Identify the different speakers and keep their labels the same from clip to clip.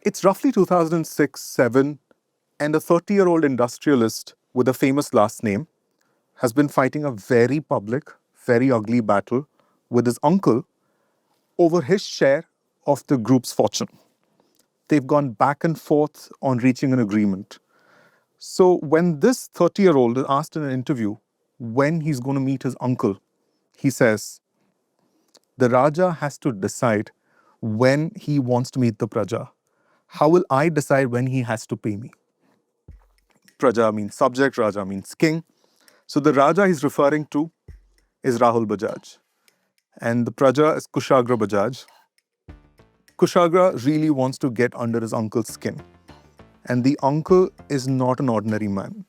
Speaker 1: It's roughly 2006-07, and a 30-year-old industrialist with a famous last name has been fighting a very public, very ugly battle with his uncle over his share of the group's fortune. They've gone back and forth on reaching an agreement. So when this 30-year-old is asked in an interview when he's going to meet his uncle, he says, the Raja has to decide when he wants to meet the Praja. How will I decide when he has to pay me? Praja means subject, Raja means king. So the Raja he's referring to is Rahul Bajaj. And the Praja is Kushagra Bajaj. Kushagra really wants to get under his uncle's skin. And the uncle is not an ordinary man.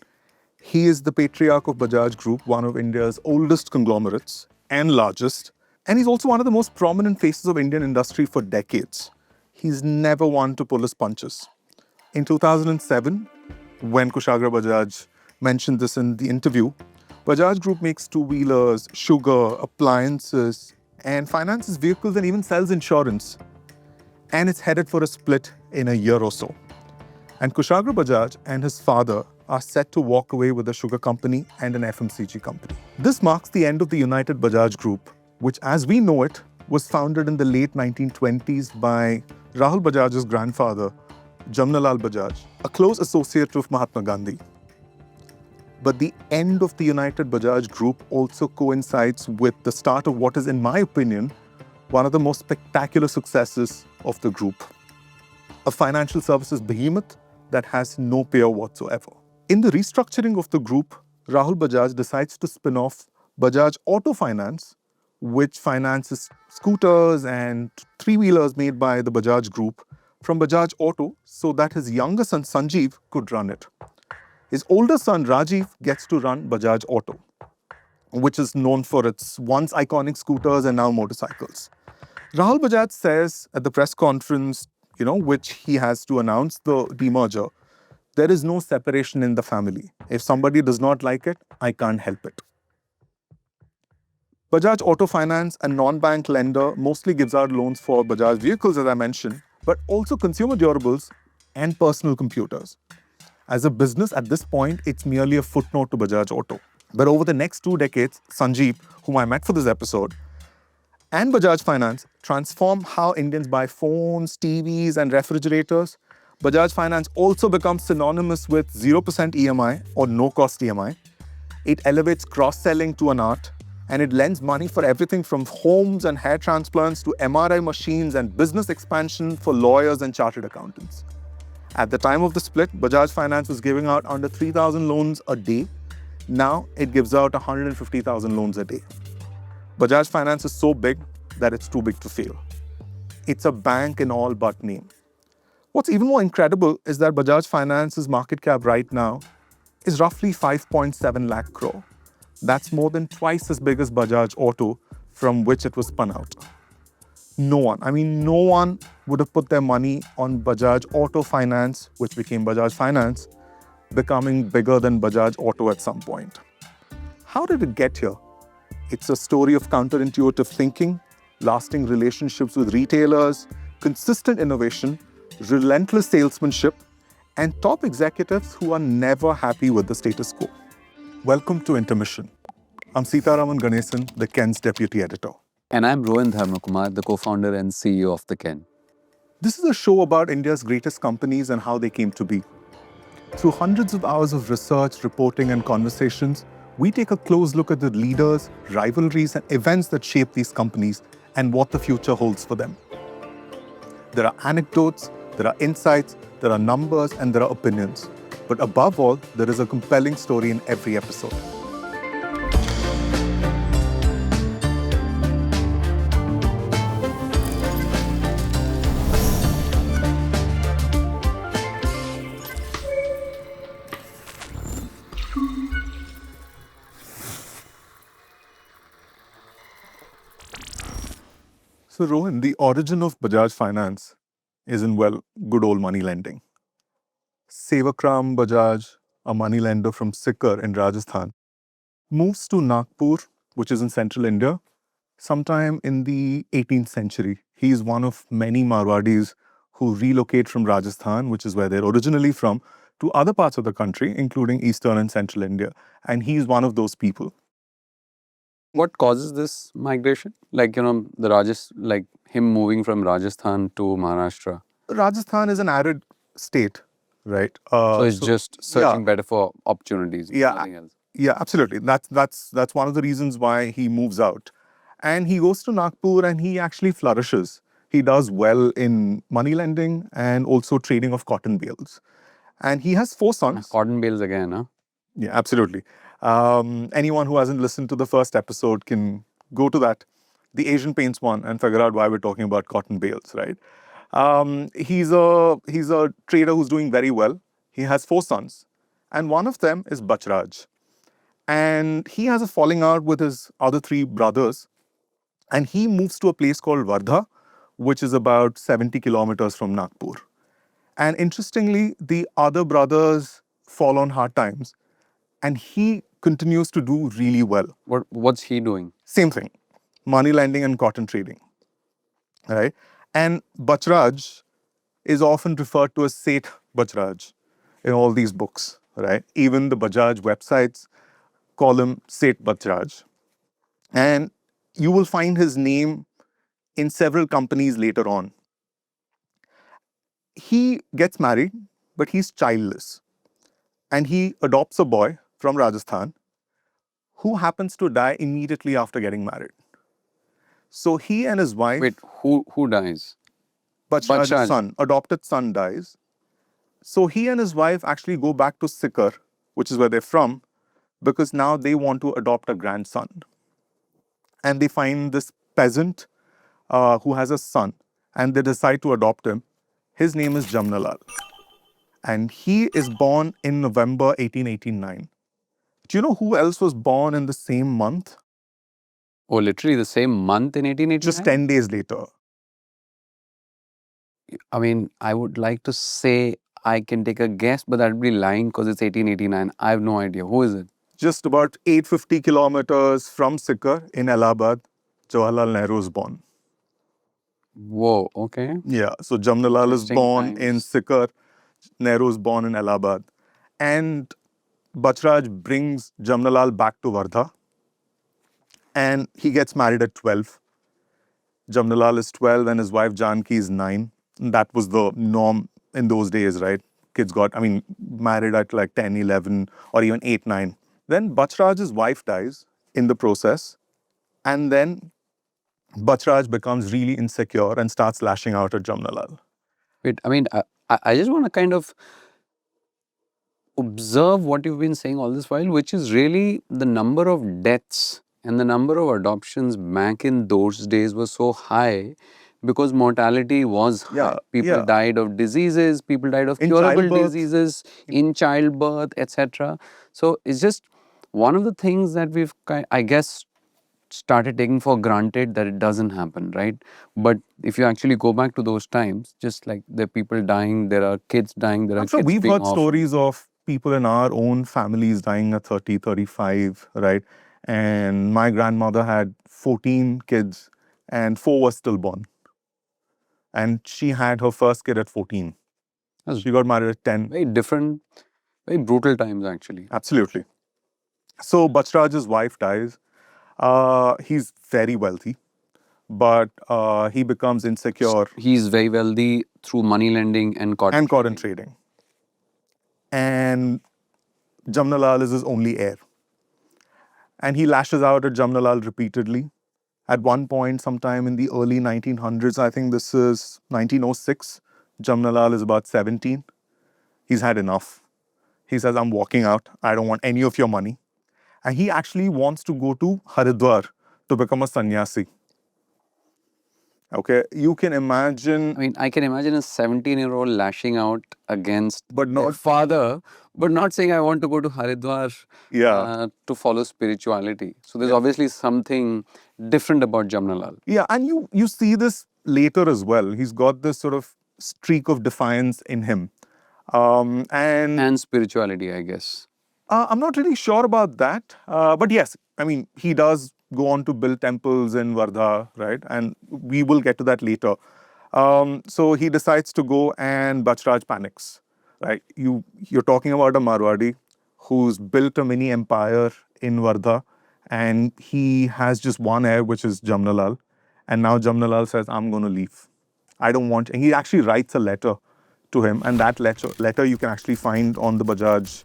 Speaker 1: He is the patriarch of Bajaj Group, one of India's oldest conglomerates and largest. And he's also one of the most prominent faces of Indian industry for decades. He's never one to pull his punches. In 2007, when Kushagra Bajaj mentioned this in the interview, Bajaj Group makes two-wheelers, sugar, appliances, and finances vehicles and even sells insurance. And it's headed for a split in a year or so. And Kushagra Bajaj and his father are set to walk away with a sugar company and an FMCG company. This marks the end of the United Bajaj Group, which as we know it, was founded in the late 1920s by Rahul Bajaj's grandfather, Jamnalal Bajaj, a close associate of Mahatma Gandhi. But the end of the United Bajaj Group also coincides with the start of what is, in my opinion, one of the most spectacular successes of the group. A financial services behemoth that has no peer whatsoever. In the restructuring of the group, Rahul Bajaj decides to spin off Bajaj Auto Finance, which finances scooters and three-wheelers made by the Bajaj Group, from Bajaj Auto so that his younger son Sanjeev could run it. His older son Rajiv gets to run Bajaj Auto, which is known for its once iconic scooters and now motorcycles. Rahul Bajaj says at the press conference, which he has to announce the demerger, there is no separation in the family. If somebody does not like it, I can't help it. Bajaj Auto Finance, a non-bank lender, mostly gives out loans for Bajaj vehicles, as I mentioned, but also consumer durables and personal computers. As a business at this point, it's merely a footnote to Bajaj Auto. But over the next 2 decades, Sanjeev, whom I met for this episode, and Bajaj Finance transform how Indians buy phones, TVs, and refrigerators. Bajaj Finance also becomes synonymous with 0% EMI or no-cost EMI. It elevates cross-selling to an art, and it lends money for everything from homes and hair transplants to MRI machines and business expansion for lawyers and chartered accountants. At the time of the split, Bajaj Finance was giving out under 3,000 loans a day. Now it gives out 150,000 loans a day. Bajaj Finance is so big that it's too big to fail. It's a bank in all but name. What's even more incredible is that Bajaj Finance's market cap right now is roughly 5.7 lakh crore. That's more than twice as big as Bajaj Auto, from which it was spun out. No one would have put their money on Bajaj Auto Finance, which became Bajaj Finance, becoming bigger than Bajaj Auto at some point. How did it get here? It's a story of counterintuitive thinking, lasting relationships with retailers, consistent innovation, relentless salesmanship, and top executives who are never happy with the status quo. Welcome to Intermission. I'm Sitaraman Ganesan, the Ken's deputy editor.
Speaker 2: And I'm Rohan Dharmakumar, the co-founder and CEO of the Ken.
Speaker 1: This is a show about India's greatest companies and how they came to be. Through hundreds of hours of research, reporting, and conversations, we take a close look at the leaders, rivalries, and events that shape these companies and what the future holds for them. There are anecdotes, there are insights, there are numbers, and there are opinions. But above all, there is a compelling story in every episode. So Rohan, the origin of Bajaj Finance is in, good old money lending. Sevakram Bajaj, a money lender from Sikar in Rajasthan, moves to Nagpur, which is in central India, sometime in the 18th century. He is one of many Marwadis who relocate from Rajasthan, which is where they're originally from, to other parts of the country, including eastern and central India. And he's one of those people.
Speaker 2: What causes this migration? Like, like him moving from Rajasthan to Maharashtra.
Speaker 1: Rajasthan is an arid state, right?
Speaker 2: So it's just
Speaker 1: yeah,
Speaker 2: searching better for opportunities,
Speaker 1: yeah,
Speaker 2: nothing else.
Speaker 1: yeah, absolutely. That's one of the reasons why he moves out, and he goes to Nagpur, and he actually flourishes. He does well in money lending and also trading of cotton bales, and he has four sons.
Speaker 2: Cotton bales again, huh?
Speaker 1: Yeah, absolutely. Anyone who hasn't listened to the first episode can go to that, the Asian Paints one, and figure out why we're talking about cotton bales, right? He's a trader who's doing very well. He has four sons, and one of them is Bachraj. And he has a falling out with his other three brothers, and he moves to a place called Wardha, which is about 70 kilometers from Nagpur. And interestingly, the other brothers fall on hard times, and he continues to do really well.
Speaker 2: What's he doing?
Speaker 1: Same thing, money lending and cotton trading, right? And Bachraj is often referred to as Seth Bachraj in all these books, right? Even the Bajaj websites call him Seth Bachraj. And you will find his name in several companies later on. He gets married, but he's childless. And he adopts a boy from Rajasthan who happens to die immediately after getting married. So he and his wife.
Speaker 2: Wait, who dies?
Speaker 1: Bachraj's son, adopted son, dies. So he and his wife actually go back to Sikar, which is where they're from, because now they want to adopt a grandson. And they find this peasant who has a son, and they decide to adopt him. His name is Jamnalal. And he is born in November 1889. Do you know who else was born in the same month?
Speaker 2: Oh, literally the same month in 1889?
Speaker 1: Just 10 days later.
Speaker 2: I mean, I would like to say I can take a guess, but that would be lying because it's 1889. I have no idea. Who is it?
Speaker 1: Just about 850 kilometers from Sikar in Allahabad, Jawaharlal Nehru was born.
Speaker 2: Whoa, okay.
Speaker 1: Yeah, so Jamnalal is born in Sikar, Nehru is born in Allahabad. And Bachraj brings Jamnalal back to Wardha, and he gets married at 12. Jamnalal is 12 and his wife Janki is 9. And that was the norm in those days, right? Kids got, married at like 10, 11, or even 8, 9. Then Bachraj's wife dies in the process, and then Bachraj becomes really insecure and starts lashing out at Jamnalal.
Speaker 2: Wait, I just want to kind of observe what you've been saying all this while, which is really the number of deaths and the number of adoptions back in those days was so high because mortality was high. People died of diseases, people died of curable diseases, in childbirth, etc. So it's just one of the things that we've, I guess, started taking for granted that it doesn't happen, right? But if you actually go back to those times, just like there are people dying, there are kids dying, there are kids
Speaker 1: we've
Speaker 2: being
Speaker 1: heard stories of people in our own families dying at 30, 35, right? And my grandmother had 14 kids and 4 were stillborn. And she had her first kid at 14. She got married at 10.
Speaker 2: Very different, very brutal times actually.
Speaker 1: Absolutely. So Bachraj's wife dies. He's very wealthy, but he becomes insecure.
Speaker 2: He's very wealthy through money lending and cotton
Speaker 1: trading. And Jamnalal is his only heir. And he lashes out at Jamnalal repeatedly. At one point, sometime in the early 1900s, I think this is 1906, Jamnalal is about 17. He's had enough. He says, I'm walking out. I don't want any of your money. And he actually wants to go to Haridwar to become a sannyasi. Okay, you can imagine.
Speaker 2: I can imagine a 17-year-old lashing out against their father, but not saying I want to go to Haridwar to follow spirituality. So there's obviously something different about Jamnalal.
Speaker 1: Yeah, and you see this later as well. He's got this sort of streak of defiance in him.
Speaker 2: And spirituality, I guess.
Speaker 1: I'm not really sure about that. But yes, he does go on to build temples in Wardha, right? And we will get to that later. So he decides to go, and Bachraj panics. Right? You're talking about a Marwadi who's built a mini empire in Wardha, and he has just one heir, which is Jamnalal. And now Jamnalal says, "I'm going to leave. I don't want." And he actually writes a letter to him, and that letter you can actually find on the Bajaj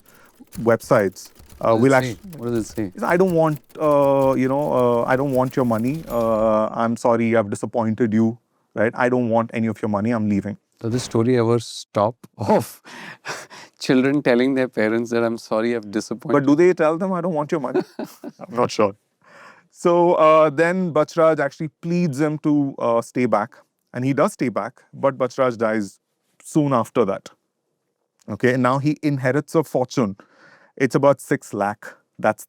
Speaker 1: websites.
Speaker 2: What does it
Speaker 1: We'll
Speaker 2: say?
Speaker 1: actually.
Speaker 2: What does it say?
Speaker 1: I don't want, I don't want your money. I'm sorry, I've disappointed you. Right? I don't want any of your money. I'm leaving.
Speaker 2: Does this story ever stop of children telling their parents that I'm sorry I've disappointed?
Speaker 1: But do they tell them, I don't want your money? I'm not sure. So then Bachraj actually pleads him to stay back. And he does stay back, but Bachraj dies soon after that. Okay, and now he inherits a fortune. It's about 6 lakh. That's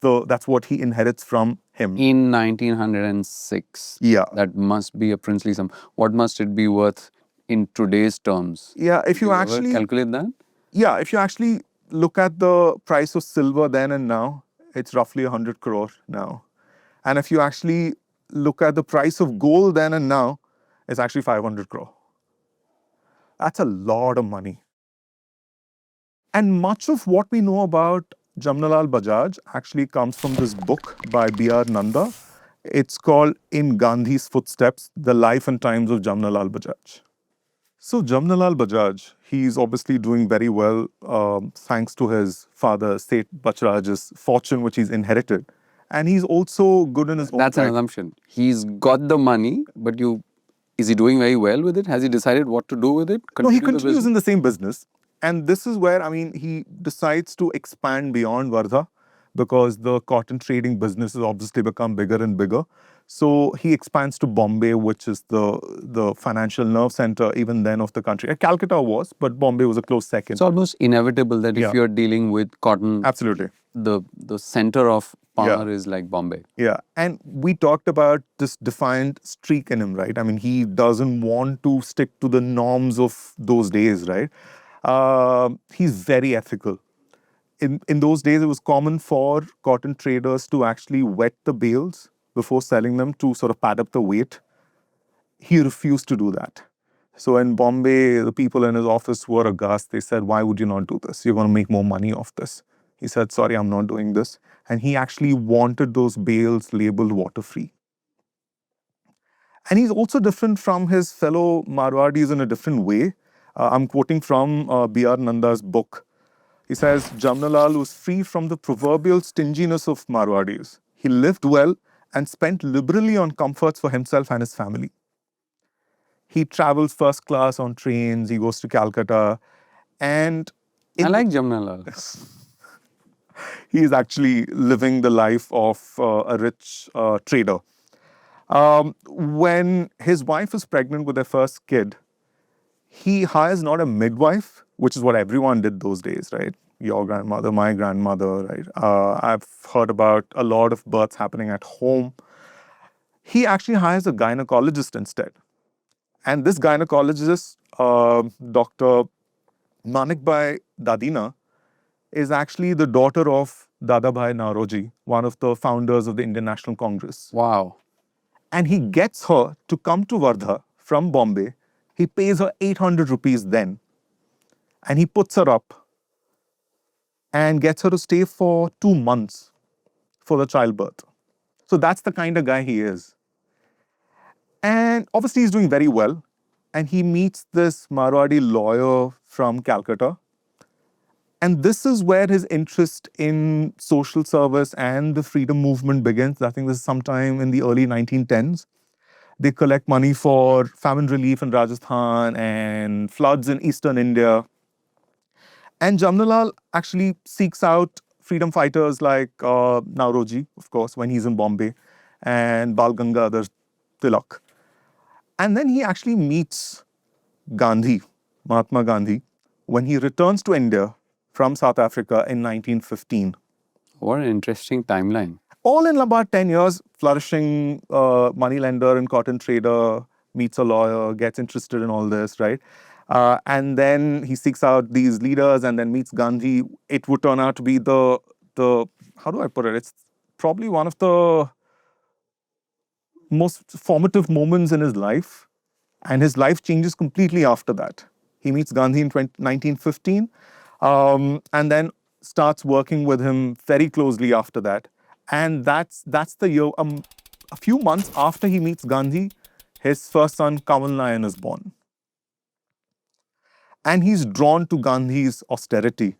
Speaker 1: what he inherits from him.
Speaker 2: In 1906.
Speaker 1: Yeah.
Speaker 2: That must be a princely sum. What must it be worth in today's terms?
Speaker 1: Yeah, if you
Speaker 2: Ever
Speaker 1: actually
Speaker 2: calculate that?
Speaker 1: Yeah, if you actually look at the price of silver then and now, it's roughly 100 crore now. And if you actually look at the price of gold then and now, it's actually 500 crore. That's a lot of money. And much of what we know about Jamnalal Bajaj actually comes from this book by B.R. Nanda. It's called In Gandhi's Footsteps, The Life and Times of Jamnalal Bajaj. So Jamnalal Bajaj, he's obviously doing very well thanks to his father, Seth Bachraj's fortune, which he's inherited. And he's also good in his own
Speaker 2: That's an
Speaker 1: right.
Speaker 2: assumption. He's got the money, but is he doing very well with it? Has he decided what to do with it?
Speaker 1: No, he
Speaker 2: Continue the
Speaker 1: continues
Speaker 2: business?
Speaker 1: in the same business. And this is where, he decides to expand beyond Wardha because the cotton trading business has obviously become bigger and bigger. So he expands to Bombay, which is the financial nerve center even then of the country. Calcutta was, but Bombay was a close second.
Speaker 2: It's almost inevitable that
Speaker 1: Yeah.
Speaker 2: if you're dealing with cotton,
Speaker 1: Absolutely.
Speaker 2: the center of power
Speaker 1: Yeah.
Speaker 2: is like Bombay.
Speaker 1: Yeah. And we talked about this defined streak in him, right? He doesn't want to stick to the norms of those days, right? He's very ethical. In those days, it was common for cotton traders to actually wet the bales before selling them to sort of pad up the weight. He refused to do that. So in Bombay, the people in his office were aghast. They said, "Why would you not do this? You're going to make more money off this." He said, "Sorry, I'm not doing this." And he actually wanted those bales labeled water-free. And he's also different from his fellow Marwadis in a different way. I'm quoting from B.R. Nanda's book. He says, Jamnalal was free from the proverbial stinginess of Marwadis. He lived well and spent liberally on comforts for himself and his family. He travels first class on trains, he goes to Calcutta, and
Speaker 2: I like Jamnalal.
Speaker 1: he is actually living the life of a rich trader. When his wife is pregnant with their first kid, he hires not a midwife, which is what everyone did those days, right? Your grandmother, my grandmother, right? I've heard about a lot of births happening at home. He actually hires a gynecologist instead. And this gynecologist, Dr. Manikbai Dadina, is actually the daughter of Dadabhai Naoroji, one of the founders of the Indian National Congress.
Speaker 2: Wow.
Speaker 1: And he gets her to come to Wardha from Bombay. He pays her 800 rupees then. And he puts her up and gets her to stay for 2 months for the childbirth. So that's the kind of guy he is. And obviously, he's doing very well. And he meets this Marwadi lawyer from Calcutta. And this is where his interest in social service and the freedom movement begins. I think this is sometime in the early 1910s. They collect money for famine relief in Rajasthan and floods in eastern India. And Jamnalal actually seeks out freedom fighters like Nauroji, of course, when he's in Bombay, and Bal Gangadhar Tilak. And then he actually meets Gandhi, Mahatma Gandhi, when he returns to India from South Africa in 1915.
Speaker 2: What an interesting timeline.
Speaker 1: All in about 10 years, flourishing moneylender and cotton trader, meets a lawyer, gets interested in all this, right? And then he seeks out these leaders and then meets Gandhi. It would turn out to be the how do I put it? It's probably one of the most formative moments in his life. And his life changes completely after that. He meets Gandhi in 1915 and then starts working with him very closely after that. And that's the year, a few months after he meets Gandhi, his first son, Kamal Nayan, is born. And he's drawn to Gandhi's austerity.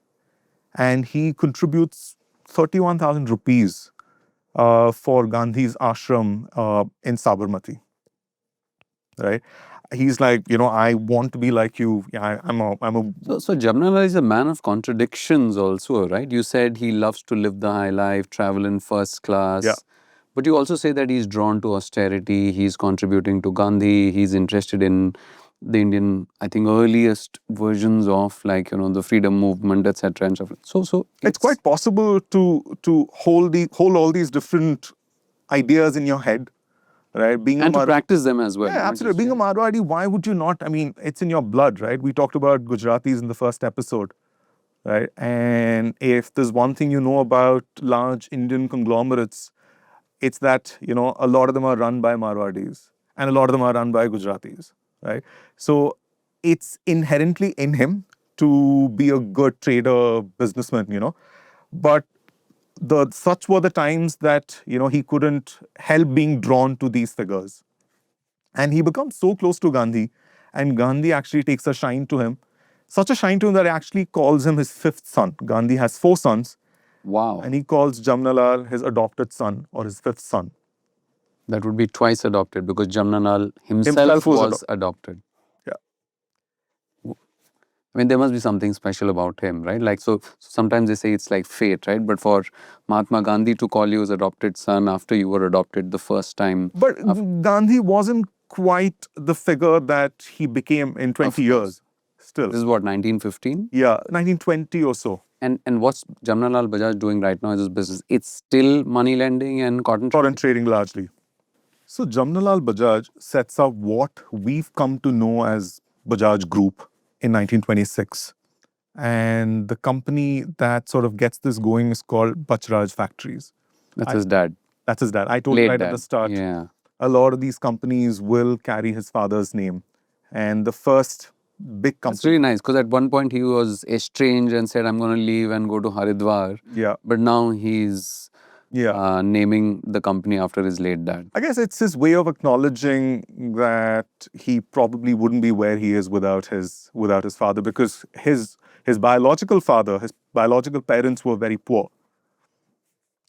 Speaker 1: And he contributes 31,000 rupees for Gandhi's ashram in Sabarmati. Right? He's like, I want to be like you. Yeah, I'm a.
Speaker 2: So Jamnalal is a man of contradictions also, right? You said he loves to live the high life, travel in first class.
Speaker 1: Yeah.
Speaker 2: But you also say that he's drawn to austerity, he's contributing to Gandhi, he's interested in the Indian, I think, earliest versions of the freedom movement, etc. and so forth. So
Speaker 1: It's quite possible to hold all these different ideas in your head, right?
Speaker 2: and to practice them as well.
Speaker 1: Yeah, absolutely. Being a Marwadi, why would you not? I mean, it's in your blood, right? We talked about Gujaratis in the first episode, right? And if there's one thing you know about large Indian conglomerates, it's that, a lot of them are run by Marwadis and a lot of them are run by Gujaratis, right? So it's inherently in him to be a good trader, businessman. But such were the times that, he couldn't help being drawn to these figures. And he becomes so close to Gandhi, and Gandhi actually takes a shine to him. Such a shine to him that he actually calls him his fifth son. Gandhi has 4 sons.
Speaker 2: Wow.
Speaker 1: And he calls Jamnalal his adopted son or his 5th son.
Speaker 2: That would be twice adopted because Jamnalal himself was adopted.
Speaker 1: Yeah.
Speaker 2: I mean, there must be something special about him, right? Like, so sometimes they say it's like fate, right? But for Mahatma Gandhi to call you his adopted son after you were adopted the first time.
Speaker 1: But Gandhi wasn't quite the figure that he became in 20 years. Still.
Speaker 2: This is what, 1915?
Speaker 1: Yeah, 1920 or so.
Speaker 2: And what's Jamnalal Bajaj doing right now as his business? It's still money lending and cotton trading?
Speaker 1: Cotton trading largely. So Jamnalal Bajaj sets up what we've come to know as Bajaj Group in 1926. And the company that sort of gets this going is called Bajaj Factories.
Speaker 2: That's his dad.
Speaker 1: That's his dad. I told you right at the start.
Speaker 2: Yeah.
Speaker 1: A lot of these companies will carry his father's name. And the first big company.
Speaker 2: That's really nice because at one point he was estranged and said, I'm going to leave and go to Haridwar.
Speaker 1: Yeah.
Speaker 2: But now he's naming the company after his late dad.
Speaker 1: I guess it's his way of acknowledging that he probably wouldn't be where he is without his father, because his biological father, his biological parents were very poor.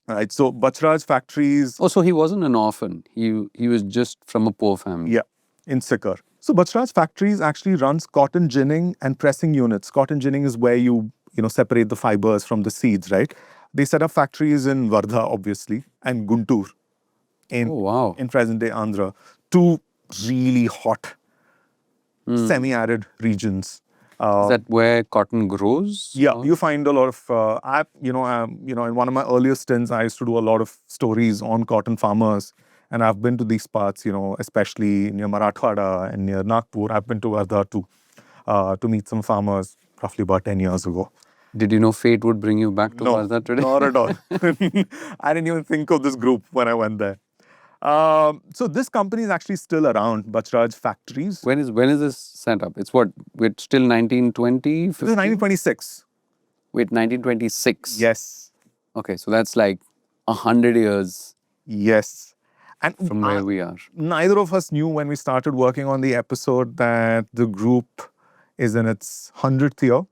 Speaker 1: Right. So Bajaj Factories.
Speaker 2: Oh, so he wasn't an orphan. He was just from a poor family.
Speaker 1: Yeah, in Sikar. So Bajaj Factories actually runs cotton ginning and pressing units. Cotton ginning is where you separate the fibers from the seeds, right? They set up factories in Wardha, obviously, and Guntur in present-day Andhra. 2 really hot, semi-arid regions.
Speaker 2: Is that where cotton grows?
Speaker 1: Yeah, you find a lot of. In one of my earlier stints, I used to do a lot of stories on cotton farmers, and I've been to these parts. Especially near Marathwada and near Nagpur. I've been to Wardha to meet some farmers roughly about 10 years ago.
Speaker 2: Did you know fate would bring you back to Wardha today?
Speaker 1: Not at all. I didn't even think of this group when I went there. So this company is actually still around, Bajaj Factories.
Speaker 2: When is this set up? It's what? It's still 1920?
Speaker 1: This is 1926.
Speaker 2: Wait, 1926?
Speaker 1: Yes.
Speaker 2: Okay, so that's like 100 years.
Speaker 1: Yes. And
Speaker 2: from where we are.
Speaker 1: Neither of us knew when we started working on the episode that the group is in its 100th year.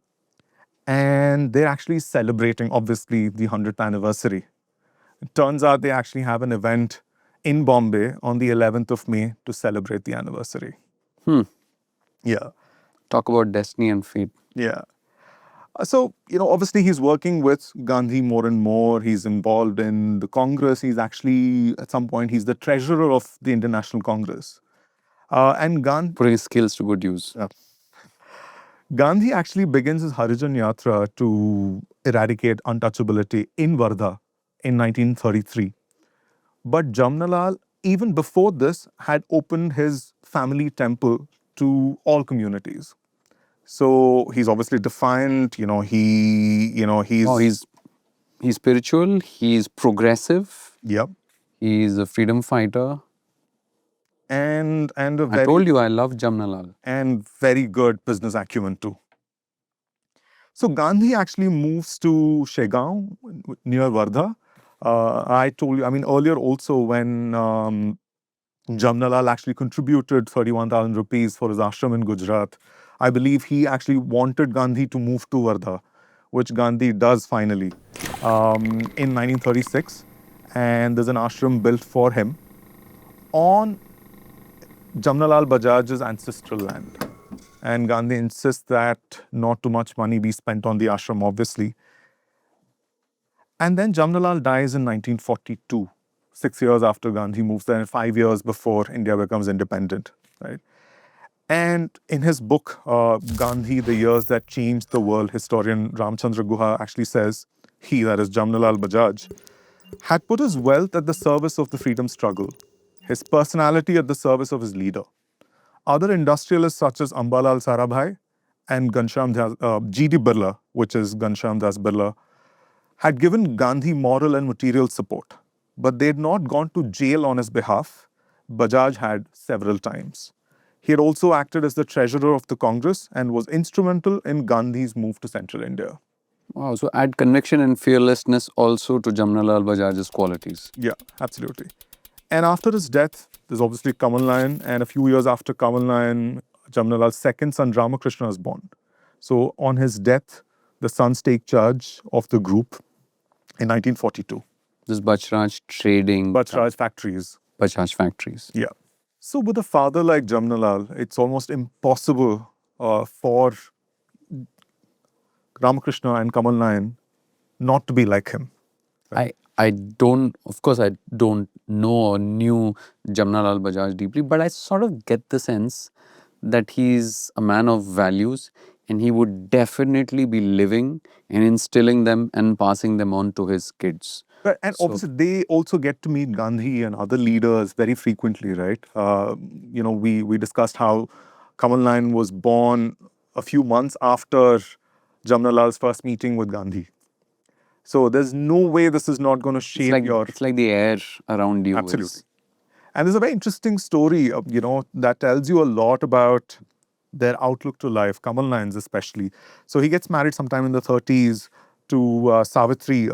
Speaker 1: And they're actually celebrating, obviously, the 100th anniversary. It turns out they actually have an event in Bombay on the 11th of May to celebrate the anniversary. Yeah.
Speaker 2: Talk about destiny and fate.
Speaker 1: Yeah. So, obviously he's working with Gandhi more and more. He's involved in the Congress. He's actually, at some point, he's the treasurer of the Indian National Congress. And Gandhi...
Speaker 2: Putting his skills to good use.
Speaker 1: Yeah. Gandhi actually begins his Harijan Yatra to eradicate untouchability in Wardha in 1933. But Jamnalal, even before this, had opened his family temple to all communities. So he's obviously defiant, he's
Speaker 2: spiritual, he's progressive.
Speaker 1: Yep.
Speaker 2: He's a freedom fighter.
Speaker 1: and a
Speaker 2: I told you I love Jamnalal.
Speaker 1: and very good business acumen too. So Gandhi actually moves to Shegaon near Wardha. I told you, I mean, earlier also when Jamnalal actually contributed 31,000 rupees for his ashram in Gujarat, I believe he actually wanted Gandhi to move to Wardha, which Gandhi does finally in 1936. And there's an ashram built for him on Jamnalal Bajaj's ancestral land. And Gandhi insists that not too much money be spent on the ashram, obviously. And then Jamnalal dies in 1942, 6 years after Gandhi moves there, and 5 years before India becomes independent, right? And in his book, Gandhi, The Years That Changed the World, historian Ramchandra Guha actually says, he, that is Jamnalal Bajaj, had put his wealth at the service of the freedom struggle, his personality at the service of his leader. Other industrialists such as Ambalal Sarabhai and G.D. Birla, which is Ghanshyam Das Birla, had given Gandhi moral and material support, but they had not gone to jail on his behalf. Bajaj had several times. He had also acted as the treasurer of the Congress and was instrumental in Gandhi's move to central India.
Speaker 2: Wow, so add conviction and fearlessness also to Jamnalal Bajaj's qualities.
Speaker 1: Yeah, absolutely. And after his death, there's obviously Kamal Nayan, and a few years after Kamal Nayan, Jamnalal's second son Ramakrishna is born. So on his death, the sons take charge of the group in 1942.
Speaker 2: This Bajraj trading.
Speaker 1: Bajraj factories.
Speaker 2: Bajaj factories.
Speaker 1: Yeah. So with a father like Jamnalal, it's almost impossible for Ramakrishna and Kamal Nayan not to be like him.
Speaker 2: I don't, of course, I don't know or knew Jamnalal Bajaj deeply, but I sort of get the sense that he's a man of values and he would definitely be living and instilling them and passing them on to his kids.
Speaker 1: But, and obviously, they also get to meet Gandhi and other leaders very frequently, right? We discussed how Kamal Nayan was born a few months after Jamnalal's first meeting with Gandhi. So there's no way this is not going to shape your...
Speaker 2: It's like the air around you.
Speaker 1: Absolutely. And there's a very interesting story, that tells you a lot about their outlook to life, Kamal Nayan's especially. So he gets married sometime in the 30s to Savitri,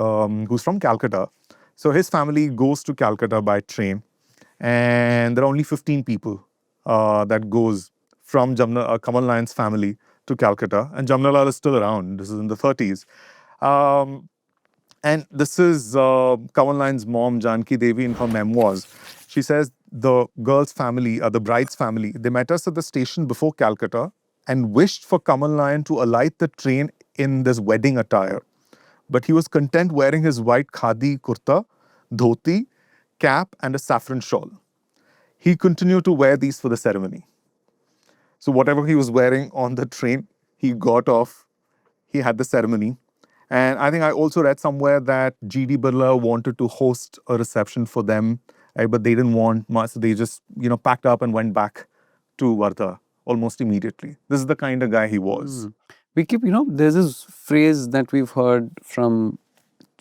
Speaker 1: who's from Calcutta. So his family goes to Calcutta by train, and there are only 15 people that goes from Kamal Nayan's family to Calcutta, and Jamnalal is still around. This is in the 30s. And this is Kamal Nayan's mom, Janki Devi, in her memoirs. She says the girl's family, the bride's family, they met us at the station before Calcutta and wished for Kamal Nayan to alight the train in this wedding attire. But he was content wearing his white khadi kurta, dhoti, cap, and a saffron shawl. He continued to wear these for the ceremony. So whatever he was wearing on the train, he got off, he had the ceremony. And I think I also read somewhere that G.D. Birla wanted to host a reception for them, right? But they didn't want much. So they just, packed up and went back to Wardha almost immediately. This is the kind of guy he was.
Speaker 2: We keep, there's this phrase that we've heard from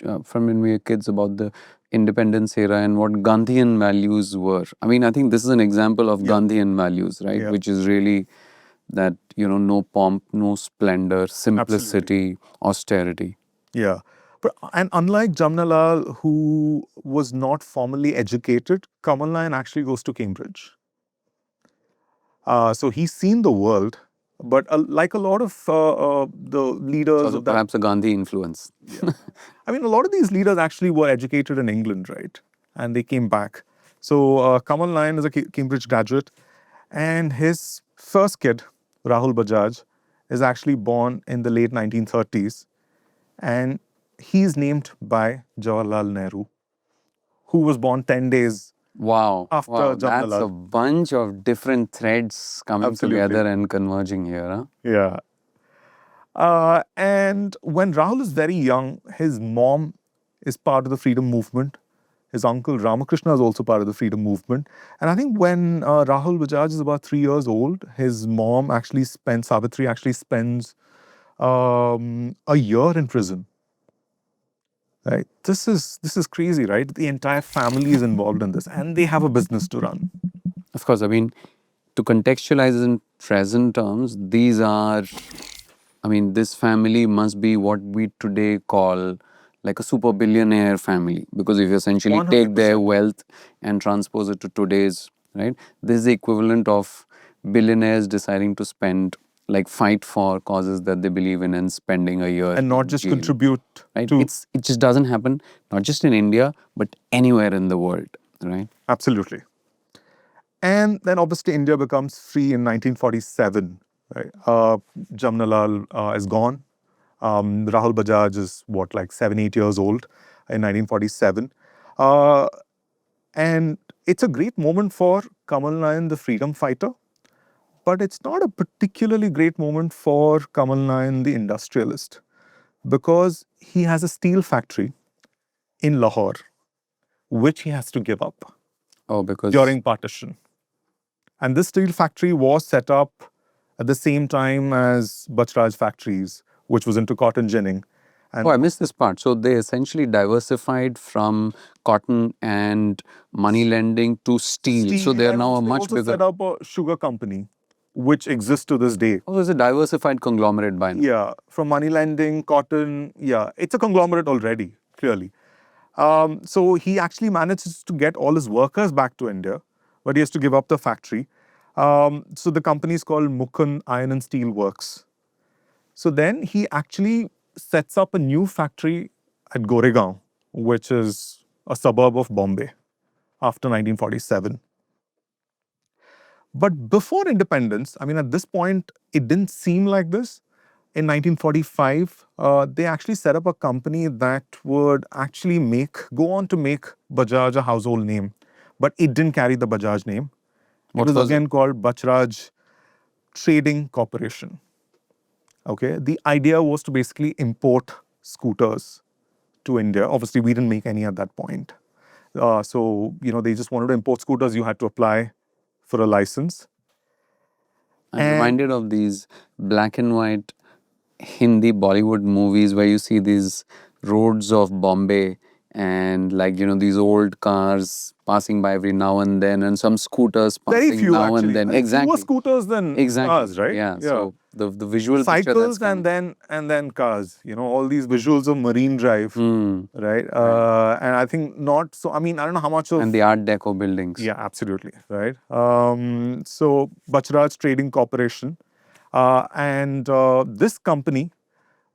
Speaker 2: when we were kids about the independence era and what Gandhian values were. I mean, I think this is an example of Gandhian values, right?
Speaker 1: Yeah.
Speaker 2: Which is really that, no pomp, no splendor, simplicity, austerity.
Speaker 1: Yeah. And unlike Jamnalal, who was not formally educated, Kamal Nayan actually goes to Cambridge. So he's seen the world, but like a lot of the leaders of that...
Speaker 2: perhaps a Gandhi influence.
Speaker 1: Yeah. I mean, a lot of these leaders actually were educated in England, right? And they came back. So Kamal Nayan is a Cambridge graduate, and his first kid, Rahul Bajaj, is actually born in the late 1930s. And he's named by Jawaharlal Nehru, who was born 10 days after Jamnalal.
Speaker 2: That's a bunch of different threads coming together and converging here. Huh?
Speaker 1: Yeah. And when Rahul is very young, his mom is part of the freedom movement. His uncle Ramakrishna is also part of the freedom movement. And I think when Rahul Bajaj is about 3 years old, his mom Savitri actually spends a year in prison. Right? This is crazy, right? The entire family is involved in this, and they have a business to run.
Speaker 2: Of course, I mean, to contextualize in present terms, these are, I mean, this family must be what we today call like a super billionaire family, because if you essentially take their
Speaker 1: 100%.
Speaker 2: wealth and transpose it to today's, right, this is the equivalent of billionaires deciding to spend, like, fight for causes that they believe in and spending a year
Speaker 1: And not
Speaker 2: in
Speaker 1: just
Speaker 2: jail,
Speaker 1: contribute
Speaker 2: right?
Speaker 1: to.
Speaker 2: It just doesn't happen, not just in India, but anywhere in the world, right?
Speaker 1: Absolutely. And then obviously India becomes free in 1947. Right? Jamnalal is gone. Rahul Bajaj is what, like 7, 8 years old in 1947. Uh, and it's a great moment for Kamal Nayan, the freedom fighter. But it's not a particularly great moment for Kamal Nayan, the industrialist, because he has a steel factory in Lahore, which he has to give up
Speaker 2: Oh, because
Speaker 1: during partition. And this steel factory was set up at the same time as Bajaj factories, which was into cotton ginning. And
Speaker 2: oh, I missed this part. So they essentially diversified from cotton and money lending to steel. So they are
Speaker 1: and
Speaker 2: now a
Speaker 1: also they
Speaker 2: much
Speaker 1: also
Speaker 2: bigger.
Speaker 1: set up a sugar company, which exists to this day.
Speaker 2: Oh, it's a diversified conglomerate by now.
Speaker 1: Yeah, from money lending, cotton, yeah, it's a conglomerate already, clearly. So he actually manages to get all his workers back to India, but he has to give up the factory. So the company is called Mukund Iron and Steel Works. So then he actually sets up a new factory at Goregaon, which is a suburb of Bombay after 1947. But before independence, I mean, at this point, it didn't seem like this. In 1945, they actually set up a company that would actually go on to make Bajaj a household name. But it didn't carry the Bajaj name. It
Speaker 2: What
Speaker 1: was
Speaker 2: was it?
Speaker 1: again called Bajaj Trading Corporation. Okay, the idea was to basically import scooters to India. Obviously, we didn't make any at that point. So, they just wanted to import scooters. You had to apply for a license.
Speaker 2: I'm
Speaker 1: And
Speaker 2: reminded of these black and white Hindi Bollywood movies where you see these roads of Bombay and, like, these old cars passing by every now and then, and some scooters
Speaker 1: very
Speaker 2: passing
Speaker 1: few
Speaker 2: now and
Speaker 1: actually.
Speaker 2: then.
Speaker 1: Fewer
Speaker 2: Exactly.
Speaker 1: scooters than
Speaker 2: Exactly.
Speaker 1: cars, right?
Speaker 2: Yeah. So the visual picture that's
Speaker 1: Cycles
Speaker 2: coming.
Speaker 1: and then cars. All these visuals of Marine Drive, right? And I think not so. I mean, I don't know how much of.
Speaker 2: And the Art Deco buildings.
Speaker 1: Yeah, absolutely, right. So Bajaj Trading Corporation, and this company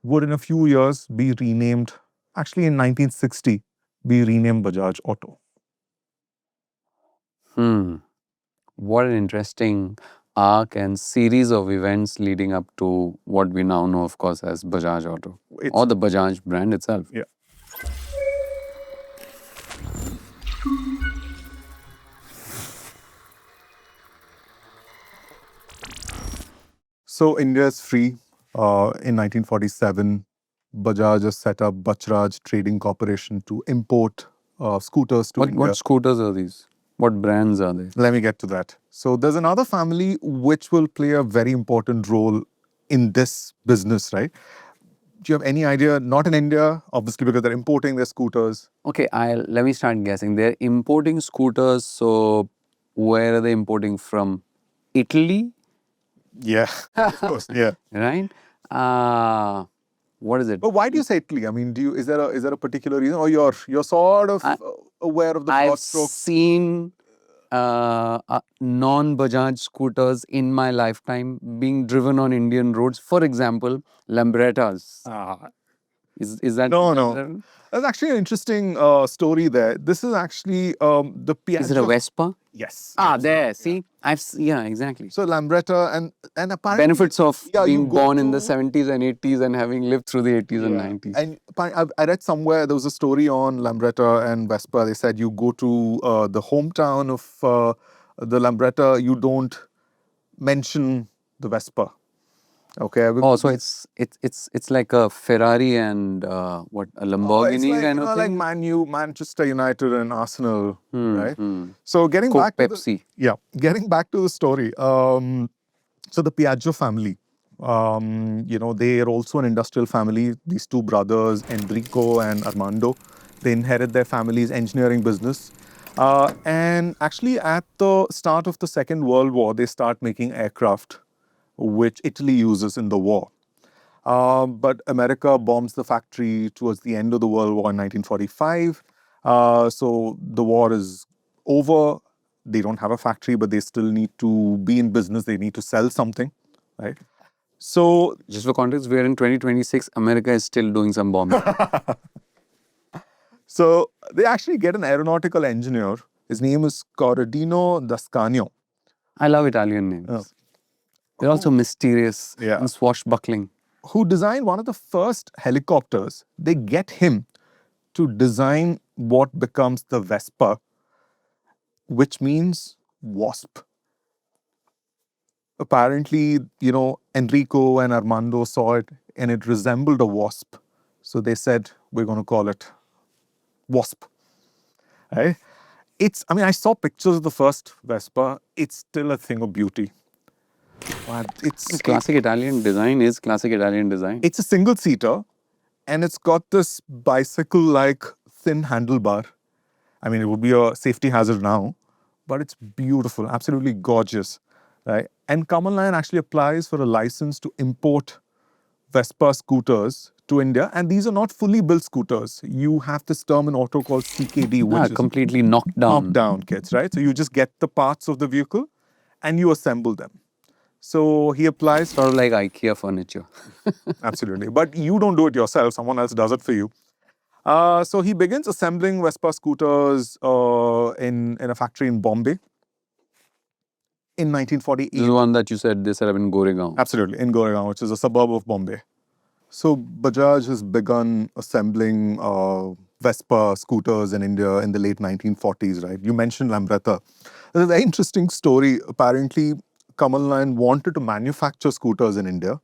Speaker 1: would in a few years be renamed. Actually, in 1960, be renamed Bajaj Auto.
Speaker 2: What an interesting arc and series of events leading up to what we now know, of course, as Bajaj Auto, or the Bajaj brand itself.
Speaker 1: Yeah. So India is free. In 1947, Bajaj has set up Bajaj Trading Corporation to import scooters to India.
Speaker 2: What scooters are these? What brands are they?
Speaker 1: Let me get to that. So there's another family which will play a very important role in this business, right? Do you have any idea? Not in India, obviously, because they're importing their scooters.
Speaker 2: Okay, let me start guessing. They're importing scooters, so where are they importing from? Italy,
Speaker 1: Yeah, of course. Yeah.
Speaker 2: right? What is it?
Speaker 1: But why do you say Italy? I mean, is there a particular reason, or you're sort of aware of the broad
Speaker 2: I've
Speaker 1: strokes?
Speaker 2: seen non-Bajaj scooters in my lifetime being driven on Indian roads. For example, Lambrettas. Is that
Speaker 1: No. There's actually an interesting story there. This is actually the Piaggio.
Speaker 2: Is it a Vespa?
Speaker 1: Yes.
Speaker 2: There. See, yeah, exactly.
Speaker 1: So Lambretta and apparently
Speaker 2: Benefits of being born in the
Speaker 1: to-
Speaker 2: 70s and 80s and having lived through the 80s and 90s.
Speaker 1: And I read somewhere there was a story on Lambretta and Vespa. They said you go to the hometown of the Lambretta, you don't mention the Vespa. Okay.
Speaker 2: Oh, so it's like a Ferrari and what, a Lamborghini
Speaker 1: It's like,
Speaker 2: kind of
Speaker 1: like
Speaker 2: thing?
Speaker 1: Man U, Manchester United, and Arsenal, right? So getting
Speaker 2: Coke,
Speaker 1: back to
Speaker 2: Pepsi.
Speaker 1: getting back to the story. So the Piaggio family, they are also an industrial family. These two brothers, Enrico and Armando, they inherit their family's engineering business. And actually, at the start of the Second World War, they start making aircraft, which Italy uses in the war. But America bombs the factory towards the end of the World War in 1945. So the war is over. They don't have a factory, but they still need to be in business. They need to sell something, right? So,
Speaker 2: Just for context, we are in 2026. America is still doing some bombs.
Speaker 1: so they actually get an aeronautical engineer. His name is Corradino Dascanio.
Speaker 2: I love Italian names. They're also mysterious and swashbuckling.
Speaker 1: Who designed one of the first helicopters. They get him to design what becomes the Vespa, which means wasp. Apparently, Enrico and Armando saw it and it resembled a wasp. So they said, we're going to call it Wasp. Right? I saw pictures of the first Vespa. It's still a thing of beauty.
Speaker 2: Classic Italian design is classic Italian design.
Speaker 1: It's a single seater and it's got this bicycle like thin handlebar. It would be a safety hazard now, but it's beautiful, absolutely gorgeous. Right? And Common Line actually applies for a license to import Vespa scooters to India. And these are not fully built scooters. You have this term in auto called CKD, which is
Speaker 2: completely knocked down
Speaker 1: kits, right? So you just get the parts of the vehicle and you assemble them. So he applies.
Speaker 2: Sort of like IKEA furniture.
Speaker 1: Absolutely. But you don't do it yourself. Someone else does it for you. So he begins assembling Vespa scooters in a factory in Bombay in 1948.
Speaker 2: This is the one that you said they set up in Goregaon.
Speaker 1: Absolutely, in Goregaon, which is a suburb of Bombay. So Bajaj has begun assembling Vespa scooters in India in the late 1940s, right? You mentioned Lambretta. There's a very interesting story. Apparently, Kamal Line wanted to manufacture scooters in India.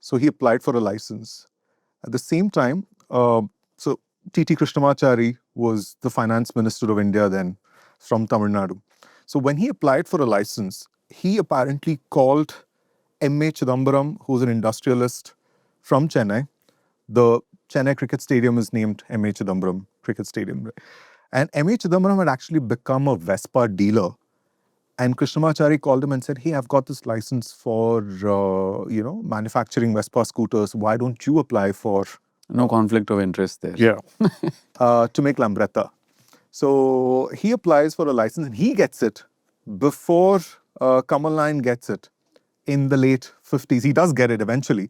Speaker 1: So he applied for a license. At the same time, so T.T. Krishnamachari was the finance minister of India then from Tamil Nadu. So when he applied for a license, he apparently called M.A. Chidambaram, who's an industrialist from Chennai. The Chennai cricket stadium is named M.A. Chidambaram Cricket Stadium. And M.A. Chidambaram had actually become a Vespa dealer. And Krishnamachari called him and said, hey, I've got this license for, manufacturing Vespa scooters. Why don't you apply for...
Speaker 2: No conflict of interest there.
Speaker 1: Yeah. To make Lambretta. So he applies for a license and he gets it before Kamal Line gets it in the late 50s. He does get it eventually.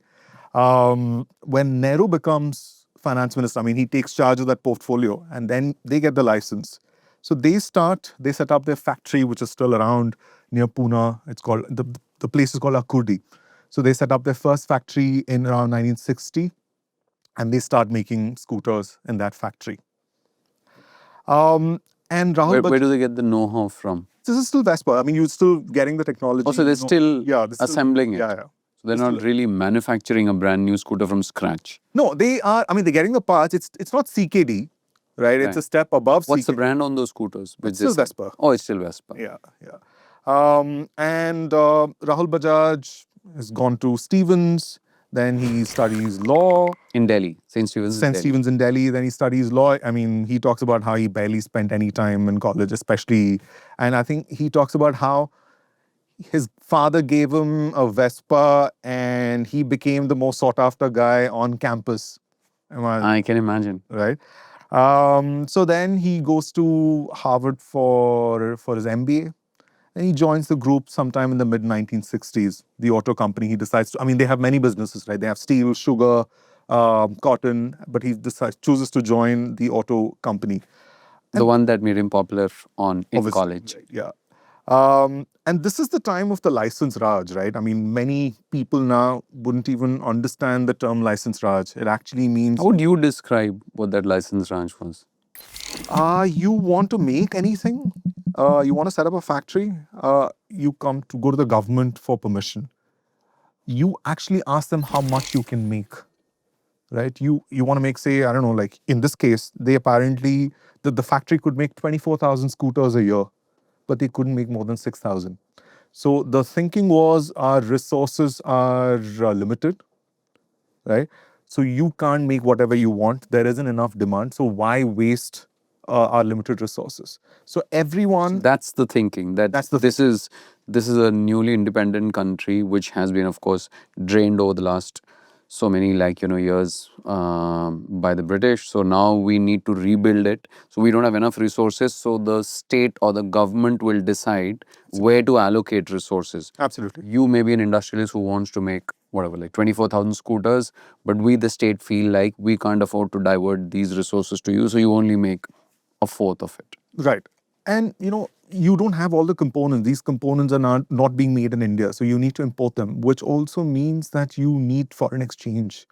Speaker 1: When Nehru becomes finance minister, he takes charge of that portfolio and then they get the license. So they set up their factory, which is still around near Pune. It's called, the place is called Akurdi. So they set up their first factory in around 1960 and they start making scooters in that factory. And Rahul,
Speaker 2: where do they get the know-how from?
Speaker 1: This is still Vespa. You're still getting the technology.
Speaker 2: Oh, so they're still assembling it.
Speaker 1: Yeah.
Speaker 2: So they're not really manufacturing a brand new scooter from scratch.
Speaker 1: No, they are. They're getting the parts. It's not CKD, right? It's a step above.
Speaker 2: What's
Speaker 1: CKD.
Speaker 2: the brand on those scooters?
Speaker 1: It's still Vespa.
Speaker 2: Oh, it's still Vespa.
Speaker 1: Yeah. And Rahul Bajaj has gone to Stevens. Then he studies law.
Speaker 2: In Delhi. St. Stephen's
Speaker 1: in Delhi. Then he studies law. He talks about how he barely spent any time in college, especially. And I think he talks about how his father gave him a Vespa and he became the most sought after guy on campus.
Speaker 2: I can imagine.
Speaker 1: Right. So then he goes to Harvard for his MBA. And he joins the group sometime in the mid-1960s, the auto company. He decides to, they have many businesses, right? They have steel, sugar, cotton, but he chooses to join the auto company.
Speaker 2: The one that made him popular in college.
Speaker 1: Right, yeah. And this is the time of the license Raj, right? Many people now wouldn't even understand the term license Raj. It actually means...
Speaker 2: How would you describe what that license Raj was?
Speaker 1: You want to make anything? You want to set up a factory? You go to the government for permission. You actually ask them how much you can make, right? You want to make, say, I don't know, like in this case, they apparently, the factory could make 24,000 scooters a year, but they couldn't make more than 6,000. So the thinking was our resources are limited, right? So you can't make whatever you want. There isn't enough demand. So why waste our limited resources. So everyone,
Speaker 2: that's the thinking, that
Speaker 1: that's the
Speaker 2: this is a newly independent country which has been, of course, drained over the last so many, like, years by the British. So now we need to rebuild it. So we don't have enough resources. So the state or the government will decide where to allocate resources.
Speaker 1: absolutely
Speaker 2: You may be an industrialist who wants to make whatever, like 24,000 scooters, but we, the state, feel like we can't afford to divert these resources to you. So you only make a fourth of it.
Speaker 1: right. And you don't have all the components. These components are not being made in India, so you need to import them, which also means that you need foreign exchange.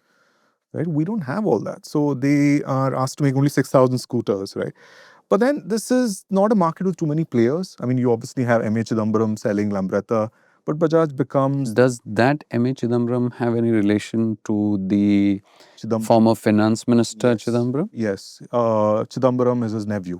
Speaker 1: Right? We don't have all that. So they are asked to make only 6,000 scooters, right? But then this is not a market with too many players. I mean, you obviously have M.A. Chidambaram selling Lambretta, but Bajaj becomes
Speaker 2: Does that M.A. Chidambaram have any relation to the
Speaker 1: Chidambaram.
Speaker 2: former finance minister
Speaker 1: Yes.
Speaker 2: Chidambaram?
Speaker 1: Yes. Chidambaram is his nephew.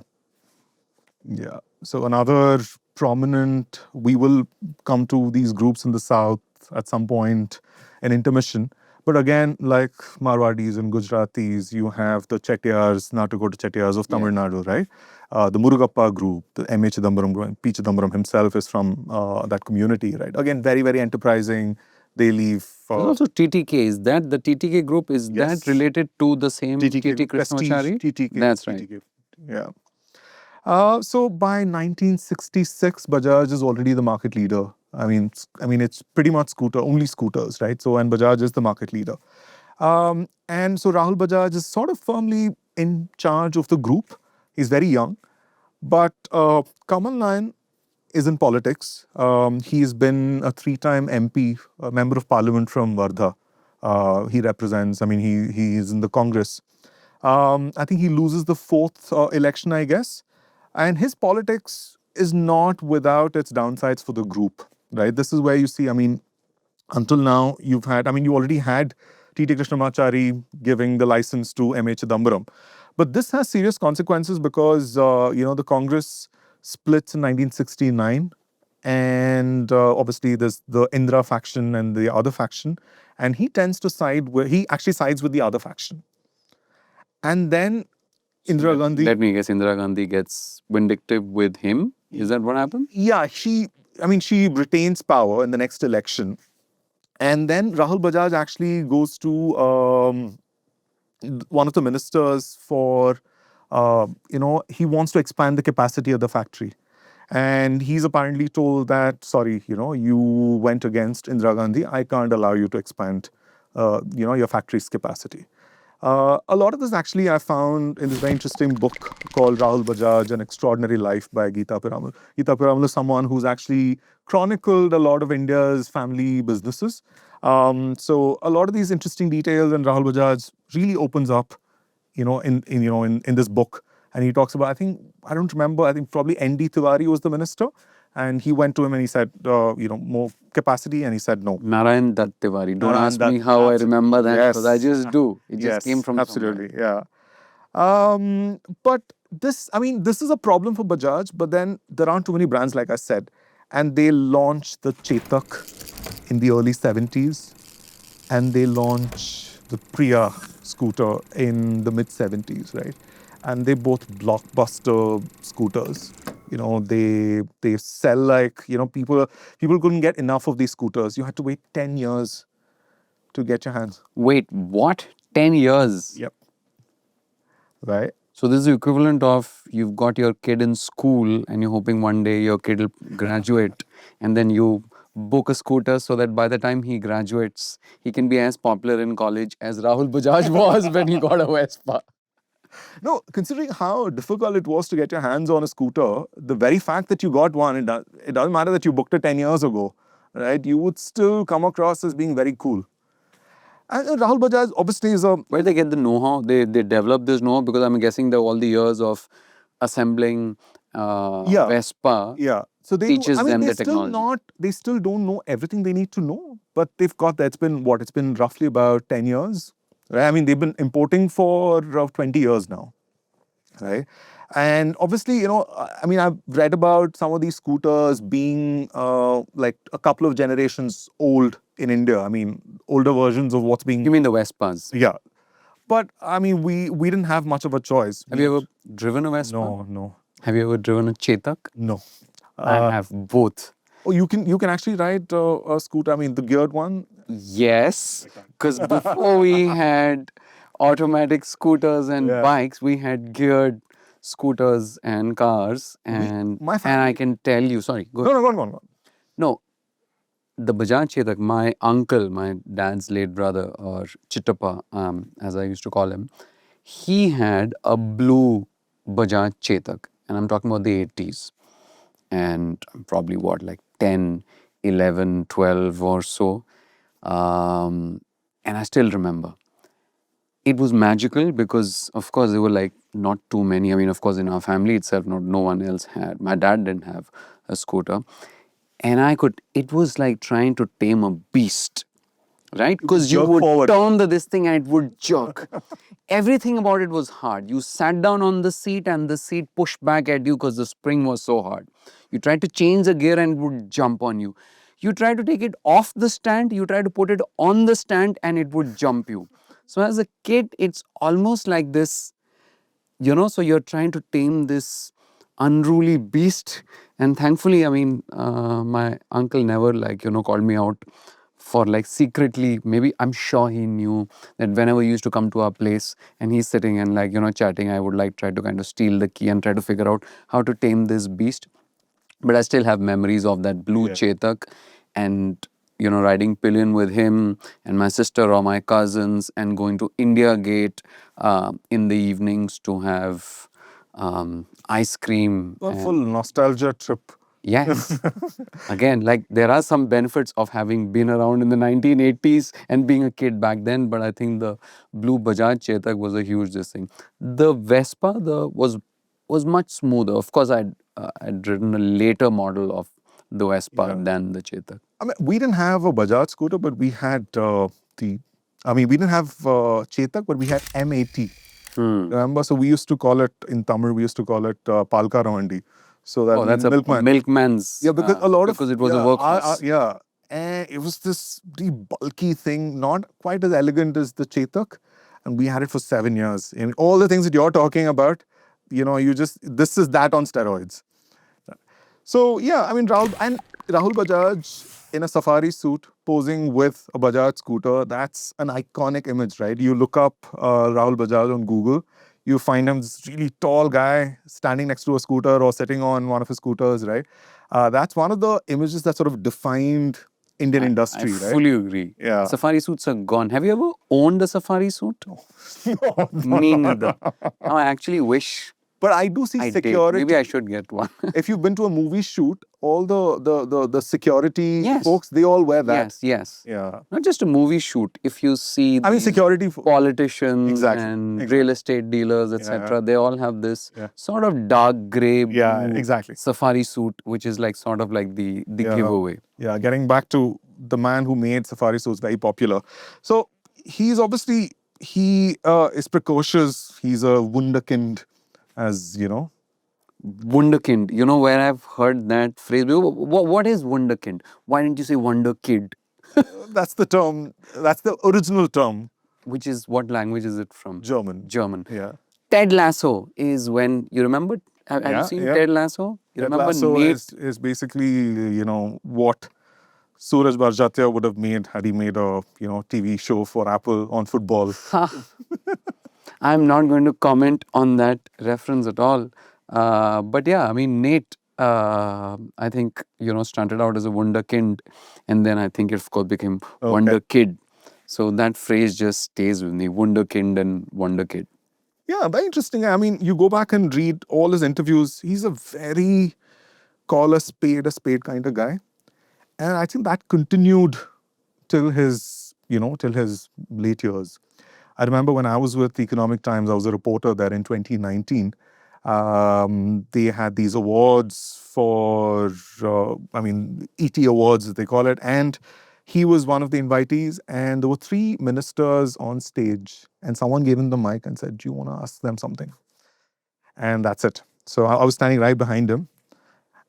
Speaker 1: Yeah. So another prominent, we will come to these groups in the south at some point, an intermission. But again, like Marwadis and Gujaratis, you have the Chettiars, Natukota Chettiars of Tamil Nadu, right? The Murugappa group, the M.A. Chidambaram group, P. Chidambaram himself is from that community, right? Again, very, very enterprising. They leave.
Speaker 2: There's also TTK. Is that the TTK group? Is
Speaker 1: Yes.
Speaker 2: that related to the same
Speaker 1: TTK,
Speaker 2: TT Krishnamachari?
Speaker 1: TTK.
Speaker 2: That's right.
Speaker 1: TTK. Yeah. So by 1966, Bajaj is already the market leader. I mean, it's pretty much only scooters, right? So, and Bajaj is the market leader. And so Rahul Bajaj is sort of firmly in charge of the group. He's very young, but Kamal Nayan is in politics. He's been a three-time MP, a member of parliament from Wardha. He represents, I mean, he is in the Congress. I think he loses the fourth election, I guess. And his politics is not without its downsides for the group, right? This is where you see, I mean, until now, you already had T.T. Krishnamachari giving the license to M.A. Chidambaram. But this has serious consequences because, the Congress splits in 1969. And obviously, there's the Indra faction and the other faction. And he actually sides with the other faction. And then Indira Gandhi.
Speaker 2: Let me guess, Indira Gandhi gets vindictive with him. Is that what happened?
Speaker 1: Yeah, she retains power in the next election. And then Rahul Bajaj actually goes to one of the ministers for, he wants to expand the capacity of the factory. And he's apparently told that, sorry, you went against Indira Gandhi. I can't allow you to expand, your factory's capacity. A lot of this actually I found in this very interesting book called Rahul Bajaj, An Extraordinary Life by Geeta Piramal. Geeta Piramal is someone who's actually chronicled a lot of India's family businesses. So a lot of these interesting details, and Rahul Bajaj really opens up, in this book. And he talks about, I don't remember, I think probably N.D. Tiwari was the minister. And he went to him and he said, more capacity. And he said no.
Speaker 2: Narayan Dutt Tiwari. Don't
Speaker 1: Narayan
Speaker 2: ask me
Speaker 1: Dutt,
Speaker 2: how I
Speaker 1: absolutely.
Speaker 2: remember that,
Speaker 1: Yes.
Speaker 2: because I just do. It just came from
Speaker 1: absolutely,
Speaker 2: somewhere.
Speaker 1: yeah. But this is a problem for Bajaj, but then there aren't too many brands, like I said. And they launched the Chetak in the early 70s, and they launched the Priya scooter in the mid 70s, right? And they both blockbuster scooters. They sell like, people couldn't get enough of these scooters. You had to wait 10 years to get your hands.
Speaker 2: Wait, what? 10 years?
Speaker 1: Yep. Right.
Speaker 2: So this is the equivalent of you've got your kid in school and you're hoping one day your kid will graduate, and then you book a scooter so that by the time he graduates, he can be as popular in college as Rahul Bajaj was when he got a Vespa.
Speaker 1: No, considering how difficult it was to get your hands on a scooter, the very fact that you got one, it doesn't matter that you booked it 10 years ago, right? You would still come across as being very cool. And Rahul Bajaj obviously is a...
Speaker 2: Where they get the know-how? They develop this know-how because I'm guessing that all the years of assembling Vespa teaches them the technology.
Speaker 1: They still don't know everything they need to know, but they've got that. It's been roughly about 10 years. Right? I mean, they've been importing for 20 years now, right? And obviously, I've read about some of these scooters being like a couple of generations old in India. I mean, older versions of what's being...
Speaker 2: You mean the Vespas?
Speaker 1: Yeah. But I mean, we didn't have much of a choice.
Speaker 2: Have you ever driven a Vespa?
Speaker 1: No.
Speaker 2: Have you ever driven a Chetak?
Speaker 1: No.
Speaker 2: I have both.
Speaker 1: Oh, you can actually ride a scooter. I mean, the geared one.
Speaker 2: Yes, because before we had automatic scooters and bikes, we had geared scooters and cars, and
Speaker 1: my
Speaker 2: and I
Speaker 1: family.
Speaker 2: can tell you, sorry, go
Speaker 1: No,
Speaker 2: ahead.
Speaker 1: go on.
Speaker 2: No, the Bajaj Chetak, my uncle, my dad's late brother, or Chittappa, as I used to call him, he had a blue Bajaj Chetak, and I'm talking about the 80s, and probably what, like 10, 11, 12 or so. And I still remember. It was magical because, of course, there were like not too many. I mean, of course, in our family itself, no one else had. My dad didn't have a scooter. And it was like trying to tame a beast, right? Because you
Speaker 1: jerk
Speaker 2: would
Speaker 1: forward.
Speaker 2: turn this thing and it would jerk. Everything about it was hard. You sat down on the seat and the seat pushed back at you because the spring was so hard. You tried to change the gear and it would jump on you. You tried to take it off the stand, you tried to put it on the stand and it would jump you. So as a kid, it's almost like this, so you're trying to tame this unruly beast. And thankfully, I mean, my uncle never called me out for like secretly. Maybe I'm sure he knew that whenever he used to come to our place and he's sitting and chatting, I would like try to kind of steal the key and try to figure out how to tame this beast. But I still have memories of that blue Chetak and riding pillion with him and my sister or my cousins and going to India Gate in the evenings to have ice cream.
Speaker 1: A full nostalgia trip.
Speaker 2: Yes. Again, like there are some benefits of having been around in the 1980s and being a kid back then, but I think the blue Bajaj Chetak was a huge this thing. The Vespa was much smoother. Of course, I'd ridden a later model of the Vespa than the Chetak.
Speaker 1: I mean, we didn't have a Bajaj scooter, but we had we didn't have Chetak, but we had M80. Remember? So we used to call it, in Tamil, we used to call it Palka Ravandi. So that
Speaker 2: that's
Speaker 1: milkman.
Speaker 2: a milkman's.
Speaker 1: Yeah, because a lot of...
Speaker 2: Because it was a workhorse.
Speaker 1: Yeah. And it was this pretty bulky thing, not quite as elegant as the Chetak. And we had it for 7 years. And all the things that you're talking about, this is that on steroids. So, yeah, I mean, Rahul Bajaj in a safari suit posing with a Bajaj scooter, that's an iconic image, right? You look up Rahul Bajaj on Google, you find him this really tall guy standing next to a scooter or sitting on one of his scooters, right? That's one of the images that sort of defined Indian industry,
Speaker 2: I
Speaker 1: right?
Speaker 2: fully agree.
Speaker 1: Yeah.
Speaker 2: Safari suits are gone. Have you ever owned a safari suit? No. Me neither. I actually wish
Speaker 1: But I do see security.
Speaker 2: Maybe I should get one.
Speaker 1: If you've been to a movie shoot, all the security folks, they all wear that.
Speaker 2: Yes.
Speaker 1: Yeah.
Speaker 2: Not just a movie shoot. If you see
Speaker 1: security
Speaker 2: politicians and real estate dealers, etc., they all have this sort of dark grey safari suit, which is like sort of like the giveaway.
Speaker 1: Yeah, getting back to the man who made safari suits very popular. So he's obviously, he is precocious. He's a wunderkind, as you know.
Speaker 2: Wunderkind. You know where I've heard that phrase? What is wunderkind? Why didn't you say wonder kid?
Speaker 1: That's the term. That's the original term.
Speaker 2: Which is, what language is it from?
Speaker 1: German.
Speaker 2: Yeah. Ted Lasso is when, you remember, have you seen Ted Lasso? You
Speaker 1: Ted Lasso is basically, what Suraj Barjatia would have made had he made a, TV show for Apple on football.
Speaker 2: I'm not going to comment on that reference at all. But yeah, I mean, Nate, I think, started out as a wunderkind, and then I think it, of course, became Wonder Kid. So that phrase just stays with me, wunderkind and wonder kid.
Speaker 1: Yeah, very interesting. I mean, you go back and read all his interviews. He's a very call a spade kind of guy. And I think that continued till his late years. I remember when I was with the Economic Times, I was a reporter there in 2019. They had these awards for, ET Awards, as they call it. And he was one of the invitees. And there were 3 ministers on stage. And someone gave him the mic and said, "Do you want to ask them something?" And that's it. So I was standing right behind him.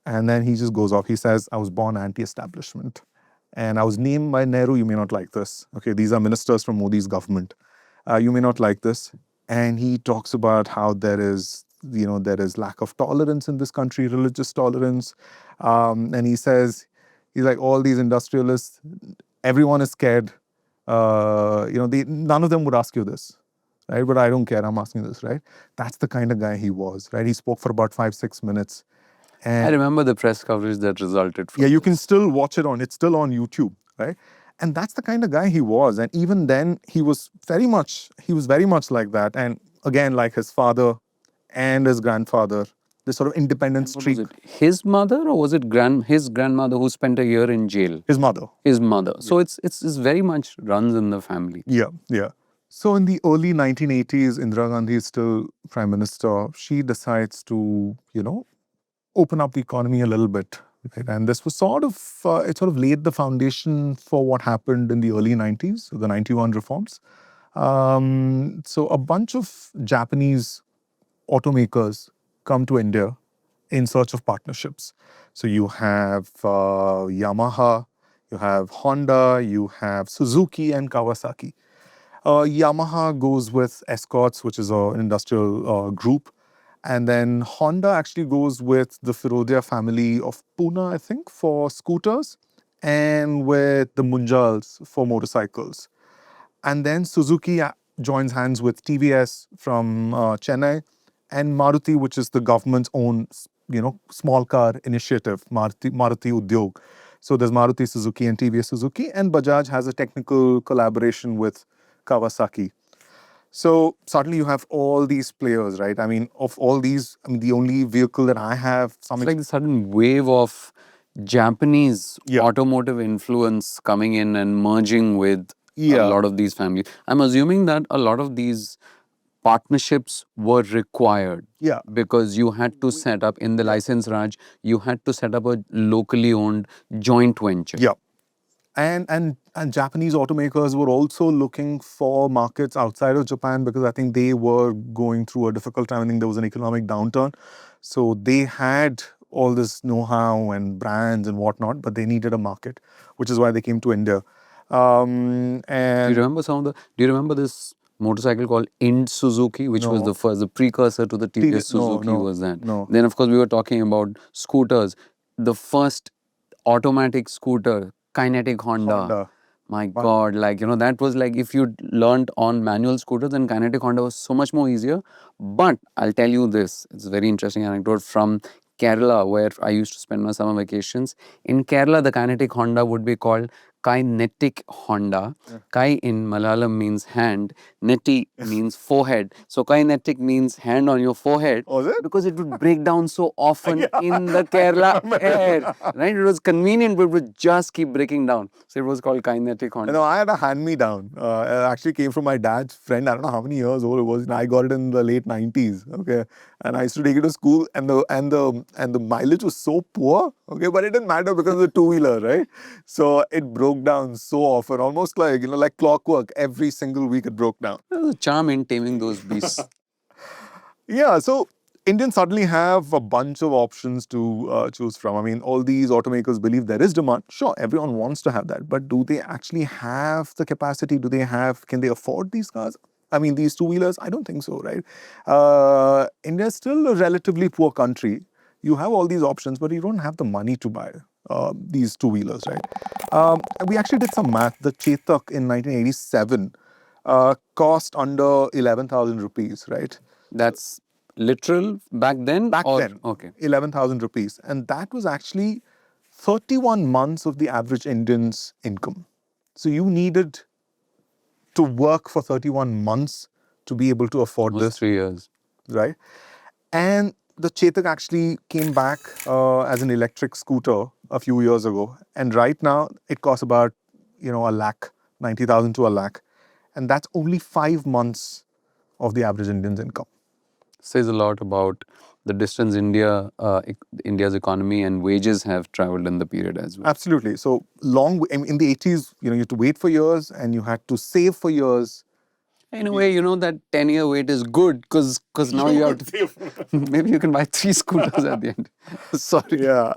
Speaker 1: And then he just goes off. He says, "I was born anti-establishment. And I was named by Nehru." You may not like this. Okay, these are ministers from Modi's government. You may not like this. And he talks about how there is lack of tolerance in this country, religious tolerance. And he says, he's like, all these industrialists, everyone is scared. None of them would ask you this, right? But I don't care. I'm asking this, right? That's the kind of guy he was, right? He spoke for about 5-6 minutes.
Speaker 2: I
Speaker 1: And
Speaker 2: remember the press coverage that resulted from
Speaker 1: yeah, you can
Speaker 2: this.
Speaker 1: still watch it it's still on YouTube, right? And that's the kind of guy he was. And even then, he was very much like that. And again, like his father and his grandfather, this sort of independent
Speaker 2: And what was
Speaker 1: streak.
Speaker 2: it? His mother, or was it his grandmother who spent a year in jail?
Speaker 1: His mother.
Speaker 2: His mother. So it's very much runs in the family.
Speaker 1: Yeah, yeah. So in the early 1980s, Indira Gandhi is still prime minister. She decides to, open up the economy a little bit. Right? And this was it sort of laid the foundation for what happened in the early 90s, the 91 reforms. So a bunch of Japanese automakers come to India in search of partnerships. So you have Yamaha, you have Honda, you have Suzuki and Kawasaki. Yamaha goes with Escorts, which is an industrial group. And then Honda actually goes with the Firodia family of Pune, I think, for scooters, and with the Munjals for motorcycles. And then Suzuki joins hands with TVS from Chennai, and Maruti, which is the government's own, small car initiative, Maruti Udyog. So there's Maruti Suzuki and TVS Suzuki, and Bajaj has a technical collaboration with Kawasaki. So suddenly you have all these players, right? I mean, of all these, the only vehicle that I have
Speaker 2: It's like the sudden wave of Japanese automotive influence coming in and merging with a lot of these families. I'm assuming that a lot of these partnerships were required.
Speaker 1: Yeah.
Speaker 2: Because you had to set up in the license Raj, you had to set up a locally owned joint venture.
Speaker 1: Yeah. And Japanese automakers were also looking for markets outside of Japan because I think they were going through a difficult time. I think there was an economic downturn. So they had all this know-how and brands and whatnot, but they needed a market, which is why they came to India. And
Speaker 2: Do you remember this motorcycle called Ind Suzuki, which was the precursor to the TVS Suzuki was that. Then of course we were talking about scooters. The first automatic scooter, kinetic Honda. My God, that was like if you learned on manual scooters, then kinetic Honda was so much more easier. But I'll tell you this, it's a very interesting anecdote from Kerala, where I used to spend my summer vacations. In Kerala, the kinetic Honda would be called kinetic Honda. Kai in Malayalam means hand, neti means forehead. So kinetic means hand on your forehead. Because it would break down so often in the Kerala air. Right? It was convenient, but it would just keep breaking down. So it was called kinetic Honda.
Speaker 1: I had a hand-me-down. It actually came from my dad's friend. I don't know how many years old it was. And I got it in the late 90s. Okay. And I used to take it to school, and the mileage was so poor. Okay, but it didn't matter because of the two-wheeler, right? So it broke down so often, almost like like clockwork. Every single week it broke down.
Speaker 2: There's a charm in taming those beasts.
Speaker 1: Yeah, so Indians suddenly have a bunch of options to choose from. I mean, all these automakers believe there is demand. Sure, everyone wants to have that, but do they actually have the capacity? Can they afford these cars? I mean, these two-wheelers? I don't think so, right? India is still a relatively poor country. You have all these options, but you don't have the money to buy these two-wheelers, right? We actually did some math. The Chetak in 1987 cost under 11,000 rupees, right?
Speaker 2: That's literal back then?
Speaker 1: Back then.
Speaker 2: Okay.
Speaker 1: 11,000 rupees. And that was actually 31 months of the average Indian's income. So you needed to work for 31 months to be able to afford this.
Speaker 2: 3 years.
Speaker 1: Right? And the Chetak actually came back as an electric scooter a few years ago. And right now it costs about, a lakh, 90,000 to a lakh. And that's only 5 months of the average Indian's income.
Speaker 2: Says a lot about the distance India's economy and wages have traveled in the period as well.
Speaker 1: Absolutely. So in the 80s, you had to wait for years and you had to save for years.
Speaker 2: In a way, that 10-year wait is good because now you have to, maybe you can buy 3 scooters at the end. Sorry.
Speaker 1: Yeah.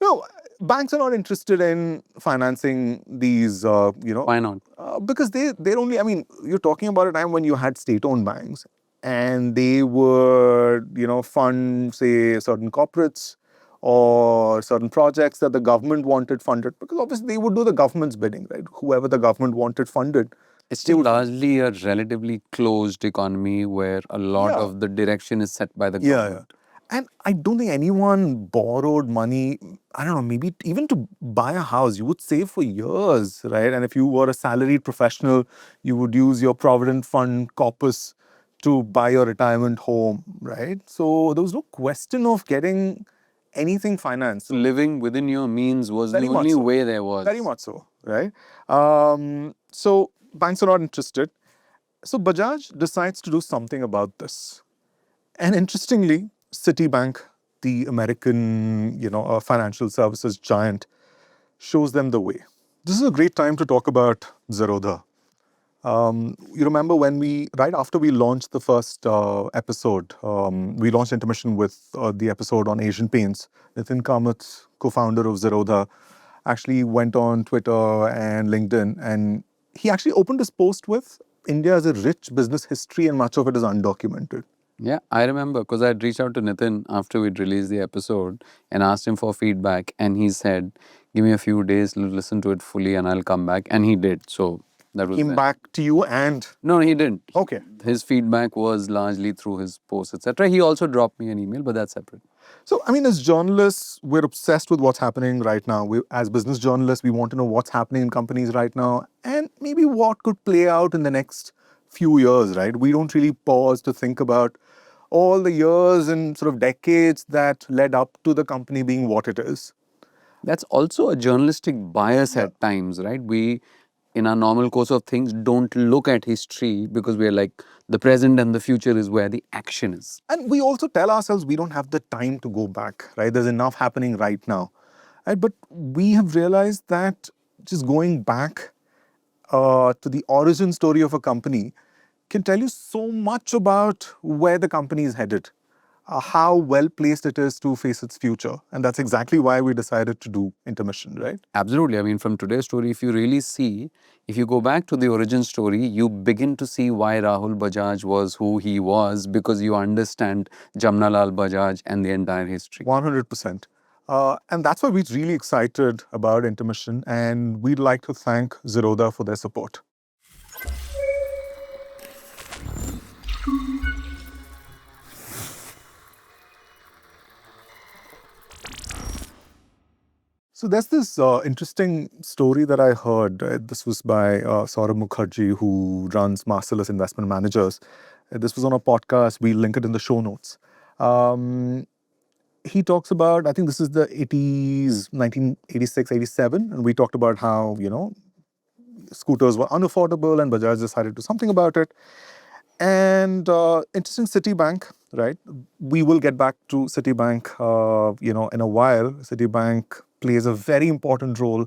Speaker 1: No, banks are not interested in financing these,
Speaker 2: Why not?
Speaker 1: Because they're only, I mean, you're talking about a time when you had state-owned banks and they would, fund, say, certain corporates or certain projects that the government wanted funded, because obviously they would do the government's bidding, right? Whoever the government wanted funded,
Speaker 2: It's
Speaker 1: they
Speaker 2: still
Speaker 1: would.
Speaker 2: largely a relatively closed economy where a lot
Speaker 1: Yeah.
Speaker 2: of the direction is set by the
Speaker 1: Yeah,
Speaker 2: government.
Speaker 1: and I don't think anyone borrowed money. I don't know, maybe even to buy a house, you would save for years, right? And if you were a salaried professional, you would use your provident fund corpus to buy your retirement home, right? So there was no question of getting anything financed. So
Speaker 2: Living within your means was the
Speaker 1: very much
Speaker 2: only
Speaker 1: so.
Speaker 2: way there was.
Speaker 1: Very much so, right? So banks are not interested. So Bajaj decides to do something about this. And interestingly, Citibank, the American, financial services giant, shows them the way. This is a great time to talk about Zerodha. You remember when right after we launched the first episode, we launched Intermission with the episode on Asian paints. Nitin Kamath, co-founder of Zerodha, actually went on Twitter and LinkedIn, and he actually opened his post with India has a rich business history and much of it is undocumented.
Speaker 2: Yeah, I remember because I'd reached out to Nitin after we'd released the episode and asked him for feedback. And he said, give me a few days to listen to it fully and I'll come back. And he did. So that was
Speaker 1: Came
Speaker 2: then.
Speaker 1: back to you and
Speaker 2: No, he didn't.
Speaker 1: okay.
Speaker 2: His feedback was largely through his posts, etc. He also dropped me an email, but that's separate.
Speaker 1: So, I mean, as journalists, we're obsessed with what's happening right now. As business journalists, we want to know what's happening in companies right now and maybe what could play out in the next few years, right? We don't really pause to think about all the years and sort of decades that led up to the company being what it is.
Speaker 2: That's also a journalistic bias at times, right? We, in our normal course of things, don't look at history because we're like, the present and the future is where the action is.
Speaker 1: And we also tell ourselves we don't have the time to go back, right? There's enough happening right now. Right? But we have realized that just going back to the origin story of a company can tell you so much about where the company is headed, how well placed it is to face its future. And that's exactly why we decided to do Intermission, right?
Speaker 2: Absolutely. I mean, from today's story, if you really see, if you go back to the origin story, you begin to see why Rahul Bajaj was who he was because you understand Jamnalal Bajaj and the entire history.
Speaker 1: 100%. And that's why we're really excited about Intermission, and we'd like to thank Zerodha for their support. So there's this interesting story that I heard. This was by Saurabh Mukherjee, who runs Masterless Investment Managers. This was on a podcast. We'll link it in the show notes. He talks about, I think this is the 80s, 1986, 87, and we talked about how, scooters were unaffordable and Bajaj decided to do something about it. And interesting, Citibank, right? We will get back to Citibank, in a while. Citibank plays a very important role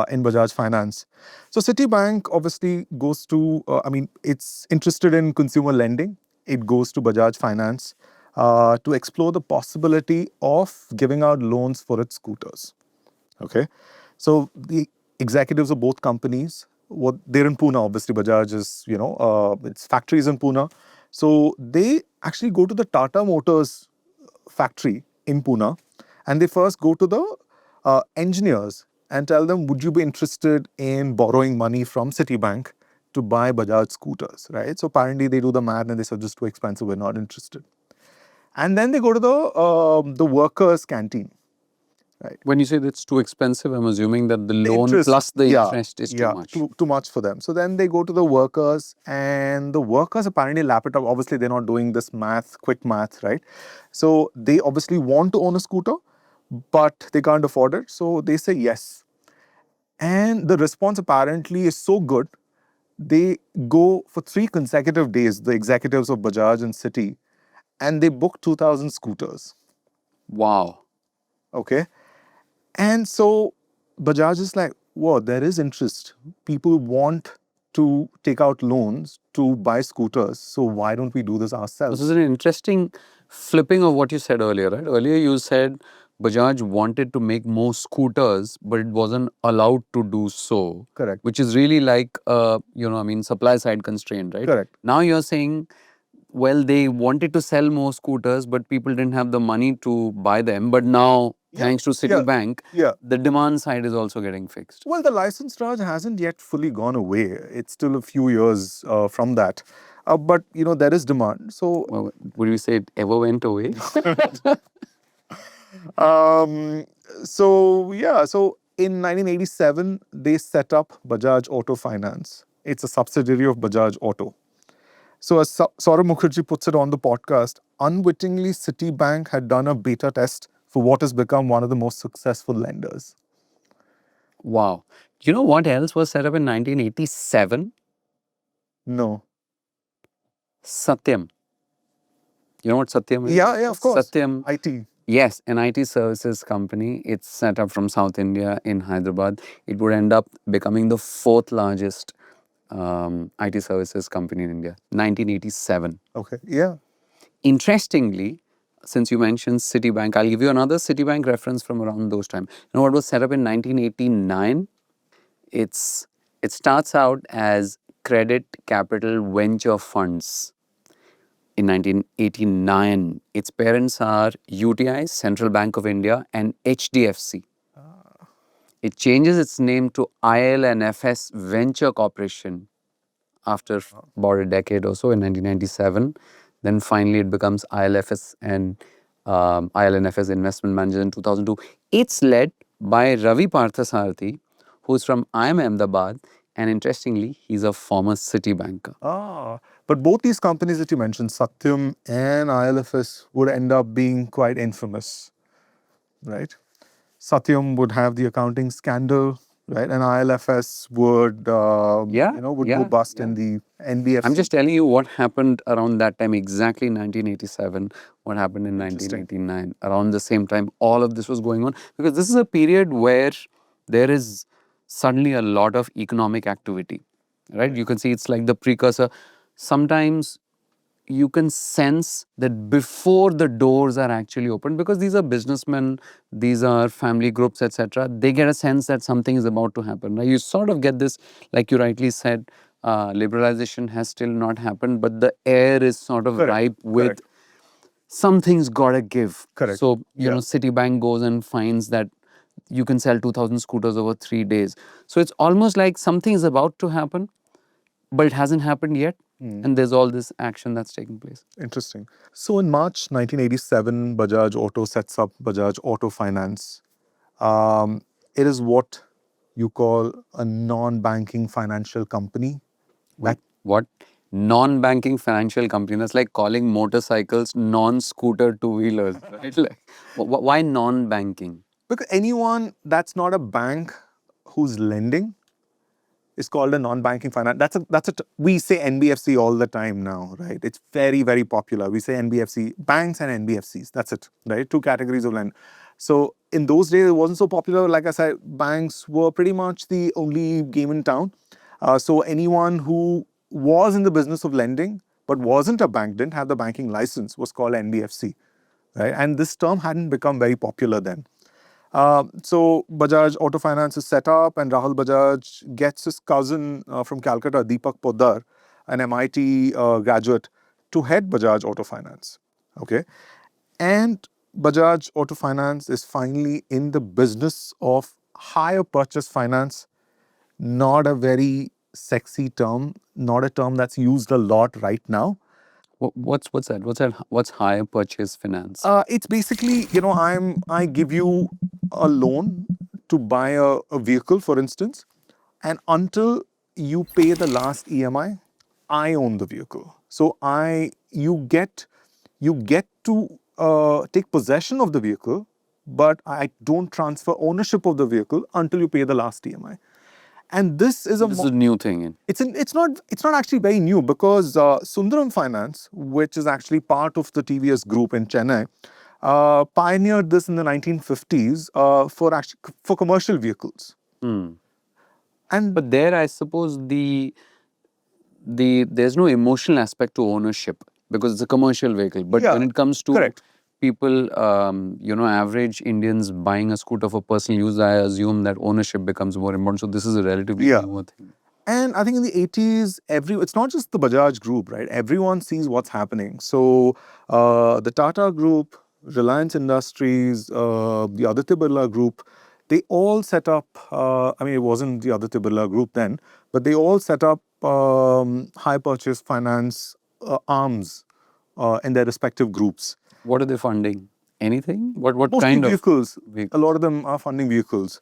Speaker 1: in Bajaj Finance. So Citibank obviously goes to, it's interested in consumer lending. It goes to Bajaj Finance to explore the possibility of giving out loans for its scooters. Okay, so the executives of both companies, they're in Pune. Obviously, Bajaj is its factory is in Pune, so they actually go to the Tata Motors factory in Pune, and they first go to the engineers and tell them, would you be interested in borrowing money from Citibank to buy Bajaj scooters, right? So apparently they do the math and they say, just too expensive, we're not interested. And then they go to the workers' canteen. Right.
Speaker 2: When you say that's too expensive, I'm assuming that the loan
Speaker 1: interest,
Speaker 2: plus the interest is too much.
Speaker 1: Too much for them. So then they go to the workers, and the workers apparently lap it up. Obviously, they're not doing this quick math, right? So they obviously want to own a scooter, but they can't afford it. So they say yes. And the response apparently is so good, they go for 3 consecutive days, the executives of Bajaj and Citi, and they book 2,000 scooters.
Speaker 2: Wow.
Speaker 1: Okay. And so Bajaj is like, whoa, there is interest. People want to take out loans to buy scooters. So why don't we do this ourselves?
Speaker 2: This is an interesting flipping of what you said earlier, right? Earlier you said Bajaj wanted to make more scooters, but it wasn't allowed to do so.
Speaker 1: Correct.
Speaker 2: Which is really like, supply side constraint, right?
Speaker 1: Correct.
Speaker 2: Now you're saying, well, they wanted to sell more scooters, but people didn't have the money to buy them. But now, thanks to Citibank, the demand side is also getting fixed.
Speaker 1: Well, the license charge hasn't yet fully gone away. It's still a few years from that. But, there is demand. So,
Speaker 2: Well, would you say it ever went away?
Speaker 1: So in 1987, they set up Bajaj Auto Finance. It's a subsidiary of Bajaj Auto. So as Saurabh Mukherjee puts it on the podcast, unwittingly, Citibank had done a beta test for what has become one of the most successful lenders.
Speaker 2: Wow. You know what else was set up in 1987?
Speaker 1: No.
Speaker 2: Satyam. You know what Satyam is?
Speaker 1: Yeah, of course.
Speaker 2: Satyam.
Speaker 1: IT.
Speaker 2: Yes, an IT services company. It's set up from South India in Hyderabad. It would end up becoming the fourth largest IT services company in India. 1987.
Speaker 1: Okay, yeah.
Speaker 2: Interestingly, since you mentioned Citibank, I'll give you another Citibank reference from around those times. You know what was set up in 1989? It starts out as Credit Capital Venture Funds. In 1989, its parents are UTI, Central Bank of India, and HDFC. It changes its name to IL&FS Venture Corporation after about a decade or so in 1997. Then finally it becomes IL&FS and IL&FS Investment Manager in 2002. It's led by Ravi Parthasarathi, who's from IIM Ahmedabad, and interestingly, he's a former Citi banker.
Speaker 1: But both these companies that you mentioned, Satyam and ILFS, would end up being quite infamous, right? Satyam would have the accounting scandal, right? And ILFS would, go bust in the NBFC.
Speaker 2: I'm just telling you what happened around that time, exactly 1987, what happened in 1989. Around the same time, all of this was going on. Because this is a period where there is suddenly a lot of economic activity, right? You can see it's like the precursor. Sometimes you can sense that before the doors are actually opened, because these are businessmen, these are family groups, etc. They get a sense that something is about to happen. Now you sort of get this, like you rightly said, liberalization has still not happened, but the air is sort of ripe with something's gotta give.
Speaker 1: Correct.
Speaker 2: So, Citibank goes and finds that you can sell 2,000 scooters over 3 days. So it's almost like something is about to happen, but it hasn't happened yet. And there's all this action that's taking place.
Speaker 1: Interesting. So in March 1987, Bajaj Auto sets up Bajaj Auto Finance. It is what you call a non-banking financial company.
Speaker 2: What? Non-banking financial company. That's like calling motorcycles non-scooter two-wheelers. Right? Like, why non-banking?
Speaker 1: Because anyone that's not a bank who's lending is called a non-banking finance. We say NBFC all the time now, right? It's very, very popular. We say NBFC, banks and NBFCs. That's it, right? Two categories of lend. So in those days, it wasn't so popular. Like I said, banks were pretty much the only game in town. So anyone who was in the business of lending but wasn't a bank, didn't have the banking license, was called NBFC, right? And this term hadn't become very popular then. So Bajaj Auto Finance is set up, and Rahul Bajaj gets his cousin from Calcutta, Deepak Poddar, an MIT graduate, to head Bajaj Auto Finance. Okay, and Bajaj Auto Finance is finally in the business of hire purchase finance. Not a very sexy term, not a term that's used a lot right now.
Speaker 2: What's that? What's hire purchase finance?
Speaker 1: It's basically, I give you a loan to buy a vehicle, for instance, and until you pay the last EMI, I own the vehicle. So you get to take possession of the vehicle, but I don't transfer ownership of the vehicle until you pay the last EMI. And this is
Speaker 2: a new thing.
Speaker 1: It's not actually very new, because Sundaram Finance, which is actually part of the TVS group in Chennai, pioneered this in the 1950s for commercial vehicles.
Speaker 2: But there, I suppose there's no emotional aspect to ownership because it's a commercial vehicle. But when it comes to people, average Indians buying a scooter for personal use, I assume that ownership becomes more important. So this is a relatively newer thing.
Speaker 1: And I think in the 80s, it's not just the Bajaj group, right? Everyone sees what's happening. So the Tata group, Reliance Industries, the Aditya Birla group, they all set up, it wasn't the Aditya Birla group then, but they all set up high purchase finance arms in their respective groups.
Speaker 2: What are they funding? Anything? What
Speaker 1: Mostly
Speaker 2: kind
Speaker 1: vehicles.
Speaker 2: of vehicles?
Speaker 1: A lot of them are funding vehicles.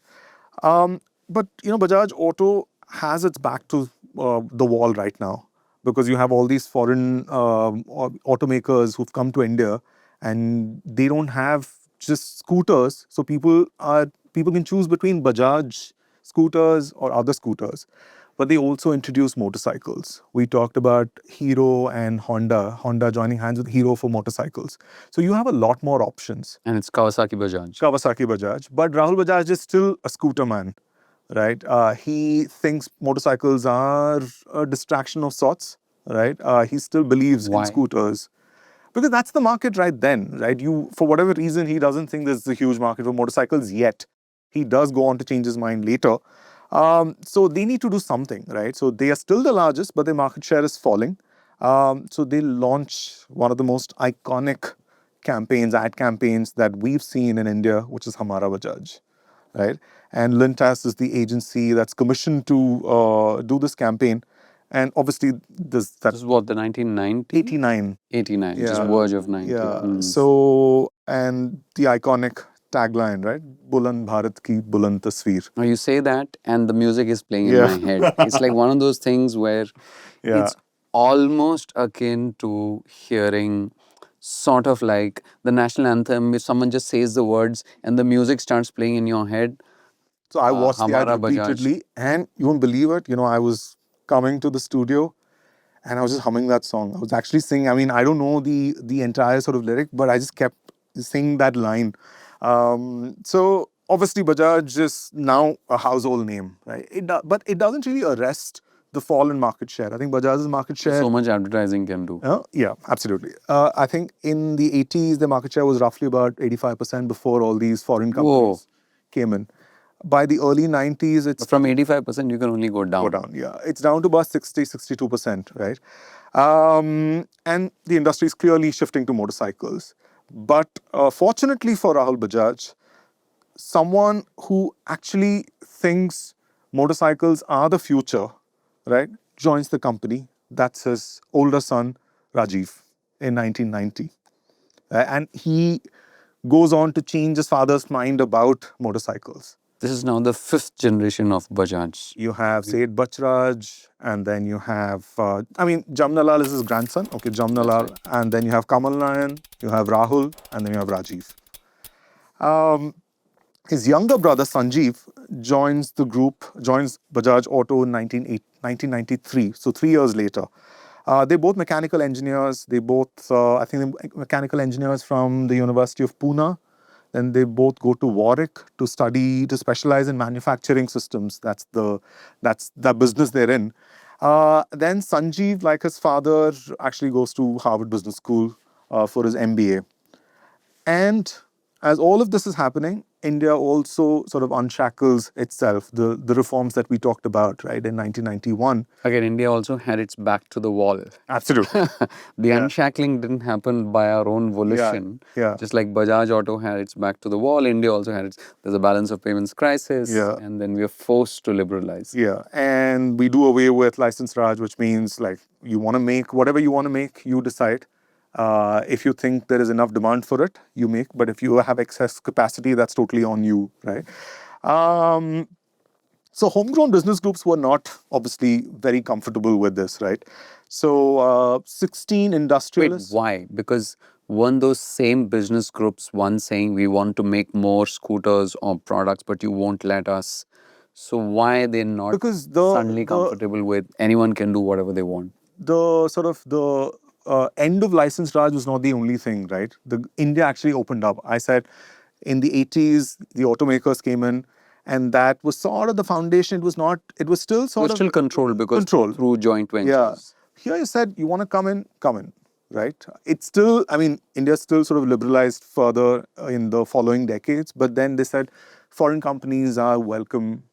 Speaker 1: But Bajaj Auto has its back to the wall right now because you have all these foreign automakers who've come to India, and they don't have just scooters. So people can choose between Bajaj scooters or other scooters. But they also introduced motorcycles. We talked about Hero and Honda joining hands with Hero for motorcycles. So you have a lot more options.
Speaker 2: And it's Kawasaki Bajaj.
Speaker 1: Kawasaki Bajaj. But Rahul Bajaj is still a scooter man, right? He thinks motorcycles are a distraction of sorts, right? He still believes in scooters. Because that's the market right then, right? For whatever reason, he doesn't think there's a huge market for motorcycles yet. He does go on to change his mind later. So they need to do something, right? So they are still the largest, but their market share is falling. So they launch one of the most iconic ad campaigns that we've seen in India, which is Hamara Bajaj, right? And Lintas is the agency that's commissioned to do this campaign. And obviously,
Speaker 2: this is what, the 1990?
Speaker 1: 89.
Speaker 2: 89, just verge of 90.
Speaker 1: Yeah. So, and the iconic tagline, right? Buland Bharat ki buland tasveer.
Speaker 2: Now you say that and the music is playing in my head. It's like one of those things where it's almost akin to hearing sort of like the national anthem. If someone just says the words and the music starts playing in your head.
Speaker 1: So I watched the ad repeatedly, and you won't believe it. I was coming to the studio and I was just humming that song. I was actually singing. I don't know the entire sort of lyric, but I just kept singing that line. So obviously Bajaj is now a household name, right? But it doesn't really arrest the fall in market share. I think Bajaj's market share...
Speaker 2: So much advertising can do.
Speaker 1: Yeah, absolutely. I think in the 80s, the market share was roughly about 85% before all these foreign companies came in. By the early 90s, it's...
Speaker 2: But from 85%, you can only go down.
Speaker 1: Yeah. It's down to about 62%, right? And the industry is clearly shifting to motorcycles. But fortunately for Rahul Bajaj, someone who actually thinks motorcycles are the future, right, joins the company. That's his older son, Rajiv, in 1990. And he goes on to change his father's mind about motorcycles.
Speaker 2: This is now the 5th generation of Bajaj.
Speaker 1: You have Said Bachraj, and then you have, Jamnalal is his grandson. Okay, Jamnalal. Right. And then you have Kamal Nayan, you have Rahul, and then you have Rajiv. His younger brother, Sanjeev, joins Bajaj Auto in 1993, so 3 years later. They're both mechanical engineers. They both, they're mechanical engineers from the University of Pune. Then they both go to Warwick to specialize in manufacturing systems. That's the business they're in. Then Sanjeev, like his father, actually goes to Harvard Business School for his MBA. And as all of this is happening, India also sort of unshackles itself, the reforms that we talked about, right, in 1991.
Speaker 2: Again, India also had its back to the wall.
Speaker 1: Absolutely.
Speaker 2: The unshackling didn't happen by our own volition.
Speaker 1: Yeah.
Speaker 2: Just like Bajaj Auto had its back to the wall, India also had there's a balance of payments crisis, and then we are forced to liberalize.
Speaker 1: Yeah, and we do away with license Raj, which means like you want to make whatever you want to make, you decide. If you think there is enough demand for it, you make. But if you have excess capacity, that's totally on you, right? So homegrown business groups were not obviously very comfortable with this, right? So 16 industrialists...
Speaker 2: Wait, why? Because weren't those same business groups once saying we want to make more scooters or products, but you won't let us? So why are they not suddenly comfortable with anyone can do whatever they want?
Speaker 1: The end of license Raj was not the only thing, right? India actually opened up. I said in the 80s, the automakers came in, and that was sort of the foundation. It was still sort of...
Speaker 2: still controlled because through joint ventures.
Speaker 1: Yeah. Here you said, you want to come in, right? It's still, I mean, India still sort of liberalized further in the following decades, but then they said foreign companies are welcome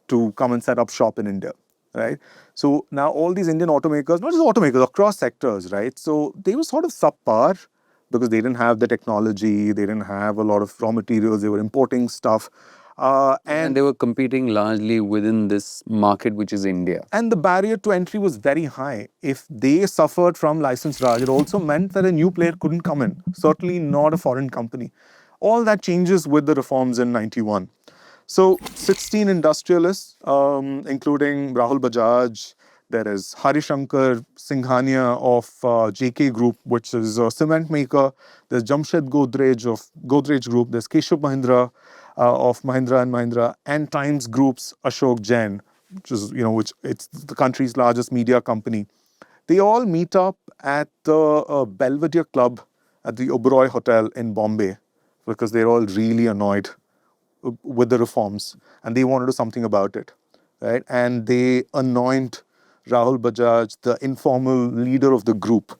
Speaker 1: to come and set up shop in India, right? So now all these Indian automakers, not just automakers, across sectors, right? So they were sort of subpar because they didn't have the technology, they didn't have a lot of raw materials, they were importing stuff.
Speaker 2: And they were competing largely within this market, which is India.
Speaker 1: And the barrier to entry was very high. If they suffered from license Raj, it also meant that a new player couldn't come in, certainly not a foreign company. All that changes with the reforms in 91. So 16 industrialists, including Rahul Bajaj, there is Harishankar Singhania of JK Group, which is a cement maker. There's Jamshed Godrej of Godrej Group. There's Keshav Mahindra of Mahindra and Mahindra, and Times Group's Ashok Jain, which it's the country's largest media company. They all meet up at the Belvedere Club at the Oberoi Hotel in Bombay because they're all really annoyed with the reforms and they want to do something about it, right? And they anoint Rahul Bajaj the informal leader of the group.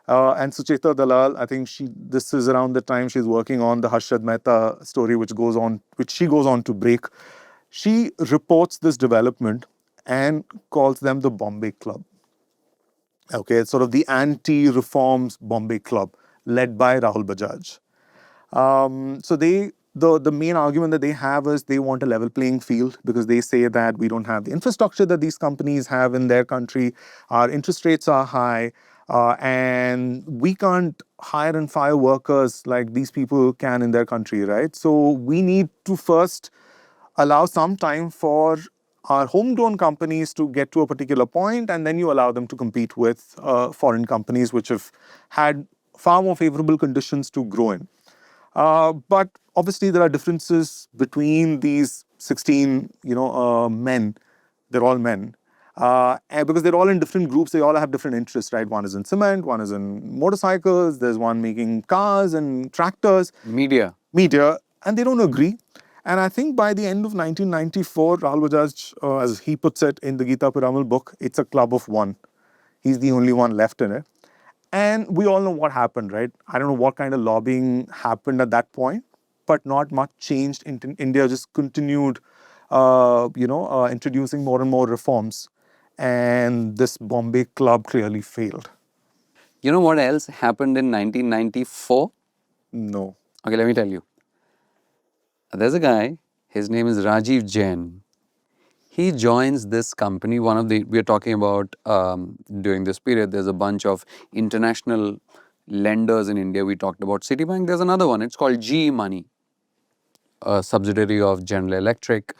Speaker 1: And Sucheta Dalal, I think this is around the time she's working on the Harshad Mehta story, which she goes on to break. She reports this development and calls them the Bombay Club. Okay, it's sort of the anti-reforms Bombay Club led by Rahul Bajaj. So the main argument that they have is they want a level playing field because they say that we don't have the infrastructure that these companies have in their country. Our interest rates are high, and we can't hire and fire workers like these people can in their country, right? So we need to first allow some time for our homegrown companies to get to a particular point, and then you allow them to compete with foreign companies which have had far more favorable conditions to grow in. But obviously, there are differences between these 16, men. They're all men. And because they're all in different groups, they all have different interests, right? One is in cement, one is in motorcycles, there's one making cars and tractors. Media, and they don't agree. And I think by the end of 1994, Rahul Bajaj, as he puts it in the Gita Piramal book, it's a club of one. He's the only one left in it. And we all know what happened, right? I don't know what kind of lobbying happened at that point, but not much changed. India just continued, introducing more and more reforms. And this Bombay club clearly failed.
Speaker 2: You know what else happened in 1994?
Speaker 1: No.
Speaker 2: Okay, let me tell you. There's a guy, his name is Rajiv Jain. He joins this company, we are talking about during this period, there's a bunch of international lenders in India. We talked about Citibank. There's another one, it's called GE Money, a subsidiary of General Electric.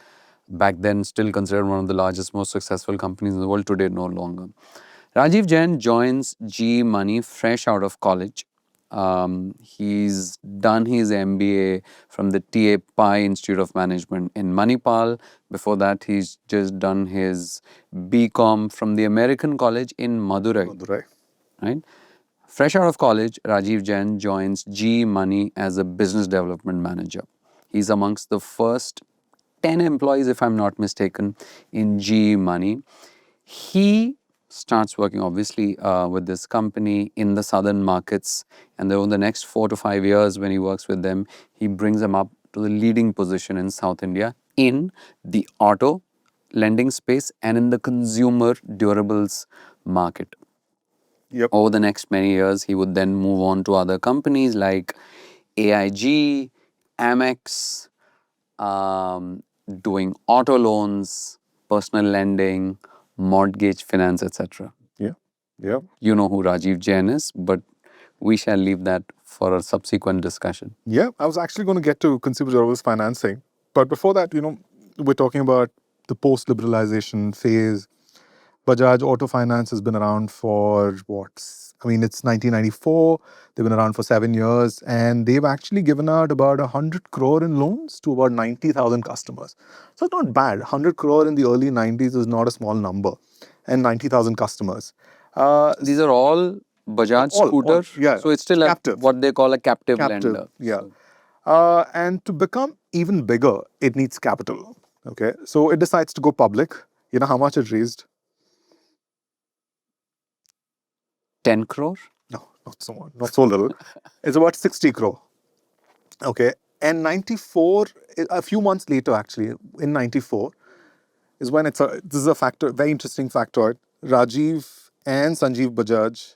Speaker 2: Back then, still considered one of the largest, most successful companies in the world. Today, no longer. Rajiv Jain joins GE Money fresh out of college. He's done his MBA from the TA Pai Institute of Management in Manipal. Before that, he's just done his BCom from the American College in Madurai. Right? Fresh out of college, Rajiv Jain joins GE Money as a business development manager. He's amongst the first 10 employees, if I'm not mistaken, in GE Money. He starts working obviously with this company in the southern markets, and over the next 4 to 5 years when he works with them, he brings them up to the leading position in South India in the auto lending space and in the consumer durables market.
Speaker 1: Yep.
Speaker 2: Over the next many years, he would then move on to other companies like AIG, Amex, doing auto loans, personal lending, mortgage finance, etc.
Speaker 1: Yeah. Yeah.
Speaker 2: You know who Rajiv Jain is, but we shall leave that for a subsequent discussion.
Speaker 1: Yeah, I was actually going to get to consumer durables financing. But before that, we're talking about the post-liberalization phase. Bajaj Auto Finance has been around for it's 1994. They've been around for 7 years, and they've actually given out about 100 crore in loans to about 90,000 customers. So it's not bad. 100 crore in the early 90s is not a small number, and 90,000 customers.
Speaker 2: These are all Bajaj scooter, so it's still what they call a captive lender.
Speaker 1: Yeah. And to become even bigger, it needs capital. Okay, so it decides to go public. You know how much it raised?
Speaker 2: 10 crore?
Speaker 1: No, not so little. It's about 60 crore. Okay. And 94, a few months later, actually, in 94, is when this is a factor, very interesting factoid. Rajiv Bajaj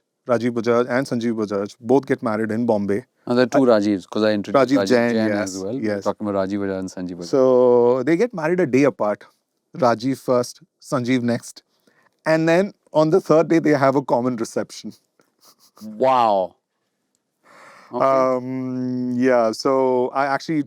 Speaker 1: and Sanjeev Bajaj both get married in Bombay.
Speaker 2: Now, there are two Rajivs, because I introduced
Speaker 1: Rajiv Jain,
Speaker 2: Jain as
Speaker 1: yes,
Speaker 2: well. We're
Speaker 1: yes.
Speaker 2: talking about Rajiv Bajaj and Sanjeev Bajaj.
Speaker 1: So they get married a day apart. Rajiv first, Sanjeev next. And then on the third day, they have a common reception.
Speaker 2: Wow. Okay.
Speaker 1: Yeah, so I actually,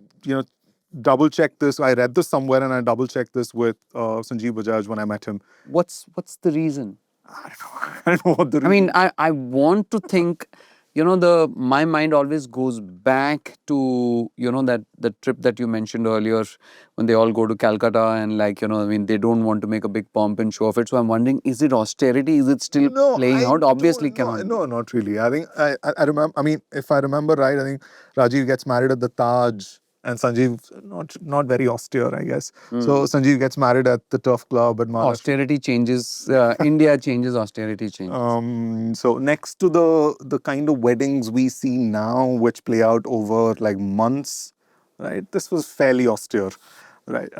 Speaker 1: double checked this. I read this somewhere and I double checked this with Sanjeev Bajaj when I met him.
Speaker 2: What's the reason?
Speaker 1: I don't know. I don't know what the reason.
Speaker 2: I mean, I want to think, my mind always goes back to, that the trip that you mentioned earlier when they all go to Calcutta and they don't want to make a big pomp and show of it. So I'm wondering, is it austerity? Is it still playing out? Obviously cannot.
Speaker 1: No, not really. I think I remember. I mean, if I remember right, I think Rajiv gets married at the Taj. And Sanjeev, not very austere, I guess. So Sanjeev gets married at the Turf Club at Maharashtra.
Speaker 2: Austerity changes, India changes, austerity changes.
Speaker 1: So next to the kind of weddings we see now, which play out over like months, right? This was fairly austere, right?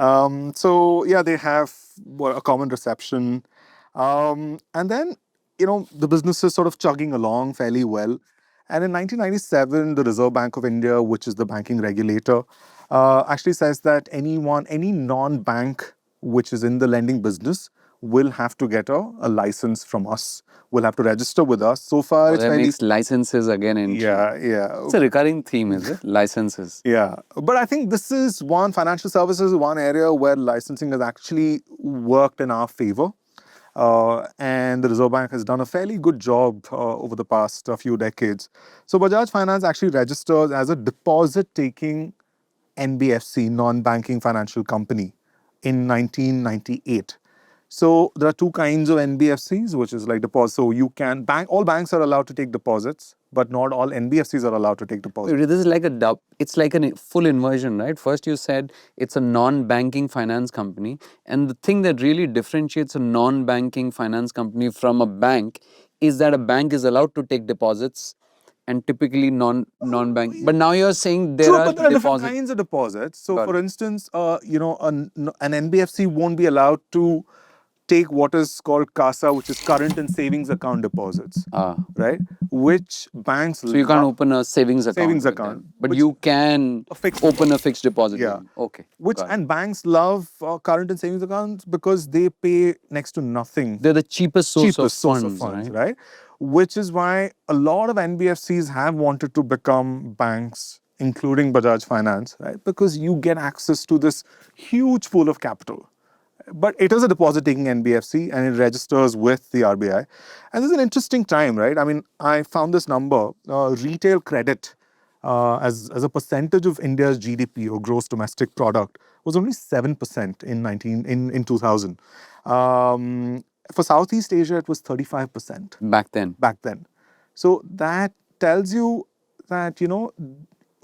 Speaker 1: So yeah, they have a common reception, and then the business is sort of chugging along fairly well. And in 1997, the Reserve Bank of India, which is the banking regulator, actually says that any non-bank which is in the lending business will have to get a license from us. Will have to register with us. So far, it's
Speaker 2: that makes licenses again in.
Speaker 1: Yeah.
Speaker 2: It's a recurring theme, is it? Licenses.
Speaker 1: Yeah, but I think this is financial services, one area where licensing has actually worked in our favor. And the Reserve Bank has done a fairly good job over the past few decades. So Bajaj Finance actually registers as a deposit-taking NBFC, non-banking financial company, in 1998. So there are two kinds of NBFCs, which is like deposit. So you can all banks are allowed to take deposits, but not all NBFCs are allowed to take deposits.
Speaker 2: This is like it's like a full inversion, right? First you said it's a non-banking finance company, and the thing that really differentiates a non-banking finance company from a bank is that a bank is allowed to take deposits and typically non-bank. But now you're saying there are
Speaker 1: different kinds of deposits. So for instance, an NBFC won't be allowed to take what is called CASA, which is current and savings account deposits, right? Which banks...
Speaker 2: So you can't open a savings account. But you can open a fixed deposit.
Speaker 1: Yeah.
Speaker 2: Okay.
Speaker 1: And banks love current and savings accounts because they pay next to nothing.
Speaker 2: They're the cheapest source of funds,
Speaker 1: right? Which is why a lot of NBFCs have wanted to become banks, including Bajaj Finance, right? Because you get access to this huge pool of capital. But it is a deposit-taking NBFC and it registers with the RBI. And this is an interesting time, right? I mean, I found this number, retail credit as a percentage of India's GDP or gross domestic product was only 7% in 2000. For Southeast Asia, it was 35%.
Speaker 2: Back then.
Speaker 1: So that tells you that,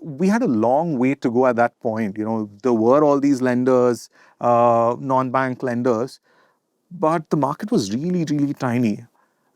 Speaker 1: we had a long way to go at that point. There were all these lenders, non-bank lenders, but the market was really, really tiny,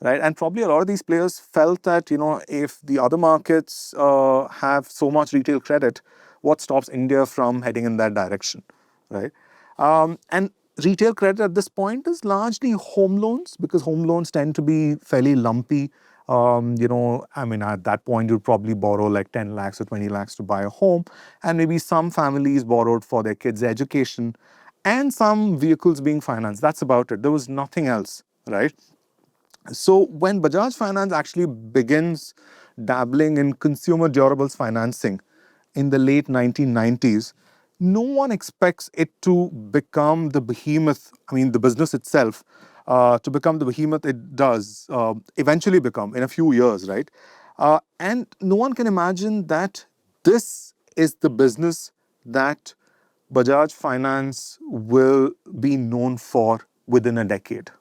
Speaker 1: right? And probably a lot of these players felt that, if the other markets have so much retail credit, what stops India from heading in that direction, right? And retail credit at this point is largely home loans, because home loans tend to be fairly lumpy. At that point, you'd probably borrow like 10 lakhs or 20 lakhs to buy a home. And maybe some families borrowed for their kids' education and some vehicles being financed. That's about it. There was nothing else, right? So when Bajaj Finance actually begins dabbling in consumer durables financing in the late 1990s, no one expects it to become the behemoth, the business itself, to become the behemoth it does eventually become in a few years, right? And no one can imagine that this is the business that Bajaj Finance will be known for within a decade.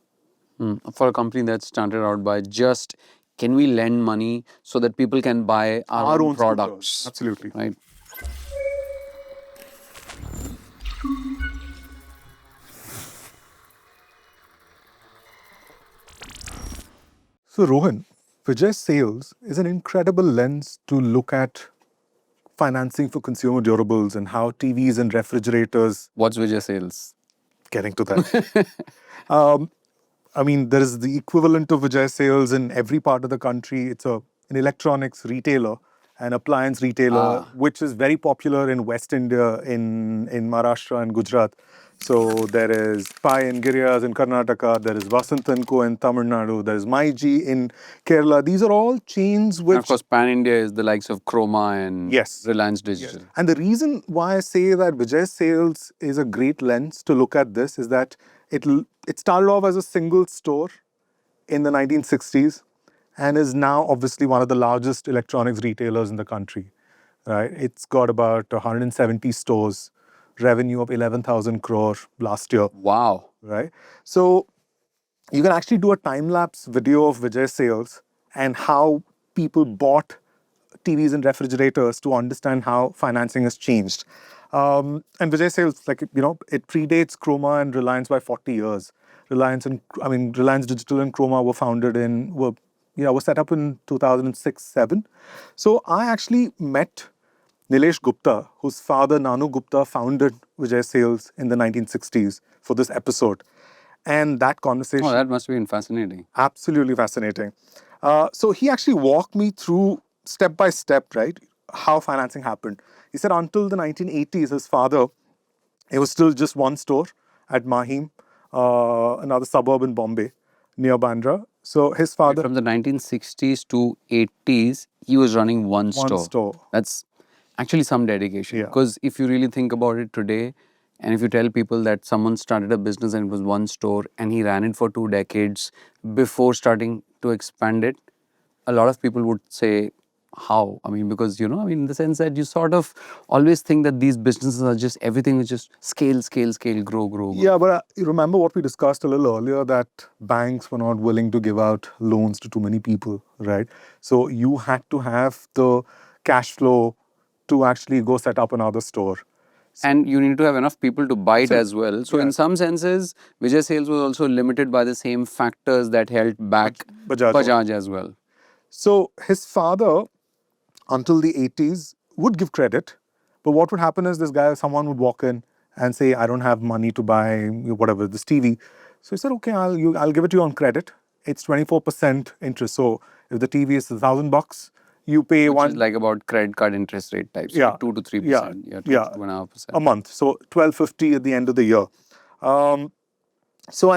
Speaker 2: For a company that started out by just, can we lend money so that people can buy our own products?
Speaker 1: Scooters. Absolutely.
Speaker 2: Right.
Speaker 1: So Rohan, Vijay Sales is an incredible lens to look at financing for consumer durables and how TVs and refrigerators.
Speaker 2: What's Vijay Sales?
Speaker 1: Getting to that. um, I mean, there is the equivalent of Vijay Sales in every part of the country. It's an electronics retailer, an appliance retailer, which is very popular in West India, in Maharashtra and Gujarat. So there is Pai and Girias in Karnataka, there is Vasant & Co in Tamil Nadu, there is Maiji in Kerala. These are all chains which...
Speaker 2: And of course, Pan India is the likes of Chroma and Reliance Digital.
Speaker 1: Yes. And the reason why I say that Vijay Sales is a great lens to look at this is that it started off as a single store in the 1960s and is now obviously one of the largest electronics retailers in the country. Right? It's got about 170 stores, revenue of 11,000 crore last year.
Speaker 2: Wow.
Speaker 1: Right? So you can actually do a time-lapse video of Vijay Sales and how people bought TVs and refrigerators to understand how financing has changed. And Vijay Sales, it predates Chroma and Reliance by 40 years. Reliance Digital and Chroma were set up in 2006-7. So I actually met Nilesh Gupta, whose father Nanu Gupta founded Vijay Sales in the 1960s for this episode. And that conversation...
Speaker 2: Oh, that must have been fascinating.
Speaker 1: Absolutely fascinating. So he actually walked me through step by step, right, how financing happened. He said until the 1980s, his father, it was still just one store at Mahim, another suburb in Bombay, near Bandra. So his father...
Speaker 2: From the 1960s to 80s, he was running one store. That's actually some dedication. Because if you really think about it today, and if you tell people that someone started a business and it was one store and he ran it for 2 decades before starting to expand it, a lot of people would say, how? I mean, because, in the sense that you sort of always think that these businesses are just, everything is just scale, grow.
Speaker 1: Yeah, but you remember what we discussed a little earlier, that banks were not willing to give out loans to too many people, right? So you had to have the cash flow to actually go set up another store.
Speaker 2: And you need to have enough people to buy it as well. So in some senses, Vijay Sales was also limited by the same factors that held back Bajaj as well.
Speaker 1: So his father, until the 80s, would give credit. But what would happen is someone would walk in and say, I don't have money to buy whatever, this TV. So he said, okay, I'll give it to you on credit. It's 24% interest. So if the TV is $1,000, you pay
Speaker 2: Which is like about credit card interest rate types.
Speaker 1: Yeah.
Speaker 2: 2 to 3%.
Speaker 1: Yeah.
Speaker 2: 2.5%.
Speaker 1: A month. So $1,250 at the end of the year. And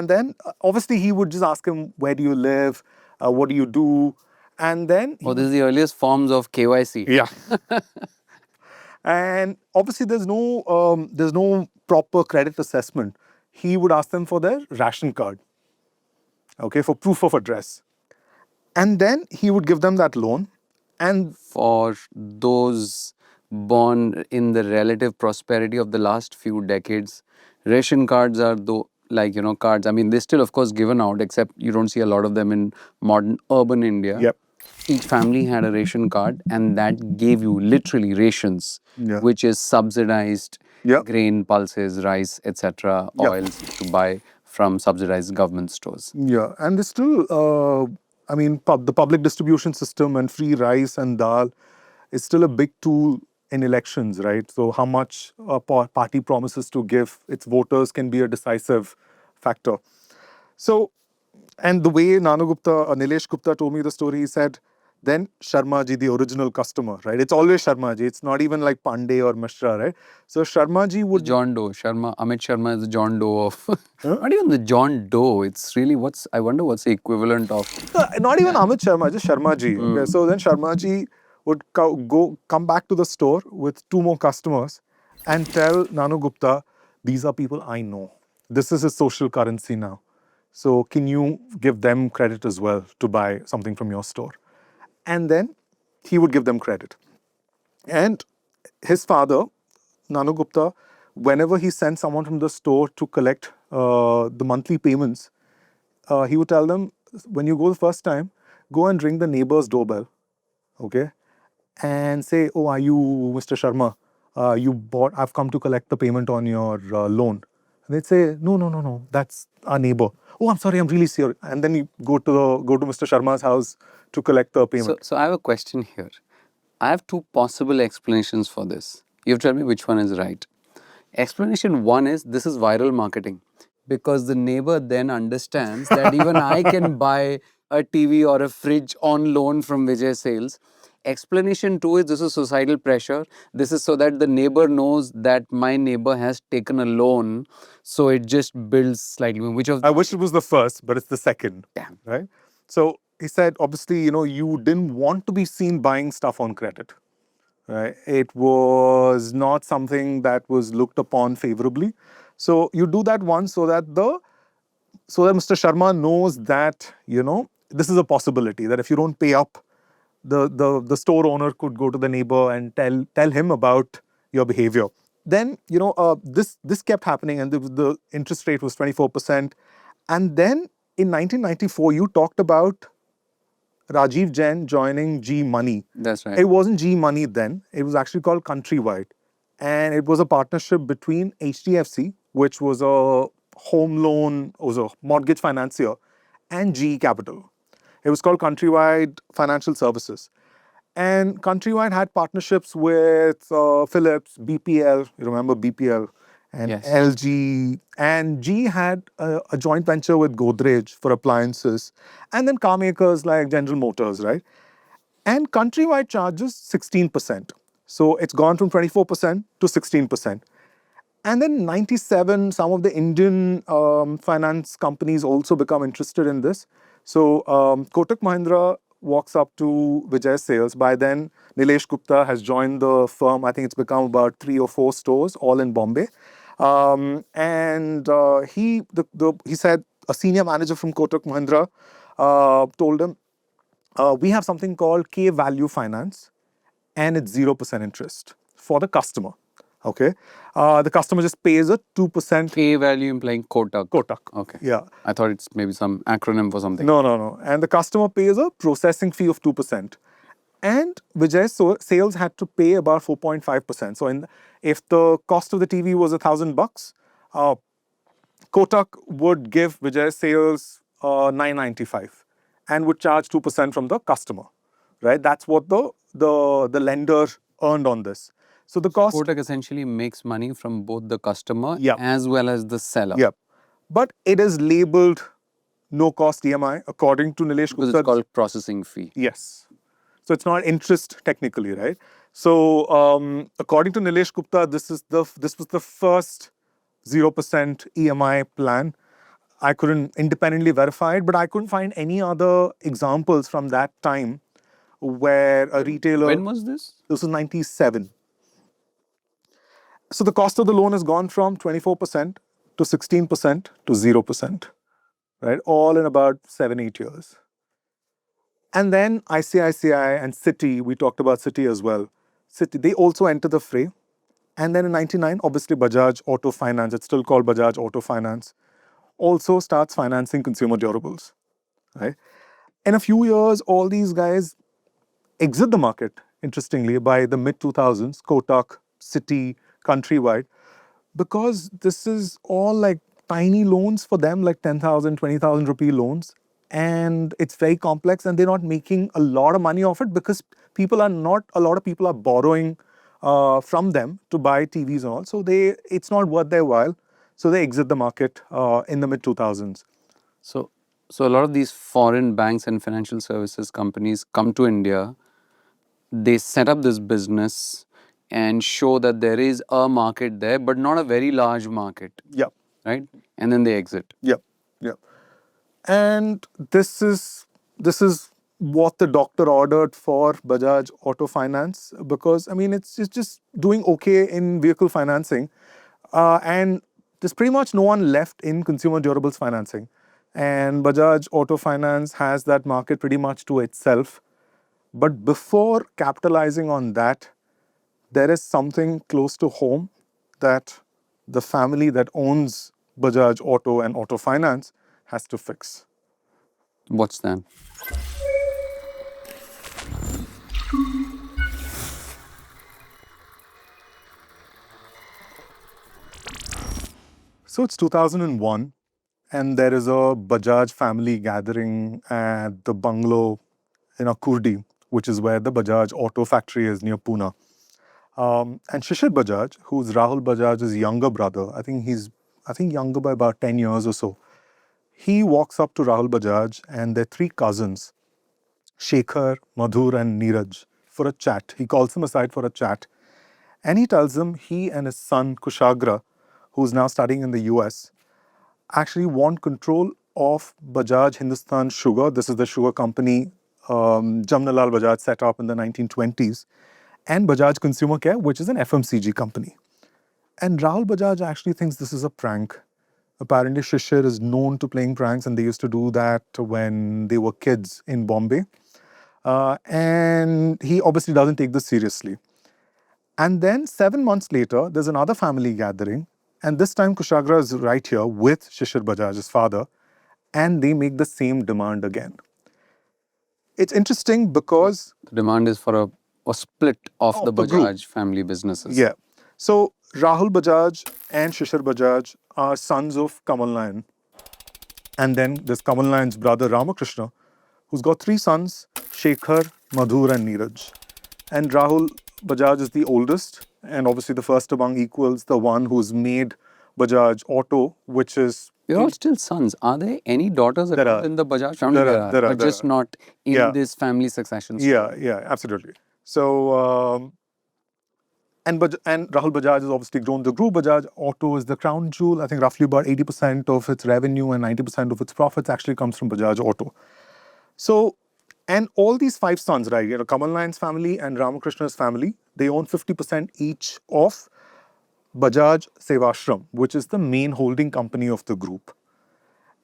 Speaker 1: then obviously he would just ask him, where do you live? What do you do? And then...
Speaker 2: this is the earliest forms of KYC.
Speaker 1: Yeah. And obviously there's no proper credit assessment. He would ask them for their ration card, okay, for proof of address. And then he would give them that loan. And
Speaker 2: for those born in the relative prosperity of the last few decades, ration cards are cards. I mean, they're still, of course, given out, except you don't see a lot of them in modern urban India.
Speaker 1: Yep.
Speaker 2: Each family had a ration card, and that gave you literally rations, which is subsidized grain, pulses, rice, etc., oils to buy from subsidized government stores.
Speaker 1: Yeah, and there's still, the public distribution system and free rice and dal is still a big tool in elections, right? So how much a party promises to give its voters can be a decisive factor. So, and the way Nilesh Gupta told me the story, he said, then Sharma ji, the original customer, right? It's always Sharma ji. It's not even like Pandey or Mishra, right? So Sharma ji would...
Speaker 2: John Doe. Amit Sharma is the John Doe of... Not even the John Doe. It's really I wonder what's the equivalent of...
Speaker 1: Not even Amit Sharma, just Sharma ji. Okay, so then Sharma ji would come back to the store with 2 more customers and tell Nanu Gupta, these are people I know. This is his social currency now. So can you give them credit as well to buy something from your store? And then he would give them credit. And his father, Nanu Gupta, whenever he sent someone from the store to collect the monthly payments, he would tell them, when you go the first time, go and ring the neighbor's doorbell, okay? And say, oh, are you Mr. Sharma? I've come to collect the payment on your loan. And they'd say, no, that's our neighbor. Oh, I'm sorry, I'm really sorry. And then you go to Mr. Sharma's house, to collect the payment.
Speaker 2: So I have a question here. I have two possible explanations for this. You tell me which one is right. Explanation one is this is viral marketing, because the neighbor then understands that even I can buy a TV or a fridge on loan from Vijay Sales. Explanation two is this is societal pressure. This is so that the neighbor knows that my neighbor has taken a loan, so it just builds slightly. Which of
Speaker 1: I wish it was the first, but it's the second.
Speaker 2: Damn.
Speaker 1: Right? So he said, obviously, you didn't want to be seen buying stuff on credit. Right? It was not something that was looked upon favorably. So you do that once so that Mr. Sharma knows that, this is a possibility, that if you don't pay up, the store owner could go to the neighbor and tell him about your behavior. Then, this kept happening, and the interest rate was 24%. And then in 1994, you talked about Rajiv Jain joining G Money.
Speaker 2: That's right.
Speaker 1: It wasn't G Money then. It was actually called Countrywide. And it was a partnership between HDFC, which was a home loan, was a mortgage financier, and GE Capital. It was called Countrywide Financial Services. And Countrywide had partnerships with Philips, BPL, you remember BPL, and
Speaker 2: Yes.
Speaker 1: LG. And G had a joint venture with Godrej for appliances, and then car makers like General Motors, right? And Countrywide charges 16%. So it's gone from 24% to 16%. And then 97, some of the Indian finance companies also become interested in this. So Kotak Mahindra walks up to Vijay Sales. By then, Nilesh Gupta has joined the firm. I think it's become about 3 or 4 stores, all in Bombay. He said a senior manager from Kotak Mahindra told him, we have something called K Value Finance, and it's 0% interest for the customer. Okay, the customer just pays a 2%.
Speaker 2: K value implying Kotak.
Speaker 1: Kotak.
Speaker 2: Okay.
Speaker 1: Yeah.
Speaker 2: I thought it's maybe some acronym for something.
Speaker 1: No. And the customer pays a processing fee of 2%. And Vijay Sales had to pay about 4.5%. So if the cost of the TV was $1,000, Kotak would give Vijay Sales $995 and would charge 2% from the customer. Right? That's what the lender earned on this. So the cost.
Speaker 2: Kotak essentially makes money from both the customer
Speaker 1: Yep.
Speaker 2: as well as the seller.
Speaker 1: Yep. But it is labeled no cost EMI according to Nilesh
Speaker 2: Because
Speaker 1: Gupta.
Speaker 2: it's called processing fee.
Speaker 1: Yes. So it's not interest technically, right? So according to Nilesh Gupta, this was the first 0% EMI plan. I couldn't independently verify it, but I couldn't find any other examples from that time where a retailer.
Speaker 2: When was this?
Speaker 1: This was 97. So the cost of the loan has gone from 24% to 16% to 0%, right? All in about 7-8 years. And then ICICI and Citi, we talked about Citi as well. Citi, they also enter the fray. And then in 99, obviously Bajaj Auto Finance, it's still called Bajaj Auto Finance, also starts financing consumer durables, right? In a few years, all these guys exit the market, interestingly, by the mid-2000s, Kotak, Citi, Countrywide, because this is all like tiny loans for them, like 10,000, 20,000 rupee loans. And it's very complex, and they're not making a lot of money off it because a lot of people are borrowing from them to buy TVs and all. So it's not worth their while. So they exit the market in the mid-2000s.
Speaker 2: So a lot of these foreign banks and financial services companies come to India. They set up this business and show that there is a market there, but not a very large market.
Speaker 1: Yeah.
Speaker 2: Right? And then they exit.
Speaker 1: Yeah. And this is what the doctor ordered for Bajaj Auto Finance, because, I mean, it's just doing okay in vehicle financing. And there's pretty much no one left in consumer durables financing. And Bajaj Auto Finance has that market pretty much to itself. But before capitalizing on that, there is something close to home that the family that owns Bajaj Auto and Auto Finance has to fix.
Speaker 2: What's that?
Speaker 1: So it's 2001, and there is a Bajaj family gathering at the bungalow in Kurdi, which is where the Bajaj Auto factory is near Pune. And Shishir Bajaj, who's Rahul Bajaj's younger brother, I think younger by about 10 years or so. He walks up to Rahul Bajaj and their three cousins, Shekhar, Madhur, and Neeraj, for a chat. He calls them aside for a chat. And he tells them he and his son Kushagra, who's now studying in the US, actually want control of Bajaj Hindustan Sugar. This is the sugar company Jamnalal Bajaj set up in the 1920s. And Bajaj Consumer Care, which is an FMCG company. And Rahul Bajaj actually thinks this is a prank. Apparently, Shishir is known to playing pranks, and they used to do that when they were kids in Bombay. And he obviously doesn't take this seriously. And then 7 months later, there's another family gathering. And this time, Kushagra is right here with Shishir Bajaj's father. And they make the same demand again. It's interesting because
Speaker 2: The demand is for a split of the
Speaker 1: the group.
Speaker 2: Bajaj family businesses.
Speaker 1: Yeah. So Rahul Bajaj and Shishir Bajaj are sons of Kamal Nayan. And then there's Kamal Nayan's brother Ramakrishna, who's got three sons, Shekhar, Madhur, and Neeraj. And Rahul Bajaj is the oldest, and obviously the first among equals, the one who's made Bajaj Auto, which is...
Speaker 2: They're all still sons. Are there any daughters that are in the Bajaj family?
Speaker 1: There are,
Speaker 2: but just not in this family succession story.
Speaker 1: Yeah, absolutely. So, and Rahul Bajaj has obviously grown the group. Bajaj Auto is the crown jewel. I think roughly about 80% of its revenue and 90% of its profits actually comes from Bajaj Auto. So, and all these five sons, right, Kamal Nayan's family and Ramakrishna's family, they own 50% each of Bajaj Sevashram, which is the main holding company of the group.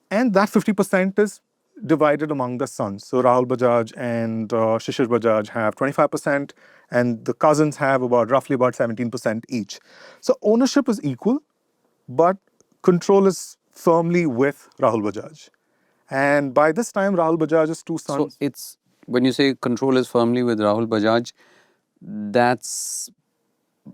Speaker 1: And that 50% is divided among the sons. So Rahul Bajaj and Shishir Bajaj have 25%, and the cousins have roughly about 17% each. So ownership is equal, but control is firmly with Rahul Bajaj. And by this time, Rahul Bajaj's two sons...
Speaker 2: So it's, when you say control is firmly with Rahul Bajaj, that's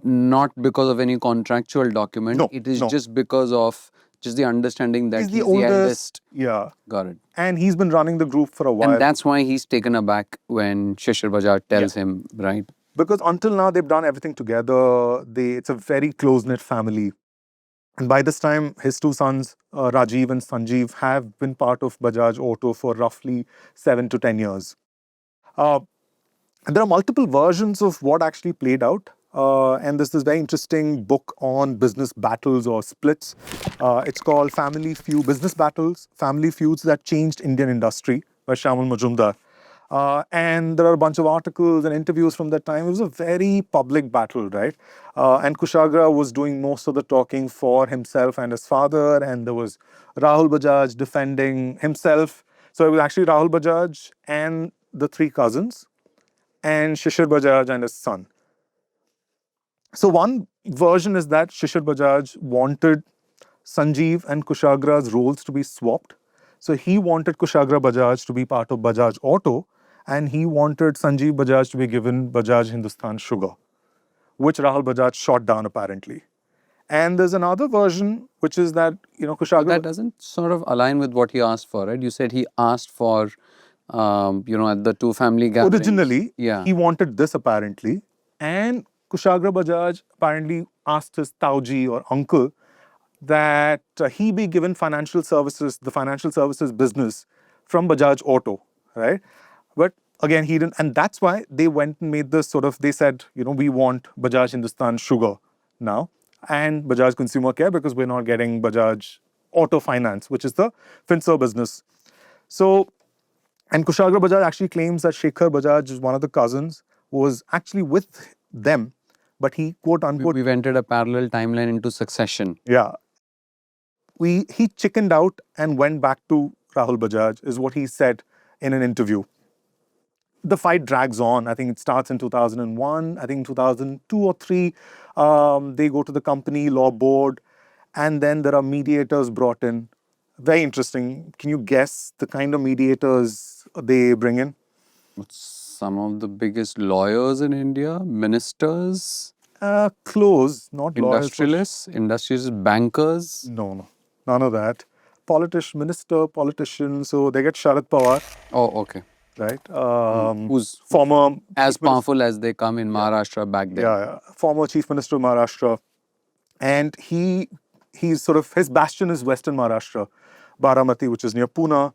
Speaker 2: not because of any contractual document.
Speaker 1: No,
Speaker 2: it is
Speaker 1: no.
Speaker 2: just because of just the understanding that he's the
Speaker 1: oldest.
Speaker 2: eldest.
Speaker 1: Yeah.
Speaker 2: Got it.
Speaker 1: And he's been running the group for a while.
Speaker 2: And that's why he's taken aback when Shishir Bajaj tells him, right?
Speaker 1: Because until now, they've done everything together. It's a very close-knit family. And by this time, his two sons, Rajiv and Sanjeev, have been part of Bajaj Auto for roughly 7 to 10 years. And there are multiple versions of what actually played out. And there's this very interesting book on business battles or splits. It's called Business Battles, Family Feuds That Changed Indian Industry by Shyamul Majumdar. And there are a bunch of articles and interviews from that time. It was a very public battle, right? And Kushagra was doing most of the talking for himself and his father, and there was Rahul Bajaj defending himself. So it was actually Rahul Bajaj and the three cousins, and Shishir Bajaj and his son. So one version is that Shishir Bajaj wanted Sanjeev and Kushagra's roles to be swapped. So he wanted Kushagra Bajaj to be part of Bajaj Auto, and he wanted Sanjeev Bajaj to be given Bajaj Hindustan Sugar, which Rahul Bajaj shot down apparently. And there's another version, which is that, Kushagra...
Speaker 2: That doesn't sort of align with what he asked for, right? You said he asked for, at the two family gatherings.
Speaker 1: Originally, he wanted this apparently. And Kushagra Bajaj apparently asked his Tauji or uncle that he be given the financial services business from Bajaj Auto, right? But again, he didn't, and that's why they went and made this they said, we want Bajaj Hindustan Sugar now and Bajaj Consumer Care because we're not getting Bajaj Auto Finance, which is the FinServ business. So, and Kushagra Bajaj actually claims that Shekhar Bajaj is one of the cousins who was actually with them, but he, quote unquote...
Speaker 2: We've entered a parallel timeline into succession.
Speaker 1: Yeah. He chickened out and went back to Rahul Bajaj, is what he said in an interview. The fight drags on. I think it starts in 2001. I think in 2002 or 3, they go to the company law board, and then there are mediators brought in. Very interesting. Can you guess the kind of mediators they bring in?
Speaker 2: Some of the biggest lawyers in India, ministers?
Speaker 1: Close, not
Speaker 2: industrialists, bankers?
Speaker 1: No, none of that. Minister, politician, so they get Sharad Pawar.
Speaker 2: Oh, okay.
Speaker 1: right?
Speaker 2: Who's
Speaker 1: Former
Speaker 2: as
Speaker 1: Chief Minister,
Speaker 2: powerful as they come in Maharashtra back then.
Speaker 1: former Chief Minister of Maharashtra, and he's sort of, his bastion is Western Maharashtra, Baramati, which is near Pune,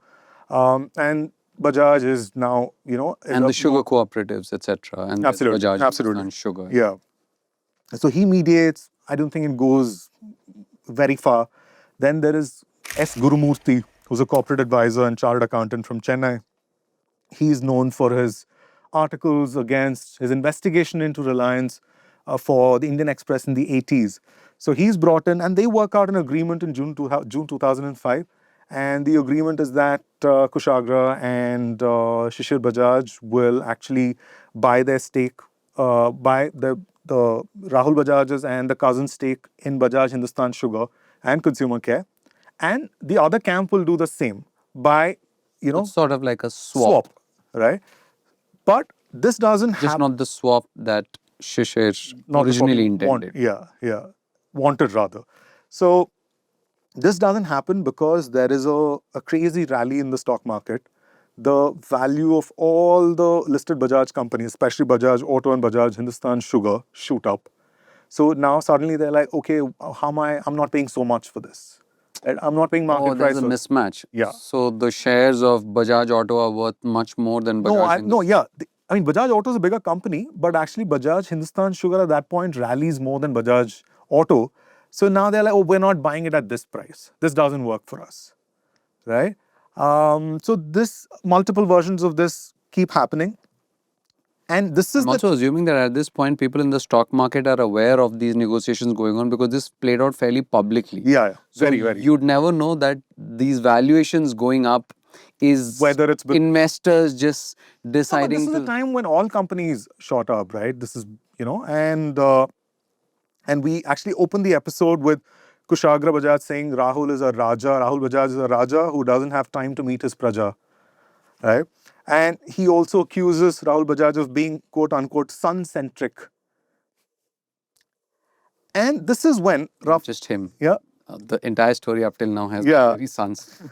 Speaker 1: and Bajaj is now, is
Speaker 2: And
Speaker 1: a
Speaker 2: the sugar
Speaker 1: more,
Speaker 2: cooperatives, etc. And there's
Speaker 1: absolutely,
Speaker 2: Bajaj
Speaker 1: absolutely,
Speaker 2: Hindustan Sugar.
Speaker 1: yeah. So he mediates. I don't think it goes very far. Then there is S. Gurumurthy, who's a corporate advisor and chartered accountant from Chennai. He's known for his articles against his investigation into Reliance for the Indian Express in the 80s. So he's brought in, and they work out an agreement in June 2005. And the agreement is that Kushagra and Shishir Bajaj will actually buy their stake, buy the Rahul Bajaj's and the cousin stake in Bajaj Hindustan Sugar and Consumer Care. And the other camp will do the same by,
Speaker 2: It's sort of like a swap.
Speaker 1: right? But this doesn't
Speaker 2: Just
Speaker 1: happen.
Speaker 2: not the swap that Shishir
Speaker 1: Not the swap
Speaker 2: originally
Speaker 1: you
Speaker 2: intended.
Speaker 1: wanted rather. So this doesn't happen because there is a crazy rally in the stock market. The value of all the listed Bajaj companies, especially Bajaj Auto and Bajaj Hindustan Sugar, shoot up. So now suddenly they're like, okay, I'm not paying so much for this. Right? I'm not paying market
Speaker 2: Oh, there's
Speaker 1: price.
Speaker 2: a mismatch.
Speaker 1: Yeah.
Speaker 2: So the shares of Bajaj Auto are worth much more than Bajaj Hindustan.
Speaker 1: I mean, Bajaj Auto is a bigger company, but actually Bajaj Hindustan Sugar at that point rallies more than Bajaj Auto. So now they're like, oh, we're not buying it at this price. This doesn't work for us, right? So this multiple versions of this keep happening, and this is
Speaker 2: I'm also assuming that at this point, people in the stock market are aware of these negotiations going on because this played out fairly publicly. So
Speaker 1: very.
Speaker 2: you'd never know that these valuations going up is
Speaker 1: Whether it's
Speaker 2: investors just
Speaker 1: No, but
Speaker 2: deciding
Speaker 1: this is
Speaker 2: to.
Speaker 1: the time when all companies shot up, right? This is, and we actually opened the episode with Kushagra Bajaj saying Rahul is a Raja, Rahul Bajaj is a Raja who doesn't have time to meet his Praja, right? And he also accuses Rahul Bajaj of being quote unquote sun-centric. And this is when
Speaker 2: Not just him.
Speaker 1: Yeah.
Speaker 2: The entire story up till now has
Speaker 1: Yeah.
Speaker 2: three sons.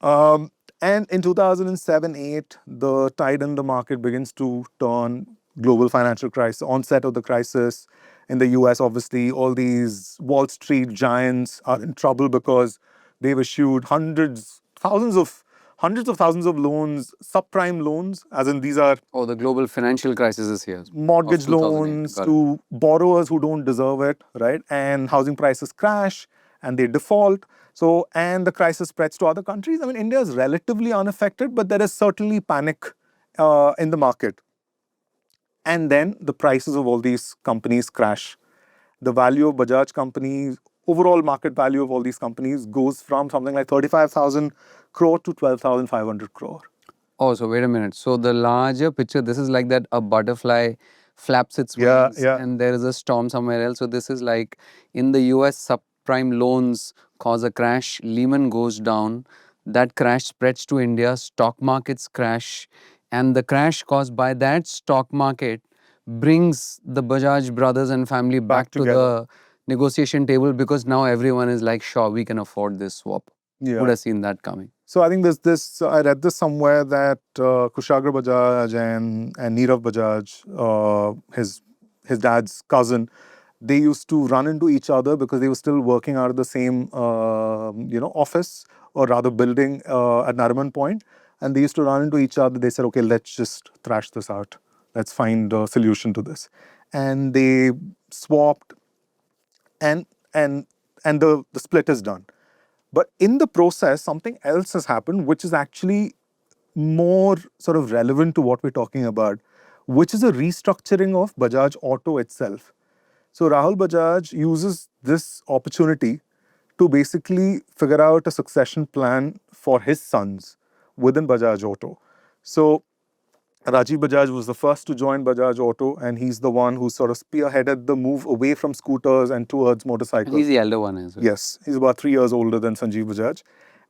Speaker 1: And in 2007-8, the tide in the market begins to turn. Global financial crisis, onset of the crisis in the US, obviously, all these Wall Street giants are in trouble because they've issued hundreds of thousands of loans, subprime loans, as in these are
Speaker 2: Oh, the global financial crisis is here.
Speaker 1: mortgage
Speaker 2: of 2008.
Speaker 1: loans
Speaker 2: Got it.
Speaker 1: to borrowers who don't deserve it, right? And housing prices crash and they default. So, and the crisis spreads to other countries. I mean, India is relatively unaffected, but there is certainly panic in the market. And then the prices of all these companies crash. The value of Bajaj companies, overall market value of all these companies goes from something like 35,000 crore to 12,500 crore.
Speaker 2: Oh, so wait a minute. So the larger picture, this is like that a butterfly flaps its wings and there is a storm somewhere else. So this is like in the US, subprime loans cause a crash, Lehman goes down, that crash spreads to India, stock markets crash, and the crash caused by that stock market brings the Bajaj brothers and family back to
Speaker 1: together.
Speaker 2: the negotiation table because now everyone is like, sure, we can afford this swap.
Speaker 1: Yeah.
Speaker 2: Would have seen that coming.
Speaker 1: So I think there's this. I read this somewhere that Kushagra Bajaj and Nirav Bajaj, his dad's cousin, they used to run into each other because they were still working out of the same office or rather building at Nariman Point, and they used to run into each other. They said, okay, let's just thrash this out. Let's find a solution to this, and they swapped, and the split is done. But in the process, something else has happened, which is actually more sort of relevant to what we're talking about, which is a restructuring of Bajaj Auto itself. So Rahul Bajaj uses this opportunity to basically figure out a succession plan for his sons within Bajaj Auto. So Rajiv Bajaj was the first to join Bajaj Auto, and he's the one who sort of spearheaded the move away from scooters and towards motorcycles.
Speaker 2: He's the elder one as well.
Speaker 1: Yes, he's about 3 years older than Sanjeev Bajaj.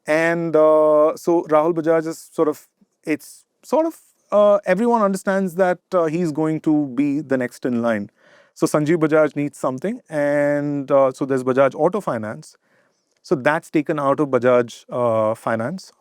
Speaker 1: And so Rahul Bajaj is everyone understands that he's going to be the next in line. So Sanjeev Bajaj needs something, and so there's Bajaj Auto Finance. So that's taken out of Bajaj Finance.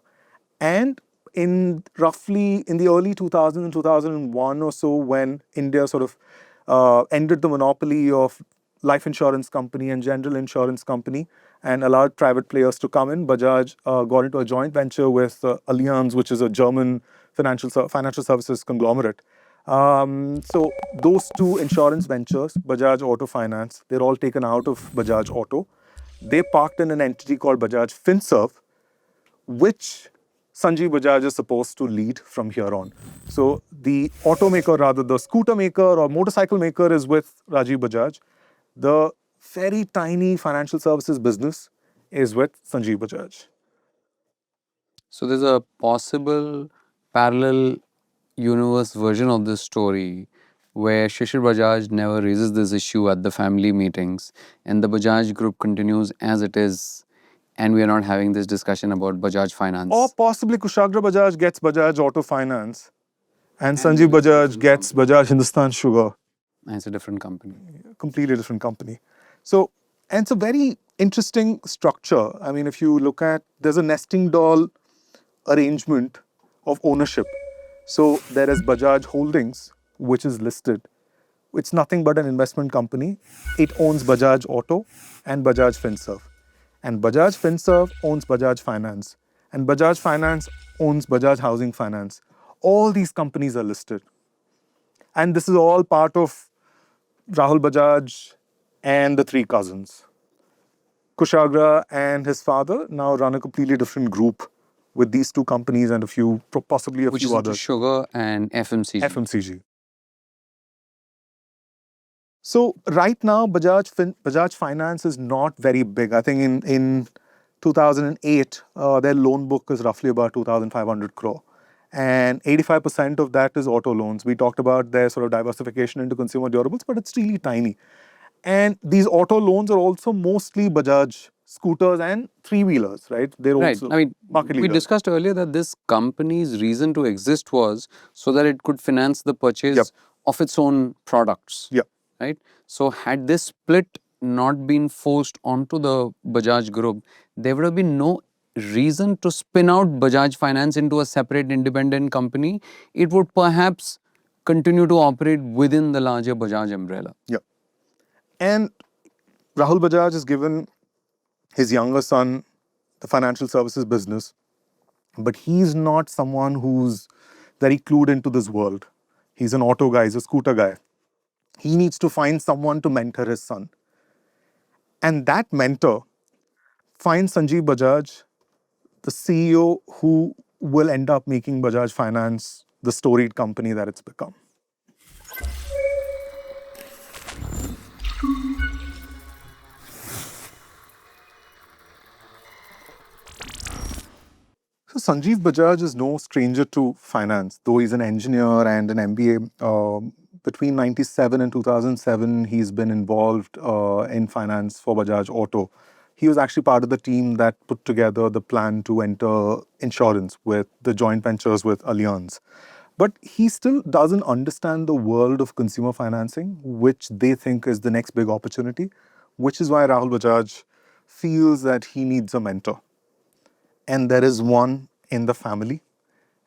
Speaker 1: And in roughly in the early 2000s and 2001 or so, when India sort of ended the monopoly of life insurance company and general insurance company and allowed private players to come in, Bajaj got into a joint venture with Allianz, which is a German financial services conglomerate. So those two insurance ventures, Bajaj Auto Finance, they're all taken out of Bajaj Auto. They parked in an entity called Bajaj Finserv, which Sanjeev Bajaj is supposed to lead from here on. So the automaker, rather the scooter maker or motorcycle maker, is with Rajiv Bajaj. The very tiny financial services business is with Sanjeev Bajaj.
Speaker 2: So there's a possible parallel universe version of this story where Shishir Bajaj never raises this issue at the family meetings and the Bajaj group continues as it is, and we are not having this discussion about Bajaj Finance.
Speaker 1: Or possibly Kushagra Bajaj gets Bajaj Auto Finance and Sanjeev Bajaj gets Bajaj Hindustan Sugar.
Speaker 2: And it's a different company.
Speaker 1: Completely different company. So, and it's a very interesting structure. I mean, if you look at, there's a nesting doll arrangement of ownership. So there is Bajaj Holdings, which is listed. It's nothing but an investment company. It owns Bajaj Auto and Bajaj Finserv. And Bajaj Finserv owns Bajaj Finance. And Bajaj Finance owns Bajaj Housing Finance. All these companies are listed. And this is all part of Rahul Bajaj and the three cousins. Kushagra and his father now run a completely different group with these two companies and possibly a
Speaker 2: Which
Speaker 1: few
Speaker 2: is
Speaker 1: others.
Speaker 2: Sugar and FMCG.
Speaker 1: FMCG. So right now, Bajaj Finance is not very big. I think in 2008, their loan book is roughly about 2,500 crore. And 85% of that is auto loans. We talked about their sort of diversification into consumer durables, but it's really tiny. And these auto loans are also mostly Bajaj scooters and three-wheelers, right? They're also
Speaker 2: I mean,
Speaker 1: market
Speaker 2: we
Speaker 1: leaders.
Speaker 2: discussed earlier that this company's reason to exist was so that it could finance the purchase of its own products.
Speaker 1: Yeah.
Speaker 2: Right? So, had this split not been forced onto the Bajaj group, there would have been no reason to spin out Bajaj Finance into a separate independent company. It would perhaps continue to operate within the larger Bajaj umbrella.
Speaker 1: Yeah. And Rahul Bajaj has given his younger son the financial services business, but he's not someone who's very clued into this world. He's an auto guy, he's a scooter guy. He needs to find someone to mentor his son. And that mentor finds Sanjeev Bajaj, the CEO who will end up making Bajaj Finance the storied company that it's become. So Sanjeev Bajaj is no stranger to finance, though he's an engineer and an MBA. Between 97 and 2007, he's been involved in finance for Bajaj Auto. He was actually part of the team that put together the plan to enter insurance with the joint ventures with Allianz. But he still doesn't understand the world of consumer financing, which they think is the next big opportunity, which is why Rahul Bajaj feels that he needs a mentor. And there is one in the family.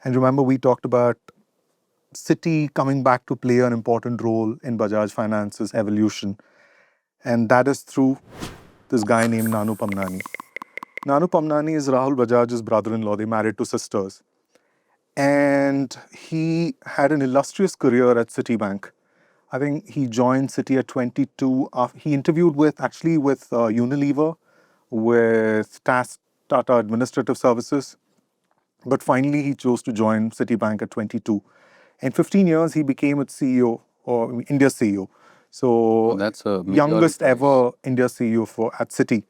Speaker 1: And remember, we talked about City coming back to play an important role in Bajaj Finance's evolution. And that is through this guy named Nanu Pamnani. Nanu Pamnani is Rahul Bajaj's brother-in-law. They married to sisters. And he had an illustrious career at Citibank. I think he joined Citi at 22. He interviewed with Unilever, with Tata Administrative Services. But finally, he chose to join Citibank at 22. In 15 years, he became its CEO, or India's CEO. So,
Speaker 2: that's a
Speaker 1: youngest ever India CEO at Citi.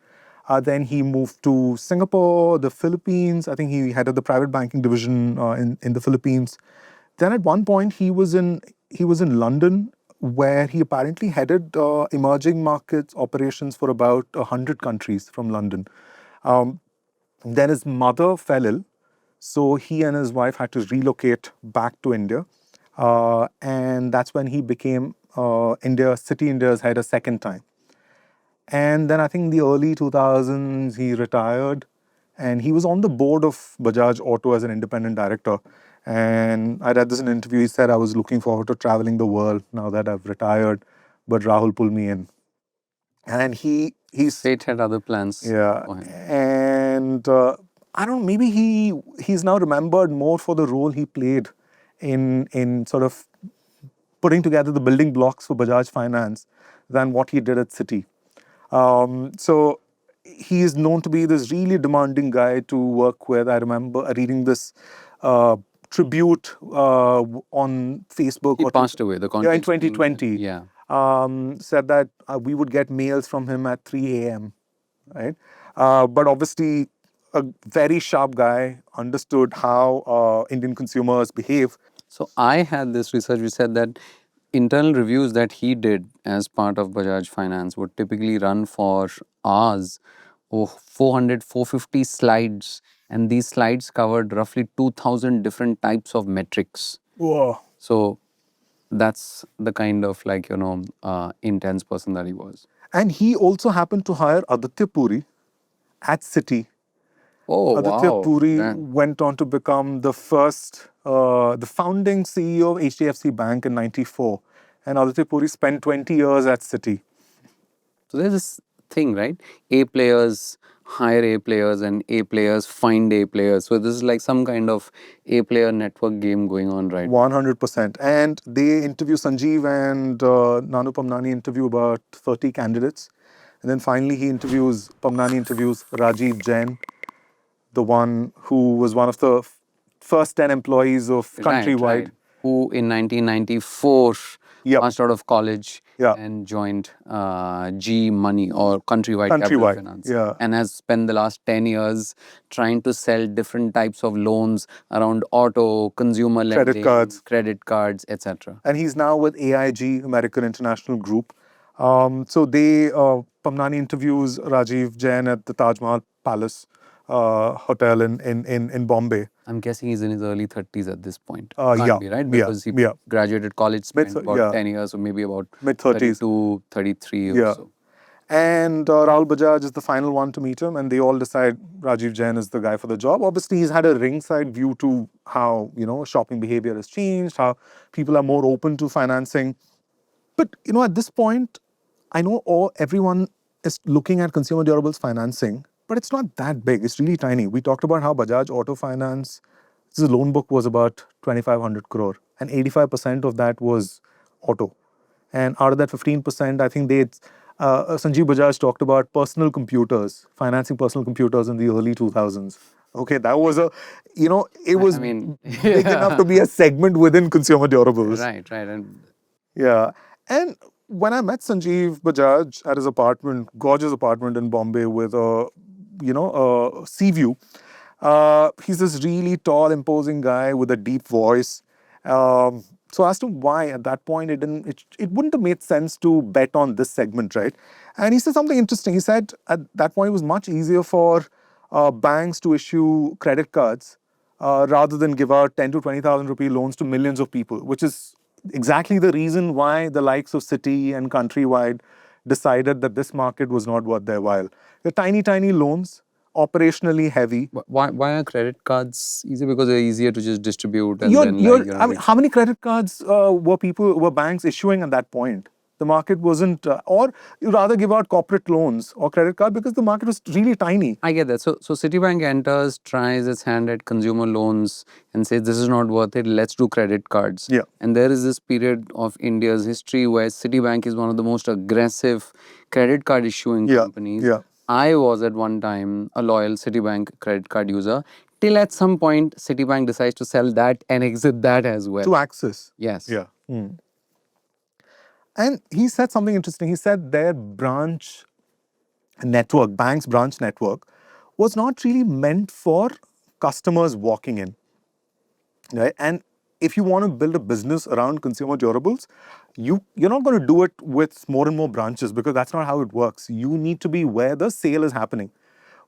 Speaker 1: Then he moved to Singapore, the Philippines. I think he headed the private banking division in the Philippines. Then at one point, he was in London, where he apparently headed emerging markets operations for about 100 countries from London. Then his mother fell ill, so he and his wife had to relocate back to India. And that's when he became Citi India's head a second time. And then I think in the early 2000s, he retired and he was on the board of Bajaj Auto as an independent director. And I read this in an interview. He said, I was looking forward to traveling the world now that I've retired, but Rahul pulled me in. And he's
Speaker 2: Fate had other plans
Speaker 1: yeah,
Speaker 2: for him.
Speaker 1: and I don't know. Maybe he's now remembered more for the role he played in sort of putting together the building blocks for Bajaj Finance than what he did at Citi. So he is known to be this really demanding guy to work with. I remember reading this tribute on Facebook.
Speaker 2: He passed away. The
Speaker 1: Yeah, in
Speaker 2: context
Speaker 1: 2020.
Speaker 2: Yeah.
Speaker 1: Said that we would get mails from him at 3 a.m. Right, but obviously a very sharp guy, understood how Indian consumers behave.
Speaker 2: So I had this research which said that internal reviews that he did as part of Bajaj Finance would typically run for hours, 400, 450 slides. And these slides covered roughly 2,000 different types of metrics.
Speaker 1: Whoa.
Speaker 2: So that's the kind of intense person that he was.
Speaker 1: And he also happened to hire Aditya Puri at Citi.
Speaker 2: Oh,
Speaker 1: Aditya
Speaker 2: wow.
Speaker 1: Puri went on to become the founding CEO of HDFC Bank in '94. And Aditya Puri spent 20 years at Citi.
Speaker 2: So there's this thing, right? A players hire A players and A players find A players. So this is like some kind of A player network game going on, right?
Speaker 1: 100%. And they interview Sanjeev and Nanu Pamnani interview about 30 candidates. And then finally Pamnani interviews Rajiv Jain, the one who was one of the first 10 employees of Countrywide.
Speaker 2: Right. Who in 1994 passed out of college and joined G Money or Countrywide Capital Finance. And has spent the last 10 years trying to sell different types of loans around auto, consumer lending, credit cards, etc.
Speaker 1: And he's now with AIG, American International Group. So Pamnani interviews Rajiv Jain at the Taj Mahal Palace Hotel in Bombay.
Speaker 2: I'm guessing he's in his early 30s at this point. Can't be, right? Because he graduated college, spent about 10 years, so maybe about mid-30s. 32, 33 or so.
Speaker 1: And Rahul Bajaj is the final one to meet him, and they all decide Rajiv Jain is the guy for the job. Obviously, he's had a ringside view to how, shopping behavior has changed, how people are more open to financing. But, at this point, I know everyone is looking at consumer durables financing, but it's not that big. It's really tiny. We talked about how Bajaj Auto Finance, this loan book was about 2,500 crore, and 85% of that was auto. And out of that 15%, I think Sanjeev Bajaj talked about personal computers, financing personal computers in the early 2000s. Okay, that was it was big enough to be a segment within consumer durables.
Speaker 2: Right.
Speaker 1: And when I met Sanjeev Bajaj at his apartment, gorgeous apartment in Bombay with a sea view, he's this really tall, imposing guy with a deep voice. So I asked him why at that point it wouldn't have made sense to bet on this segment, right? And he said something interesting. He said at that point it was much easier for banks to issue credit cards rather than give out 10 to 20,000 rupee loans to millions of people, which is exactly the reason why the likes of Citi and Countrywide decided that this market was not worth their while. They're tiny, tiny loans, operationally heavy.
Speaker 2: Why are credit cards easy? Because they're easier to just distribute.
Speaker 1: And how many credit cards were banks issuing at that point? The market wasn't, or you'd rather give out corporate loans or credit card because the market was really tiny.
Speaker 2: I get that. So Citibank enters, tries its hand at consumer loans and says, this is not worth it, let's do credit cards.
Speaker 1: Yeah.
Speaker 2: And there is this period of India's history where Citibank is one of the most aggressive credit card issuing companies.
Speaker 1: Yeah.
Speaker 2: I was at one time a loyal Citibank credit card user, till at some point Citibank decides to sell that and exit that as well.
Speaker 1: To Axis.
Speaker 2: Yes.
Speaker 1: Yeah. And he said something interesting. He said their bank's branch network, was not really meant for customers walking in. Right? And if you want to build a business around consumer durables, you're not going to do it with more and more branches because that's not how it works. You need to be where the sale is happening,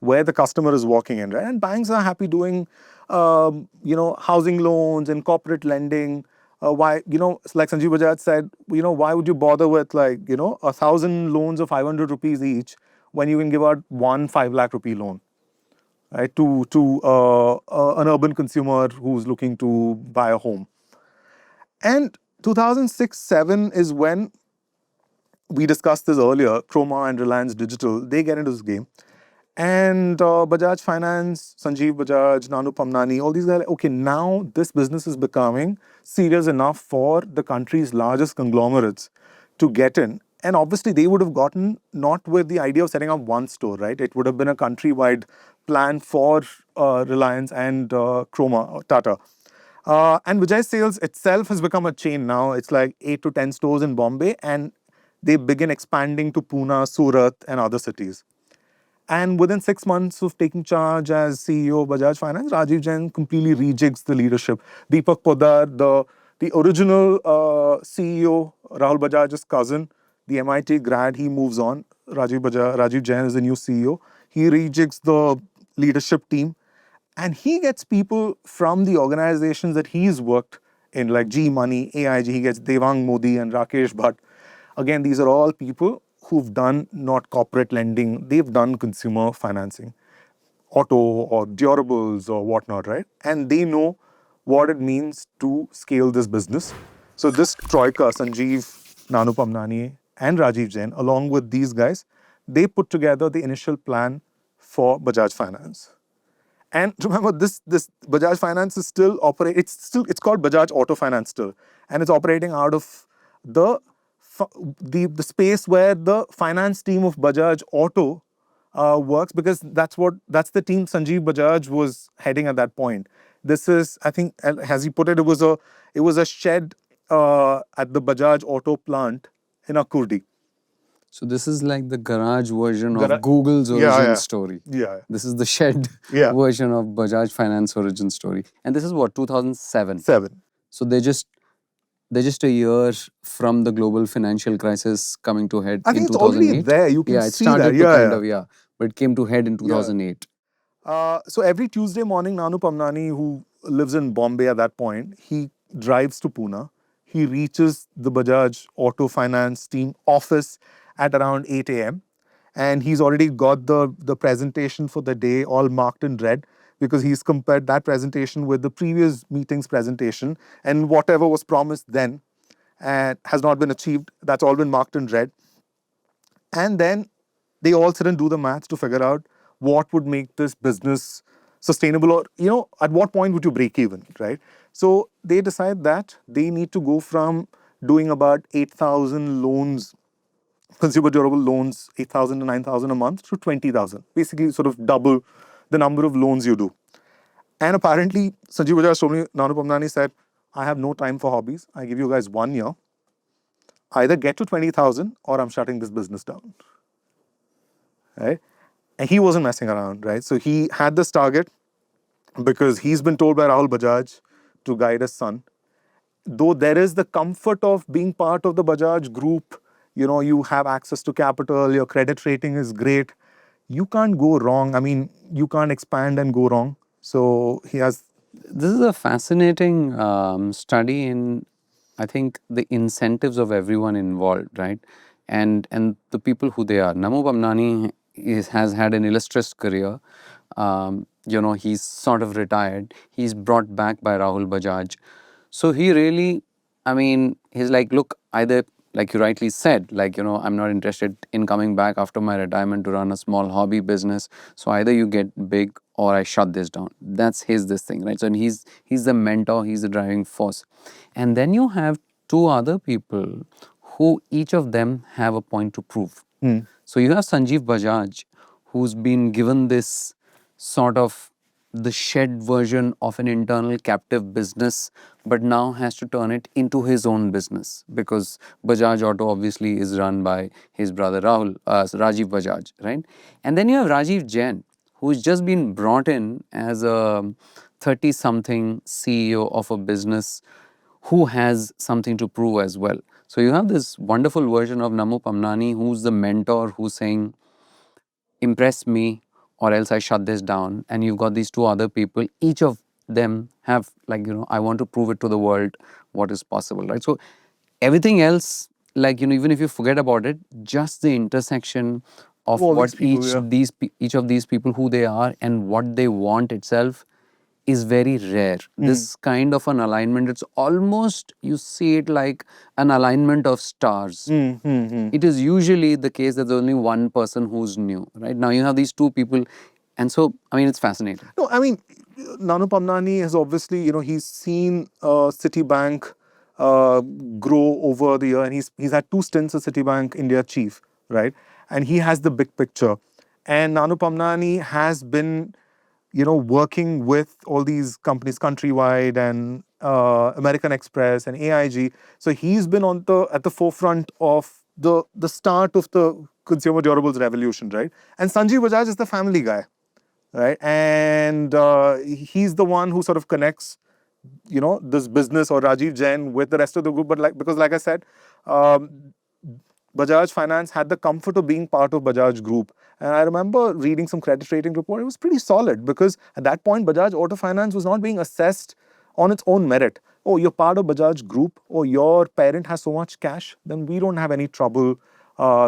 Speaker 1: where the customer is walking in, right? And banks are happy doing, housing loans and corporate lending. Why, like Sanjeev Bajaj said, why would you bother with 1,000 loans of 500 rupees each when you can give out one 5 lakh rupee loan, right? To an urban consumer who's looking to buy a home. And 2006-7 is when we discussed this earlier. Chroma and Reliance Digital, they get into this game. And Bajaj Finance, Sanjeev Bajaj, Nanu Pamnani, all these guys, like, okay, now this business is becoming serious enough for the country's largest conglomerates to get in. And obviously, they would have gotten not with the idea of setting up one store, right? It would have been a countrywide plan for Reliance and Chroma, Tata. And Vijay Sales itself has become a chain now. It's like 8 to 10 stores in Bombay, and they begin expanding to Pune, Surat, and other cities. And within 6 months of taking charge as CEO of Bajaj Finance, Rajiv Jain completely rejigs the leadership. Deepak Poddar, the original CEO, Rahul Bajaj's cousin, the MIT grad, he moves on. Rajiv Jain is the new CEO. He rejigs the leadership team, and he gets people from the organizations that he's worked in, like G Money, AIG. He gets Devang Modi and Rakesh Bhatt. Again, these are all people who've done not corporate lending, they've done consumer financing, auto or durables or whatnot, right? And they know what it means to scale this business. So this troika, Sanjeev, Nanu Pamnani, and Rajiv Jain, along with these guys, they put together the initial plan for Bajaj Finance. And remember, this Bajaj Finance is still operate. It's called Bajaj Auto Finance still, and it's operating out of the the space where the finance team of Bajaj Auto works, because that's the team Sanjeev Bajaj was heading at that point. This is, I think, as he put it, it was a shed at the Bajaj Auto plant in Akurdi.
Speaker 2: So this is like the garage version
Speaker 1: Gara-
Speaker 2: of Google's
Speaker 1: yeah,
Speaker 2: origin
Speaker 1: yeah,
Speaker 2: story.
Speaker 1: yeah,
Speaker 2: This is the shed
Speaker 1: yeah.
Speaker 2: version of Bajaj Finance origin story. And this is what, 2007.
Speaker 1: 7.
Speaker 2: So they're just a year from the global financial crisis coming to head
Speaker 1: I
Speaker 2: in
Speaker 1: think it's already
Speaker 2: 2008.
Speaker 1: there. You can
Speaker 2: Yeah, it
Speaker 1: see that.
Speaker 2: started to
Speaker 1: Yeah,
Speaker 2: kind
Speaker 1: yeah.
Speaker 2: of, yeah, but it came to head in
Speaker 1: Yeah.
Speaker 2: 2008.
Speaker 1: So every Tuesday morning, Nanu Pamnani, who lives in Bombay at that point, he drives to Pune. He reaches the Bajaj Auto Finance team office at around 8 a.m. And he's already got the presentation for the day all marked in red, because he's compared that presentation with the previous meeting's presentation, and whatever was promised then and has not been achieved, that's all been marked in red. And then they all sit and do the maths to figure out what would make this business sustainable, or at what point would you break even, right? So they decide that they need to go from doing about 8,000 loans, consumer durable loans, 8,000 to 9,000 a month, to 20,000, basically sort of double the number of loans you do. And apparently Sanjeev Bajaj told me, Nanu Pamnani said, I have no time for hobbies, I give you guys 1 year, either get to 20,000 or I'm shutting this business down, right? And he wasn't messing around, right? So he had this target because he's been told by Rahul Bajaj to guide his son. Though there is the comfort of being part of the Bajaj group, you have access to capital, your credit rating is great. You can't go wrong. I mean, you can't expand and go wrong. So he has.
Speaker 2: This is a fascinating study in, I think, the incentives of everyone involved, right? And the people who they are. Namu Bamnani has had an illustrious career. He's sort of retired. He's brought back by Rahul Bajaj. So he really, I mean, he's like, look, either, like you rightly said, like, I'm not interested in coming back after my retirement to run a small hobby business. So either you get big or I shut this down. That's his this thing, right? So and he's the mentor, he's the driving force. And then you have two other people who each of them have a point to prove. So you have Sanjeev Bajaj, who's been given this sort of the shed version of an internal captive business, but now has to turn it into his own business, because Bajaj Auto obviously is run by his brother Rajiv Bajaj, right? And then you have Rajiv Jain, who's just been brought in as a 30 something CEO of a business who has something to prove as well. So you have this wonderful version of Namu Pamnani, who's the mentor, who's saying, impress me or else I shut this down. And you've got these two other people, each of them have, like, I want to prove it to the world what is possible, right? So everything else, like, even if you forget about it, just the intersection of
Speaker 1: All
Speaker 2: what
Speaker 1: these people, yeah.
Speaker 2: each of these people, who they are and what they want itself, is very rare. This kind of an alignment, it's almost, you see it like an alignment of stars. It is usually the case that there's only one person who's new, right? Now you have these two people, and so, I mean, it's fascinating.
Speaker 1: No, I mean, Nanu Pamnani has obviously, he's seen Citibank grow over the year, and he's had 2 stints as Citibank India chief, right? And he has the big picture. And Nanu Pamnani has been, working with all these companies countrywide and American Express and AIG. So he's been at the forefront of the start of the consumer durables revolution, right? And Sanjeev Bajaj is the family guy, right? And he's the one who sort of connects, this business, or Rajiv Jain, with the rest of the group. But because like I said, Bajaj Finance had the comfort of being part of Bajaj Group. And I remember reading some credit rating report. It was pretty solid because at that point, Bajaj Auto Finance was not being assessed on its own merit. Oh, you're part of Bajaj Group, or your parent has so much cash, then we don't have any trouble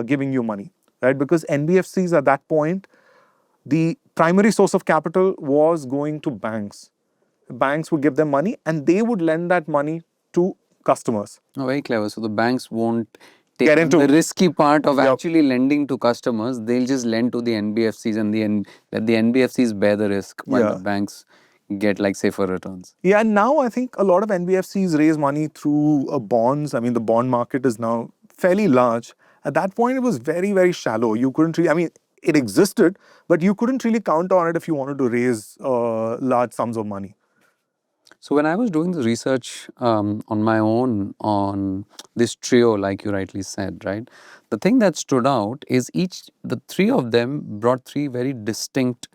Speaker 1: giving you money, right? Because NBFCs at that point, the primary source of capital was going to banks. Banks would give them money and they would lend that money to customers.
Speaker 2: Oh, very clever. So the banks won't take
Speaker 1: Get into
Speaker 2: the risky part of
Speaker 1: Yep.
Speaker 2: actually lending to customers. They'll just lend to the NBFCs, and let the NBFCs bear the risk while
Speaker 1: Yeah.
Speaker 2: the banks get like safer returns.
Speaker 1: Yeah, and now I think a lot of NBFCs raise money through bonds. I mean, the bond market is now fairly large. At that point, it was very, very shallow. You couldn't really, I mean, it existed, but you couldn't really count on it if you wanted to raise large sums of money.
Speaker 2: So when I was doing the research on my own on this trio, like you rightly said, right, the thing that stood out is the three of them brought three very distinct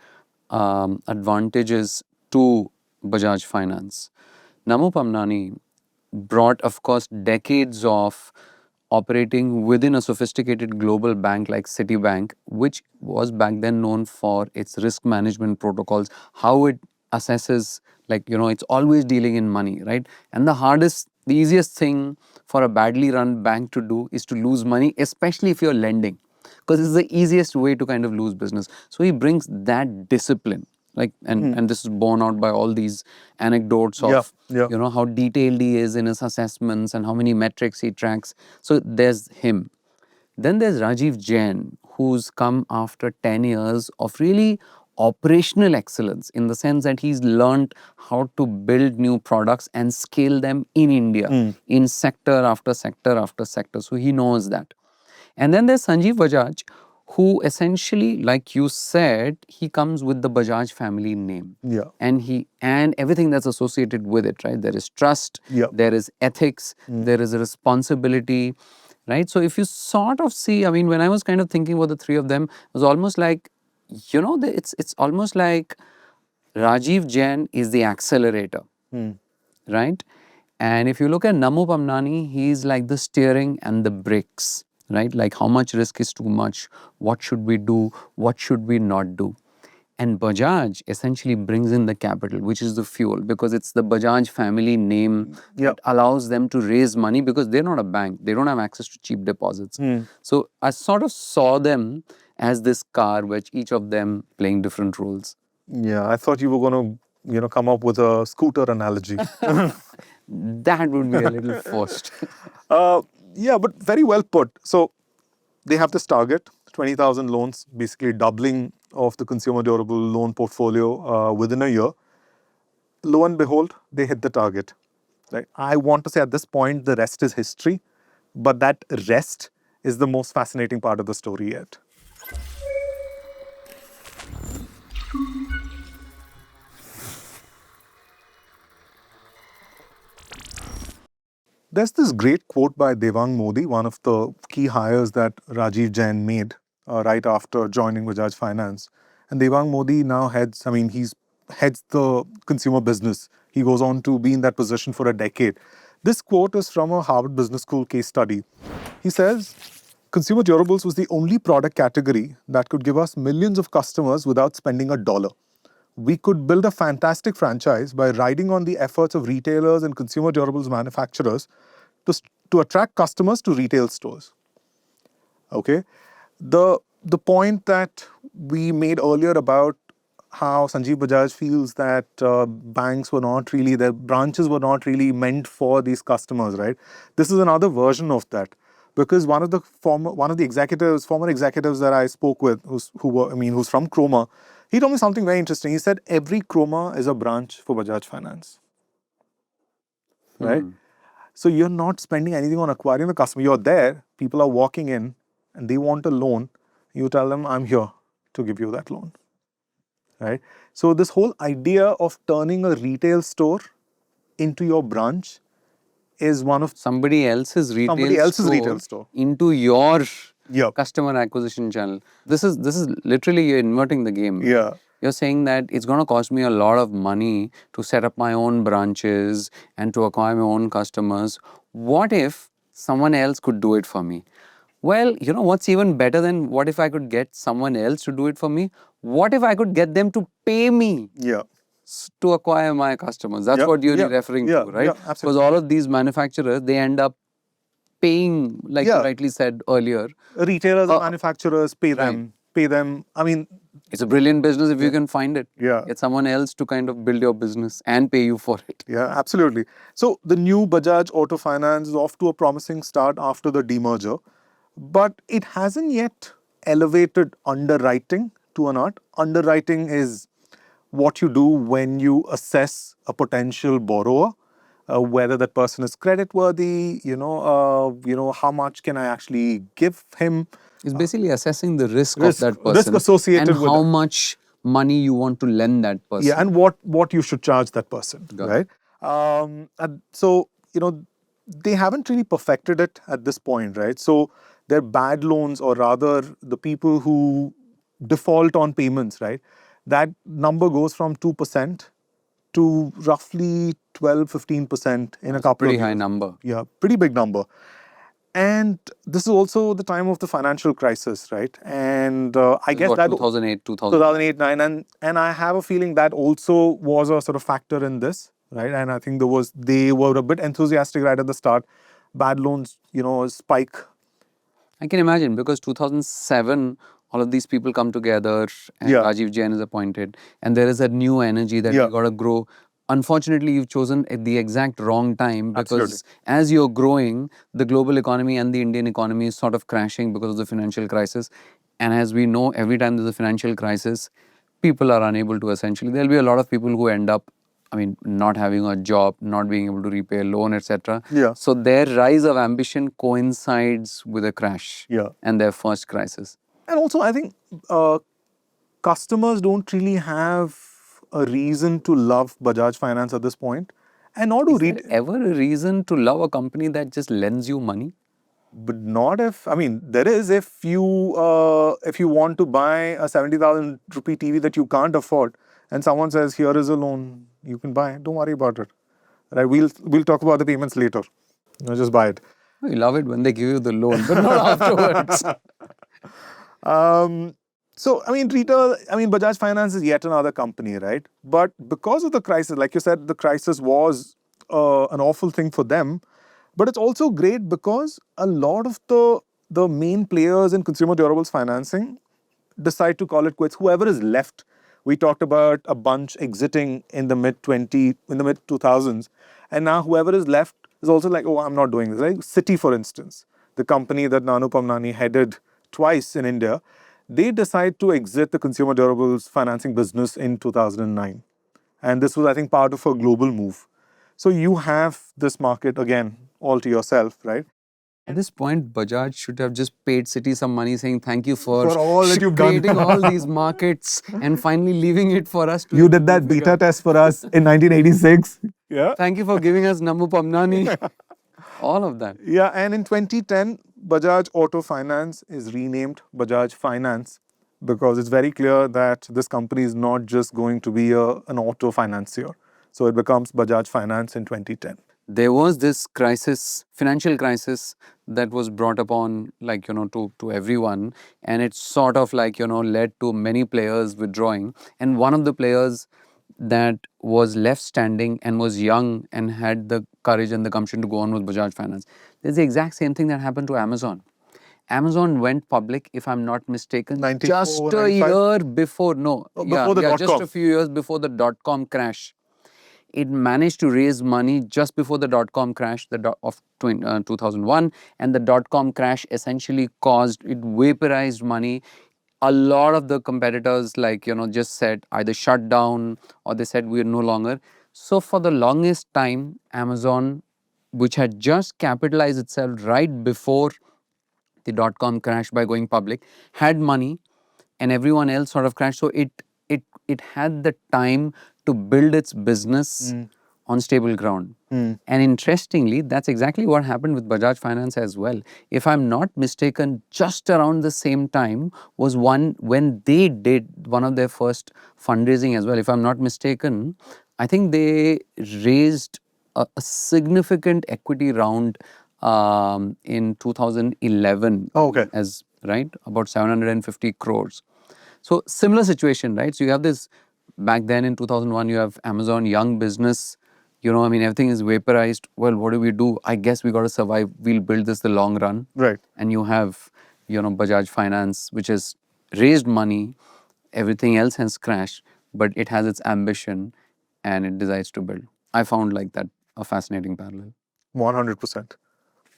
Speaker 2: advantages to Bajaj Finance. Namu Pamnani brought, of course, decades of operating within a sophisticated global bank like Citibank, which was back then known for its risk management protocols, how it assesses, like, it's always dealing in money, right? And the easiest thing for a badly run bank to do is to lose money, especially if you're lending, because it's the easiest way to kind of lose business. So he brings that discipline, like, and this is borne out by all these anecdotes of how detailed he is in his assessments and how many metrics he tracks. So there's him. Then there's Rajiv Jain, who's come after 10 years of really operational excellence, in the sense that he's learned how to build new products and scale them in India, in sector after sector after sector. So he knows that. And then there's Sanjeev Bajaj, who essentially, like you said, he comes with the Bajaj family name.
Speaker 1: Yeah.
Speaker 2: And everything that's associated with it, right? There is trust, there is ethics, there is a responsibility, right? So if you sort of see, I mean, when I was kind of thinking about the three of them, it was almost like, it's almost like Rajiv Jain is the accelerator, right? And if you look at Namu Pamnani, he's like the steering and the brakes, right? Like, how much risk is too much? What should we do? What should we not do? And Bajaj essentially brings in the capital, which is the fuel, because it's the Bajaj family name that allows them to raise money, because they're not a bank. They don't have access to cheap deposits. So I sort of saw them as this car, which each of them playing different roles.
Speaker 1: Yeah, I thought you were going to, come up with a scooter analogy.
Speaker 2: That would be a little forced.
Speaker 1: Yeah, but very well put. So they have this target, 20,000 loans, basically doubling of the consumer durable loan portfolio within a year. Lo and behold, they hit the target. Right? I want to say at this point, the rest is history, but that rest is the most fascinating part of the story yet. There's this great quote by Devang Modi, one of the key hires that Rajiv Jain made right after joining Bajaj Finance. And Devang Modi now heads the consumer business. He goes on to be in that position for a decade. This quote is from a Harvard Business School case study. He says, consumer durables was the only product category that could give us millions of customers without spending a dollar. We could build a fantastic franchise by riding on the efforts of retailers and consumer durables manufacturers to attract customers to retail stores. Okay? The the point that we made earlier about how Sanjeev Bajaj feels that banks were not really, their branches were not really meant for these customers, right? This is another version of that, because one of the executives, former executives that I spoke with, who's from Croma, he told me something very interesting. He said every Croma is a branch for Bajaj Finance, right? So you're not spending anything on acquiring the customer. You're there, people are walking in and they want a loan. You tell them, I'm here to give you that loan, right? So this whole idea of turning a retail store into your branch is one of
Speaker 2: somebody else's
Speaker 1: retail store
Speaker 2: into your
Speaker 1: Yep.
Speaker 2: customer acquisition channel. This is literally you're inverting the game.
Speaker 1: Yeah.
Speaker 2: You're saying that it's going to cost me a lot of money to set up my own branches and to acquire my own customers. What if someone else could do it for me? Well, you know what's even better than what if I could get someone else to do it for me? What if I could get them to pay me
Speaker 1: Yeah.
Speaker 2: to acquire my customers? That's
Speaker 1: Yep.
Speaker 2: what you're
Speaker 1: Yep.
Speaker 2: referring
Speaker 1: Yeah.
Speaker 2: to, right?
Speaker 1: Yeah.
Speaker 2: Because
Speaker 1: Absolutely.
Speaker 2: all of these manufacturers, they end up paying, like you
Speaker 1: Yeah.
Speaker 2: rightly said earlier.
Speaker 1: Retailers and
Speaker 2: Uh,
Speaker 1: manufacturers pay
Speaker 2: right.
Speaker 1: them. Pay them. I mean,
Speaker 2: It's a brilliant business if you
Speaker 1: Yeah.
Speaker 2: can find it.
Speaker 1: Yeah.
Speaker 2: Get someone else to kind of build your business and pay you for it.
Speaker 1: Yeah, absolutely. So the new Bajaj Auto Finance is off to a promising start after the demerger, but it hasn't yet elevated underwriting to an art. Underwriting is what you do when you assess a potential borrower, whether that person is creditworthy. How much can I actually give him?
Speaker 2: It's basically assessing the risk of
Speaker 1: Risk
Speaker 2: that
Speaker 1: risk
Speaker 2: person and
Speaker 1: associated with
Speaker 2: how
Speaker 1: that.
Speaker 2: much money you want to lend that person.
Speaker 1: Yeah, and what you should charge that person,
Speaker 2: Got
Speaker 1: right? And so they haven't really perfected it at this point, right? So they're bad loans, or rather, the people who default on payments, right? That number goes from 2% to roughly 12-15% in a
Speaker 2: That's a
Speaker 1: couple
Speaker 2: pretty
Speaker 1: of
Speaker 2: high
Speaker 1: years.
Speaker 2: number.
Speaker 1: Yeah, pretty big number. And this is also the time of the financial crisis, right? And I
Speaker 2: This is
Speaker 1: guess
Speaker 2: what,
Speaker 1: that
Speaker 2: 2008, 2000.
Speaker 1: 2008, 9, and I have a feeling that also was a sort of factor in this, right? And I think they were a bit enthusiastic right at the start. Bad loans, spike.
Speaker 2: I can imagine because 2007, all of these people come together and
Speaker 1: Yeah.
Speaker 2: Rajiv Jain is appointed, and there is a new energy that
Speaker 1: Yeah.
Speaker 2: we got to grow. Unfortunately, you've chosen at the exact wrong time
Speaker 1: Absolutely.
Speaker 2: because as you're growing, the global economy and the Indian economy is sort of crashing because of the financial crisis. And as we know, every time there's a financial crisis, people are unable to essentially, there'll be a lot of people who end up, I mean, not having a job, not being able to repay a loan, etc.
Speaker 1: Yeah.
Speaker 2: So their rise of ambition coincides with a crash
Speaker 1: Yeah.
Speaker 2: and their first crisis.
Speaker 1: And also, I think customers don't really have a reason to love Bajaj Finance at this point, and nor do
Speaker 2: Is there ever a reason to love a company that just lends you money?
Speaker 1: But not if, I mean, there is if you want to buy a 70,000 rupee TV that you can't afford, and someone says, here is a loan, you can buy. Don't worry about it. Right? We'll talk about the payments later. Just buy it.
Speaker 2: You love it when they give you the loan, but not afterwards.
Speaker 1: So, I mean, Bajaj Finance is yet another company, right? But because of the crisis, like you said, the crisis was an awful thing for them. But it's also great because a lot of the main players in consumer durables financing decide to call it quits. Whoever is left, we talked about a bunch exiting in the mid 2000s, and now whoever is left is also like, oh, I'm not doing this. Like Citi, for instance, the company that Nanu Pamnani headed twice in India, they decide to exit the consumer durables financing business in 2009. And this was, I think, part of a global move. So you have this market again all to yourself, right?
Speaker 2: At this point, Bajaj should have just paid Citi some money saying thank you for
Speaker 1: all that you've done.
Speaker 2: creating all these markets and finally leaving it for us to
Speaker 1: You did that beta test for us in 1986. Yeah.
Speaker 2: Thank you for giving us Namu Pamnani. All of that.
Speaker 1: Yeah, and in 2010, Bajaj Auto Finance is renamed Bajaj Finance because it's very clear that this company is not just going to be an auto financier. So it becomes Bajaj Finance in 2010.
Speaker 2: There was this crisis, financial crisis, that was brought upon, like, to everyone. And it sort of like, led to many players withdrawing. And one of the players that was left standing and was young and had the courage and the gumption to go on with Bajaj Finance. There's the exact same thing that happened to Amazon. Amazon went public, if I'm not mistaken,
Speaker 1: 94,
Speaker 2: just a
Speaker 1: 95?
Speaker 2: year before. No,
Speaker 1: Before the
Speaker 2: just
Speaker 1: dot-com.
Speaker 2: a few years before the dot-com crash. It managed to raise money just before the dot-com crash of 2001, and the dot-com crash essentially caused, it vaporized money. A lot of the competitors, like, just said either shut down or they said we're no longer. So for the longest time, Amazon, which had just capitalized itself right before the dot-com crash by going public, had money, and everyone else sort of crashed. So it had the time to build its business on stable ground. And interestingly, that's exactly what happened with Bajaj Finance as well. If I'm not mistaken, just around the same time was one when they did one of their first fundraising as well. If I'm not mistaken, I think they raised a significant equity round in 2011.
Speaker 1: Oh, okay.
Speaker 2: As right, about 750 crores. So similar situation, right? So you have this, back then in 2001, you have Amazon, young business, I mean, everything is vaporized. Well, what do? I guess we got to survive. We'll build this the long run.
Speaker 1: Right.
Speaker 2: And you have, Bajaj Finance, which has raised money. Everything else has crashed, but it has its ambition and it decides to build. I found like that a fascinating parallel.
Speaker 1: 100%.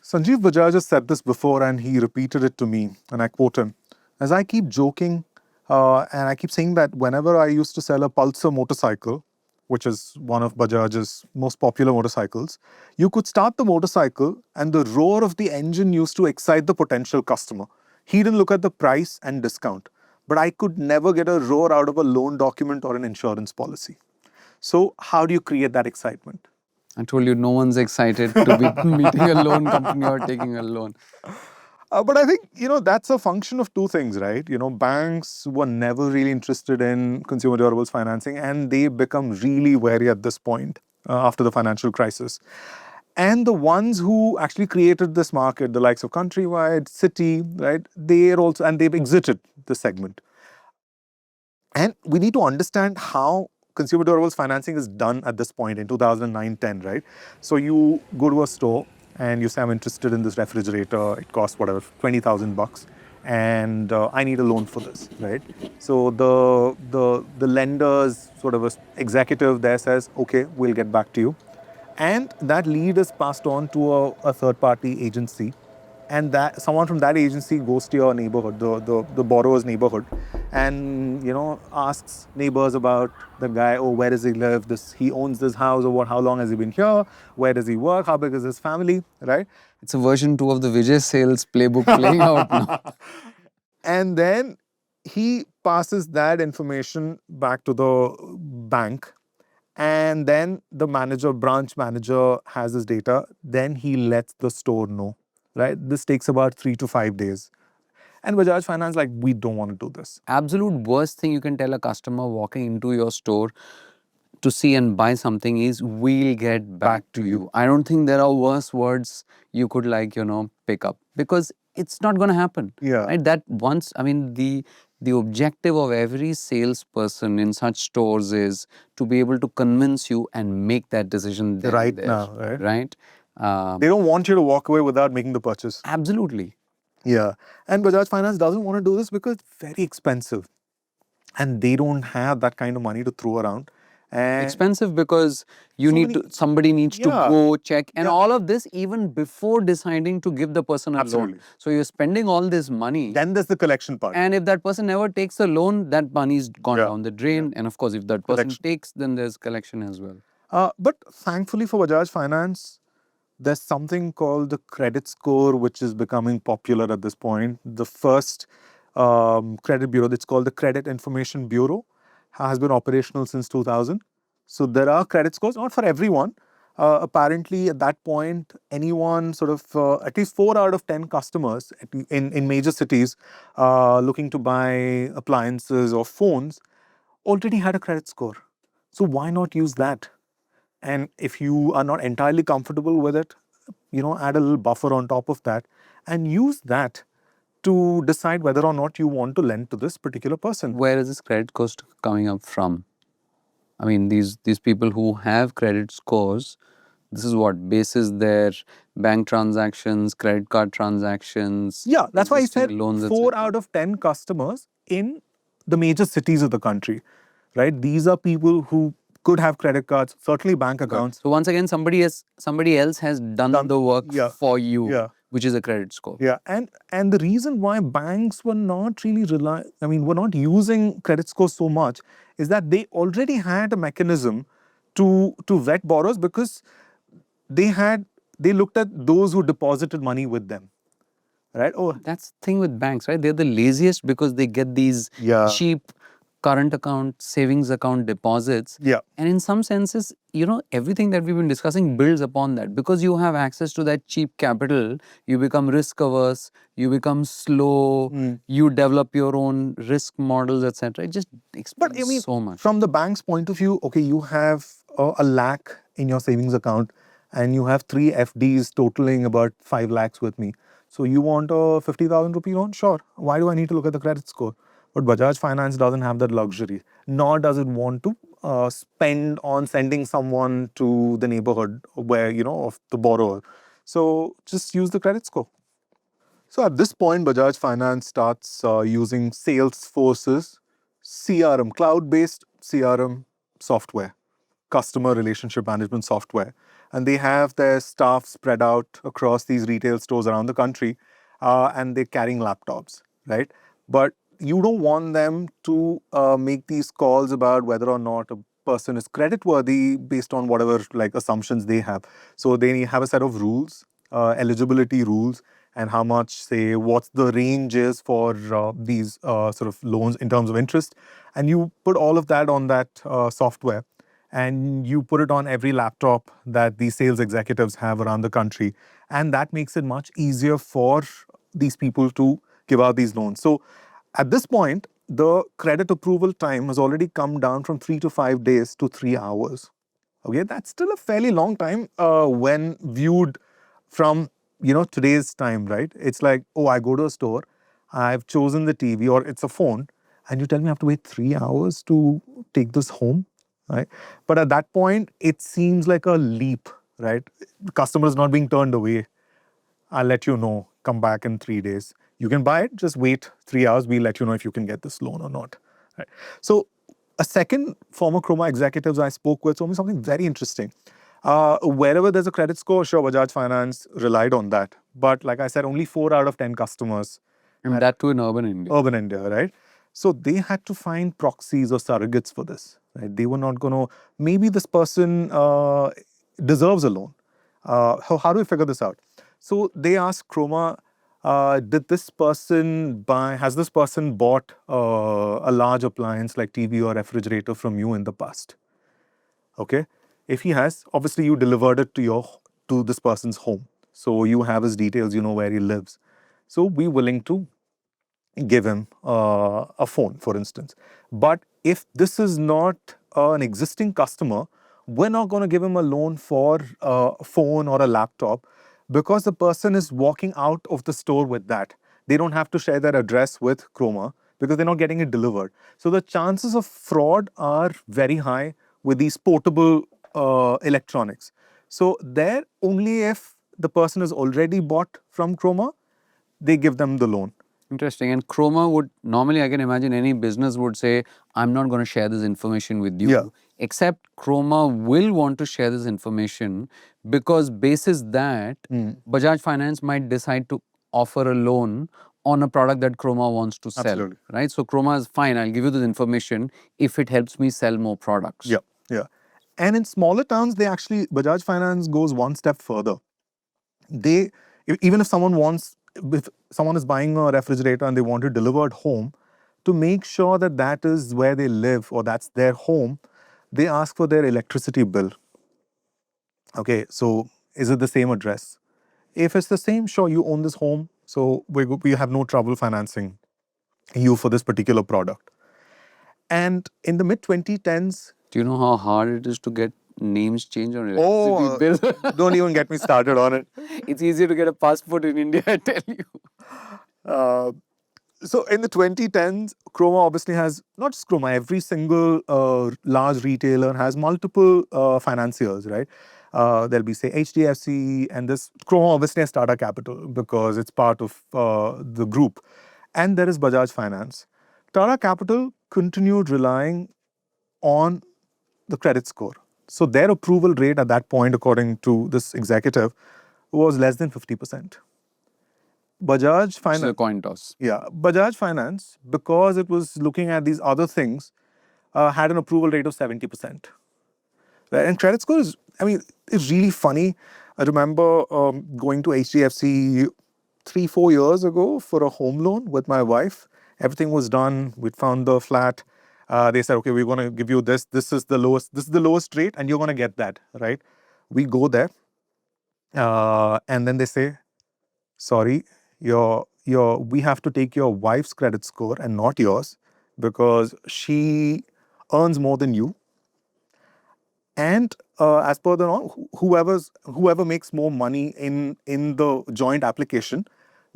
Speaker 1: Sanjeev Bajaj has said this before and he repeated it to me, and I quote him. As I keep joking and I keep saying that whenever I used to sell a Pulsar motorcycle, which is one of Bajaj's most popular motorcycles, you could start the motorcycle and the roar of the engine used to excite the potential customer. He didn't look at the price and discount, but I could never get a roar out of a loan document or an insurance policy. So how do you create that excitement?
Speaker 2: I told you, no one's excited to be meeting a loan company or taking a loan.
Speaker 1: But I think, that's a function of two things, right? Banks were never really interested in consumer durables financing, and they become really wary at this point after the financial crisis. And the ones who actually created this market, the likes of Countrywide, Citi, right? They've exited the segment. And we need to understand how consumer durables financing is done at this point in 2009-10, right? So you go to a store and you say, I'm interested in this refrigerator. It costs whatever, 20,000 bucks, and I need a loan for this, right? So the lender's sort of a executive there says, okay, we'll get back to you. And that lead is passed on to a third-party agency, and that someone from that agency goes to your neighborhood, the borrower's neighborhood, and asks neighbors about the guy. Oh, where does he live? He owns this house, or what? How long has he been here? Where does he work? How big is his family? Right?
Speaker 2: It's a version 2 of the Vijay sales playbook playing out now.
Speaker 1: And then he passes that information back to the bank. And then the branch manager has his data. Then he lets the store know, right? This takes about 3 to 5 days. And Bajaj Finance, we don't want to do this.
Speaker 2: Absolute worst thing you can tell a customer walking into your store to see and buy something is, we'll get back to you. I don't think there are worse words you could pick up, because it's not going to happen.
Speaker 1: Yeah.
Speaker 2: Right? That once, I mean, the objective of every salesperson in such stores is to be able to convince you and make that decision
Speaker 1: Right
Speaker 2: there,
Speaker 1: now, right?
Speaker 2: Right?
Speaker 1: They don't want you to walk away without making the purchase.
Speaker 2: Absolutely.
Speaker 1: Yeah. And Bajaj Finance doesn't want to do this because it's very expensive. And they don't have that kind of money to throw around. And
Speaker 2: expensive because somebody needs to go check, and all of this even before deciding to give the person a loan. So you're spending all this money.
Speaker 1: Then there's the collection part.
Speaker 2: And if that person never takes a loan, that money's gone down the drain. And of course, if that person takes, then there's collection as well.
Speaker 1: But thankfully for Bajaj Finance, there's something called the credit score, which is becoming popular at this point. The first credit bureau, it's called the Credit Information Bureau, has been operational since 2000. So there are credit scores, not for everyone. Apparently, at that point, anyone sort of, at least 4 out of 10 customers in major cities looking to buy appliances or phones already had a credit score. So why not use that? And if you are not entirely comfortable with it, add a little buffer on top of that and use that to decide whether or not you want to lend to this particular person.
Speaker 2: Where is this credit cost coming up from? I mean, these people who have credit scores, This is what bases their bank transactions, credit card transactions.
Speaker 1: Yeah, that's why I
Speaker 2: existing
Speaker 1: said
Speaker 2: loans,
Speaker 1: 4
Speaker 2: etc.
Speaker 1: out of 10 customers in the major cities of the country, right? These are people who could have credit cards, certainly bank
Speaker 2: Good.
Speaker 1: accounts.
Speaker 2: So once again, somebody else has done the work
Speaker 1: Yeah,
Speaker 2: for you,
Speaker 1: yeah.
Speaker 2: which is a credit score.
Speaker 1: Yeah, and the reason why banks were not really were not using credit scores so much is that they already had a mechanism to vet borrowers because they looked at those who deposited money with them, right? Oh,
Speaker 2: That's the thing with banks, right? They're the laziest because they get these
Speaker 1: yeah,
Speaker 2: cheap current account, savings account deposits.
Speaker 1: yeah.
Speaker 2: And in some senses, everything that we've been discussing builds upon that. Because you have access to that cheap capital, you become risk averse, you become slow, you develop your own risk models, etc. It just
Speaker 1: But
Speaker 2: explains so much.
Speaker 1: from the bank's point of view, okay, you have a lakh in your savings account and you have 3 FDs totaling about 5 lakhs with me. So you want a 50,000 rupee loan? Sure. Why do I need to look at the credit score? But Bajaj Finance doesn't have that luxury, nor does it want to spend on sending someone to the neighborhood where, of the borrower. So just use the credit score. So at this point, Bajaj Finance starts using Salesforce's CRM, cloud-based CRM software, customer relationship management software. And they have their staff spread out across these retail stores around the country, and they're carrying laptops, right? But you don't want them to make these calls about whether or not a person is creditworthy based on whatever like assumptions they have. So they have a set of rules, eligibility rules, and how much, say, what's the range is for these sort of loans in terms of interest. And you put all of that on that software and you put it on every laptop that these sales executives have around the country. And that makes it much easier for these people to give out these loans. So at this point, the credit approval time has already come down from 3 to 5 days to 3 hours. Okay, that's still a fairly long time when viewed from today's time, right? It's like, oh, I go to a store, I've chosen the TV or it's a phone, and you tell me I have to wait 3 hours to take this home, right? But at that point, it seems like a leap, right? Customers not being turned away. I'll let you know. Come back in 3 days. You can buy it. Just wait 3 hours. We'll let you know if you can get this loan or not. Right. So, a second former Chroma executives I spoke with told me something very interesting. Wherever there's a credit score, sure, Bajaj Finance relied on that. But like I said, only 4 out of 10 customers.
Speaker 2: And that too in urban India.
Speaker 1: Urban India, right? So they had to find proxies or surrogates for this, right? They were not going to, maybe this person deserves a loan. How do we figure this out? So they asked Chroma, has this person bought a large appliance like TV or refrigerator from you in the past? Okay. If he has, obviously you delivered it to this person's home. So you have his details, you know where he lives. So be willing to give him a phone, for instance. But if this is not an existing customer, we're not going to give him a loan for a phone or a laptop because the person is walking out of the store with that. They don't have to share their address with Chroma because they're not getting it delivered. So the chances of fraud are very high with these portable electronics. So there, only if the person is already bought from Chroma, they give them the loan.
Speaker 2: Interesting. And Chroma would normally, I can imagine any business would say, I'm not going to share this information with you.
Speaker 1: Yeah.
Speaker 2: Except Chroma will want to share this information because, basis that, Bajaj Finance might decide to offer a loan on a product that Chroma wants to sell.
Speaker 1: Absolutely.
Speaker 2: Right? So Chroma is fine, I'll give you this information if it helps me sell more products.
Speaker 1: Yeah, yeah. And in smaller towns, Bajaj Finance goes one step further. They, even if someone is buying a refrigerator and they want it delivered home, to make sure that that is where they live or that's their home, they ask for their electricity bill. Okay, so is it the same address? If it's the same, sure, you own this home, so we have no trouble financing you for this particular product. And in the mid 2010s,
Speaker 2: do you know how hard it is to get names changed on electricity bills?
Speaker 1: Don't even get me started on it.
Speaker 2: It's easier to get a passport in India, I tell you.
Speaker 1: So in the 2010s, Chroma obviously has, not just Chroma, every single large retailer has multiple financiers, right? There'll be, say, HDFC, and this Crore obviously has Tata Capital because it's part of the group. And there is Bajaj Finance. Tata Capital continued relying on the credit score. So their approval rate at that point, according to this executive, was less than 50%. Bajaj Finance.
Speaker 2: It's a coin toss.
Speaker 1: Yeah, Bajaj Finance, because it was looking at these other things, had an approval rate of 70%. Right? And credit score is, I mean, it's really funny. I remember going to HDFC 3-4 years ago for a home loan with my wife. Everything was done. We'd found the flat. They said, okay, we're going to give you this. This is the lowest rate, and you're going to get that, right? We go there, and then they say, sorry, we have to take your wife's credit score and not yours because she earns more than you. And as per the law, whoever makes more money in the joint application,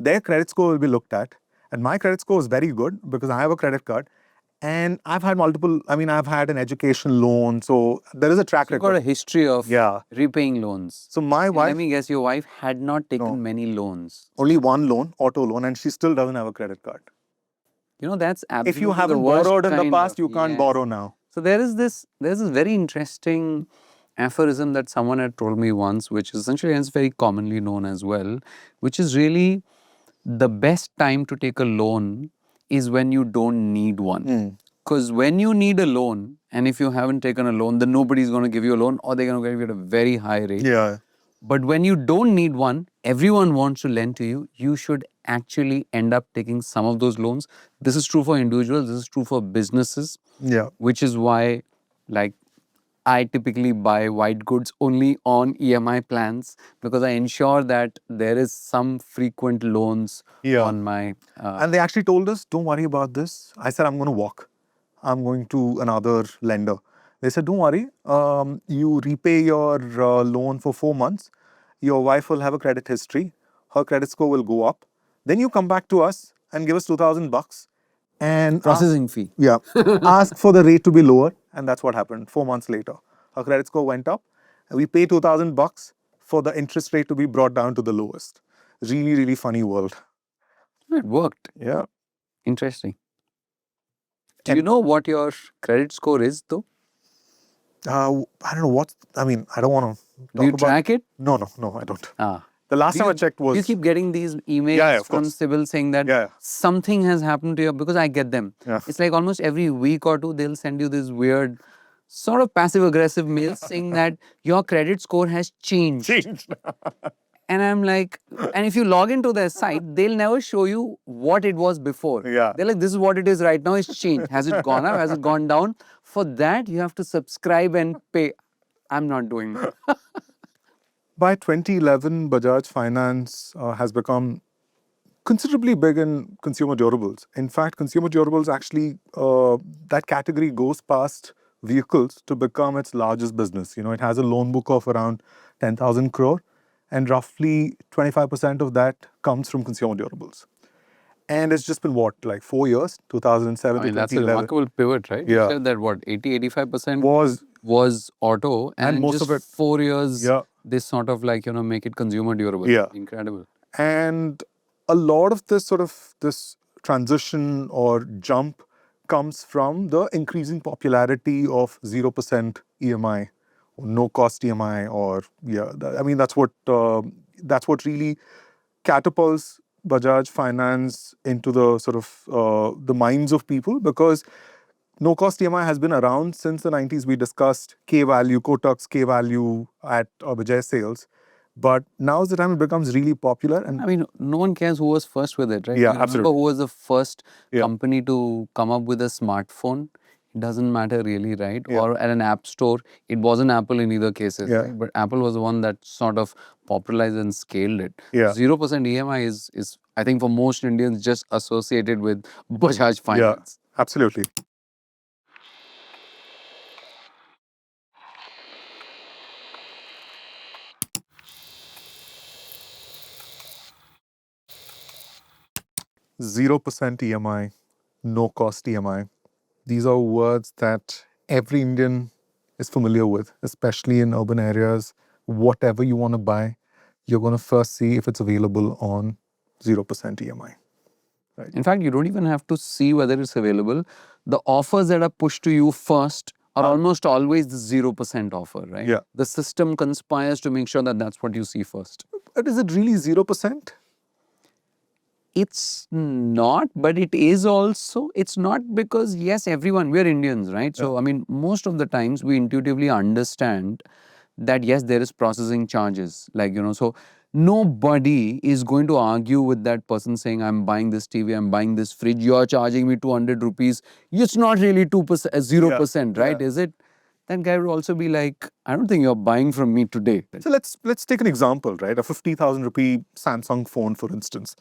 Speaker 1: their credit score will be looked at. And my credit score is very good because I have a credit card. And I've had I've had an education loan. So there is a track
Speaker 2: You've
Speaker 1: record.
Speaker 2: got a history of repaying loans.
Speaker 1: So my wife...
Speaker 2: Let me guess, your wife had not taken
Speaker 1: No.
Speaker 2: many loans.
Speaker 1: Only one loan, auto loan, and she still doesn't have a credit card.
Speaker 2: You know, that's absolutely
Speaker 1: If you haven't borrowed in the past, you can't borrow now.
Speaker 2: So there's this very interesting aphorism that someone had told me once, which essentially is very commonly known as well, which is really the best time to take a loan is when you don't need one. Because when you need a loan, and if you haven't taken a loan, then nobody's going to give you a loan or they're going to give you at a very high rate.
Speaker 1: Yeah.
Speaker 2: But when you don't need one, everyone wants to lend to you. You should actually end up taking some of those loans. This is true for individuals. This is true for businesses.
Speaker 1: Yeah.
Speaker 2: Which is why, like, I typically buy white goods only on EMI plans because I ensure that there is some frequent loans on my...
Speaker 1: And they actually told us, don't worry about this. I said, I'm going to walk. I'm going to another lender. They said, don't worry. You repay your loan for 4 months. Your wife will have a credit history. Her credit score will go up. Then you come back to us and give us $2,000 and
Speaker 2: processing fee.
Speaker 1: Yeah. Ask for the rate to be lower. And that's what happened 4 months later. Her credit score went up. And we pay $2,000 for the interest rate to be brought down to the lowest. Really, really funny world.
Speaker 2: It worked.
Speaker 1: Yeah.
Speaker 2: Interesting. Do you know what your credit score is, though?
Speaker 1: I don't know what... I mean, I don't want to talk about...
Speaker 2: Do you track it?
Speaker 1: No, I don't. The last time I checked was...
Speaker 2: You keep getting these emails from Sybil saying that something has happened to you, because I get them. It's like almost every week or two, they'll send you this weird, sort of passive-aggressive mail saying that your credit score has changed. And I'm like, and if you log into their site, they'll never show you what it was before. They're like, this is what it is right now, it's changed. Has it gone up? Has it gone down? For that, you have to subscribe and pay. I'm not doing that.
Speaker 1: By 2011, Bajaj Finance has become considerably big in consumer durables. In fact, consumer durables actually, that category goes past vehicles to become its largest business. You know, it has a loan book of around 10,000 crore, and roughly 25% of that comes from consumer durables. And it's just been what, like 4 years, 2007 to 2011.
Speaker 2: That's a remarkable pivot, right?
Speaker 1: Yeah.
Speaker 2: You said that what, 80-85% was auto, and
Speaker 1: most
Speaker 2: just
Speaker 1: of it,
Speaker 2: 4 years, this sort of like, make it consumer durable.
Speaker 1: Yeah.
Speaker 2: Incredible.
Speaker 1: And a lot of this transition or jump comes from the increasing popularity of 0% EMI, or no cost EMI, or that's what really catapults Bajaj Finance into the sort of the minds of people, because no cost EMI has been around since the 90s. We discussed K-value, Kotak's K-value at Bajaj sales. But now's the time it becomes really popular. And
Speaker 2: I mean, no one cares who was first with it, right?
Speaker 1: Yeah,
Speaker 2: you
Speaker 1: absolutely.
Speaker 2: Remember who was the first company to come up with a smartphone? It doesn't matter really, right? Or at an app store. It wasn't Apple in either cases, right? But Apple was the one that sort of popularized and scaled it. 0% EMI is, I think, for most Indians, just associated with Bajaj Finance.
Speaker 1: Yeah, absolutely. %0 EMI, no cost EMI. These are words that every Indian is familiar with, especially in urban areas whatever you want to buy, you're going to first see if it's available on 0% EMI. Right.
Speaker 2: In fact, you don't even have to see whether it's available. The offers that are pushed to you first are almost always the 0% offer, right?
Speaker 1: Yeah.
Speaker 2: The system conspires to make sure that that's what you see first.
Speaker 1: But is it really 0%?
Speaker 2: It's not, but it is also. It's not because, yes, everyone, we're Indians, right? So, I mean, most of the times we intuitively understand that, yes, there is processing charges. Like, so nobody is going to argue with that person saying, I'm buying this TV, I'm buying this fridge, you're charging me 200 rupees. It's not really 2%, 0%, right? Is it? That guy would also be like, I don't think you're buying from me today.
Speaker 1: So let's take an example, right? A 50,000 rupee Samsung phone, for instance.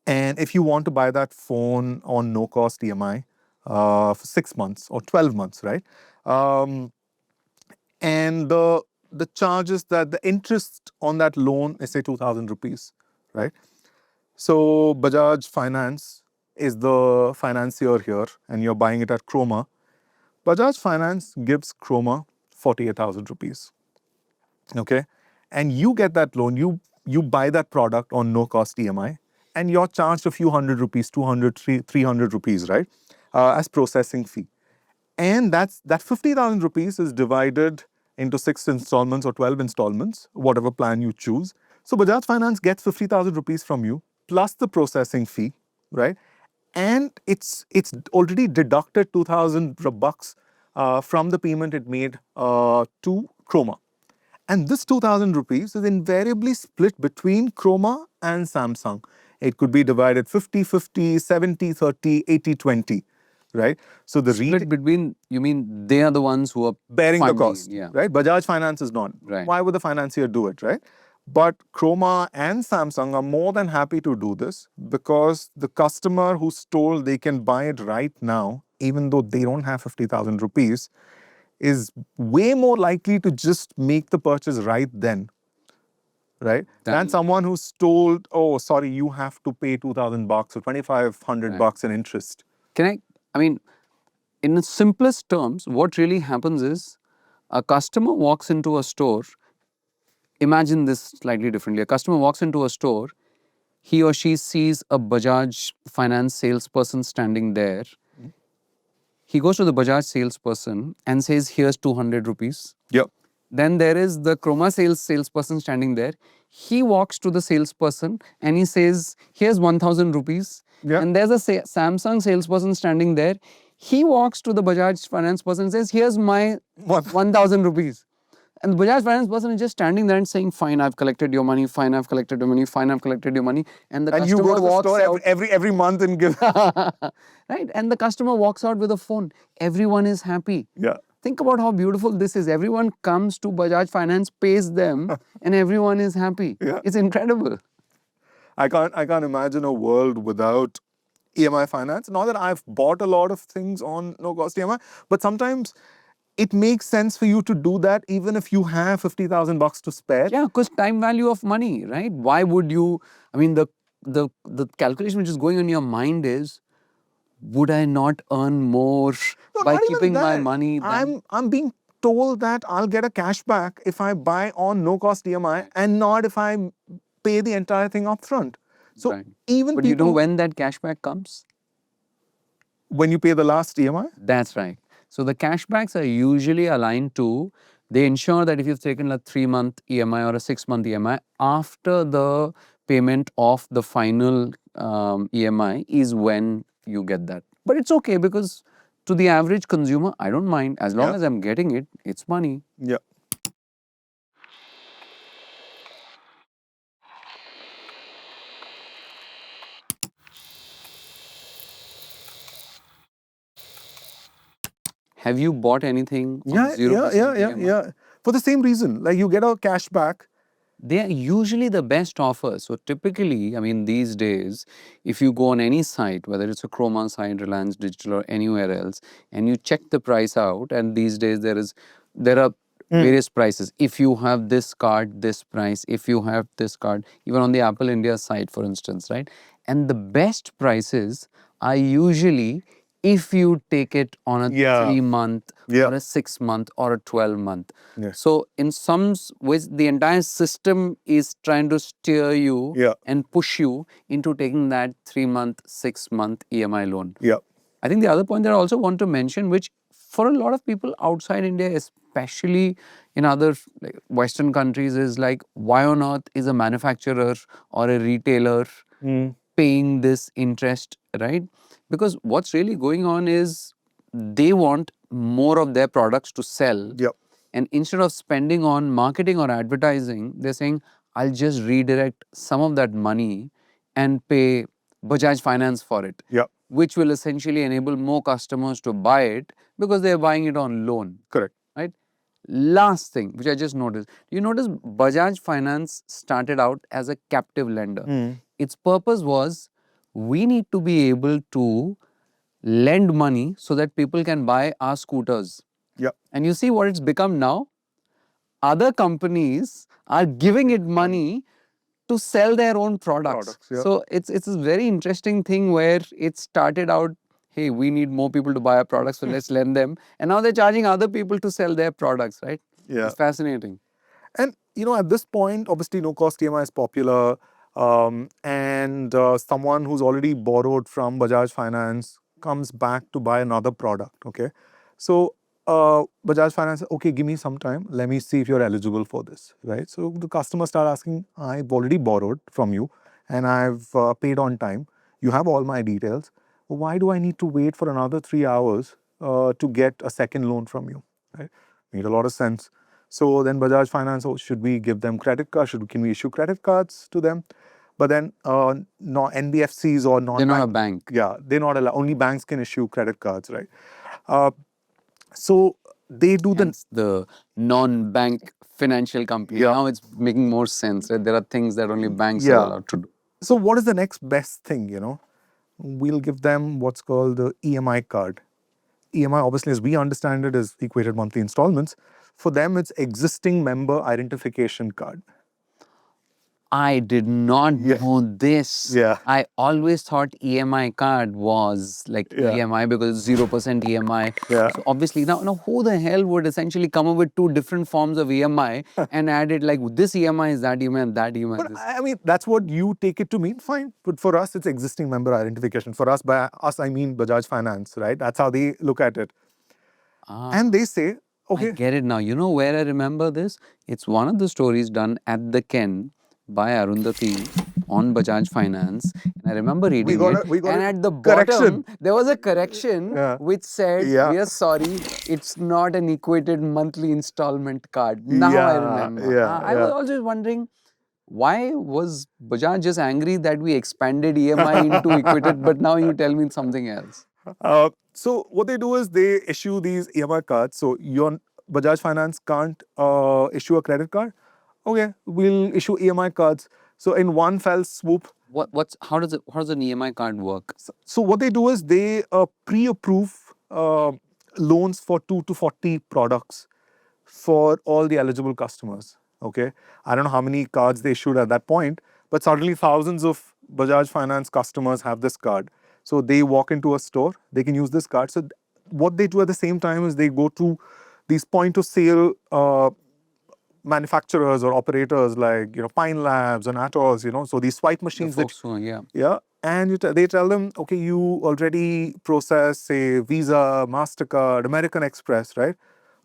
Speaker 1: And if you want to buy that phone on no cost EMI for 6 months or 12 months, right? And the charges, that the interest on that loan is say 2,000 rupees, right? So Bajaj Finance is the financier here, and you're buying it at Chroma. Bajaj Finance gives Chroma 48,000 rupees. Okay, and you get that loan. You buy that product on no cost EMI, and you're charged a few hundred rupees, 200, 300 rupees, right, as processing fee. And that 50,000 rupees is divided into 6 installments or 12 installments, whatever plan you choose. So Bajaj Finance gets 50,000 rupees from you plus the processing fee, right? And it's already deducted 2,000 bucks from the payment it made to Chroma. And this 2,000 rupees is invariably split between Chroma and Samsung. It could be divided 50-50, 70-30, 80-20, right? So the
Speaker 2: split between, you mean they are the ones who are
Speaker 1: bearing the
Speaker 2: funding,
Speaker 1: cost, right? Bajaj Finance is not.
Speaker 2: Right.
Speaker 1: Why would the financier do it, right? But Chroma and Samsung are more than happy to do this because the customer who's told they can buy it right now, even though they don't have 50,000 rupees, is way more likely to just make the purchase right then, right? Than someone who's told, oh, sorry, you have to pay 2,000 bucks or 2,500 bucks in interest.
Speaker 2: I mean, in the simplest terms, what really happens is a customer walks into a store. Imagine this slightly differently. A customer walks into a store, he or she sees a Bajaj Finance salesperson standing there. He goes to the Bajaj salesperson and says, here's 200 rupees.
Speaker 1: Yep.
Speaker 2: Then there is the Chroma salesperson standing there. He walks to the salesperson and he says, here's 1,000 rupees.
Speaker 1: Yep.
Speaker 2: And there's a Samsung salesperson standing there. He walks to the Bajaj Finance person and says, here's my 1,000 rupees. And the Bajaj Finance person is just standing there and saying, fine, I've collected your money, fine, I've collected your money, fine, I've collected your money. And the customer
Speaker 1: you go to the
Speaker 2: walks
Speaker 1: store
Speaker 2: out.
Speaker 1: every month and give.
Speaker 2: Right? And the customer walks out with a phone. Everyone is happy.
Speaker 1: Yeah.
Speaker 2: Think about how beautiful this is. Everyone comes to Bajaj Finance, pays them, and everyone is happy.
Speaker 1: Yeah.
Speaker 2: It's incredible.
Speaker 1: I can't imagine a world without EMI finance. Not that I've bought a lot of things on no cost EMI, but sometimes it makes sense for you to do that even if you have 50,000 bucks to spare.
Speaker 2: Yeah, because time value of money, right? Why would you? I mean, the calculation which is going on in your mind is, would I not earn more by keeping my money?
Speaker 1: I'm being told that I'll get a cashback if I buy on no cost EMI and not if I pay the entire thing upfront. So even
Speaker 2: but you know when that cashback comes?
Speaker 1: When you pay the last EMI?
Speaker 2: That's right. So the cashbacks are usually aligned to, they ensure that if you've taken a 3-month EMI or a 6-month EMI, after the payment of the final EMI is when you get that. But it's okay because to the average consumer, I don't mind. As long as I'm getting it, it's money.
Speaker 1: Yeah.
Speaker 2: Have you bought anything on 0% EMI?
Speaker 1: Yeah. For the same reason, like you get a cashback.
Speaker 2: They are usually the best offers. So typically, I mean, these days, if you go on any site, whether it's a Chroma site, Reliance Digital, or anywhere else, and you check the price out, and these days there are various prices. If you have this card, this price. If you have this card, even on the Apple India site, for instance, right? And the best prices are usually if you take it on a
Speaker 1: Yeah.
Speaker 2: 3-month
Speaker 1: Yeah.
Speaker 2: or a 6-month or a 12-month.
Speaker 1: Yeah.
Speaker 2: So in some ways, the entire system is trying to steer you
Speaker 1: Yeah.
Speaker 2: and push you into taking that 3-month, 6-month EMI loan.
Speaker 1: Yeah.
Speaker 2: I think the other point that I also want to mention, which for a lot of people outside India, especially in other like Western countries, is like, why on earth is a manufacturer or a retailer paying this interest, right? Because what's really going on is they want more of their products to sell.
Speaker 1: Yep.
Speaker 2: And instead of spending on marketing or advertising, they're saying, I'll just redirect some of that money and pay Bajaj Finance for it,
Speaker 1: Yep.
Speaker 2: which will essentially enable more customers to buy it because they're buying it on loan.
Speaker 1: Correct.
Speaker 2: Right? Last thing, which I just noticed, you notice Bajaj Finance started out as a captive lender. Its purpose was, we need to be able to lend money so that people can buy our scooters.
Speaker 1: Yep.
Speaker 2: And you see what it's become now? Other companies are giving it money to sell their own products.
Speaker 1: Yeah.
Speaker 2: So it's a very interesting thing where it started out, hey, we need more people to buy our products, so let's lend them. And now they're charging other people to sell their products, right?
Speaker 1: Yeah.
Speaker 2: It's fascinating.
Speaker 1: And at this point, obviously, no cost EMI is popular, and someone who's already borrowed from Bajaj Finance comes back to buy another product. Okay, so Bajaj Finance, okay, give me some time. Let me see if you're eligible for this, right? So the customer start asking, I've already borrowed from you, and I've paid on time. You have all my details. Why do I need to wait for another 3 hours to get a second loan from you? Right? Made a lot of sense. So then Bajaj Finance, should we give them credit cards? Can we issue credit cards to them? But then no NBFCs or non-bank.
Speaker 2: They're not a bank.
Speaker 1: Yeah, they're not allowed. Only banks can issue credit cards, right? So they do
Speaker 2: the non-bank financial company.
Speaker 1: Yeah.
Speaker 2: Now it's making more sense. Right? There are things that only banks
Speaker 1: Yeah.
Speaker 2: are allowed to do.
Speaker 1: So what is the next best thing, We'll give them what's called the EMI card. EMI, obviously, as we understand it, is equated monthly installments. For them, it's existing member identification card.
Speaker 2: I did not know this.
Speaker 1: Yeah.
Speaker 2: I always thought EMI card was like
Speaker 1: Yeah.
Speaker 2: EMI because 0% EMI.
Speaker 1: Yeah.
Speaker 2: So obviously now who the hell would essentially come up with two different forms of EMI and add it like this EMI is that EMI and that EMI is
Speaker 1: But
Speaker 2: this?
Speaker 1: I mean, that's what you take it to mean, fine. But for us, it's existing member identification. For us, by us, I mean Bajaj Finance, right? That's how they look at it. And they say, okay.
Speaker 2: I get it now. You know where I remember this? It's one of the stories done at the Ken by Arundhati on Bajaj Finance. And I remember reading it. And at the bottom, there was a correction which said, we are sorry, it's not an equated monthly installment card. Now I remember. I was also wondering, why was Bajaj just angry that we expanded EMI into equated, but now you tell me something else?
Speaker 1: So what they do is they issue these EMI cards. So your Bajaj Finance can't issue a credit card. Okay, we'll issue EMI cards. So in one fell swoop.
Speaker 2: How does an EMI card work?
Speaker 1: So what they do is they pre-approve loans for 2 to 40 products for all the eligible customers. Okay, I don't know how many cards they issued at that point, but suddenly thousands of Bajaj Finance customers have this card. So they walk into a store, they can use this card. So what they do at the same time is they go to these point of sale manufacturers or operators like Pine Labs and Atos, so these swipe machines and they tell them, okay, you already process say Visa, MasterCard, American Express, right?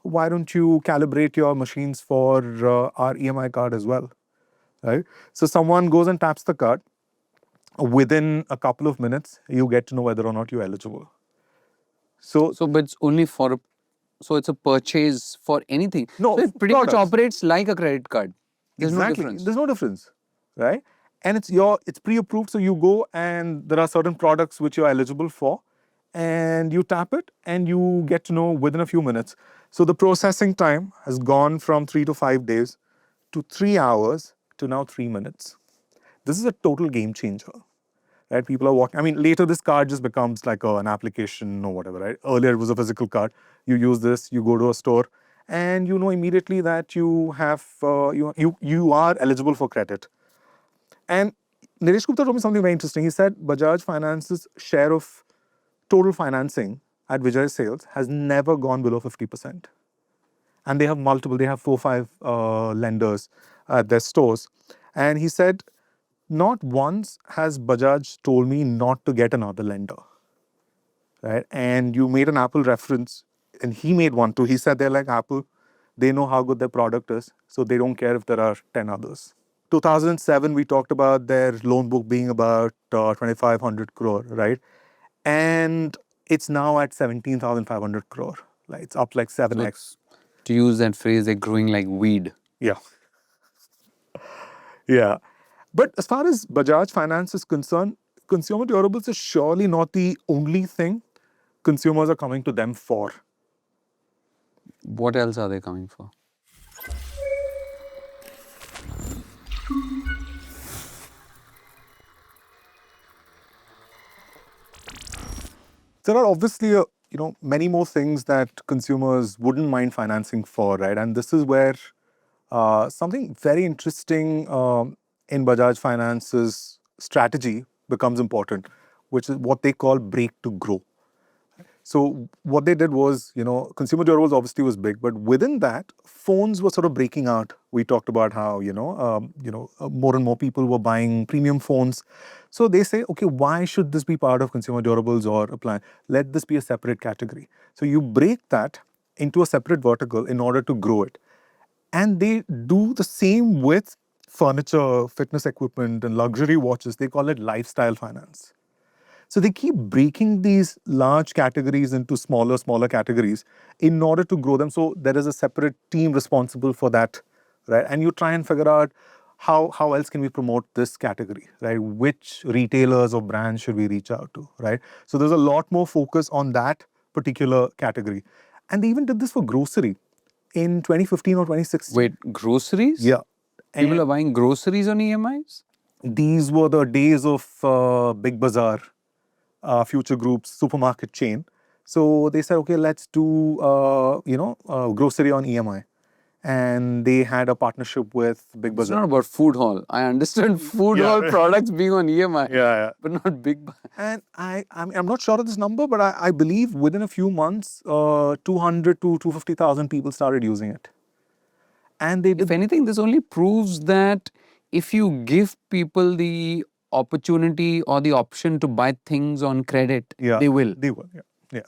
Speaker 1: Why don't you calibrate your machines for our EMI card as well, right? So someone goes and taps the card. Within a couple of minutes, you get to know whether or not you're eligible. So
Speaker 2: but it's only for so it's a purchase for anything.
Speaker 1: No,
Speaker 2: so it pretty much operates like a credit card. There's no difference.
Speaker 1: There's no difference, right? And it's pre-approved, so you go and there are certain products which you're eligible for, and you tap it and you get to know within a few minutes. So the processing time has gone from 3 to 5 days to 3 hours to now 3 minutes. This is a total game changer. Right? People are walking. I mean, later this card just becomes like an application or whatever, right? Earlier it was a physical card. You use this, you go to a store, and you know immediately that you have you are eligible for credit. And Nilesh Gupta told me something very interesting. He said Bajaj Finance's share of total financing at Vijay Sales has never gone below 50%. And they have multiple, they have 4 or 5 lenders at their stores. And he said, not once has Bajaj told me not to get another lender, right? And you made an Apple reference, and he made one too. He said they're like Apple. They know how good their product is, so they don't care if there are 10 others. 2007, we talked about their loan book being about 2,500 crore, right? And it's now at 17,500 crore. Like, it's up like 7x.
Speaker 2: To use that phrase, they're growing like weed.
Speaker 1: Yeah. Yeah. But as far as Bajaj Finance is concerned, consumer durables is surely not the only thing consumers are coming to them for.
Speaker 2: What else are they coming for?
Speaker 1: There are obviously many more things that consumers wouldn't mind financing for, right? And this is where something very interesting in Bajaj Finance's strategy becomes important, which is what they call break to grow. So what they did was, consumer durables obviously was big, but within that, phones were sort of breaking out. We talked about how, more and more people were buying premium phones. So they say, okay, why should this be part of consumer durables or appliance? Let this be a separate category. So you break that into a separate vertical in order to grow it. And they do the same with furniture, fitness equipment, and luxury watches. They call it lifestyle finance. So they keep breaking these large categories into smaller categories in order to grow them. So there is a separate team responsible for that, right? And you try and figure out how else can we promote this category, right? Which retailers or brands should we reach out to, right? So there's a lot more focus on that particular category. And they even did this for grocery in 2015 or 2016.
Speaker 2: Wait, groceries?
Speaker 1: Yeah.
Speaker 2: People are buying groceries on EMIs?
Speaker 1: These were the days of Big Bazaar, Future Group's supermarket chain. So they said, okay, let's do, grocery on EMI. And they had a partnership with Big
Speaker 2: It's
Speaker 1: Bazaar.
Speaker 2: not about food hall. I understand food hall products being on EMI.
Speaker 1: Yeah.
Speaker 2: But not big.
Speaker 1: And I'm not sure of this number, but I believe within a few months, 200 to 250,000 people started using it. And they did.
Speaker 2: If anything, this only proves that if you give people the opportunity or the option to buy things on credit, they will.
Speaker 1: They will, yeah.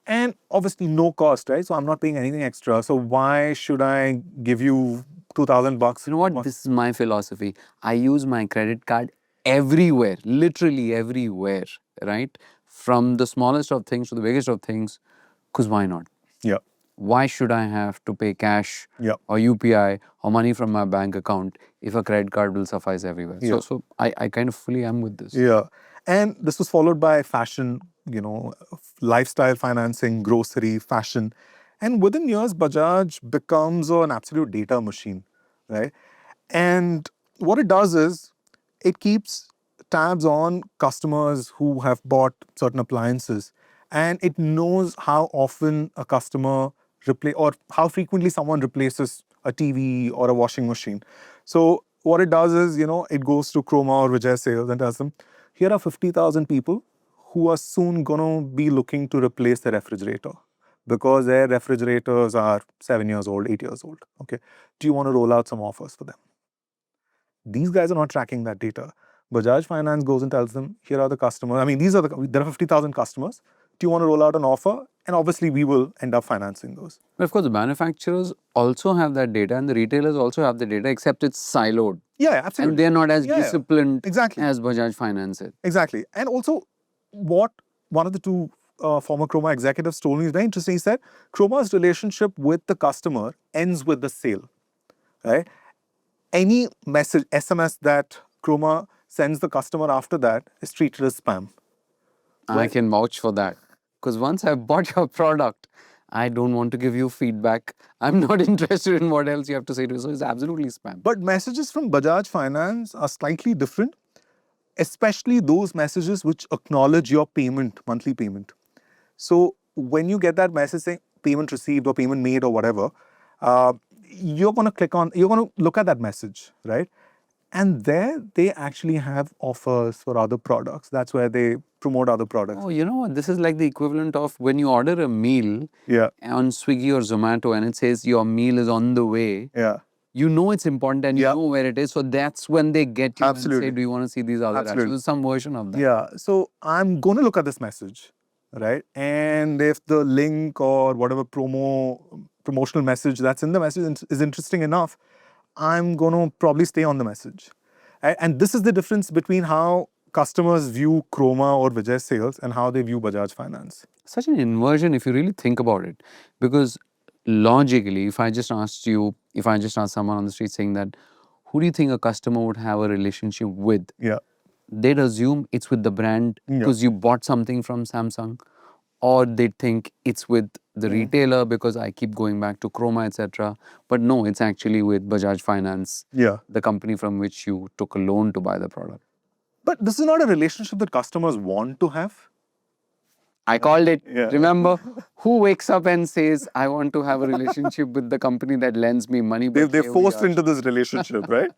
Speaker 1: And obviously no cost, right? So I'm not paying anything extra. So why should I give you $2,000?
Speaker 2: You know what? This is my philosophy. I use my credit card everywhere, literally everywhere, right? From the smallest of things to the biggest of things, because why not?
Speaker 1: Yeah.
Speaker 2: Why should I have to pay cash or UPI or money from my bank account if a credit card will suffice everywhere?
Speaker 1: Yeah.
Speaker 2: So I kind of fully am with this.
Speaker 1: Yeah. And this was followed by fashion, lifestyle financing, grocery, fashion. And within years, Bajaj becomes an absolute data machine, right? And what it does is it keeps tabs on customers who have bought certain appliances, and it knows how often a customer or how frequently someone replaces a TV or a washing machine. So what it does is, it goes to Chroma or Vijay Sales and tells them, here are 50,000 people who are soon going to be looking to replace their refrigerator because their refrigerators are 7 years old, 8 years old. Okay. Do you want to roll out some offers for them? These guys are not tracking that data. Bajaj Finance goes and tells them, here are the customers. I mean, there are 50,000 customers. Do you want to roll out an offer? And obviously, we will end up financing those.
Speaker 2: But of course, the manufacturers also have that data and the retailers also have the data, except it's siloed.
Speaker 1: Yeah, absolutely.
Speaker 2: And they're not as disciplined
Speaker 1: exactly.
Speaker 2: as Bajaj Finance is.
Speaker 1: Exactly. And also, what one of the two former Chroma executives told me is very interesting. He said, Chroma's relationship with the customer ends with the sale, right? Any message, SMS that Chroma sends the customer after that is treated as spam.
Speaker 2: I can vouch for that. Because once I've bought your product, I don't want to give you feedback. I'm not interested in what else you have to say to me. So it's absolutely spam.
Speaker 1: But messages from Bajaj Finance are slightly different, especially those messages which acknowledge your payment, monthly payment. So when you get that message saying payment received or payment made or whatever, you're going to look at that message, right? And there they actually have offers for other products. That's where they promote other products.
Speaker 2: Oh, you know what? This is like the equivalent of when you order a meal on Swiggy or Zomato and it says your meal is on the way.
Speaker 1: Yeah.
Speaker 2: You know it's important and you know where it is. So that's when they get you
Speaker 1: Absolutely.
Speaker 2: and say, do you want to see these other
Speaker 1: Absolutely.
Speaker 2: ads? So some version of that.
Speaker 1: Yeah. So I'm going to look at this message, right? And if the link or whatever promotional message that's in the message is interesting enough, I'm going to probably stay on the message. And this is the difference between how customers view Chroma or Vijay Sales and how they view Bajaj Finance.
Speaker 2: Such an inversion if you really think about it. Because logically, if I just asked someone on the street saying that, who do you think a customer would have a relationship with?
Speaker 1: Yeah.
Speaker 2: They'd assume it's with the brand because you bought something from Samsung, or they'd think it's with the retailer because I keep going back to Chroma, etc. But no, it's actually with Bajaj Finance, the company from which you took a loan to buy the product.
Speaker 1: But this is not a relationship that customers want to have.
Speaker 2: I called it. Remember, who wakes up and says, I want to have a relationship with the company that lends me money?
Speaker 1: They're forced into this relationship, right?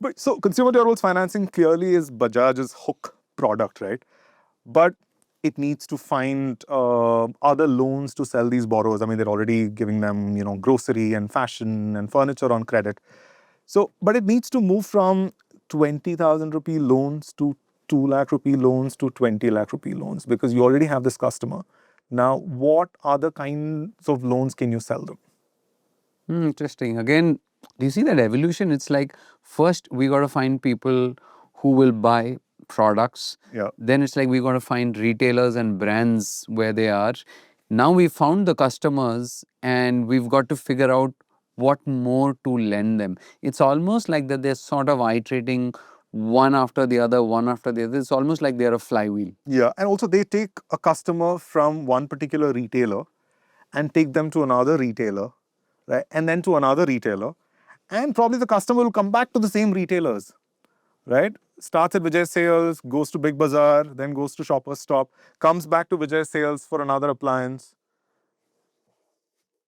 Speaker 1: But so consumer durables financing clearly is Bajaj's hook product, right? But it needs to find other loans to sell these borrowers. I mean, they're already giving them, grocery and fashion and furniture on credit. So, but it needs to move from 20,000 rupee loans to 2 lakh rupee loans to 20 lakh rupee loans because you already have this customer. Now, what other kinds of loans can you sell them?
Speaker 2: Interesting. Again, do you see that evolution? It's like first we got to find people who will buy products. Then it's like we got to find retailers and brands where they are. Now we found the customers and we've got to figure out what more to lend them. It's almost like that they're sort of iterating one after the other, one after the other. It's almost like they're a flywheel.
Speaker 1: Yeah, and also they take a customer from one particular retailer and take them to another retailer, right? And then to another retailer. And probably the customer will come back to the same retailers, right? Starts at Vijay Sales, goes to Big Bazaar, then goes to Shoppers Stop, comes back to Vijay Sales for another appliance.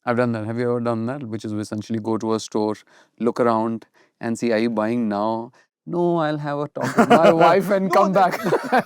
Speaker 2: I've done that. Have you ever done that? Which is essentially go to a store, look around and see, are you buying now? No, I'll have a talk with my wife and come back.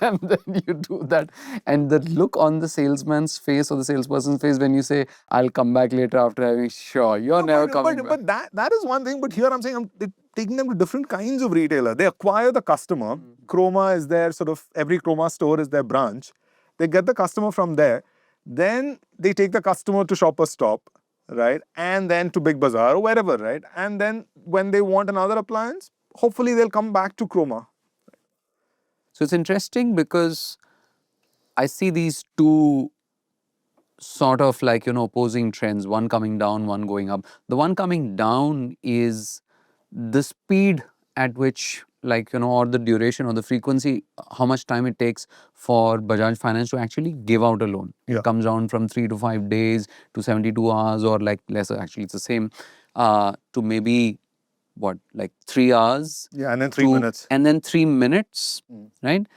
Speaker 2: And then you do that. And the look on the salesman's face or the salesperson's face when you say, I'll come back later after having, sure, you're never coming back.
Speaker 1: But that is one thing. But here I'm saying I'm taking them to different kinds of retailer. They acquire the customer. Chroma is their sort of, every Chroma store is their branch. They get the customer from there. Then they take the customer to Shoppers Stop, right? And then to Big Bazaar or wherever, right? And then when they want another appliance, hopefully they'll come back to Chroma.
Speaker 2: So it's interesting because I see these two sort of like, opposing trends, one coming down, one going up. The one coming down is the speed at which, or the duration or the frequency, how much time it takes for Bajaj Finance to actually give out a loan. It comes down from 3 to 5 days to 72 hours or lesser, actually it's the same, to maybe 3 hours.
Speaker 1: Yeah, and then 3 minutes.
Speaker 2: And then 3 minutes, right?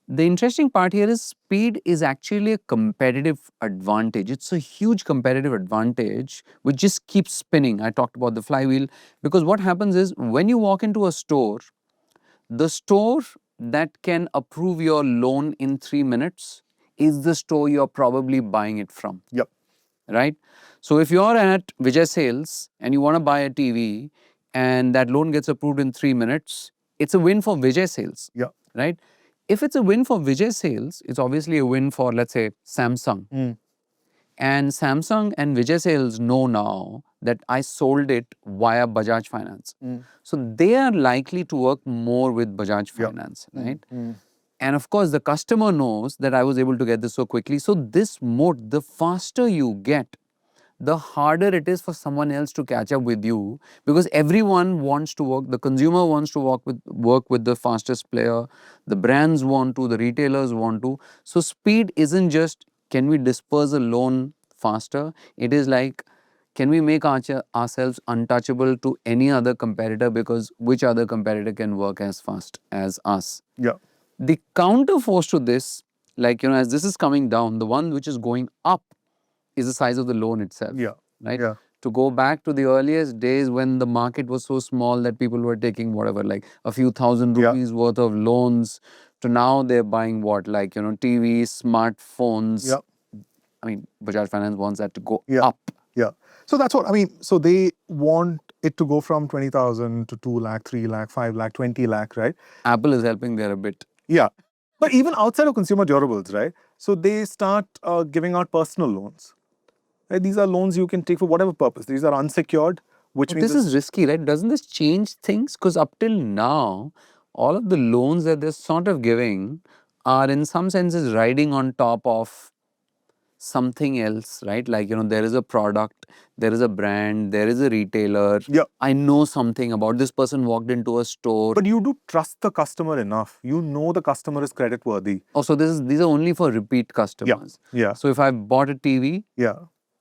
Speaker 2: The interesting part here is speed is actually a competitive advantage. It's a huge competitive advantage which just keeps spinning. I talked about the flywheel because what happens is when you walk into a store, the store that can approve your loan in 3 minutes is the store you're probably buying it from.
Speaker 1: Yep.
Speaker 2: Right? So if you're at Vijay Sales and you want to buy a TV and that loan gets approved in 3 minutes, it's a win for Vijay Sales.
Speaker 1: Yeah.
Speaker 2: Right? If it's a win for Vijay Sales, it's obviously a win for, let's say, Samsung. And Samsung and Vijay Sales know now that I sold it via Bajaj Finance. So they are likely to work more with Bajaj Finance, right? And of course, the customer knows that I was able to get this so quickly. So this moat, the faster you get, the harder it is for someone else to catch up with you because everyone wants to work, the consumer wants to work with the fastest player, the brands want to, the retailers want to. So speed isn't just, can we disperse a loan faster? It is like, can we make ourselves untouchable to any other competitor because which other competitor can work as fast as us?
Speaker 1: Yeah.
Speaker 2: The counter force to this, as this is coming down, the one which is going up is the size of the loan itself.
Speaker 1: Yeah.
Speaker 2: Right?
Speaker 1: Yeah.
Speaker 2: To go back to the earliest days when the market was so small that people were taking whatever, like a few thousand rupees worth of loans So now they're buying what? Like, TVs, smartphones.
Speaker 1: Yeah.
Speaker 2: I mean, Bajaj Finance wants that to go
Speaker 1: Yeah.
Speaker 2: up.
Speaker 1: Yeah. So that's what I mean. So they want it to go from 20,000 to 2 lakh, 3 lakh, 5 lakh, 20 lakh, right?
Speaker 2: Apple is helping there a bit.
Speaker 1: Yeah. But even outside of consumer durables, right? So they start giving out personal loans. Right? These are loans you can take for whatever purpose. These are unsecured, which
Speaker 2: But
Speaker 1: means
Speaker 2: this is risky, right? Doesn't this change things? Because up till now, all of the loans that they're sort of giving are in some senses riding on top of something else, right? Like, there is a product, there is a brand, there is a retailer.
Speaker 1: yeah.
Speaker 2: I know something about this person walked into a store.
Speaker 1: But you do trust the customer enough. You know the customer is credit worthy.
Speaker 2: Oh, so these are only for repeat customers.
Speaker 1: Yeah.
Speaker 2: So if I bought a TV
Speaker 1: Yeah.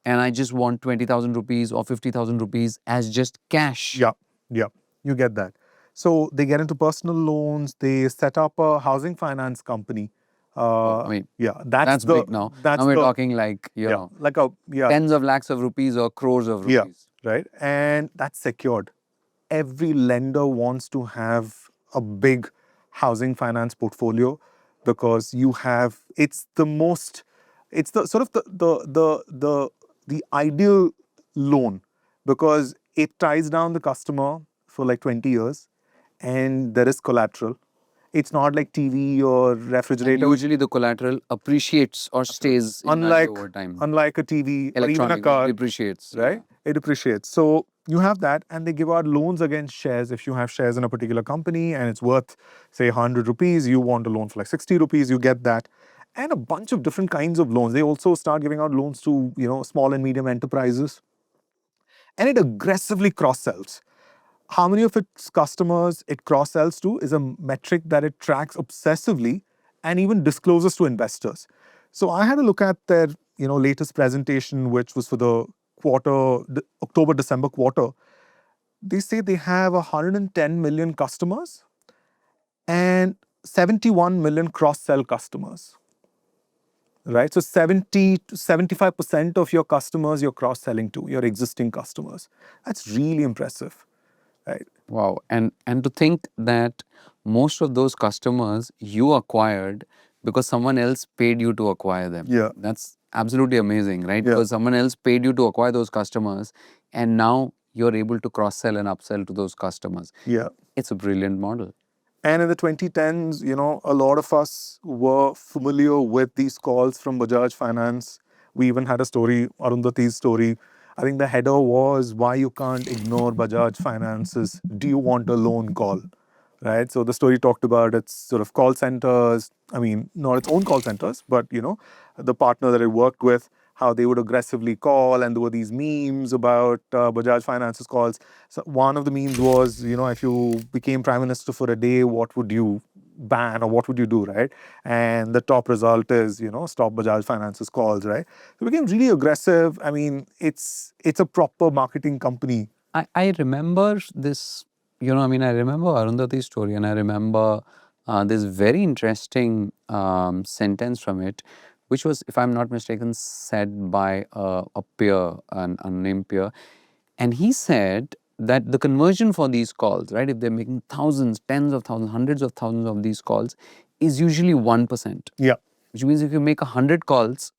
Speaker 2: and I just want 20,000 rupees or 50,000 rupees as just cash.
Speaker 1: Yeah. Yeah. You get that. So they get into personal loans. They set up a housing finance company.
Speaker 2: I mean,
Speaker 1: yeah,
Speaker 2: that's big now. Now we're talking like,
Speaker 1: like a
Speaker 2: tens of lakhs of rupees or crores of rupees.
Speaker 1: right, and that's secured. Every lender wants to have a big housing finance portfolio because it's the sort of the ideal loan because it ties down the customer for like 20 years and there is collateral. It's not like TV or
Speaker 2: And
Speaker 1: refrigerator.
Speaker 2: usually the collateral appreciates or stays in value over time.
Speaker 1: Unlike a TV or even a
Speaker 2: Electronic,
Speaker 1: car,
Speaker 2: it depreciates.
Speaker 1: right? It appreciates. So you have that, and they give out loans against shares. If you have shares in a particular company and it's worth, say, 100 rupees, you want a loan for like 60 rupees, you get that. And a bunch of different kinds of loans. They also start giving out loans to, small and medium enterprises. And it aggressively cross-sells. How many of its customers it cross-sells to is a metric that it tracks obsessively and even discloses to investors. So I had a look at their, latest presentation, which was for the October-December quarter. They say they have 110 million customers and 71 million cross-sell customers. Right? So 70 to 75% of your customers you're cross-selling to, your existing customers. That's really impressive. Right?
Speaker 2: Wow. And to think that most of those customers you acquired because someone else paid you to acquire them.
Speaker 1: Yeah.
Speaker 2: That's absolutely amazing, right?
Speaker 1: Yeah.
Speaker 2: Because someone else paid you to acquire those customers and now you're able to cross-sell and upsell to those customers.
Speaker 1: Yeah.
Speaker 2: It's a brilliant model.
Speaker 1: And in the 2010s, a lot of us were familiar with these calls from Bajaj Finance. We even had a story, Arundhati's story. I think the header was, why you can't ignore Bajaj Finance's do you want a loan call? Right? So the story talked about its sort of call centers. I mean, not its own call centers, but, the partner that it worked with, how they would aggressively call. And there were these memes about Bajaj Finance's calls. So one of the memes was, if you became prime minister for a day, what would you ban or what would you do, right? And the top result is, stop Bajaj Finance's calls, right? So it became really aggressive. I mean, it's a proper marketing company.
Speaker 2: I remember this, I remember Arundhati's story and I remember this very interesting sentence from it, which was, if I'm not mistaken, said by a peer, an unnamed peer. And he said that the conversion for these calls, right, if they're making thousands, tens of thousands, hundreds of thousands of these calls, is usually 1%.
Speaker 1: Yeah.
Speaker 2: Which means if you make 100 calls,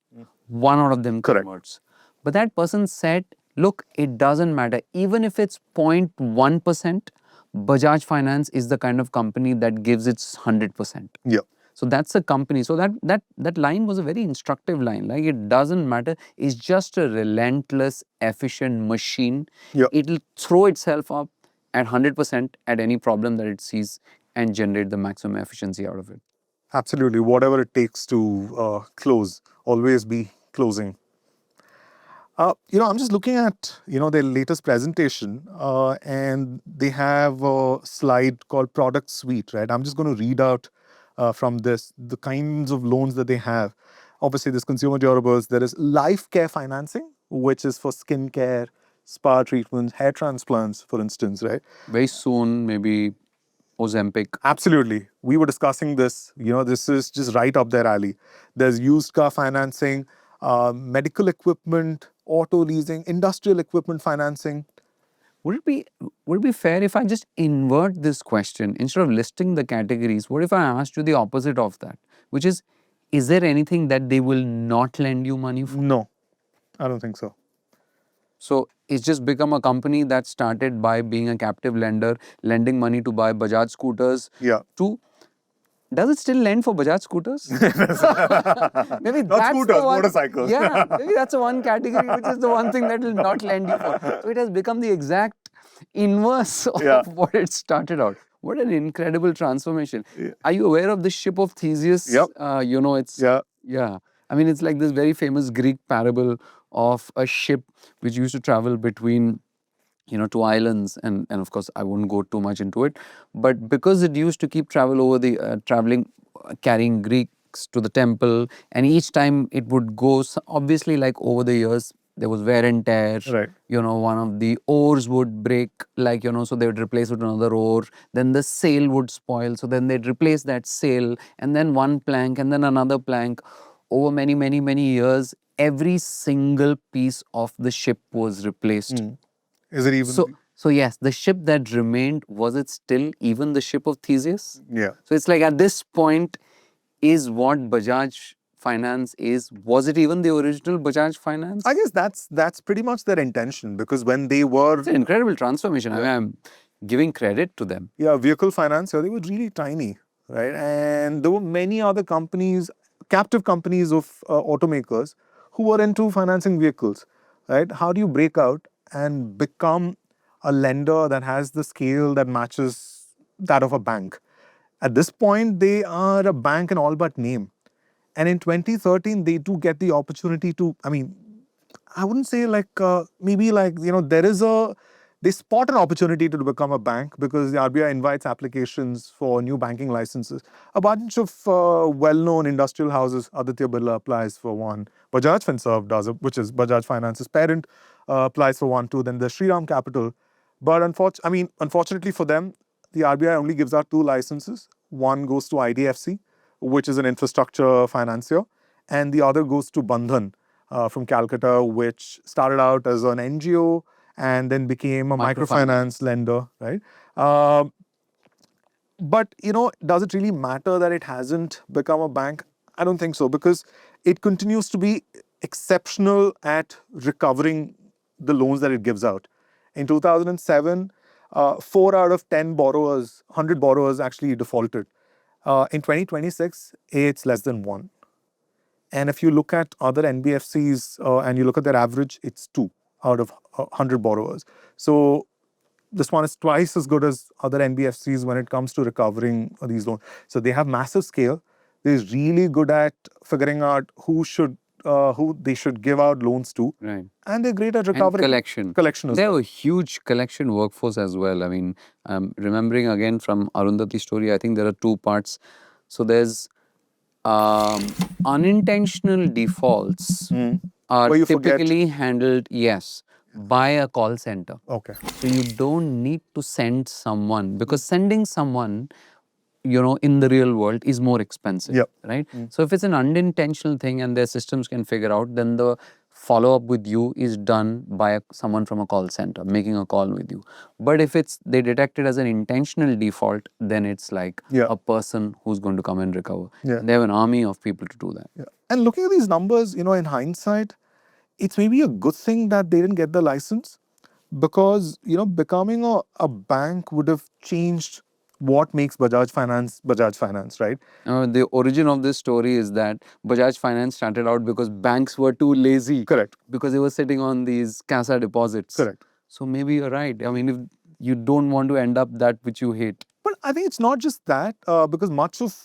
Speaker 2: one out of them
Speaker 1: Correct.
Speaker 2: converts. But that person said, look, it doesn't matter. Even if it's 0.1%, Bajaj Finance is the kind of company that gives its 100%.
Speaker 1: Yeah.
Speaker 2: So that's a company. So that line was a very instructive line. Like, it doesn't matter. It's just a relentless, efficient machine.
Speaker 1: Yeah.
Speaker 2: It'll throw itself up at 100% at any problem that it sees and generate the maximum efficiency out of it.
Speaker 1: Absolutely. Whatever it takes to close, always be closing. I'm just looking at, their latest presentation and they have a slide called Product Suite, right? I'm just going to read out from this, the kinds of loans that they have. Obviously, there's consumer durables. There is life care financing, which is for skin care, spa treatments, hair transplants, for instance, right?
Speaker 2: Very soon, maybe Ozempic.
Speaker 1: Absolutely. We were discussing this. This is just right up their alley. There's used car financing, medical equipment, auto leasing, industrial equipment financing.
Speaker 2: would it be fair if I just invert this question instead of listing the categories? What if I asked you the opposite of that, which is there anything that they will not lend you money for?
Speaker 1: No, I don't think so.
Speaker 2: So it's just become a company that started by being a captive lender, lending money to buy Bajaj scooters.
Speaker 1: Yeah.
Speaker 2: To does it still lend for Bajaj scooters? Maybe
Speaker 1: Not
Speaker 2: that's
Speaker 1: scooters,
Speaker 2: the one.
Speaker 1: motorcycles.
Speaker 2: Yeah, maybe that's the one category which is the one thing that will not lend you for. So it has become the exact inverse of
Speaker 1: Yeah.
Speaker 2: what it started out. What an incredible transformation.
Speaker 1: Yeah.
Speaker 2: Are you aware of the ship of Theseus?
Speaker 1: Yep.
Speaker 2: It's yeah. I mean, it's like this very famous Greek parable of a ship which used to travel between two islands, and of course I won't go too much into it, but because it used to keep traveling, carrying Greeks to the temple, and each time it would go, obviously, like, over the years there was wear and tear.
Speaker 1: Right.
Speaker 2: One of the oars would break, like, so they would replace it with another oar, then the sail would spoil, so then they'd replace that sail, and then one plank, and then another plank. Over many, many, many years, every single piece of the ship was replaced.
Speaker 1: Is it even?
Speaker 2: So yes, the ship that remained, was it still even the ship of Theseus?
Speaker 1: Yeah.
Speaker 2: So it's like, at this point, is what Bajaj Finance is, was it even the original Bajaj Finance?
Speaker 1: I guess that's pretty much their intention, because when they were...
Speaker 2: It's an incredible transformation. I mean, I'm giving credit to them.
Speaker 1: Yeah, vehicle finance, they were really tiny, right? And there were many other companies, captive companies of automakers who were into financing vehicles, right? How do you break out and become a lender that has the scale that matches that of a bank? At this point, they are a bank in all but name. And in 2013, they do get the opportunity to, I wouldn't say maybe they spot an opportunity to become a bank, because the RBI invites applications for new banking licenses. A bunch of well-known industrial houses, Aditya Birla applies for one. Bajaj Finserv does it, which is Bajaj Finance's parent, applies for one too. Then there's Shriram Capital. But unfortunately for them, the RBI only gives out two licenses. One goes to IDFC, which is an infrastructure financier, and the other goes to Bandhan from Calcutta, which started out as an NGO and then became a microfinance lender, right? But, does it really matter that it hasn't become a bank? I don't think so, because it continues to be exceptional at recovering the loans that it gives out. In 2007, 4 out of 10 borrowers, 100 borrowers actually defaulted. In 2026, it's less than 1. And if you look at other NBFCs and you look at their average, it's 2 out of 100 borrowers. So this one is twice as good as other NBFCs when it comes to recovering these loans. So they have massive scale. They're really good at figuring out who they should give out loans to.
Speaker 2: Right.
Speaker 1: And they're great at recovery.
Speaker 2: And collection.
Speaker 1: As
Speaker 2: they
Speaker 1: well.
Speaker 2: have a huge collection workforce as well. I mean, remembering again from Arundhati's story, I think there are two parts. So there's unintentional defaults are typically handled, yes, by a call center.
Speaker 1: Okay.
Speaker 2: So you don't need to send someone, because sending someone, in the real world is more expensive, right? So if it's an unintentional thing and their systems can figure out, then the follow-up with you is done by someone from a call center making a call with you. But if they detect it as an intentional default, then it's like a person who's going to come and recover. And they have an army of people to do that.
Speaker 1: And looking at these numbers, in hindsight, it's maybe a good thing that they didn't get the license, because, becoming a bank would have changed what makes Bajaj Finance, right?
Speaker 2: The origin of this story is that Bajaj Finance started out because banks were too lazy.
Speaker 1: Correct.
Speaker 2: Because they were sitting on these CASA deposits.
Speaker 1: Correct.
Speaker 2: So maybe you're right. I mean, if you don't want to end up that which you hate.
Speaker 1: But I think it's not just that, because much of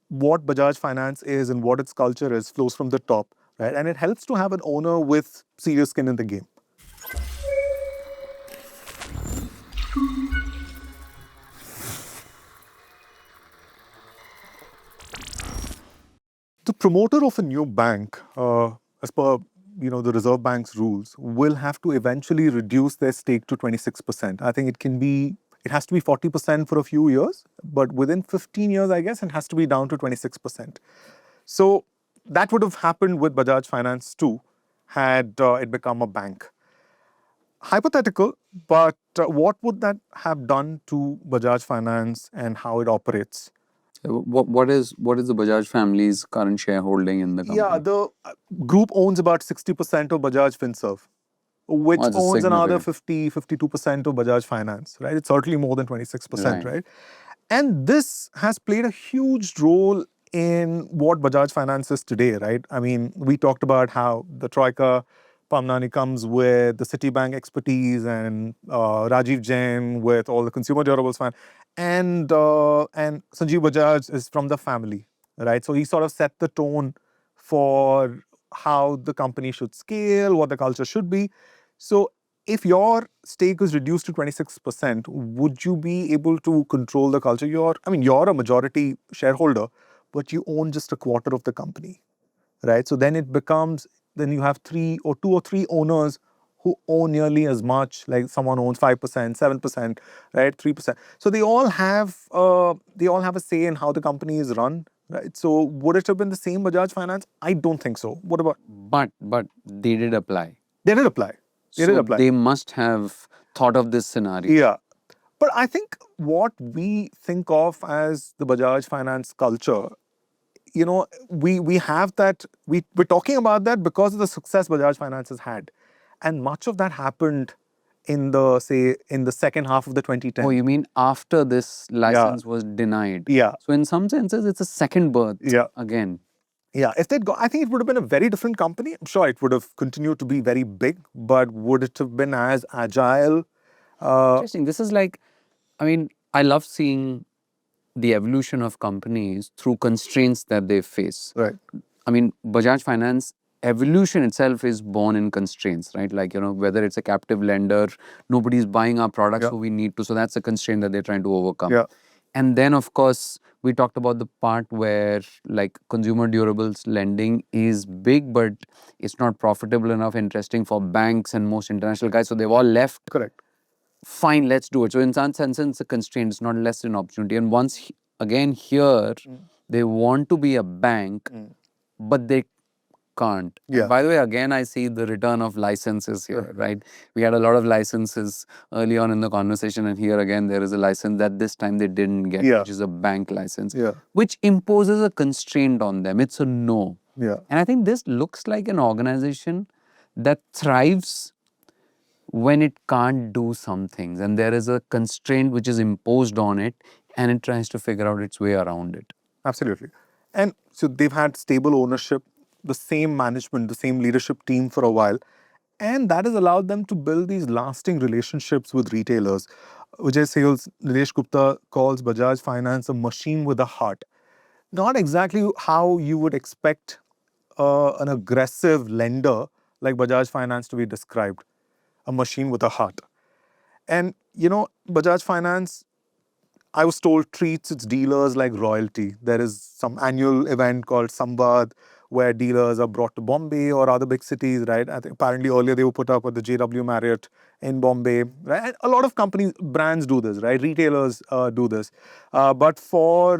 Speaker 1: what Bajaj Finance is and what its culture is flows from the top, right? And it helps to have an owner with serious skin in the game. The promoter of a new bank, as per the Reserve Bank's rules, will have to eventually reduce their stake to 26%. I think it has to be 40% for a few years, but within 15 years, I guess, it has to be down to 26%. So that would have happened with Bajaj Finance too, had it become a bank. Hypothetical, but what would that have done to Bajaj Finance and how it operates?
Speaker 2: What is the Bajaj family's current shareholding in the
Speaker 1: Yeah,
Speaker 2: company?
Speaker 1: the group owns about 60% of Bajaj Finserv,
Speaker 2: Oh,
Speaker 1: which
Speaker 2: it's a
Speaker 1: owns another
Speaker 2: significant.
Speaker 1: 52% of Bajaj Finance, right? It's certainly more than 26%,
Speaker 2: Right.
Speaker 1: right? And this has played a huge role in what Bajaj Finance is today, right? I mean, we talked about how the Troika Pamnani comes with the Citibank expertise and Rajiv Jain with all the consumer durables fund, and Sanjeev Bajaj is from the family, right? So he sort of set the tone for how the company should scale, what the culture should be. So if your stake is reduced to 26%, would you be able to control the culture? You're a majority shareholder, but you own just a quarter of the company, right? So then it becomes, then you have two or three owners who own nearly as much, like someone owns 5%, 7%, right? 3%. So they all have a say in how the company is run, right? So would it have been the same Bajaj Finance? I don't think so. What about,
Speaker 2: But they did apply.
Speaker 1: they did apply. They did
Speaker 2: So
Speaker 1: apply.
Speaker 2: they must have thought of this scenario.
Speaker 1: Yeah. But I think what we think of as the Bajaj Finance culture, we have that, we're talking about that because of the success Bajaj Finance has had. And much of that happened in the second half of the 2010s.
Speaker 2: Oh, you mean after this
Speaker 1: Yeah.
Speaker 2: license was denied?
Speaker 1: Yeah.
Speaker 2: So in some senses, it's a second birth
Speaker 1: Yeah.
Speaker 2: again.
Speaker 1: Yeah, if they'd got, I think it would have been a very different company. I'm sure it would have continued to be very big, but would it have been as agile?
Speaker 2: Interesting. This is like, I mean, I love seeing the evolution of companies through constraints that they face.
Speaker 1: Right.
Speaker 2: I mean, Bajaj Finance evolution itself is born in constraints, right? Like, whether it's a captive lender, nobody's buying our products,
Speaker 1: Yeah.
Speaker 2: so we need to. So that's a constraint that they're trying to overcome.
Speaker 1: Yeah.
Speaker 2: And then, of course, we talked about the part where like consumer durables lending is big, but it's not profitable enough, interesting for banks and most international guys. So they've all left.
Speaker 1: Correct.
Speaker 2: Fine, let's do it. So in some sense, it's a constraint, it's not less an opportunity. And once again here, they want to be a bank, but they can't.
Speaker 1: Yeah.
Speaker 2: And by the way, again, I see the return of licenses here, right? We had a lot of licenses early on in the conversation, and here again, there is a license that this time they didn't get,
Speaker 1: Yeah.
Speaker 2: which is a bank license,
Speaker 1: Yeah.
Speaker 2: which imposes a constraint on them. It's a no.
Speaker 1: Yeah.
Speaker 2: And I think this looks like an organization that thrives when it can't do some things, and there is a constraint which is imposed on it, and it tries to figure out its way around it.
Speaker 1: Absolutely. And so they've had stable ownership, the same management, the same leadership team for a while. And that has allowed them to build these lasting relationships with retailers. Vijay Sales, Nilesh Gupta calls Bajaj Finance a machine with a heart. Not exactly how you would expect an aggressive lender like Bajaj Finance to be described, a machine with a heart. And, Bajaj Finance, I was told, treats its dealers like royalty. There is some annual event called Sambad where dealers are brought to Bombay or other big cities, right? I think apparently earlier they were put up at the JW Marriott in Bombay, right? And a lot of companies, brands do this, right? Retailers do this. But for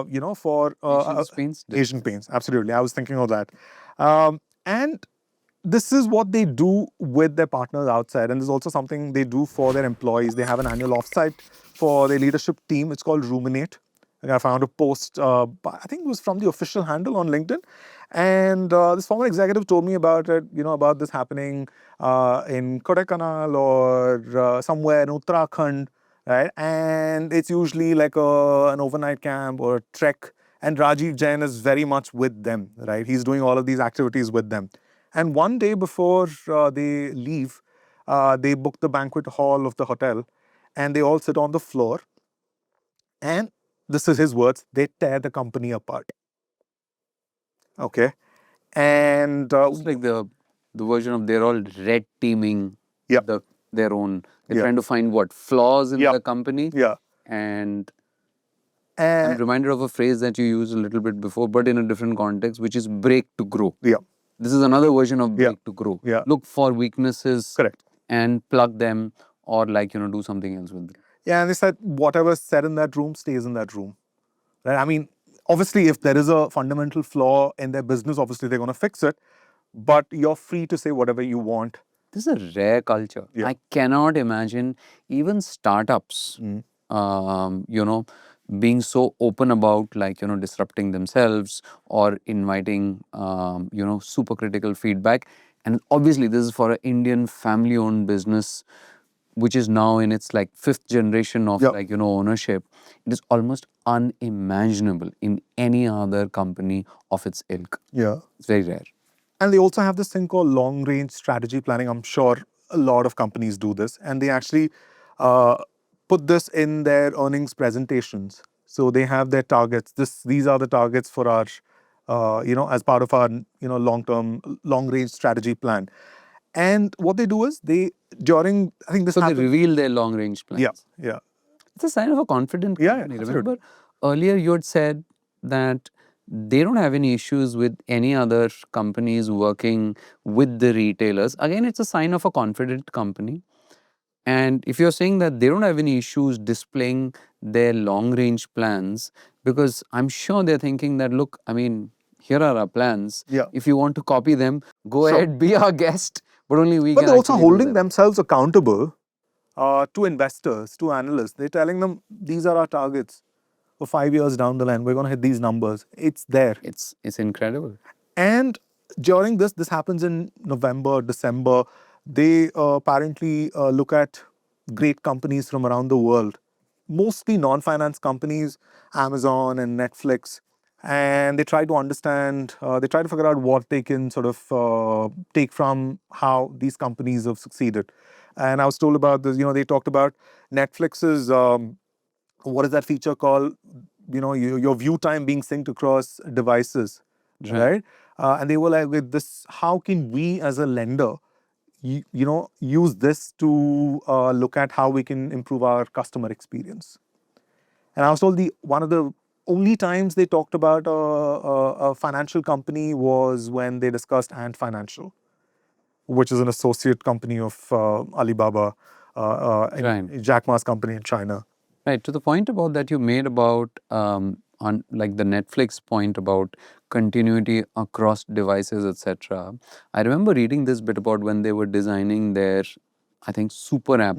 Speaker 2: Asian Paints did.
Speaker 1: Asian Paints, absolutely. I was thinking of that. And this is what they do with their partners outside. And there's also something they do for their employees. They have an annual offsite for their leadership team. It's called Ruminate. And I found a post, I think it was from the official handle on LinkedIn. And this former executive told me about it, about this happening in Kodaikanal or somewhere in Uttarakhand, right? And it's usually like an overnight camp or a trek. And Rajiv Jain is very much with them, right? He's doing all of these activities with them. And one day before they leave, they book the banquet hall of the hotel and they all sit on the floor. And this is his words, they tear the company apart. Okay. And
Speaker 2: It's like the version of they're all red teaming
Speaker 1: Yep.
Speaker 2: their own. They're
Speaker 1: Yeah.
Speaker 2: trying to find what flaws in
Speaker 1: Yep.
Speaker 2: the company.
Speaker 1: Yeah.
Speaker 2: And I'm
Speaker 1: And
Speaker 2: reminded of a phrase that you used a little bit before, but in a different context, which is break to grow.
Speaker 1: yeah,
Speaker 2: This is another version of
Speaker 1: Yeah.
Speaker 2: break to grow.
Speaker 1: Yeah.
Speaker 2: Look for weaknesses
Speaker 1: correct.
Speaker 2: and plug them, or do something else with them.
Speaker 1: Yeah, and they said whatever's said in that room stays in that room. Right? I mean, obviously, if there is a fundamental flaw in their business, obviously they're going to fix it. But you're free to say whatever you want
Speaker 2: This is a rare culture.
Speaker 1: Yeah.
Speaker 2: I cannot imagine even startups, being so open about disrupting themselves or inviting, super critical feedback. And obviously, this is for an Indian family-owned business, which is now in its like fifth generation of ownership. It is almost unimaginable in any other company of its ilk.
Speaker 1: Yeah.
Speaker 2: It's very rare.
Speaker 1: And they also have this thing called long range strategy planning. I'm sure a lot of companies do this. And they actually put this in their earnings presentations. So they have their targets. These are the targets for our, as part of our, long range strategy plan. And what they do is I think this
Speaker 2: So
Speaker 1: happened.
Speaker 2: they reveal their long range plans.
Speaker 1: Yeah, yeah.
Speaker 2: It's a sign of a confident
Speaker 1: Yeah,
Speaker 2: company.
Speaker 1: absolutely.
Speaker 2: Remember, earlier you had said that they don't have any issues with any other companies working with the retailers. Again, it's a sign of a confident company. And if you're saying that they don't have any issues displaying their long range plans, because I'm sure they're thinking that, look, I mean, here are our plans.
Speaker 1: Yeah.
Speaker 2: If you want to copy them, go
Speaker 1: Sure.
Speaker 2: ahead, be our guest, but only we
Speaker 1: But
Speaker 2: can
Speaker 1: they're also
Speaker 2: actually do
Speaker 1: holding
Speaker 2: them.
Speaker 1: themselves accountable to investors, to analysts. They're telling them these are our targets for 5 years down the line. We're going to hit these numbers. It's there.
Speaker 2: It's incredible.
Speaker 1: And during this happens in November, December. They apparently look at great companies from around the world, mostly non-finance companies, Amazon and Netflix, and they try to understand, they try to figure out what they can sort of take from how these companies have succeeded. And I was told about this, they talked about Netflix's, what is that feature called? Your view time being synced across devices, right? And they were like, with this, how can we as a lender, use this to look at how we can improve our customer experience? And I was told one of the only times they talked about a financial company was when they discussed Ant Financial, which is an associate company of Alibaba, Jack Ma's company in China.
Speaker 2: Right. To the point about that you made about on like the Netflix point about continuity across devices, etc. I remember reading this bit about when they were designing their, I think, super app.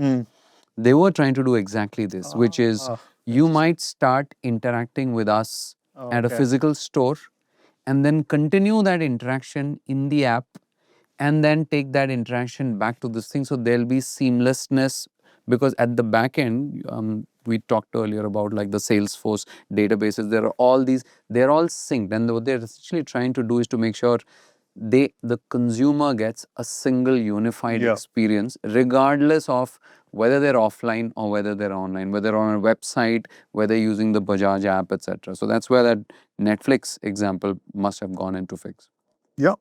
Speaker 2: They were trying to do exactly this, which is you might start interacting with us at a physical store and then continue that interaction in the app and then take that interaction back to this thing. So there'll be seamlessness because at the back end, we talked earlier about like the Salesforce databases. There are all these, they're all synced, and what they're essentially trying to do is to make sure the consumer gets a single unified experience, regardless of whether they're offline or whether they're online, whether on a website, whether using the Bajaj app, etc. So that's where that Netflix example must have gone into fix.
Speaker 1: Yeah.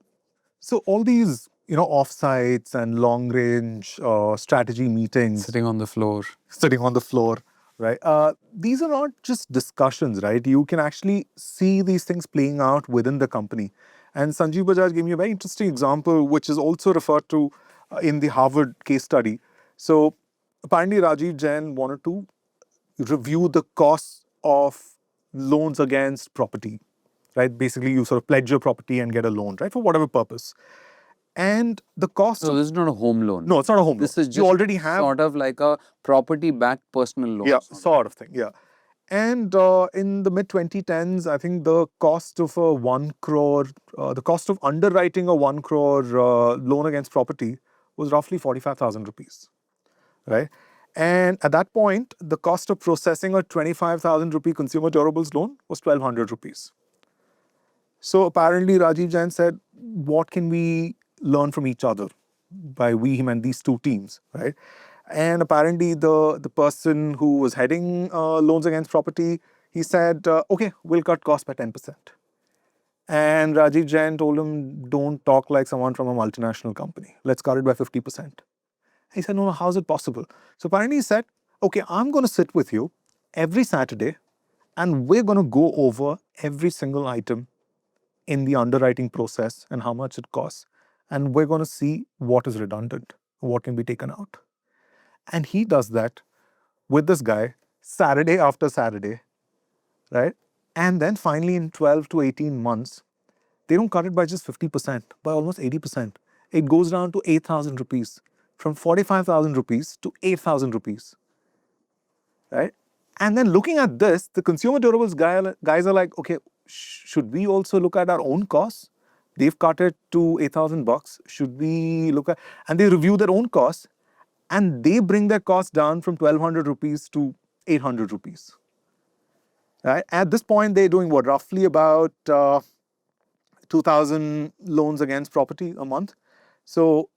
Speaker 1: So all these, offsites and long range strategy meetings,
Speaker 2: Sitting on the floor.
Speaker 1: right? These are not just discussions, right? You can actually see these things playing out within the company. And Sanjeev Bajaj gave me a very interesting example, which is also referred to in the Harvard case study. So apparently Rajiv Jain wanted to review the costs of loans against property, right? Basically, you sort of pledge your property and get a loan, right, for whatever purpose. And the cost.
Speaker 2: So this is not a home loan.
Speaker 1: No, it's not a home
Speaker 2: This
Speaker 1: loan.
Speaker 2: is just
Speaker 1: you already have
Speaker 2: sort of like a property-backed personal loan.
Speaker 1: Yeah, sort of thing. Yeah. And in the mid 2010s, I think the cost of a 1 crore, the cost of underwriting a 1 crore loan against property was roughly 45,000 rupees, right? And at that point, the cost of processing a 25,000 rupee consumer durables loan was 1,200 rupees. So apparently, Rajiv Jain said, what can we learn from each other? By we, him, and these two teams, right? And apparently, the person who was heading loans against property, he said, okay, we'll cut costs by 10%. And Rajiv Jain told him, don't talk like someone from a multinational company. Let's cut it by 50%. He said, no, how is it possible? So apparently he said, okay, I'm going to sit with you every Saturday and we're going to go over every single item in the underwriting process and how much it costs. And we're going to see what is redundant, what can be taken out. And he does that with this guy Saturday after Saturday, right? And then finally in 12 to 18 months, they don't cut it by just 50%, by almost 80%. it goes down to 8,000 rupees. From 45,000 rupees to 8,000 rupees. Right? And then looking at this, the consumer durables guys are like, okay, should we also look at our own costs? They've cut it to 8,000 bucks. Should we look at, and they review their own costs and they bring their costs down from 1,200 rupees to 800 rupees. Right? At this point, they're doing what, roughly about 2,000 loans against property a month. So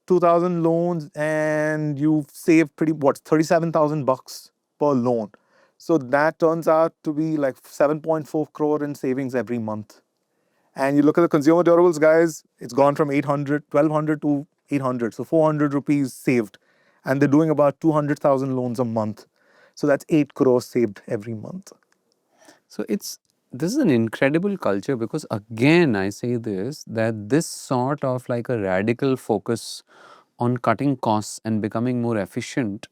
Speaker 1: 2,000 loans and you save 37,000 bucks per loan. So that turns out to be like 7.4 crore in savings every month. And you look at the consumer durables guys, it's gone from 1,200 to 800. So 400 rupees saved. And they're doing about 200,000 loans a month. So that's 8 crores saved every month.
Speaker 2: So this is an incredible culture, because again, I say this, that this sort of like a radical focus on cutting costs and becoming more efficient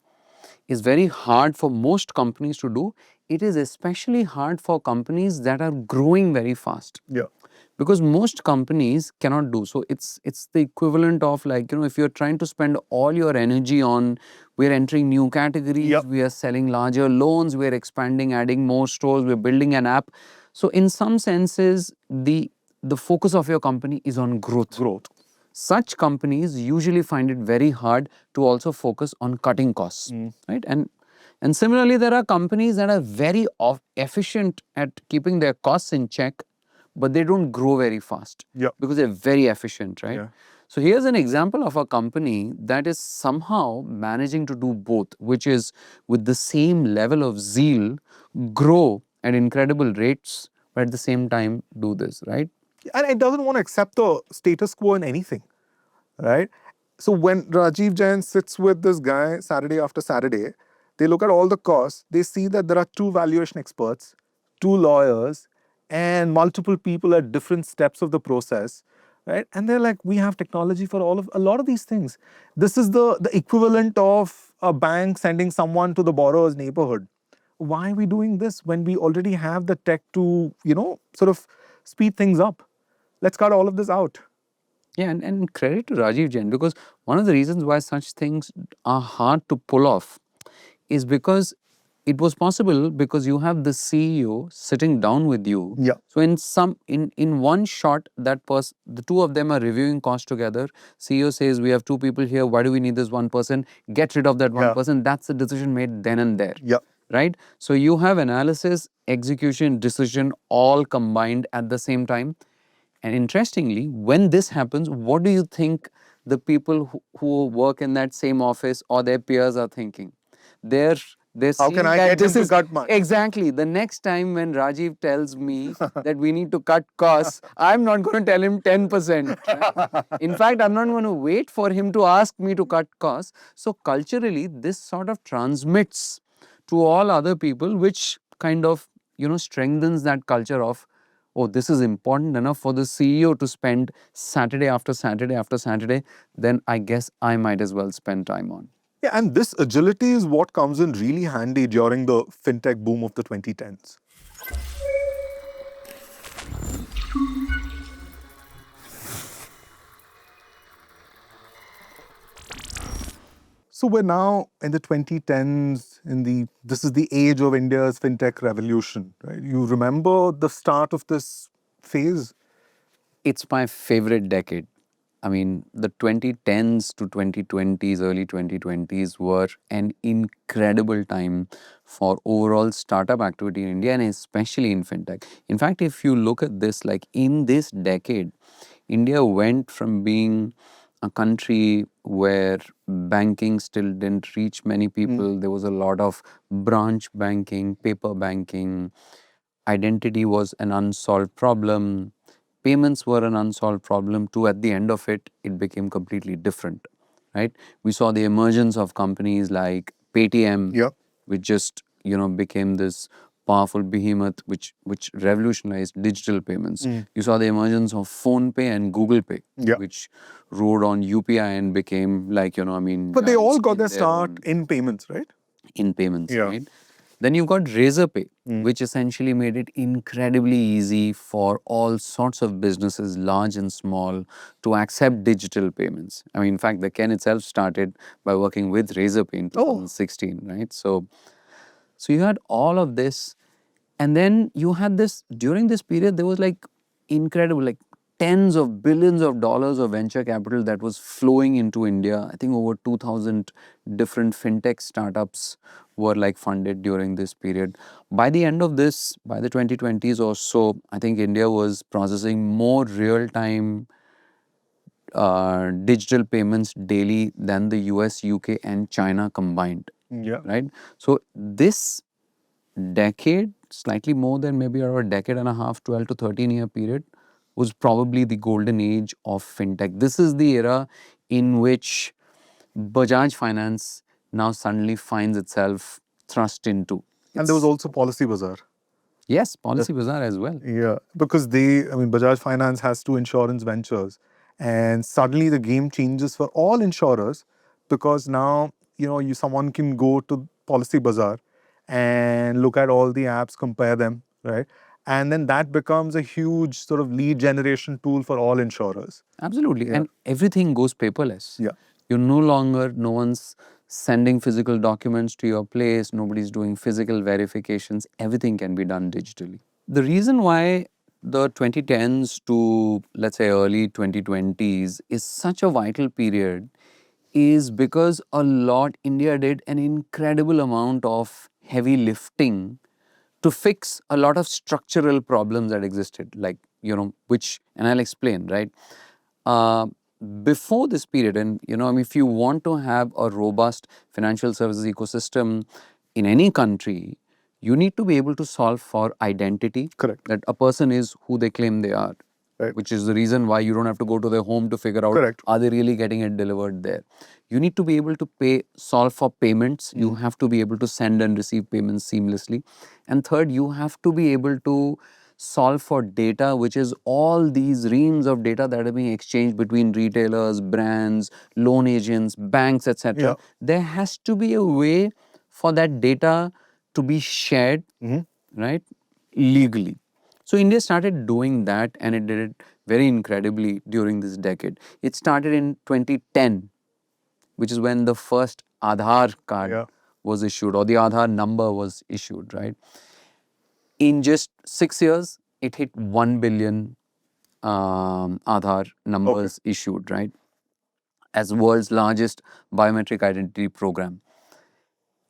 Speaker 2: is very hard for most companies to do. It is especially hard for companies that are growing very fast.
Speaker 1: Yeah.
Speaker 2: Because most companies cannot do so. It's the equivalent of, like, if you're trying to spend all your energy on, we're entering new categories,
Speaker 1: Yep.
Speaker 2: we are selling larger loans, we're expanding, adding more stores, we're building an app. So in some senses, the focus of your company is on growth. Such companies usually find it very hard to also focus on cutting costs, right? And similarly, there are companies that are very efficient at keeping their costs in check, but they don't grow very fast.
Speaker 1: Yeah.
Speaker 2: Because they're very efficient, right?
Speaker 1: Yeah.
Speaker 2: So here's an example of a company that is somehow managing to do both, which is, with the same level of zeal, grow at incredible rates, but at the same time do this, right?
Speaker 1: And it doesn't want to accept the status quo in anything, right? So when Rajiv Jain sits with this guy Saturday after Saturday, they look at all the costs, they see that there are 2 valuation experts, 2 lawyers, and multiple people at different steps of the process, right? And they're like, we have technology for a lot of these things. This is the equivalent of a bank sending someone to the borrower's neighborhood. Why are we doing this when we already have the tech to, sort of speed things up? Let's cut all of this out.
Speaker 2: Yeah, and credit to Rajiv Jain, because one of the reasons why such things are hard to pull off is because it was possible because you have the CEO sitting down with you.
Speaker 1: Yeah.
Speaker 2: So in one shot, the two of them are reviewing costs together. CEO says, we have 2 people here. Why do we need this one person? Get rid of that one person. That's the decision made then and there.
Speaker 1: Yeah.
Speaker 2: Right? So you have analysis, execution, decision all combined at the same time. And interestingly, when this happens, what do you think the people who work in that same office or their peers are thinking? They're
Speaker 1: How can I get him to cut mine?
Speaker 2: Exactly. The next time when Rajiv tells me that we need to cut costs, I'm not going to tell him 10%. Right? In fact, I'm not going to wait for him to ask me to cut costs. So culturally, this sort of transmits to all other people, which kind of, strengthens that culture of, oh, this is important enough for the CEO to spend Saturday after Saturday after Saturday, then I guess I might as well spend time on.
Speaker 1: Yeah, and this agility is what comes in really handy during the fintech boom of the 2010s. So we're now in the 2010s, this is the age of India's fintech revolution, right? You remember the start of this phase?
Speaker 2: It's my favorite decade. I mean, the 2010s to 2020s, early 2020s were an incredible time for overall startup activity in India, and especially in fintech. In fact, if you look at this, like in this decade, India went from being a country where banking still didn't reach many people. There was a lot of branch banking, paper banking. Identity was an unsolved problem. Payments were an unsolved problem too. At the end of it, it became completely different, right? We saw the emergence of companies like Paytm,
Speaker 1: Yeah.
Speaker 2: which just, became this powerful behemoth which revolutionized digital payments. You saw the emergence of PhonePe and Google Pay,
Speaker 1: Yeah.
Speaker 2: which rode on UPI and became like,
Speaker 1: But they all
Speaker 2: giants
Speaker 1: got
Speaker 2: in
Speaker 1: their
Speaker 2: their
Speaker 1: start
Speaker 2: own-
Speaker 1: in payments, right?
Speaker 2: in payments,
Speaker 1: Yeah.
Speaker 2: right? Then you've got Razorpay, which essentially made it incredibly easy for all sorts of businesses, large and small, to accept digital payments. I mean, in fact, the Ken itself started by working with Razorpay in 2016, right? So you had all of this, and then you had this during this period. There was like incredible, like tens of billions of dollars of venture capital that was flowing into India. I think over 2,000 different fintech startups were like funded during this period. By the end of this, by the 2020s or so, I think India was processing more real time digital payments daily than the US, UK, and China combined.
Speaker 1: Yeah.
Speaker 2: Right. So this decade, slightly more than maybe around a decade and a half, 12 to 13-year period, was probably the golden age of fintech. This is the era in which Bajaj Finance now suddenly finds itself thrust into.
Speaker 1: And there was also Policy Bazaar.
Speaker 2: Yes, Policy Bazaar as well.
Speaker 1: Yeah, because Bajaj Finance has two insurance ventures, and suddenly the game changes for all insurers because now someone can go to Policy Bazaar and look at all the apps, compare them, right? And then that becomes a huge sort of lead generation tool for all insurers.
Speaker 2: Absolutely.
Speaker 1: Yeah.
Speaker 2: And everything goes paperless.
Speaker 1: Yeah.
Speaker 2: You're no one's sending physical documents to your place, nobody's doing physical verifications, everything can be done digitally. The reason why the 2010s to, let's say, early 2020s is such a vital period is because India did an incredible amount of heavy lifting to fix a lot of structural problems that existed, like, and I'll explain, right? Uh, Before this period, and, if you want to have a robust financial services ecosystem in any country, you need to be able to solve for identity.
Speaker 1: Correct.
Speaker 2: That a person is who they claim they are.
Speaker 1: Right.
Speaker 2: Which is the reason why you don't have to go to their home to figure out,
Speaker 1: Correct.
Speaker 2: are they really getting it delivered there. You need to be able to solve for payments. You have to be able to send and receive payments seamlessly. And third, you have to be able to solve for data, which is all these reams of data that are being exchanged between retailers, brands, loan agents, banks, etc.
Speaker 1: Yeah.
Speaker 2: There has to be a way for that data to be shared, right, legally. So India started doing that, and it did it very incredibly during this decade. It started in 2010, which is when the first Aadhaar card was issued, or the Aadhaar number was issued, right? In just 6 years, it hit 1 billion Aadhaar numbers issued, right? As world's largest biometric identity program.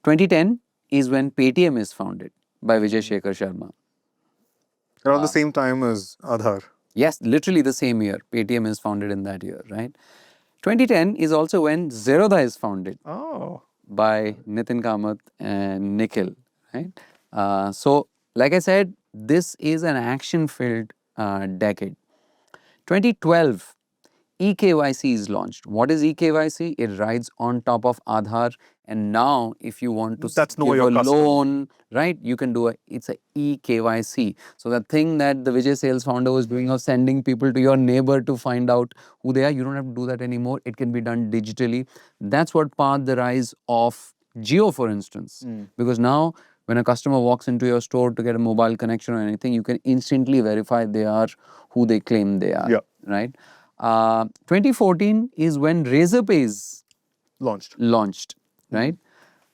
Speaker 2: 2010 is when Paytm is founded by Vijay Shekhar Sharma.
Speaker 1: Around the same time as Aadhaar.
Speaker 2: Yes, literally the same year. Paytm is founded in that year, right? 2010 is also when Zerodha is founded by Nitin Kamath and Nikhil, right? So, like I said, this is an action-filled decade. 2012, EKYC is launched. What is EKYC? It rides on top of Aadhaar. And now, if you want to give a loan, right, you can do it's a EKYC. So the thing that the Vijay Sales founder was doing of sending people to your neighbor to find out who they are, you don't have to do that anymore. It can be done digitally. That's what sparked the rise of Jio, for instance. Because now, when a customer walks into your store to get a mobile connection or anything, you can instantly verify they are who they claim they are, right? 2014 is when Razorpay is launched, right?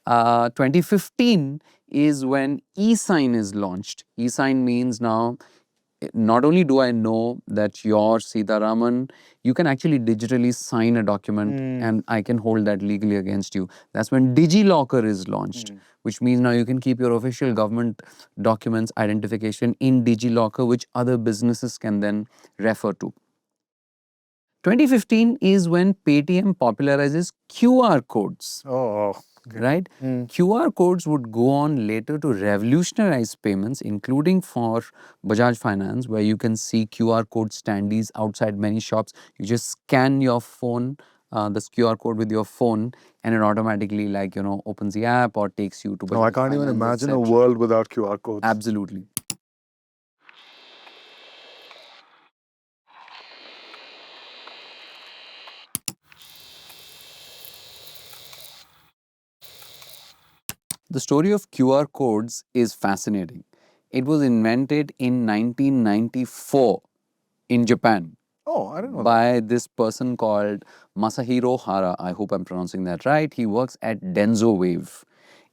Speaker 2: 2015 is when eSign is launched. eSign means now, not only do I know that you're Sitaraman, you can actually digitally sign a document and I can hold that legally against you. That's when DigiLocker is launched, which means now you can keep your official government documents identification in DigiLocker, which other businesses can then refer to. 2015 is when Paytm popularizes QR codes. Right? QR codes would go on later to revolutionize payments, including for Bajaj Finance, where you can see QR code standees outside many shops. You just scan your phone, this QR code with your phone, and it automatically opens the app or takes you to Bajaj
Speaker 1: I can't even imagine a world without QR codes.
Speaker 2: Absolutely. the story of QR codes is fascinating. It was invented in 1994 in Japan.
Speaker 1: Oh, I didn't know that.
Speaker 2: By this person called Masahiro Hara. I hope I'm pronouncing that right. He works at Denso Wave.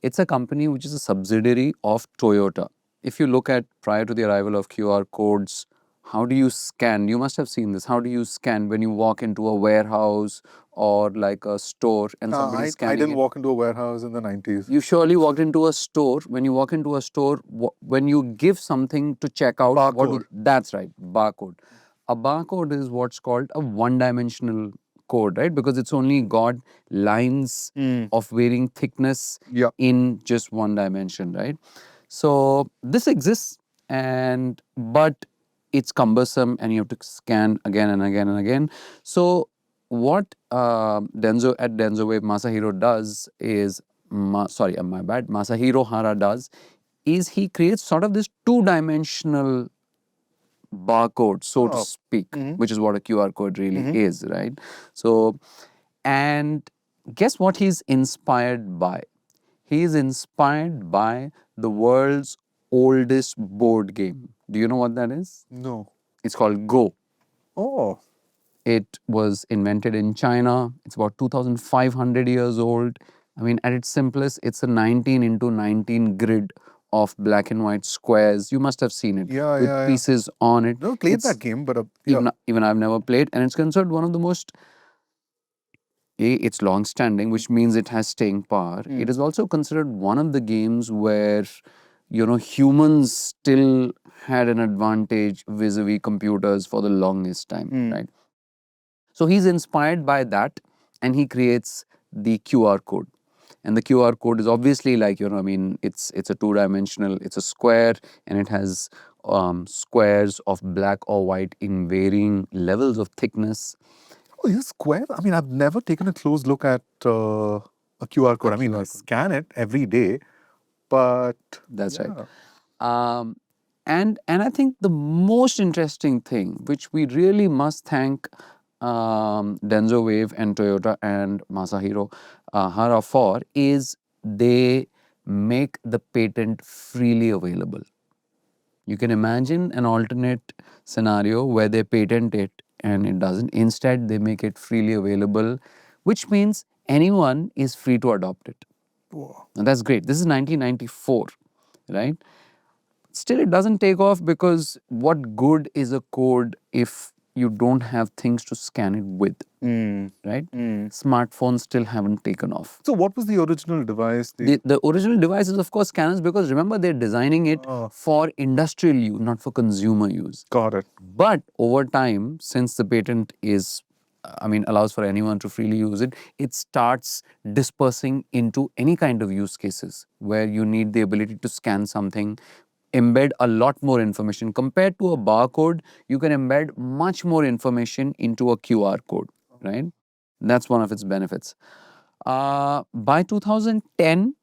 Speaker 2: It's a company which is a subsidiary of Toyota. If you look at prior to the arrival of QR codes, how do you scan? You must have seen this. How do you scan when you walk into a warehouse or like a store and somebody's
Speaker 1: I
Speaker 2: scanning
Speaker 1: didn't
Speaker 2: it?
Speaker 1: walk into a warehouse in the 90s.
Speaker 2: You surely walked into a store. When you walk into a store, when you give something to check out,
Speaker 1: Barcode.
Speaker 2: that's right, barcode. A barcode is what's called a one-dimensional code, right? Because it's only got lines of varying thickness
Speaker 1: Yeah.
Speaker 2: in just one dimension, right? So this exists, but it's cumbersome and you have to scan again and again and again. So what Denso Wave Masahiro does is, my bad, Masahiro Hara does is he creates sort of this two-dimensional barcode, so to speak, which is what a QR code really is, right? So, and guess what he's inspired by? He is inspired by the world's oldest board game. Do you know what that is?
Speaker 1: No.
Speaker 2: It's called Go.
Speaker 1: Oh.
Speaker 2: It was invented in China. It's about 2,500 years old. I mean, at its simplest, it's a 19 into 19 grid of black and white squares. You must have seen it with pieces on it.
Speaker 1: Never played that game, but
Speaker 2: even I've never played, and it's considered one of the most. It's long-standing, which means it has staying power. It is also considered one of the games where, humans still had an advantage vis-a-vis computers for the longest time, right? So he's inspired by that, and he creates the QR code. And the QR code is obviously like, it's a two-dimensional, it's a square, and it has squares of black or white in varying levels of thickness.
Speaker 1: Oh, is it square? I mean, I've never taken a close look at a QR code. I mean, I scan it every day, but
Speaker 2: that's right. And I think the most interesting thing, which we really must thank Denso Wave and Toyota and Masahiro Hara for, is they make the patent freely available. You can imagine an alternate scenario where they patent it and it doesn't. Instead, they make it freely available, which means anyone is free to adopt it.
Speaker 1: Whoa.
Speaker 2: And that's great. This is 1994, right? Still, it doesn't take off because what good is a code if you don't have things to scan it with, right? Smartphones still haven't taken off.
Speaker 1: So what was the original device?
Speaker 2: The original device is, of course, scanners, because remember, they're designing it for industrial use, not for consumer use.
Speaker 1: Got it.
Speaker 2: But over time, since the patent allows for anyone to freely use it, it starts dispersing into any kind of use cases where you need the ability to scan something, embed a lot more information. Compared to a barcode, you can embed much more information into a QR code, right? That's one of its benefits. By 2010,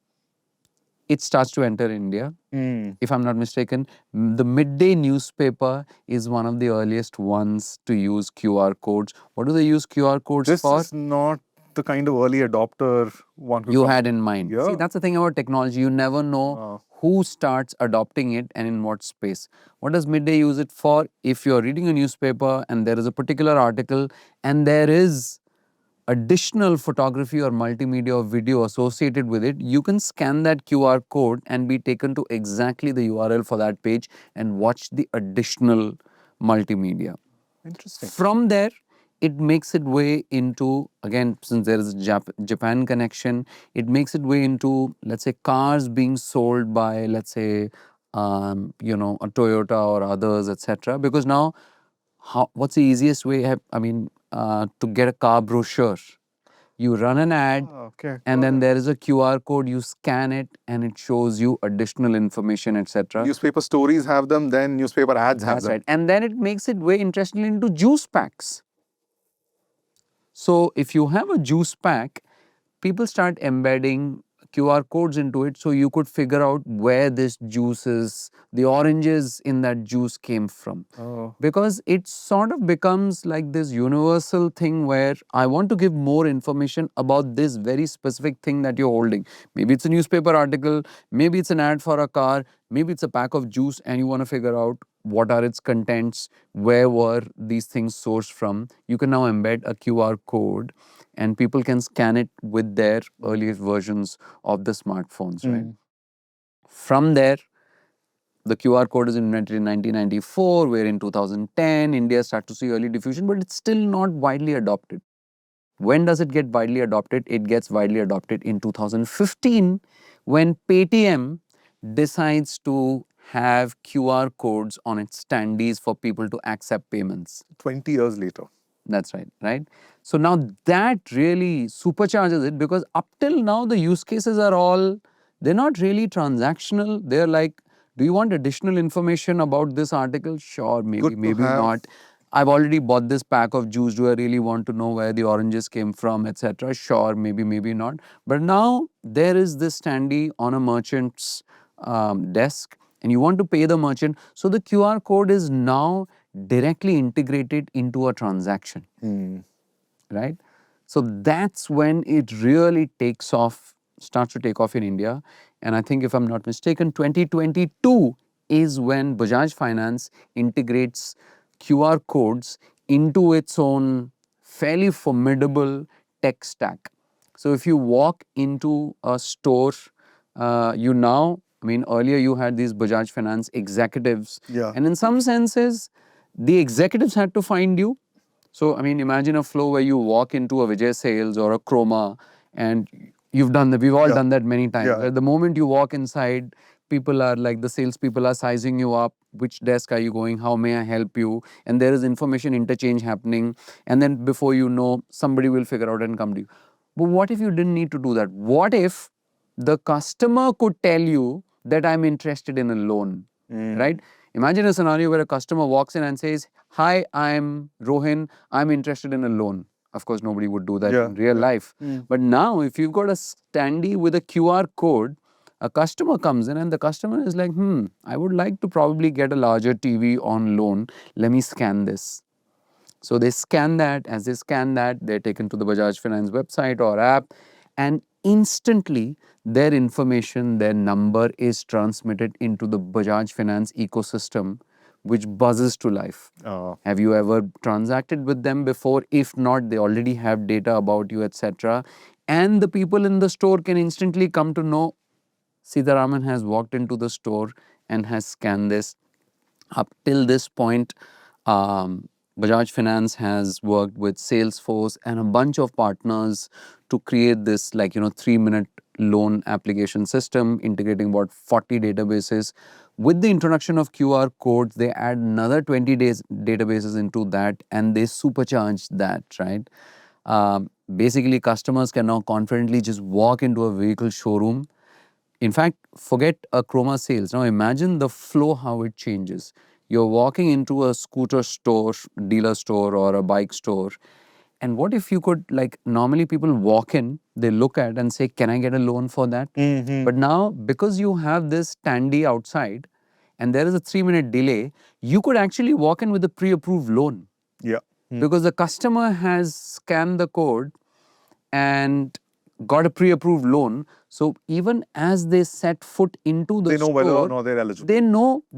Speaker 2: it starts to enter India. If I'm not mistaken, the midday newspaper is one of the earliest ones to use QR codes. What do they use QR codes for?
Speaker 1: This is not the kind of early adopter one
Speaker 2: you had in mind.
Speaker 1: Yeah.
Speaker 2: See, that's the thing about technology. You never know who starts adopting it and in what space. What does midday use it for? If you're reading a newspaper and there is a particular article and there is additional photography or multimedia or video associated with it, you can scan that QR code and be taken to exactly the URL for that page and watch the additional multimedia.
Speaker 1: Interesting.
Speaker 2: From there, it makes its way into, again, since there is a Japan connection, it makes its way into, let's say, cars being sold by, let's say, a Toyota or others, etc. Because now, what's the easiest way? To get a car brochure. You run an ad, and then there is a QR code, you scan it, and it shows you additional information, etc.
Speaker 1: Newspaper stories have them, then newspaper ads have them.
Speaker 2: That's right. And then it makes its way, interestingly, into juice packs. So if you have a juice pack, people start embedding QR codes into it, so you could figure out where this juice is, the oranges in that juice came from.
Speaker 1: Oh.
Speaker 2: Because it sort of becomes like this universal thing where I want to give more information about this very specific thing that you're holding. Maybe it's a newspaper article, maybe it's an ad for a car, maybe it's a pack of juice, and you want to figure out what are its contents, where were these things sourced from. You can now embed a QR code and people can scan it with their earliest versions of the smartphones, right? From there, the QR code is invented in 1994, where in 2010, India started to see early diffusion, but it's still not widely adopted. When does it get widely adopted? It gets widely adopted in 2015, when Paytm decides to have QR codes on its standees for people to accept payments.
Speaker 1: 20 years later.
Speaker 2: That's right, right? So now that really supercharges it, because up till now the use cases are all, they're not really transactional. They're like, do you want additional information about this article? Sure, maybe, maybe not. I've already bought this pack of juice. Do I really want to know where the oranges came from, etc.? Sure, maybe, maybe not. But now there is this standee on a merchant's desk, and you want to pay the merchant. So the QR code is now directly integrated into a transaction, right? So that's when it really takes off, starts to take off in India. And I think, if I'm not mistaken, 2022 is when Bajaj Finance integrates QR codes into its own fairly formidable tech stack. So if you walk into a store, you now, I mean, earlier you had these Bajaj Finance executives.
Speaker 1: Yeah.
Speaker 2: And in some senses, the executives had to find you. So, I mean, imagine a flow where you walk into a Vijay Sales or a Chroma, and you've done that. We've all done that many times.
Speaker 1: Yeah.
Speaker 2: Where the moment you walk inside, people are like, the salespeople are sizing you up. Which desk are you going? How may I help you? And there is information interchange happening. And then before you know, somebody will figure out and come to you. But what if you didn't need to do that? What if the customer could tell you that I'm interested in a loan, right? Imagine a scenario where a customer walks in and says, hi, I'm Rohin, I'm interested in a loan. Of course, nobody would do that in real life. But now, if you've got a standee with a QR code, a customer comes in and the customer is like, I would like to probably get a larger TV on loan. Let me scan this. So they scan that. As they scan that, they're taken to the Bajaj Finance website or app, and instantly their information, their number is transmitted into the Bajaj Finance ecosystem, which buzzes to life. Have you ever transacted with them before? If not, they already have data about you, etc. And the people in the store can instantly come to know Sitaraman has walked into the store and has scanned this. Up till this point, Bajaj Finance has worked with Salesforce and a bunch of partners to create this 3-minute loan application system integrating about 40 databases. With the introduction of QR codes, they add another 20 databases into that, and they supercharge that, right? Basically, customers can now confidently just walk into a vehicle showroom. In fact, forget a Chroma sales. Now imagine the flow, how it changes. You're walking into a scooter store, dealer store, or a bike store. And what if you could, normally people walk in, they look at and say, can I get a loan for that? But now, because you have this standee outside and there is a 3-minute delay, you could actually walk in with a pre-approved loan.
Speaker 1: Yeah.
Speaker 2: Because the customer has scanned the code and got a pre-approved loan. So even as they set foot into the
Speaker 1: They know
Speaker 2: store,
Speaker 1: whether or not they're eligible.
Speaker 2: They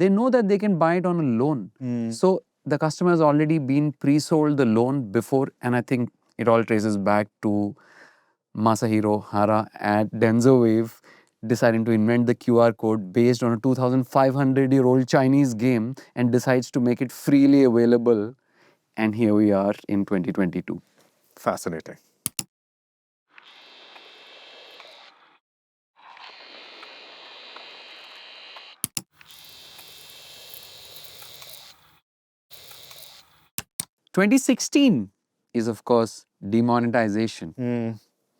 Speaker 2: know that they can buy it on a loan. So the customer has already been pre-sold the loan before, and I think it all traces back to Masahiro Hara at DensoWave deciding to invent the QR code based on a 2,500-year-old Chinese game and decides to make it freely available. And here we are in 2022.
Speaker 1: Fascinating.
Speaker 2: "2016 is, of course, demonetization,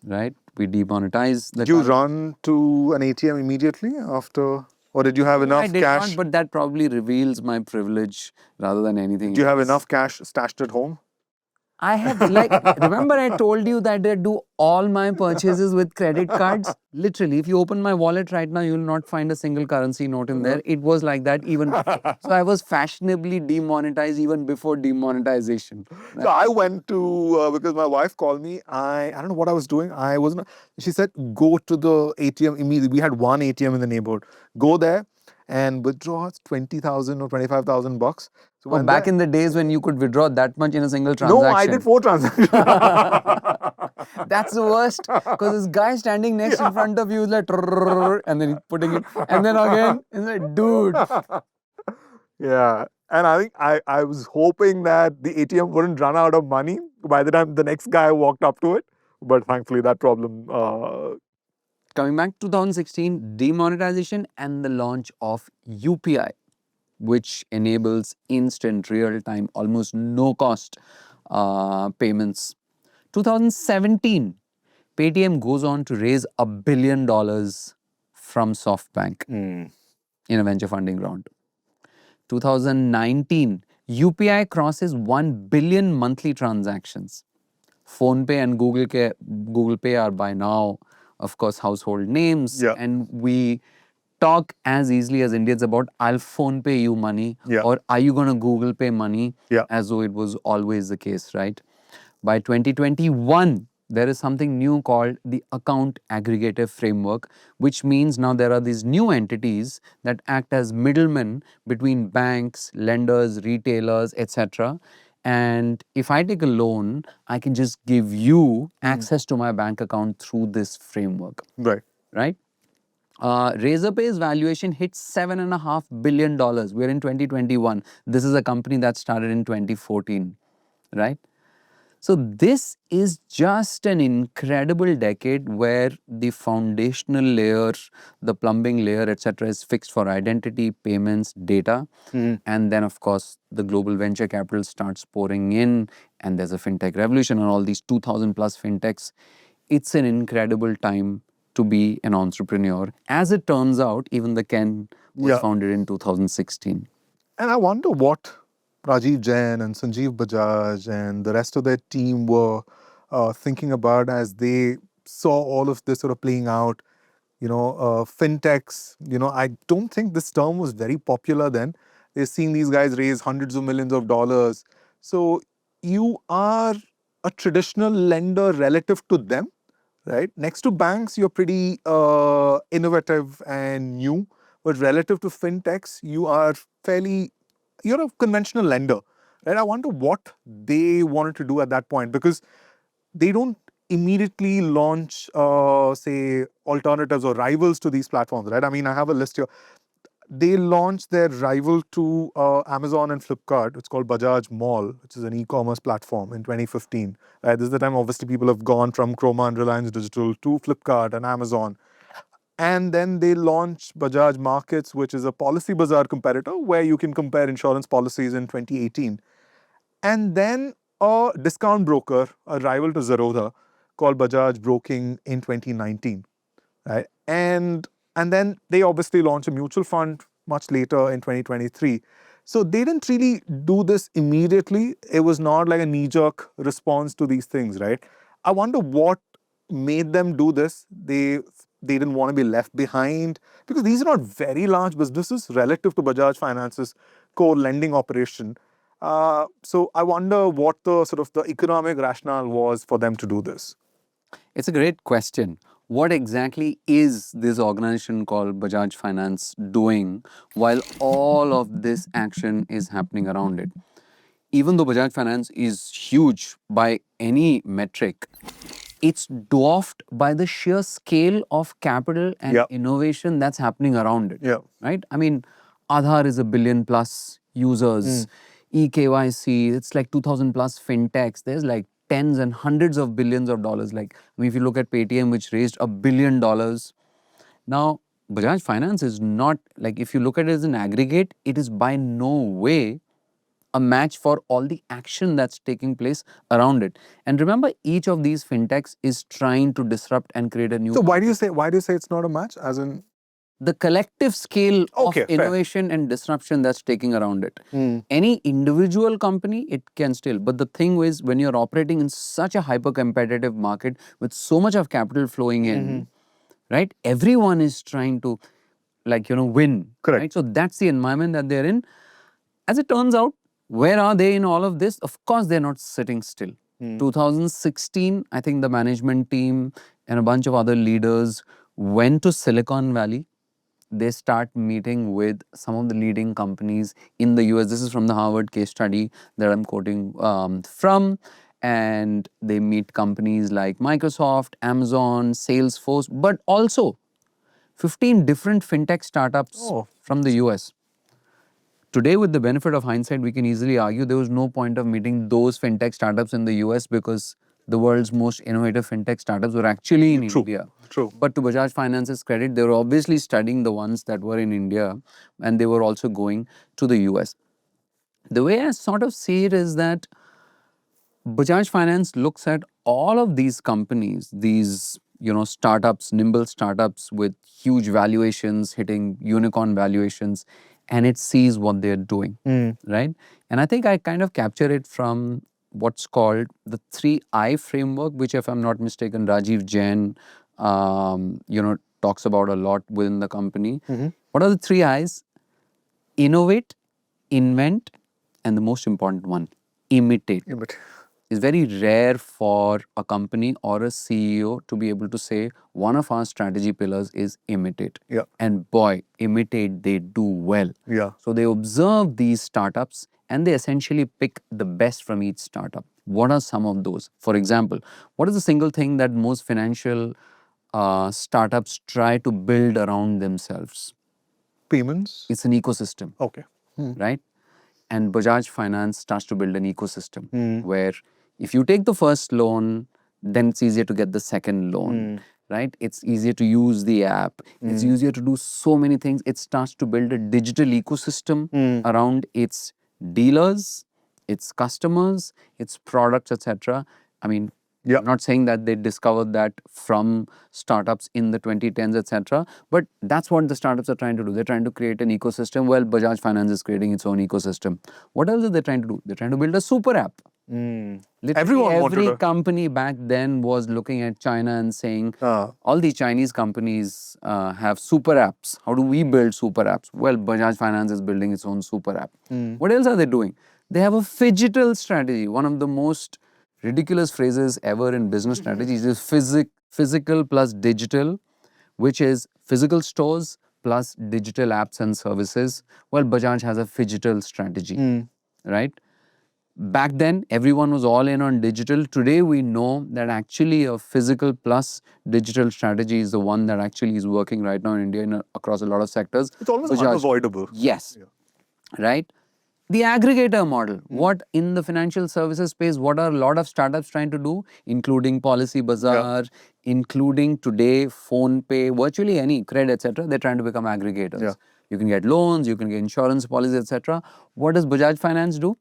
Speaker 2: right? We demonetize the
Speaker 1: Did you
Speaker 2: currency.
Speaker 1: run to an ATM immediately after, or did you have
Speaker 2: I
Speaker 1: enough
Speaker 2: did
Speaker 1: cash?
Speaker 2: not, but that probably reveals my privilege rather than anything
Speaker 1: Do you have
Speaker 2: else.
Speaker 1: enough cash stashed at home?
Speaker 2: I have remember I told you that I do all my purchases with credit cards? Literally, if you open my wallet right now, you will not find a single currency note in there. It was like that even so I was fashionably demonetized even before demonetization.
Speaker 1: So I went to because my wife called me. I don't know what I was doing. I wasn't. She said go to the ATM immediately. We had one ATM in the neighborhood. Go there and withdraw 20,000 or 25,000 bucks. So
Speaker 2: Oh,
Speaker 1: went
Speaker 2: back
Speaker 1: there.
Speaker 2: in the days when you could withdraw that much in a single
Speaker 1: No, I did
Speaker 2: transaction.
Speaker 1: 4 transactions.
Speaker 2: That's the worst because this guy standing next in front of you is like, "Trrrr," and then he's putting it, and then again, it's like, dude.
Speaker 1: Yeah. And I think I was hoping that the ATM wouldn't run out of money by the time the next guy walked up to it. But thankfully, that problem.
Speaker 2: Coming back to 2016, demonetization and the launch of UPI, which enables instant, real time, almost no cost payments. 2017, Paytm goes on to raise $1 billion from SoftBank in a venture funding round. 2019, UPI crosses 1 billion monthly transactions. PhonePe and Google Pay are by now, of course, household names.
Speaker 1: Yeah.
Speaker 2: And we talk as easily as Indians about, I'll PhonePe you money,
Speaker 1: Yeah.
Speaker 2: or are you going to Google Pay money,
Speaker 1: Yeah.
Speaker 2: as though it was always the case, right? By 2021, there is something new called the account aggregator framework, which means now there are these new entities that act as middlemen between banks, lenders, retailers, etc. And if I take a loan, I can just give you access to my bank account through this framework,
Speaker 1: Right.
Speaker 2: right? Razorpay's valuation hit $7.5 billion. We're in 2021. This is a company that started in 2014, right? So this is just an incredible decade where the foundational layer, the plumbing layer, etc., is fixed for identity, payments, data. And then, of course, the global venture capital starts pouring in, and there's a fintech revolution and all these 2,000 plus fintechs. It's an incredible time to be an entrepreneur. As it turns out, even the Ken was
Speaker 1: Yeah.
Speaker 2: founded in 2016.
Speaker 1: And I wonder what Rajiv Jain and Sanjeev Bajaj and the rest of their team were thinking about as they saw all of this sort of playing out. Fintechs, I don't think this term was very popular then. They're seeing these guys raise hundreds of millions of dollars. So you are a traditional lender relative to them, right? Next to banks, you're pretty innovative and new, but relative to fintechs, you're a conventional lender, right? I wonder what they wanted to do at that point because they don't immediately launch, say, alternatives or rivals to these platforms, right? I mean, I have a list here. They launched their rival to Amazon and Flipkart. It's called Bajaj Mall, which is an e-commerce platform in 2015. Right? This is the time, obviously, people have gone from Chroma and Reliance Digital to Flipkart and Amazon. And then they launched Bajaj Markets, which is a Policy Bazaar competitor where you can compare insurance policies in 2018. And then a discount broker, a rival to Zerodha, called Bajaj Broking in 2019. Right? And then they obviously launched a mutual fund much later in 2023. So they didn't really do this immediately. It was not like a knee-jerk response to these things, right? I wonder what made them do this. They didn't want to be left behind because these are not very large businesses relative to Bajaj Finance's core lending operation. So I wonder what the sort of the economic rationale was for them to do this.
Speaker 2: It's a great question. What exactly is this organization called Bajaj Finance doing while all of this action is happening around it? Even though Bajaj Finance is huge by any metric, it's dwarfed by the sheer scale of capital and innovation that's happening around it.
Speaker 1: Yeah.
Speaker 2: Right? I mean, Aadhaar is 1 billion plus users, eKYC, it's like 2,000 plus fintechs. There's like tens and hundreds of billions of dollars. Like, I mean, if you look at Paytm, which raised $1 billion. Now, Bajaj Finance is not, like, if you look at it as an aggregate, it is by no way a match for all the action that's taking place around it. And remember, each of these fintechs is trying to disrupt and create a new.
Speaker 1: So why do you say it's not a match? As in,
Speaker 2: the collective scale of innovation and disruption that's taking around it. Any individual company, it can still. But the thing is, when you're operating in such a hyper-competitive market with so much of capital flowing in, right? Everyone is trying to, win.
Speaker 1: Correct.
Speaker 2: Right? So that's the environment that they're in. As it turns out, where are they in all of this? Of course, they're not sitting still. 2016, I think the management team and a bunch of other leaders went to Silicon Valley. They start meeting with some of the leading companies in the US. This is from the Harvard case study that I'm quoting from. And they meet companies like Microsoft, Amazon, Salesforce, but also 15 different fintech startups from the US. Today, with the benefit of hindsight, we can easily argue there was no point of meeting those fintech startups in the US because the world's most innovative fintech startups were actually in India.
Speaker 1: True.
Speaker 2: But to Bajaj Finance's credit, they were obviously studying the ones that were in India, and they were also going to the US. The way I sort of see it is that Bajaj Finance looks at all of these companies, these startups, nimble startups with huge valuations, hitting unicorn valuations, and it sees what they're doing, right? And I think I kind of capture it from what's called the 3I framework, which, if I'm not mistaken, Rajiv Jain, talks about a lot within the company. What are the 3 I's? Innovate, invent, and the most important one, imitate. It's very rare for a company or a CEO to be able to say one of our strategy pillars is imitate.
Speaker 1: Yeah.
Speaker 2: And boy, imitate, they do well.
Speaker 1: Yeah.
Speaker 2: So they observe these startups and they essentially pick the best from each startup. What are some of those? For example, what is the single thing that most financial startups try to build around themselves?
Speaker 1: Payments?
Speaker 2: It's an ecosystem.
Speaker 1: Okay.
Speaker 2: Right? And Bajaj Finance starts to build an ecosystem where if you take the first loan, then it's easier to get the second loan, right? It's easier to use the app. It's easier to do so many things. It starts to build a digital ecosystem around its dealers, its customers, its products, etc. I mean, I'm not saying that they discovered that from startups in the 2010s, etc. But that's what the startups are trying to do. They're trying to create an ecosystem. Well, Bajaj Finance is creating its own ecosystem. What else are they trying to do? They're trying to build a super app. Literally every company back then was looking at China and saying, all these Chinese companies have super apps. How do we build super apps? Well, Bajaj Finance is building its own super app. What else are they doing? They have a phygital strategy. One of the most ridiculous phrases ever in business strategies is physical plus digital, which is physical stores plus digital apps and services. Well, Bajaj has a phygital strategy, right? Back then, everyone was all in on digital. Today, we know that actually a physical plus digital strategy is the one that actually is working right now in India across a lot of sectors.
Speaker 1: It's almost unavoidable.
Speaker 2: Yes. Right? The aggregator model. What in the financial services space, what are a lot of startups trying to do, including Policy Bazaar, including today, Phone Pay, virtually any credit, etc. They're trying to become aggregators. You can get loans, you can get insurance policies, etc. What does Bajaj Finance do?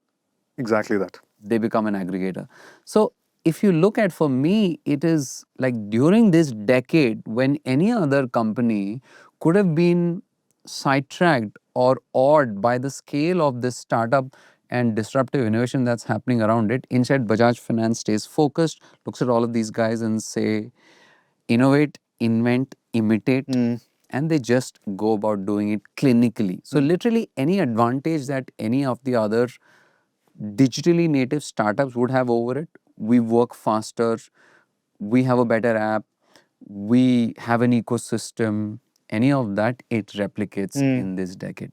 Speaker 1: Exactly that.
Speaker 2: They become an aggregator. So if you look at, for me, it is like during this decade when any other company could have been sidetracked or awed by the scale of this startup and disruptive innovation that's happening around it. Instead, Bajaj Finance stays focused, looks at all of these guys and say, innovate, invent, imitate, and they just go about doing it clinically. So literally any advantage that any of the other digitally native startups would have over it, we work faster, we have a better app, we have an ecosystem, any of that, it replicates in this decade.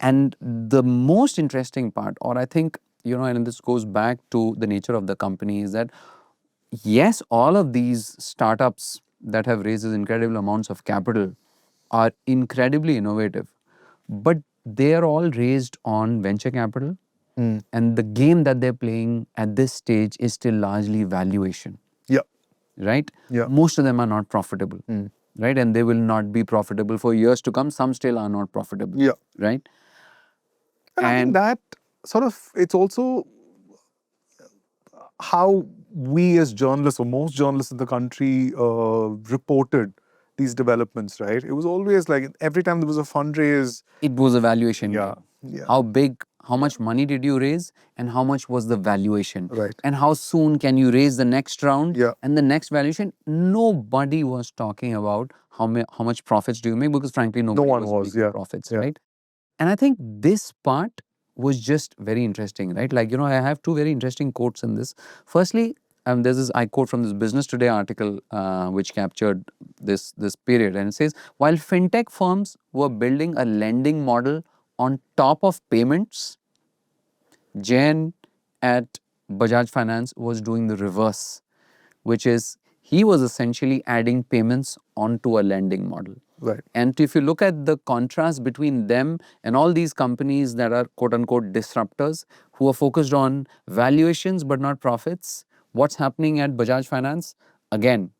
Speaker 2: And the most interesting part, or I think, and this goes back to the nature of the company, is that yes, all of these startups that have raised incredible amounts of capital are incredibly innovative, but they are all raised on venture capital. And the game that they're playing at this stage is still largely valuation.
Speaker 1: Yeah.
Speaker 2: Right?
Speaker 1: Yeah.
Speaker 2: Most of them are not profitable. Right? And they will not be profitable for years to come. Some still are not profitable.
Speaker 1: Yeah.
Speaker 2: Right?
Speaker 1: And I think that sort of, it's also how we as journalists, or most journalists in the country, reported these developments, right? It was always like every time there was a fundraise,
Speaker 2: it was a valuation
Speaker 1: yeah,
Speaker 2: game.
Speaker 1: yeah,
Speaker 2: How big, how much money did you raise, and how much was the valuation?
Speaker 1: right,
Speaker 2: And how soon can you raise the next round
Speaker 1: yeah,
Speaker 2: and the next valuation? Nobody was talking about how much profits do you make, because frankly,
Speaker 1: no
Speaker 2: nobody
Speaker 1: one
Speaker 2: was
Speaker 1: was,
Speaker 2: making
Speaker 1: yeah,
Speaker 2: profits,
Speaker 1: yeah,
Speaker 2: right? And I think this part was just very interesting, right? Like, I have two very interesting quotes in this. Firstly, there's this, I quote from this Business Today article, which captured this period, and it says, while fintech firms were building a lending model on top of payments, Jain at Bajaj Finance was doing the reverse, which is he was essentially adding payments onto a lending model.
Speaker 1: right,
Speaker 2: And if you look at the contrast between them and all these companies that are quote unquote disruptors who are focused on valuations but not profits, what's happening at Bajaj Finance? Again,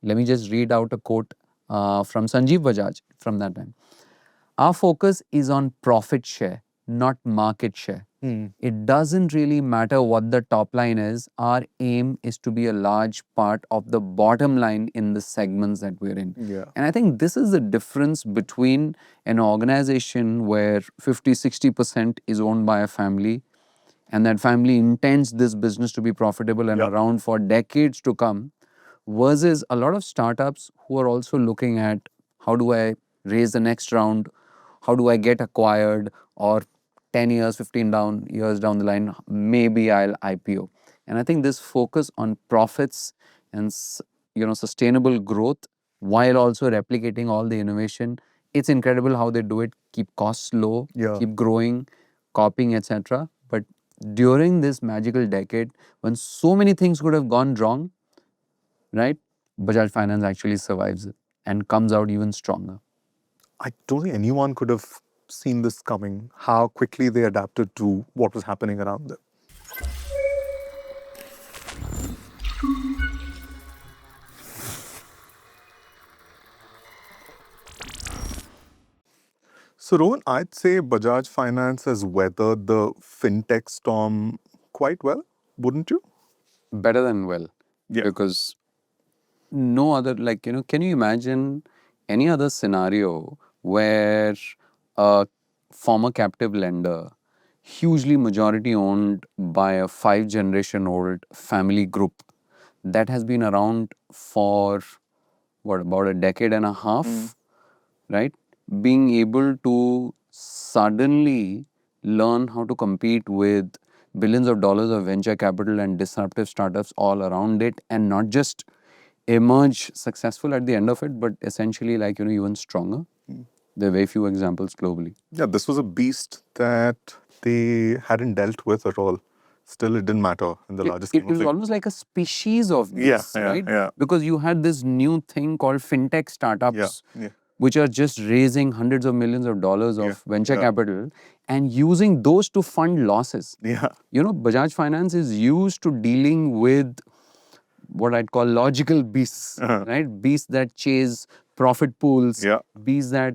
Speaker 2: let me just read out a quote from Sanjeev Bajaj from that time. Our focus is on profit share, not market share. It doesn't really matter what the top line is. Our aim is to be a large part of the bottom line in the segments that we're in.
Speaker 1: yeah,
Speaker 2: And I think this is the difference between an organization where 50, 60% is owned by a family, and that family intends this business to be profitable and
Speaker 1: yeah,
Speaker 2: around for decades to come, versus a lot of startups who are also looking at how do I raise the next round, how do I get acquired, or 10 years, 15 years down the line, maybe I'll IPO. And I think this focus on profits and sustainable growth while also replicating all the innovation, it's incredible how they do it. Keep costs low,
Speaker 1: yeah.
Speaker 2: keep growing, copying, etc. But during this magical decade, when so many things could have gone wrong, right? Bajaj Finance actually survives it and comes out even stronger.
Speaker 1: I don't think anyone could have seen this coming, how quickly they adapted to what was happening around them. So, Rohan, I'd say Bajaj Finance has weathered the fintech storm quite well, wouldn't you?
Speaker 2: Better than well,
Speaker 1: Yeah.
Speaker 2: because no other, like, can you imagine any other scenario where a former captive lender, hugely majority owned by a 5 generation old family group that has been around for what, about a decade and a half, right? Being able to suddenly learn how to compete with billions of dollars of venture capital and disruptive startups all around it, and not just emerge successful at the end of it, but essentially, like, even stronger. There are very few examples globally.
Speaker 1: Yeah, this was a beast that they hadn't dealt with at all. Still, it didn't matter in the larger scheme
Speaker 2: It
Speaker 1: of
Speaker 2: was
Speaker 1: things.
Speaker 2: almost like a species of
Speaker 1: Yeah,
Speaker 2: beasts,
Speaker 1: yeah,
Speaker 2: right?
Speaker 1: yeah,
Speaker 2: Because you had this new thing called fintech
Speaker 1: yeah,
Speaker 2: startups,
Speaker 1: yeah,
Speaker 2: which are just raising hundreds of millions of dollars
Speaker 1: yeah,
Speaker 2: of venture
Speaker 1: yeah,
Speaker 2: capital and using those to fund losses.
Speaker 1: yeah,
Speaker 2: Bajaj Finance is used to dealing with what I'd call logical beasts, right? Beasts that chase profit pools,
Speaker 1: yeah,
Speaker 2: beasts that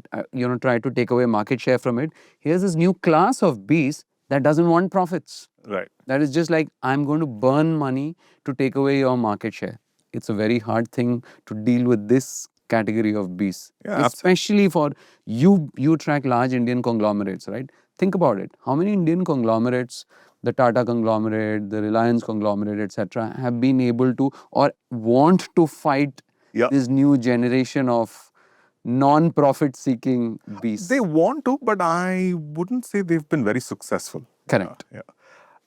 Speaker 2: try to take away market share from it. Here's this new class of beast that doesn't want profits.
Speaker 1: right.
Speaker 2: That is just like, I'm going to burn money to take away your market share. It's a very hard thing to deal with this category of beasts,
Speaker 1: Yeah, absolutely.
Speaker 2: especially for you. You track large Indian conglomerates, right? Think about it. How many Indian conglomerates, the Tata conglomerate, the Reliance conglomerate, etc., have been able to or want to fight
Speaker 1: Yeah.
Speaker 2: this new generation of non-profit seeking beasts?
Speaker 1: They want to, but I wouldn't say they've been very successful.
Speaker 2: Correct.
Speaker 1: Yeah, yeah.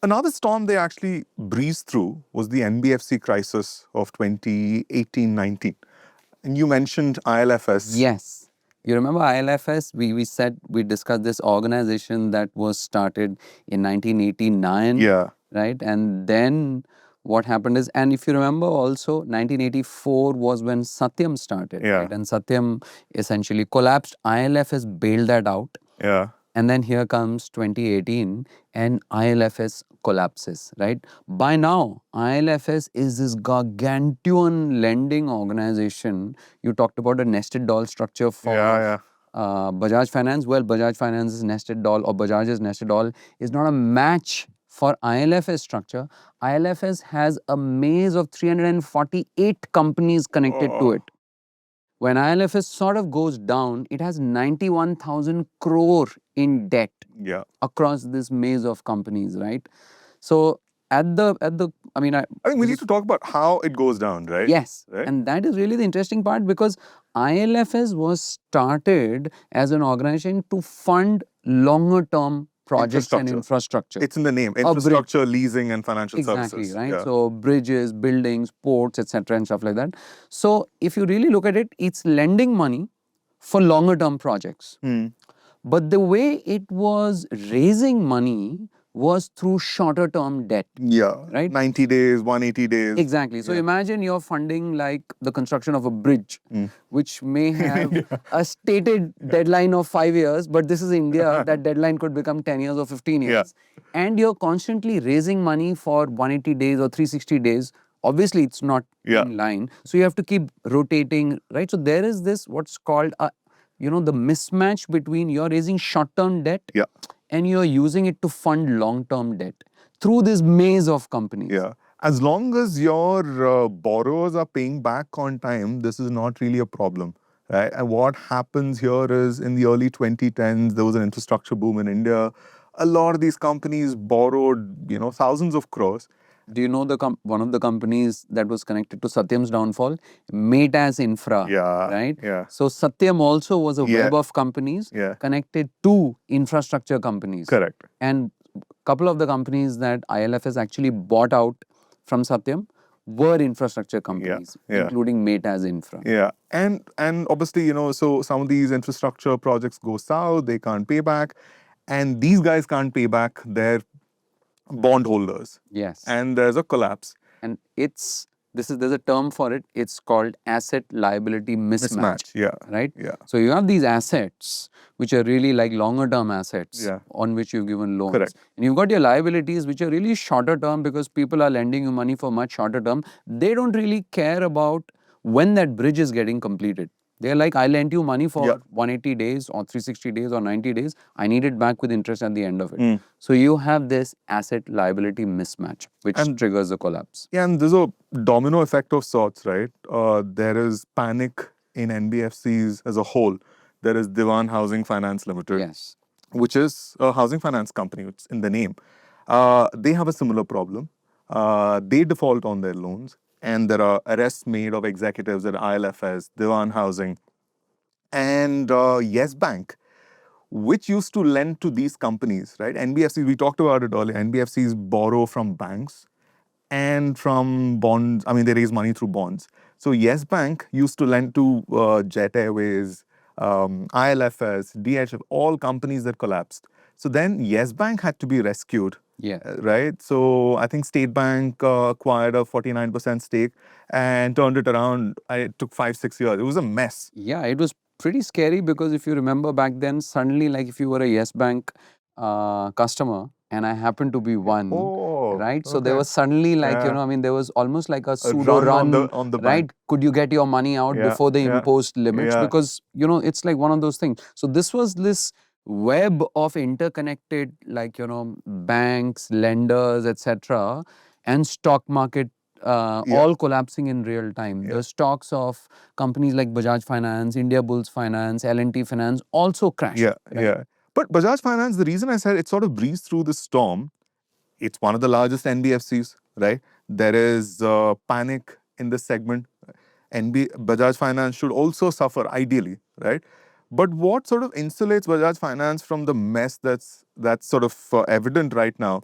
Speaker 1: Another storm they actually breezed through was the NBFC crisis of 2018-19. And you mentioned ILFS.
Speaker 2: Yes. You remember ILFS? We discussed this organization that was started in 1989.
Speaker 1: Yeah.
Speaker 2: Right? And then what happened is, and if you remember also, 1984 was when Satyam started.
Speaker 1: Yeah.
Speaker 2: Right? And Satyam essentially collapsed. ILFS bailed that out.
Speaker 1: Yeah.
Speaker 2: And then here comes 2018 and ILFS collapses, right? By now, ILFS is this gargantuan lending organization. You talked about a nested doll structure for
Speaker 1: Yeah.
Speaker 2: Bajaj Finance. Well, Bajaj Finance's nested doll or Bajaj's nested doll is not a match for ILFS structure. ILFS has a maze of 348 companies connected to it. When ILFS sort of goes down, it has 91,000 crore in debt
Speaker 1: Yeah.
Speaker 2: across this maze of companies, right? So at the I mean,
Speaker 1: I think we
Speaker 2: this
Speaker 1: need
Speaker 2: is-
Speaker 1: to talk about how it goes down, right?
Speaker 2: yes,
Speaker 1: Right?
Speaker 2: and that is really the interesting part, because ILFS was started as an organization to fund longer term projects and
Speaker 1: Infrastructure.
Speaker 2: infrastructure.
Speaker 1: It's in the name.
Speaker 2: A bridge.
Speaker 1: Infrastructure, leasing, and financial
Speaker 2: Exactly,
Speaker 1: services.
Speaker 2: right?
Speaker 1: Yeah.
Speaker 2: So bridges, buildings, ports, etc., and stuff like that. So if you really look at it, it's lending money for longer term projects. But the way it was raising money was through shorter term debt.
Speaker 1: Yeah.
Speaker 2: Right?
Speaker 1: 90 days, 180 days.
Speaker 2: Exactly. So imagine you're funding like the construction of a bridge, which may have a stated deadline of 5 years, but this is India, that deadline could become 10 years or 15 years. And you're constantly raising money for 180 days or 360 days. Obviously, it's not in line. So you have to keep rotating, right? So there is this what's called a, the mismatch between you're raising short-term debt and you're using it to fund long-term debt through this maze of companies.
Speaker 1: Yeah. As long as your borrowers are paying back on time, this is not really a problem, right? And what happens here is in the early 2010s, there was an infrastructure boom in India. A lot of these companies borrowed, thousands of crores.
Speaker 2: Do you know one of the companies that was connected to Satyam's downfall? Metas Infra, right?
Speaker 1: Yeah.
Speaker 2: So Satyam also was a web of companies connected to infrastructure companies.
Speaker 1: Correct.
Speaker 2: And a couple of the companies that ILFS actually bought out from Satyam were infrastructure companies, including Metas Infra.
Speaker 1: Yeah. And obviously, so some of these infrastructure projects go south, they can't pay back. And these guys can't pay back their bondholders.
Speaker 2: Yes.
Speaker 1: And there's a collapse.
Speaker 2: And there's a term for it. It's called asset liability mismatch.
Speaker 1: Yeah.
Speaker 2: Right?
Speaker 1: Yeah.
Speaker 2: So you have these assets which are really like longer term assets on which you've given loans.
Speaker 1: Correct.
Speaker 2: And you've got your liabilities which are really shorter term because people are lending you money for much shorter term. They don't really care about when that bridge is getting completed. They're like, I lent you money for 180 days or 360 days or 90 days. I need it back with interest at the end of it. So you have this asset liability mismatch, which triggers a collapse.
Speaker 1: Yeah, and there's a domino effect of sorts, right? There is panic in NBFCs as a whole. There is Diwan Housing Finance Limited,
Speaker 2: Yes.
Speaker 1: which is a housing finance company. It's in the name. They have a similar problem. They default on their loans, and there are arrests made of executives at ILFS, Diwan Housing, and Yes Bank, which used to lend to these companies, right? NBFCs, we talked about it earlier. NBFCs borrow from banks and from bonds. I mean, they raise money through bonds. So Yes Bank used to lend to Jet Airways, ILFS, DHF, all companies that collapsed. So then Yes Bank had to be rescued.
Speaker 2: Yeah.
Speaker 1: Right? So I think State Bank acquired a 49% stake and turned it around. It took 5-6 years. It was a mess.
Speaker 2: Yeah, it was pretty scary because if you remember back then, suddenly, like if you were a Yes Bank customer and I happened to be one, right? So there was suddenly like, I mean, there was almost like a pseudo run
Speaker 1: on the
Speaker 2: right?
Speaker 1: bank.
Speaker 2: Could you get your money out before they imposed limits? Because, it's like one of those things. So this was this web of interconnected, like, banks, lenders, etc., and stock market all collapsing in real time. The stocks of companies like Bajaj Finance, India Bulls Finance, L&T Finance also crashed.
Speaker 1: Yeah. But Bajaj Finance, the reason I said it sort of breezed through the storm, it's one of the largest NBFCs, right? There is panic in this segment. Bajaj Finance should also suffer ideally, right? But what sort of insulates Bajaj Finance from the mess that's sort of evident right now,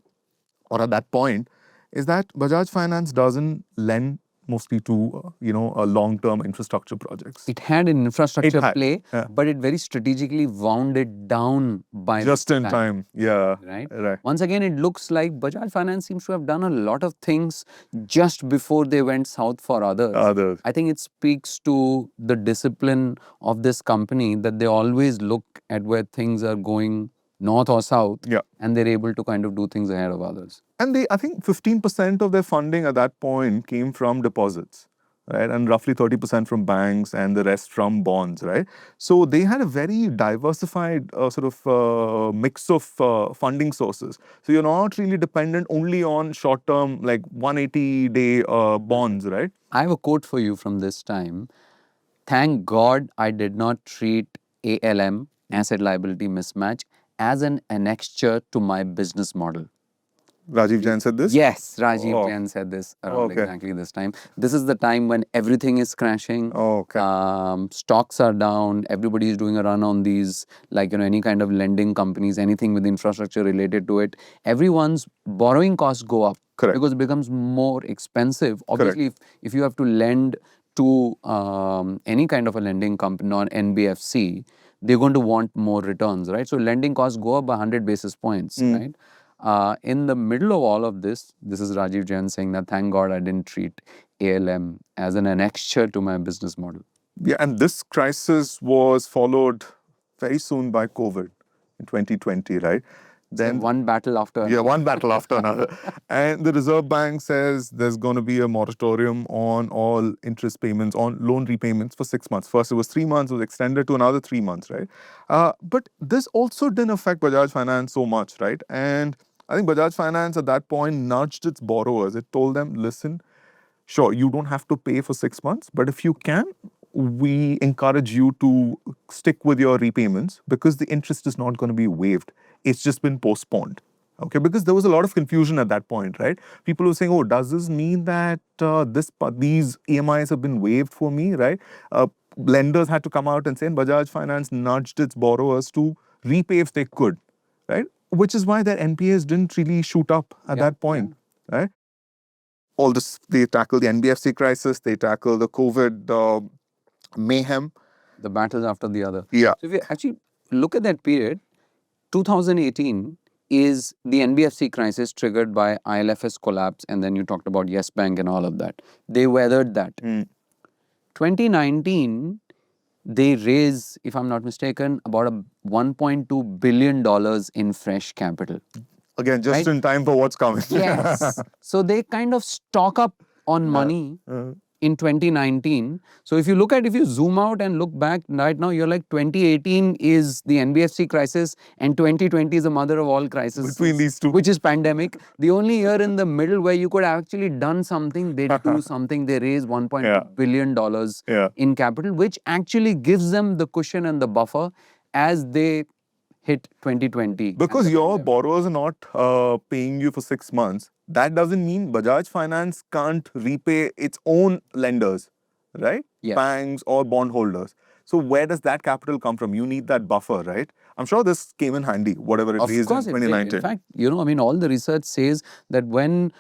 Speaker 1: or at that point, is that Bajaj Finance doesn't lend mostly to long-term infrastructure projects.
Speaker 2: It had an infrastructure play,
Speaker 1: yeah.
Speaker 2: but it very strategically wound it down by
Speaker 1: Just in time. Yeah.
Speaker 2: Right. Once again, it looks like Bajaj Finance seems to have done a lot of things just before they went south for others. I think it speaks to the discipline of this company that they always look at where things are going north or south, and they're able to kind of do things ahead of others.
Speaker 1: And I think 15% of their funding at that point came from deposits, right? And roughly 30% from banks and the rest from bonds, right? So they had a very diversified sort of mix of funding sources. So you're not really dependent only on short-term, like 180-day bonds, right?
Speaker 2: I have a quote for you from this time. Thank God I did not treat ALM, asset liability mismatch, as an annexure to my business model.
Speaker 1: Rajiv Jain said this?
Speaker 2: Yes, Rajiv
Speaker 1: Oh,
Speaker 2: Jain said this around
Speaker 1: okay.
Speaker 2: exactly this time. This is the time when everything is crashing.
Speaker 1: Okay.
Speaker 2: Stocks are down. Everybody is doing a run on these, like, any kind of lending companies, anything with infrastructure related to it. Everyone's borrowing costs go up.
Speaker 1: Correct.
Speaker 2: Because it becomes more expensive. Obviously, if you have to lend to any kind of a lending company or NBFC, they're going to want more returns, right? So lending costs go up by 100 basis points, right? In the middle of all of this is Rajiv Jain saying that thank God I didn't treat ALM as an annexure to my business model.
Speaker 1: Yeah, and this crisis was followed very soon by COVID in 2020, right?
Speaker 2: Then one battle after another.
Speaker 1: Yeah, one battle after another. And the Reserve Bank says there's going to be a moratorium on all interest payments, on loan repayments for 6 months. First, it was 3 months, it was extended to another 3 months, right? But this also didn't affect Bajaj Finance so much, right? And I think Bajaj Finance at that point nudged its borrowers. It told them, listen, sure, you don't have to pay for 6 months, but if you can, we encourage you to stick with your repayments because the interest is not going to be waived. It's just been postponed. Okay, because there was a lot of confusion at that point, right? People were saying, "Oh, does this mean that these EMIs have been waived for me?" Right? Lenders had to come out and say, and Bajaj Finance nudged its borrowers to repay if they could, right? Which is why their NPAs didn't really shoot up at that point, right? All this, they tackle the NBFC crisis, they tackle the COVID mayhem.
Speaker 2: The battles after the other.
Speaker 1: Yeah.
Speaker 2: So if you actually look at that period, 2018 is the NBFC crisis triggered by ILFS collapse, and then you talked about Yes Bank and all of that. They weathered that. 2019, they raise, if I'm not mistaken, about a $1.2 billion in fresh capital.
Speaker 1: Again, just in time for what's coming.
Speaker 2: Yes. So they kind of stock up on money in 2019. So if you zoom out and look back right now, you're like 2018 is the NBFC crisis and 2020 is the mother of all crises.
Speaker 1: Between these two.
Speaker 2: Which is pandemic. The only year in the middle where you could have actually done something, they do something, they raise $1.2 billion in capital, which actually gives them the cushion and the buffer as they hit 2020.
Speaker 1: Because your borrowers are not paying you for 6 months, that doesn't mean Bajaj Finance can't repay its own lenders, right?
Speaker 2: Yes.
Speaker 1: Banks or bondholders. So where does that capital come from? You need that buffer, right? I'm sure this came in handy, whatever it raised in 2019.
Speaker 2: In fact, all the research says that when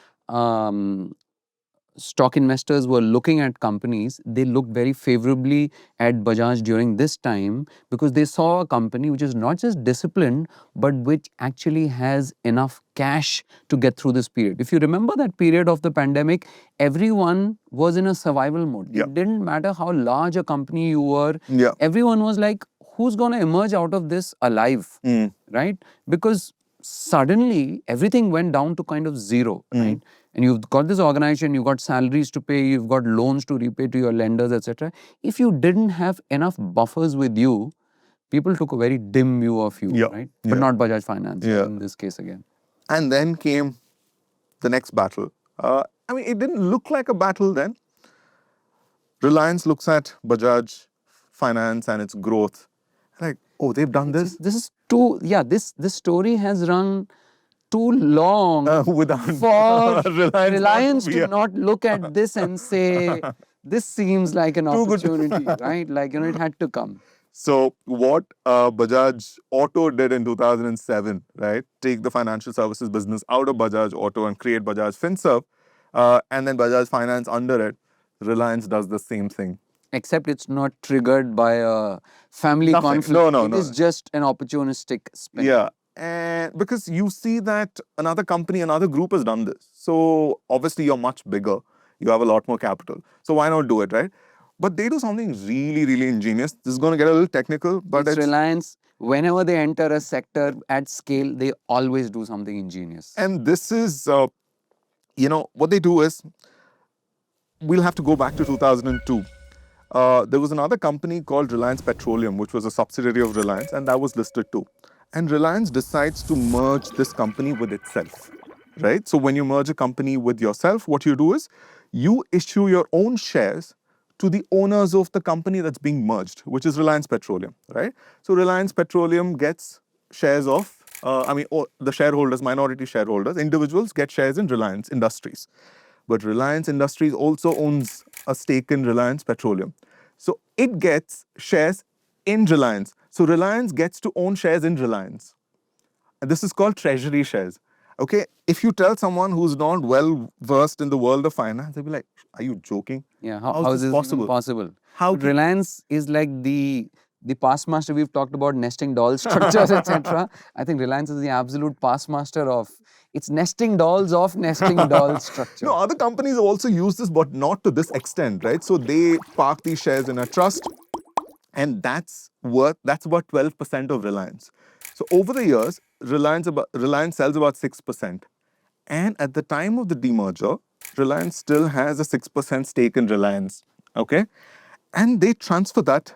Speaker 2: stock investors were looking at companies, they looked very favorably at Bajaj during this time because they saw a company which is not just disciplined, but which actually has enough cash to get through this period. If you remember that period of the pandemic, everyone was in a survival mode. It didn't matter how large a company you were. Everyone was like, who's going to emerge out of this alive, right? Because suddenly everything went down to kind of zero, right? And you've got this organization, you've got salaries to pay, you've got loans to repay to your lenders, etc. If you didn't have enough buffers with you, people took a very dim view of you, right? But not Bajaj Finance in this case again.
Speaker 1: And then came the next battle. It didn't look like a battle then. Reliance looks at Bajaj Finance and its growth. Like, oh, they've done this?
Speaker 2: This story has run too long for Reliance to not look at this and say, this seems like an opportunity, right? Like, it had to come.
Speaker 1: So what Bajaj Auto did in 2007, right? Take the financial services business out of Bajaj Auto and create Bajaj Finserv, and then Bajaj Finance under it. Reliance does the same thing.
Speaker 2: Except it's not triggered by a family conflict.
Speaker 1: No.
Speaker 2: It is just an opportunistic spin.
Speaker 1: Yeah. And because you see that another company, another group has done this. So obviously you're much bigger. You have a lot more capital. So why not do it, right? But they do something really, really ingenious. This is going to get a little technical, but
Speaker 2: it's Reliance. Whenever they enter a sector at scale, they always do something ingenious.
Speaker 1: And this is, what they do is, we'll have to go back to 2002. There was another company called Reliance Petroleum, which was a subsidiary of Reliance, and that was listed too. And Reliance decides to merge this company with itself, right? So when you merge a company with yourself, what you do is you issue your own shares to the owners of the company that's being merged, which is Reliance Petroleum, right? So Reliance Petroleum gets shares of, the shareholders, minority shareholders, individuals get shares in Reliance Industries. But Reliance Industries also owns a stake in Reliance Petroleum. So it gets shares in Reliance. So Reliance gets to own shares in Reliance. And this is called treasury shares. Okay, if you tell someone who's not well versed in the world of finance, they'll be like, "Are you joking?
Speaker 2: Yeah,
Speaker 1: How is this
Speaker 2: this even
Speaker 1: possible?
Speaker 2: possible?
Speaker 1: How
Speaker 2: But Reliance is like the past master. We've talked about nesting doll structures, etc. I think Reliance is the absolute past master of it's nesting dolls of nesting doll structure.
Speaker 1: No, other companies also use this, but not to this extent, right? So they park these shares in a trust, and that's about 12% of Reliance. So over the years, Reliance sells about 6%. And at the time of the demerger, Reliance still has a 6% stake in Reliance. Okay? And they transfer that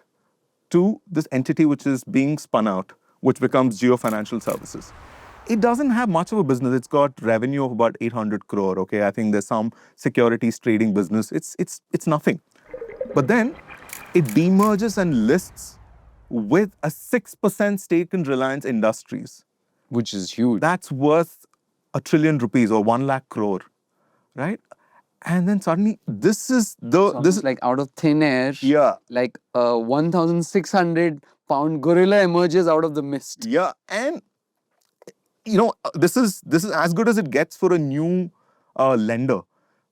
Speaker 1: to this entity which is being spun out, which becomes Geo Financial Services. It doesn't have much of a business. It's got revenue of about 800 crore. Okay, I think there's some securities trading business. It's nothing. But then it demerges and lists with a 6% stake in Reliance Industries.
Speaker 2: Which is huge.
Speaker 1: That's worth a trillion rupees or 1 lakh crore, right? And then suddenly this is
Speaker 2: This is like out of thin air.
Speaker 1: Yeah.
Speaker 2: Like a 1,600-pound gorilla emerges out of the mist.
Speaker 1: Yeah, and this is as good as it gets for a new lender,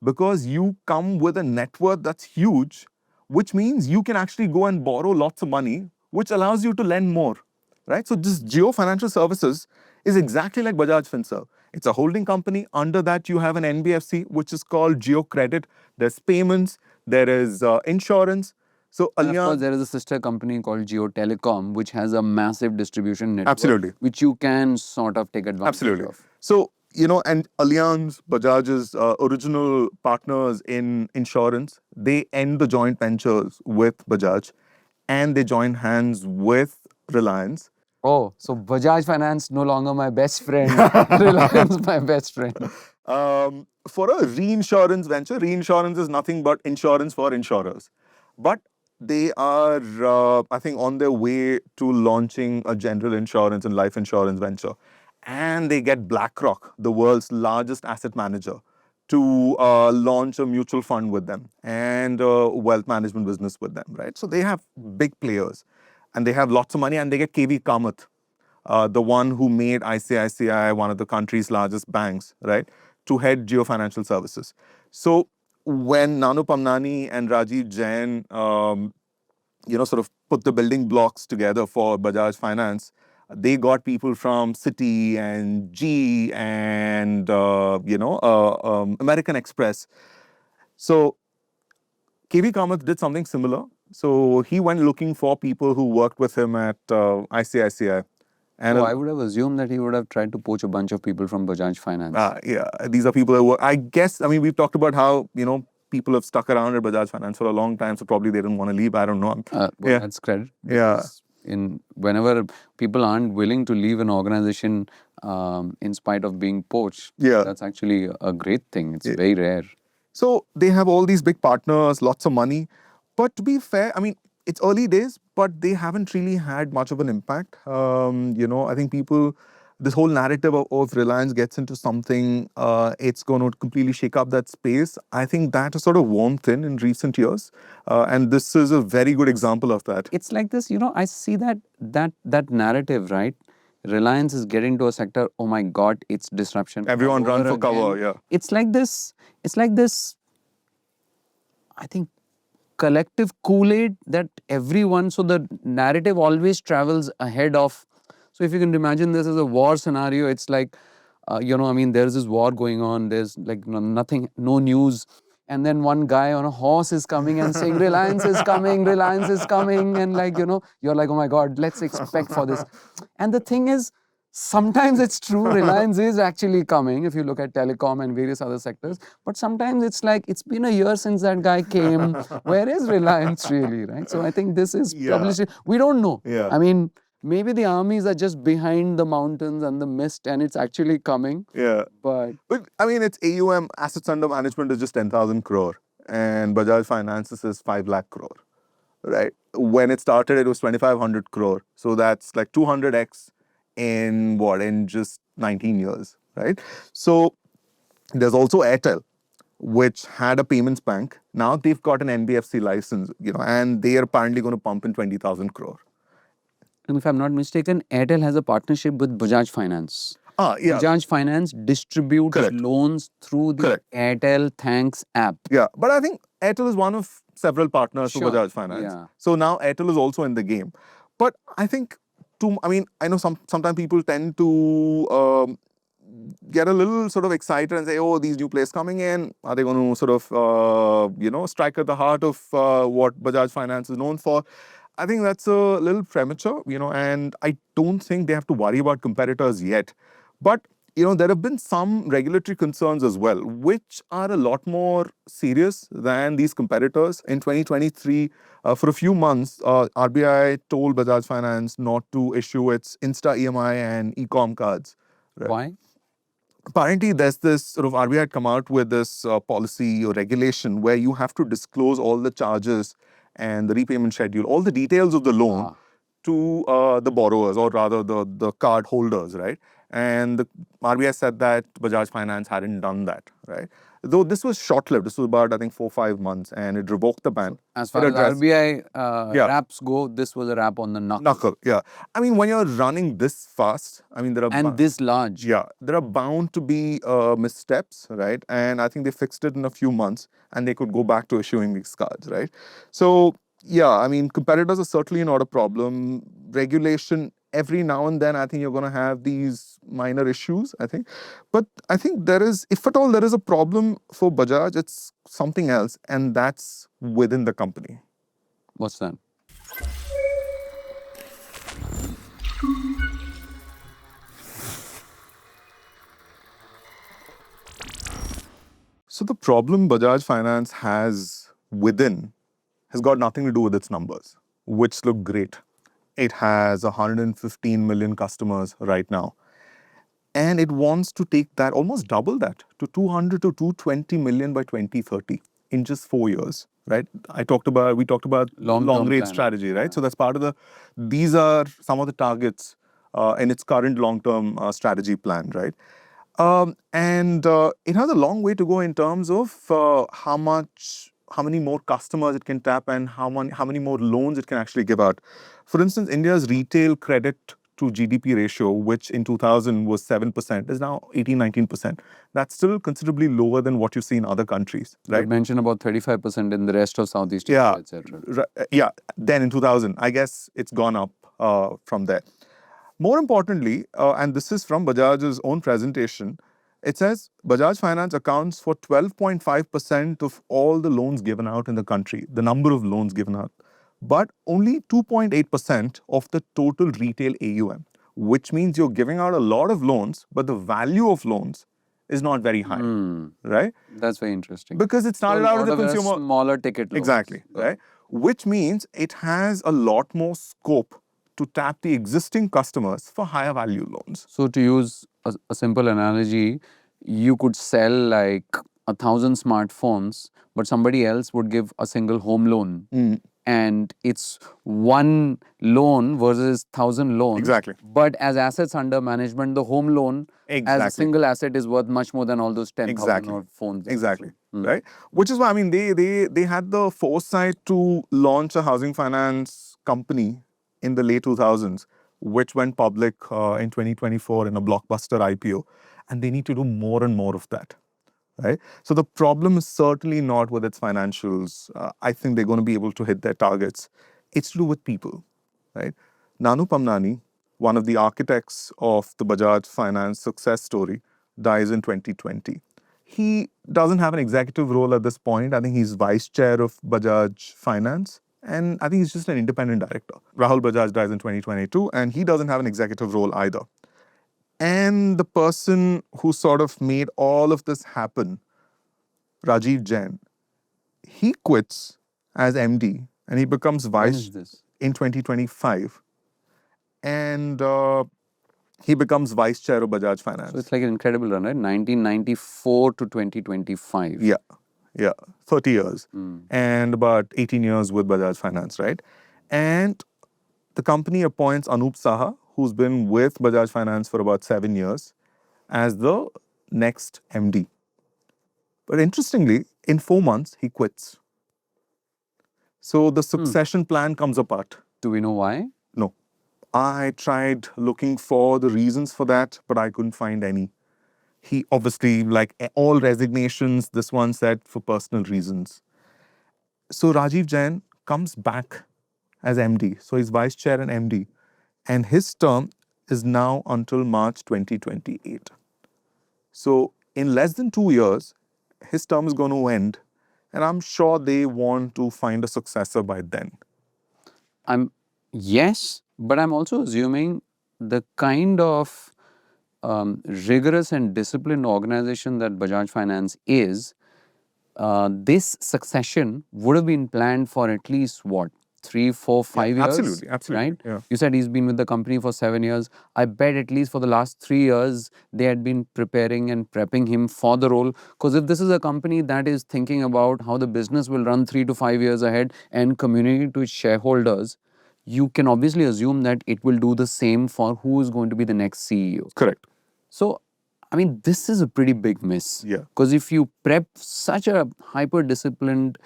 Speaker 1: because you come with a net worth that's huge, which means you can actually go and borrow lots of money, which allows you to lend more, right? So this Geo Financial Services is exactly like Bajaj Finance. It's a holding company. Under that, you have an NBFC, which is called Geo Credit. There's payments, there is insurance. So
Speaker 2: And of course, there is a sister company called Geo Telecom, which has a massive distribution network.
Speaker 1: Absolutely.
Speaker 2: Which you can sort of take advantage of.
Speaker 1: So, and Allianz, Bajaj's original partners in insurance, they end the joint ventures with Bajaj, and they join hands with Reliance.
Speaker 2: Oh, so Bajaj Finance no longer my best friend. Reliance my best friend.
Speaker 1: For a reinsurance venture, reinsurance is nothing but insurance for insurers. But they are, I think, on their way to launching a general insurance and life insurance venture. And they get BlackRock, the world's largest asset manager, to launch a mutual fund with them and a wealth management business with them, right? So they have big players and they have lots of money, and they get KV Kamath, the one who made ICICI one of the country's largest banks, right, to head Geo Financial Services. So when Nanu Pamnani and Rajiv Jain, sort of put the building blocks together for Bajaj Finance, they got people from Citi and G and, American Express. So KV Kamath did something similar. So he went looking for people who worked with him at ICICI. And
Speaker 2: I would have assumed that he would have tried to poach a bunch of people from Bajaj Finance.
Speaker 1: Yeah, these are people that work. I guess, we've talked about how, people have stuck around at Bajaj Finance for a long time, so probably they didn't want to leave. I don't know.
Speaker 2: That's credit.
Speaker 1: Yeah.
Speaker 2: Whenever people aren't willing to leave an organization in spite of being poached, that's actually a great thing. It's very rare.
Speaker 1: So they have all these big partners, lots of money. But to be fair, it's early days, but they haven't really had much of an impact. I think this whole narrative of Reliance gets into something, it's going to completely shake up that space. I think that has sort of worn thin in recent years. And this is a very good example of that.
Speaker 2: It's like this, I see that narrative, right? Reliance is getting to a sector, oh my God, it's disruption.
Speaker 1: Everyone run for cover, yeah.
Speaker 2: It's like this, I think, collective Kool-Aid that everyone, so the narrative always travels ahead of. So if you can imagine this as a war scenario, it's like, there's this war going on, there's like nothing, no news. And then one guy on a horse is coming and saying, Reliance is coming. And you're like, oh my God, let's expect for this. And the thing is, sometimes it's true, Reliance is actually coming, if you look at telecom and various other sectors. But sometimes it's like, it's been a year since that guy came. Where is Reliance really, right? So I think this is publicity. We don't know.
Speaker 1: Yeah.
Speaker 2: Maybe the armies are just behind the mountains and the mist and it's actually coming.
Speaker 1: Yeah.
Speaker 2: But
Speaker 1: its AUM, assets under management, is just 10,000 crore. and Bajaj Finance is 5 lakh crore, right? When it started, it was 2,500 crore. So that's like 200x in what? In just 19 years, right? So there's also Airtel, which had a payments bank. Now they've got an NBFC license, and they are apparently going to pump in 20,000 crore.
Speaker 2: And if I'm not mistaken, Airtel has a partnership with Bajaj Finance.
Speaker 1: Yeah.
Speaker 2: Bajaj Finance distributes loans through the Airtel Thanks app.
Speaker 1: Yeah, but I think Airtel is one of several partners to Bajaj Finance.
Speaker 2: Yeah.
Speaker 1: So now Airtel is also in the game. But I think, I know sometimes people tend to get a little sort of excited and say, oh, these new players coming in, are they going to sort of, strike at the heart of what Bajaj Finance is known for? I think that's a little premature, and I don't think they have to worry about competitors yet. But, there have been some regulatory concerns as well, which are a lot more serious than these competitors. In 2023, for a few months, RBI told Bajaj Finance not to issue its Insta EMI and e-com cards.
Speaker 2: Right? Why?
Speaker 1: Apparently, there's this sort of RBI had come out with this policy or regulation where you have to disclose all the charges and the repayment schedule, all the details of the loan to the borrowers, or rather the card holders, right? And the RBI said that Bajaj Finance hadn't done that, right? Though this was short-lived. This was about, I think, 4-5 months, and it revoked the ban.
Speaker 2: As far as RBI raps go, this was a rap on the knuckle.
Speaker 1: Yeah. I mean, when you're running this fast, there are...
Speaker 2: And this large.
Speaker 1: Yeah. There are bound to be missteps, right? And I think they fixed it in a few months, and they could go back to issuing these cards, right? So, yeah, competitors are certainly not a problem. Regulation, every now and then, I think you're going to have these minor issues, I think. But I think there is, if at all there is a problem for Bajaj, it's something else, and that's within the company.
Speaker 2: What's that?
Speaker 1: So the problem Bajaj Finance has within has got nothing to do with its numbers, which look great. It has 115 million customers right now. And it wants to take that, almost double that, to 200 to 220 million by 2030 in just 4 years, right? We talked about long-range strategy, right? Yeah. So that's part of these are some of the targets in its current long-term strategy plan, right? And it has a long way to go in terms of how many more customers it can tap and how many more loans it can actually give out. For instance, India's retail credit to GDP ratio, which in 2000 was 7%, is now 18-19%. That's still considerably lower than what you see in other countries, right?
Speaker 2: You mentioned about 35% in the rest of Southeast Asia, etc.
Speaker 1: Yeah, then in 2000, I guess it's gone up from there. More importantly, and this is from Bajaj's own presentation, it says Bajaj Finance accounts for 12.5% of all the loans given out in the country, the number of loans given out, but only 2.8% of the total retail AUM, which means you're giving out a lot of loans, but the value of loans is not very high, right?
Speaker 2: That's very interesting.
Speaker 1: Because it started out as a consumer...
Speaker 2: smaller ticket loans.
Speaker 1: Exactly, right? Which means it has a lot more scope to tap the existing customers for higher value loans.
Speaker 2: So to use a simple analogy, you could sell like 1,000 smartphones, but somebody else would give a single home loan. And it's one loan versus 1,000 loans.
Speaker 1: Exactly.
Speaker 2: But as assets under management, the home loan as a single asset is worth much more than all those 10,000 phones.
Speaker 1: Exactly. Right? Which is why, they had the foresight to launch a housing finance company in the late 2000s, which went public in 2024 in a blockbuster IPO. And they need to do more and more of that. Right? So the problem is certainly not with its financials. I think they're going to be able to hit their targets. It's to do with people, right? Nanu Pamnani, one of the architects of the Bajaj Finance success story, dies in 2020. He doesn't have an executive role at this point. I think he's vice chair of Bajaj Finance. And I think he's just an independent director. Rahul Bajaj dies in 2022, and he doesn't have an executive role either. And the person who sort of made all of this happen, Rajiv Jain, he quits as MD and he becomes vice in 2025. And he becomes vice chair of Bajaj Finance.
Speaker 2: So it's like an incredible run, right? 1994 to 2025.
Speaker 1: Yeah, Yeah, 30 years. And about 18 years with Bajaj Finance, right? And the company appoints Anup Saha, who's been with Bajaj Finance for about 7 years, as the next MD. But interestingly, in 4 months, he quits. So the succession plan comes apart.
Speaker 2: Do we know why?
Speaker 1: No. I tried looking for the reasons for that, but I couldn't find any. He obviously, like all resignations, this one said for personal reasons. So Rajiv Jain comes back as MD. So he's vice chair and MD. And his term is now until March 2028. So in less than 2 years, his term is going to end. And I'm sure they want to find a successor by then.
Speaker 2: Yes, but I'm also assuming the kind of rigorous and disciplined organization that Bajaj Finance is, this succession would have been planned for at least what, 3, 4, 5 years?
Speaker 1: Absolutely.
Speaker 2: Right?
Speaker 1: Yeah.
Speaker 2: You said he's been with the company for 7 years. I bet at least for the last 3 years, they had been preparing and prepping him for the role. Because if this is a company that is thinking about how the business will run 3 to 5 years ahead and communicating to its shareholders, you can obviously assume that it will do the same for who is going to be the next CEO.
Speaker 1: Correct.
Speaker 2: So, I mean, this is a pretty big miss.
Speaker 1: Yeah.
Speaker 2: Because if you prep such a hyper disciplined,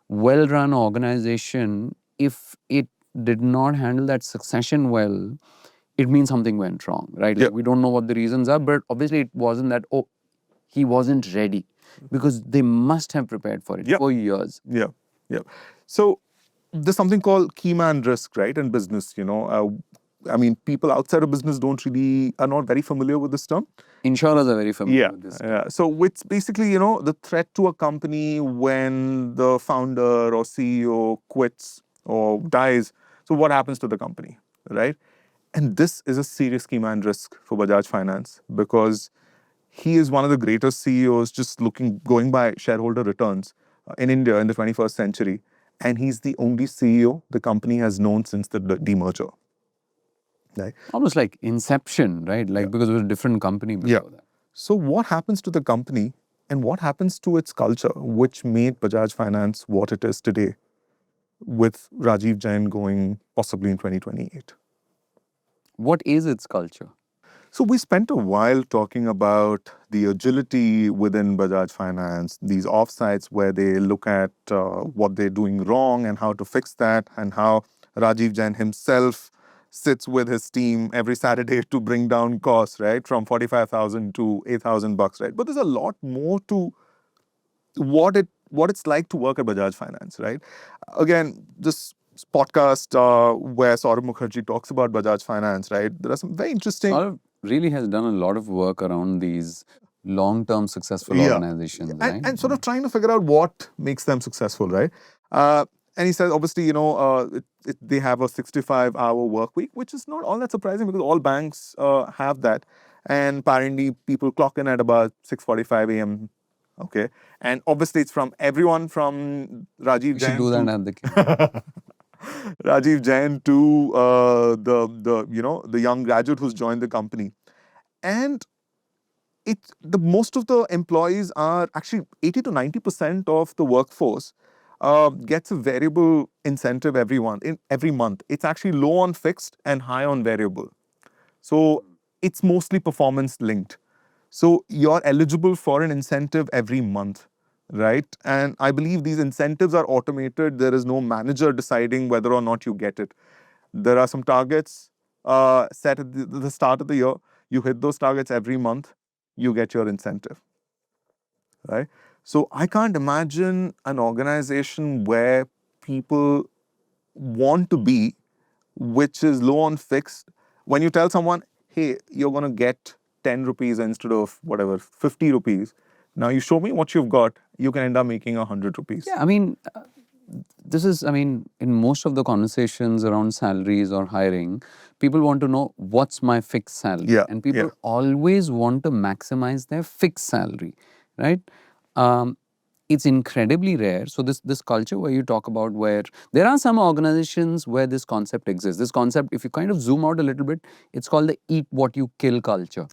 Speaker 2: well run organization, if it did not handle that succession well, it means something went wrong, right? Like, we don't know what the reasons are, but obviously it wasn't that, oh, he wasn't ready. Because they must have prepared for it for years.
Speaker 1: Yeah. So there's something called key man risk, right, in business. I mean, people outside of business are not very familiar with this term.
Speaker 2: Insurers are very familiar with this.
Speaker 1: Yeah. So it's basically, the threat to a company when the founder or CEO quits or dies. So what happens to the company, right? And this is a serious key man risk for Bajaj Finance because he is one of the greatest CEOs going by shareholder returns in India in the 21st century. And he's the only CEO the company has known since the demerger. Right?
Speaker 2: Almost like Inception, right? Like because it was a different company before that.
Speaker 1: So what happens to the company and what happens to its culture, which made Bajaj Finance what it is today, with Rajiv Jain going possibly in 2028?
Speaker 2: What is its culture?
Speaker 1: So we spent a while talking about the agility within Bajaj Finance, these offsites where they look at what they're doing wrong and how to fix that, and how Rajiv Jain himself sits with his team every Saturday to bring down costs, right, from 45,000 to 8,000 bucks, right? But there's a lot more to what it's like to work at Bajaj Finance, right? Again, this podcast where Saurabh Mukherjee talks about Bajaj Finance, right? There are some very interesting.
Speaker 2: Saurabh really has done a lot of work around these long-term successful organizations, right?
Speaker 1: And sort of trying to figure out what makes them successful, right? And he says, obviously, they have a 65-hour work week, which is not all that surprising because all banks have that. And apparently, people clock in at about 6:45 a.m. Okay, and obviously, it's from everyone from Rajiv Jain.
Speaker 2: We should do that at the
Speaker 1: Rajiv Jain to the young graduate who's joined the company, and most of the employees are actually 80 to 90% of the workforce gets a variable incentive every month. It's actually low on fixed and high on variable. So it's mostly performance linked. So you're eligible for an incentive every month, right? And I believe these incentives are automated. There is no manager deciding whether or not you get it. There are some targets set at the start of the year. You hit those targets every month, you get your incentive, right? So I can't imagine an organization where people want to be, which is low on fixed. When you tell someone, hey, you're going to get 10 rupees instead of whatever, 50 rupees. Now you show me what you've got, you can end up making 100 rupees.
Speaker 2: Yeah, I mean, in most of the conversations around salaries or hiring, people want to know what's my fixed salary.
Speaker 1: Yeah,
Speaker 2: And people always want to maximize their fixed salary, right? it's incredibly rare. So this culture where you talk about, where there are some organizations where this concept exists. This concept, if you kind of zoom out a little bit, it's called the eat what you kill culture.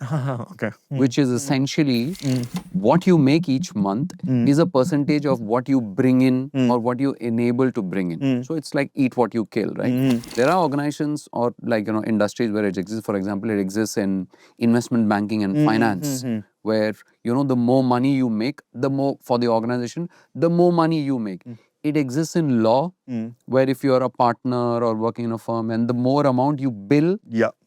Speaker 1: Okay.
Speaker 2: Which is essentially what you make each month is a percentage of what you bring in or what you enable to bring in. So it's like eat what you kill, right? There are organizations or industries where it exists. For example, it exists in investment banking and finance, where the more money you make, the more for the organization, the more money you make. It exists in law, where if you're a partner or working in a firm, and the more amount you bill,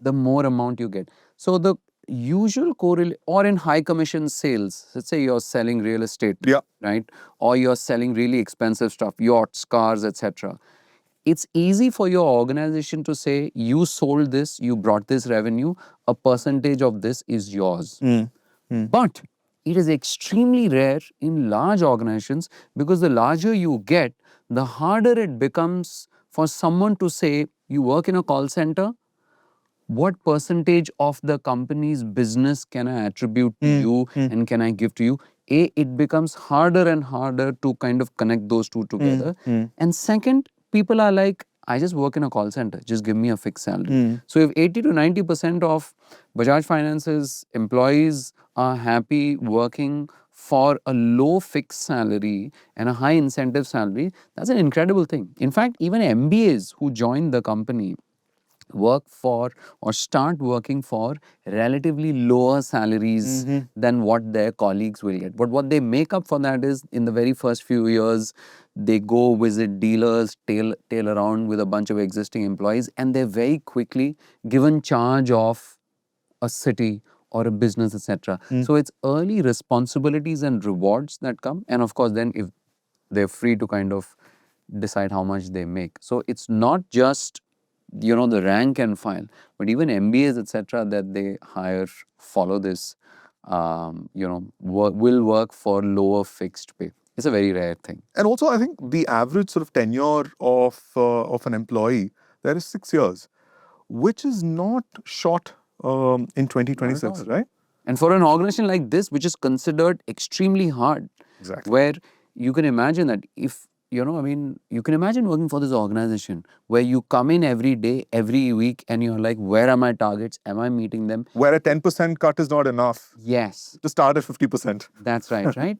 Speaker 2: the more amount you get. So the usual correlation, or in high commission sales, let's say you're selling real estate, right? Or you're selling really expensive stuff, yachts, cars, etc. It's easy for your organization to say, you sold this, you brought this revenue, a percentage of this is yours. But it is extremely rare in large organizations, because the larger you get, the harder it becomes for someone to say, you work in a call center, what percentage of the company's business can I attribute to you and can I give to you? It becomes harder and harder to kind of connect those two together. And second, people are like, I just work in a call center, just give me a fixed salary. So if 80 to 90% of Bajaj Finance's employees are happy working for a low fixed salary and a high incentive salary, that's an incredible thing. In fact, even MBAs who join the company work for or start working for relatively lower salaries than what their colleagues will get. But what they make up for that is, in the very first few years, they go visit dealers, tail around with a bunch of existing employees, and they're very quickly given charge of a city or a business, etc. So it's early responsibilities and rewards that come, and of course then if they're free to kind of decide how much they make. So it's not just the rank and file, but even MBAs, etc., that they hire follow this. Will work for lower fixed pay. It's a very rare thing.
Speaker 1: And also, I think the average sort of tenure of an employee there is 6 years, which is not short in 2026, right?
Speaker 2: And for an organization like this, which is considered extremely hard, where you can imagine that if you can imagine working for this organization where you come in every day, every week, and you're like, where are my targets? Am I meeting them?
Speaker 1: Where a 10% cut is not enough.
Speaker 2: Yes.
Speaker 1: To start at 50%.
Speaker 2: That's right, right?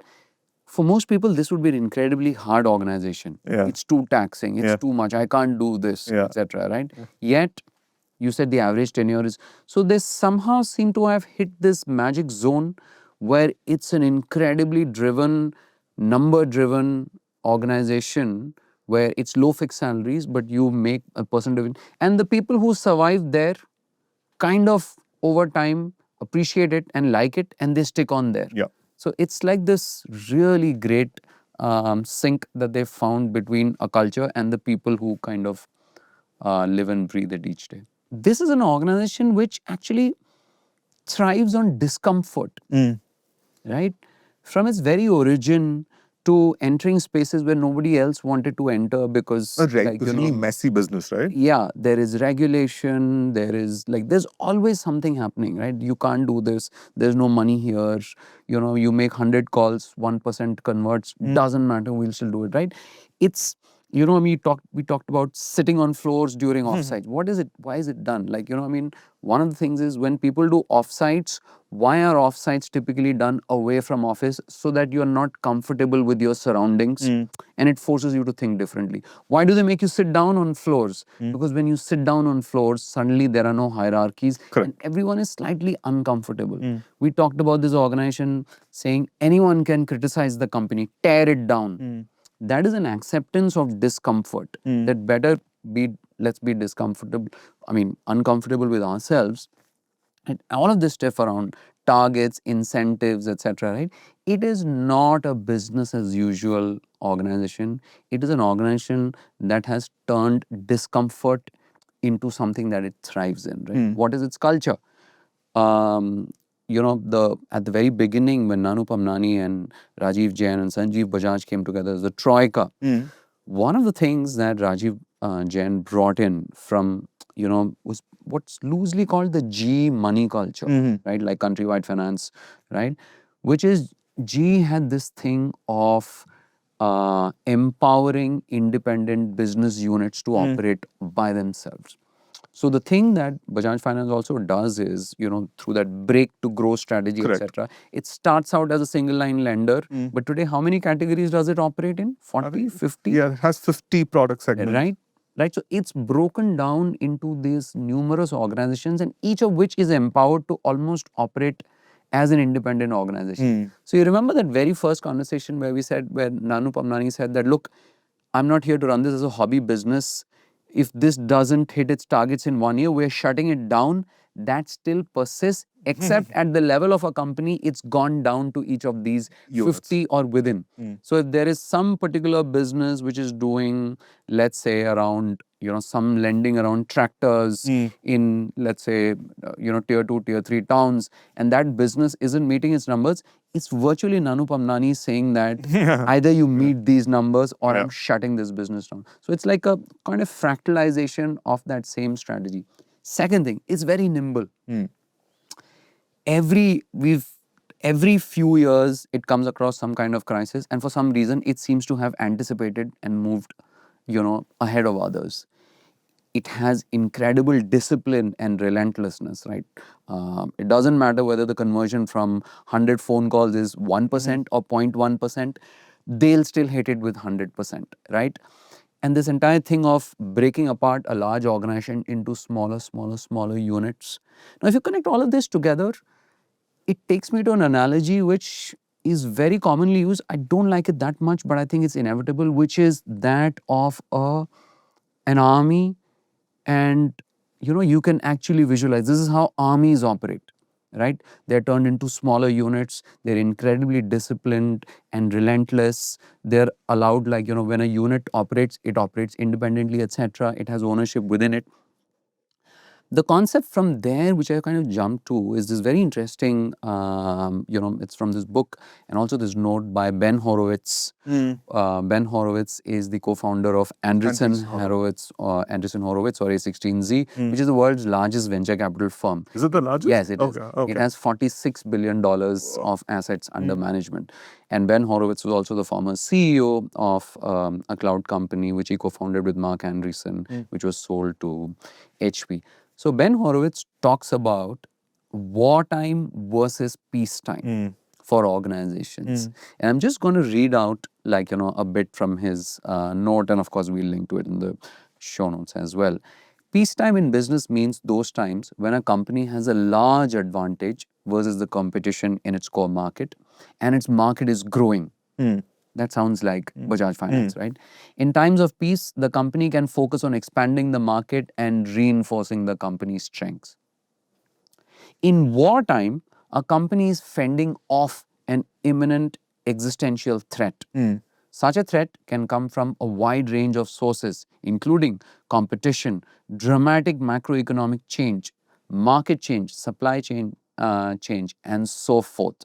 Speaker 2: For most people, this would be an incredibly hard organization. It's too taxing. It's too much. I can't do this, etc. Right? Yet, you said the average tenure is... So they somehow seem to have hit this magic zone where it's an incredibly driven, number-driven organization where it's low fixed salaries, but you make a percent. And the people who survive there kind of over time appreciate it and like it, and they stick on there. So it's like this really great sync that they found between a culture and the people who kind of live and breathe it each day. This is an organization which actually thrives on discomfort, right? From its very origin to entering spaces where nobody else wanted to enter because...
Speaker 1: really messy business, right?
Speaker 2: Yeah, there is regulation, there's always something happening, right? You can't do this, there's no money here, you make 100 calls, 1% converts, doesn't matter, we'll still do it, right? It's... we talked about sitting on floors during offsites. What is it? Why is it done? One of the things is when people do offsites, why are offsites typically done away from office? So that you're not comfortable with your surroundings and it forces you to think differently. Why do they make you sit down on floors? Because when you sit down on floors, suddenly there are no hierarchies and everyone is slightly uncomfortable. We talked about this organization saying anyone can criticize the company, tear it down. That is an acceptance of discomfort. That better let's be uncomfortable with ourselves. And all of this stuff around targets, incentives, etc., right? It is not a business as usual organization. It is an organization that has turned discomfort into something that it thrives in, right? What is its culture? At the very beginning, when Nanupam Nani and Rajiv Jain and Sanjeev Bajaj came together as a troika, one of the things that Rajiv Jain brought in from, was what's loosely called the G money culture, right? Like countrywide finance, right? Which is, G had this thing of empowering independent business units to operate by themselves. So the thing that Bajaj Finance also does is, through that break to grow strategy, etc., it starts out as a single line lender. But today, how many categories does it operate in? 40, 50?
Speaker 1: Yeah, it has 50 product segments.
Speaker 2: Right. So it's broken down into these numerous organizations, and each of which is empowered to almost operate as an independent organization. So you remember that very first conversation where Nanu Pamnani said that, look, I'm not here to run this as a hobby business. If this doesn't hit its targets in 1 year, we're shutting it down. That still persists, except at the level of a company, it's gone down to each of these 50 or within. So if there is some particular business which is doing, let's say, around, some lending around tractors in, let's say, tier 2, tier 3 towns, and that business isn't meeting its numbers, it's virtually Nanu Pamnani saying that either you meet these numbers or I'm shutting this business down. So it's like a kind of fractalization of that same strategy. Second thing, it's very nimble. Every few years it comes across some kind of crisis, and for some reason it seems to have anticipated and moved, ahead of others. It has incredible discipline and relentlessness, right? It doesn't matter whether the conversion from 100 phone calls is 1% or 0.1%, they'll still hit it with 100%, right? And this entire thing of breaking apart a large organization into smaller units. Now, if you connect all of this together, it takes me to an analogy which is very commonly used. I don't like it that much, but I think it's inevitable, which is that of an army. And you can actually visualize this is how armies operate, right? They're turned into smaller units. They're incredibly disciplined and relentless. They're allowed, like, when a unit operates, it operates independently, etc. It has ownership within it. The concept from there, which I kind of jumped to, is this very interesting, it's from this book and also this note by Ben Horowitz. Ben Horowitz is the co-founder of Andreessen Horowitz, or A16Z, which is the world's largest venture capital firm.
Speaker 1: Is it the largest?
Speaker 2: Yes, it is. It has $46 billion of assets under management. And Ben Horowitz was also the former CEO of a cloud company, which he co-founded with Mark Andreessen, which was sold to HP. So Ben Horowitz talks about wartime versus peacetime for organizations. And I'm just going to read out, like, a bit from his note, and of course we'll link to it in the show notes as well. Peacetime in business means those times when a company has a large advantage versus the competition in its core market, and its market is growing. That sounds like Bajaj Finance, right? In times of peace, the company can focus on expanding the market and reinforcing the company's strengths. In wartime, a company is fending off an imminent existential threat. Such a threat can come from a wide range of sources, including competition, dramatic macroeconomic change, market change, supply chain change, and so forth.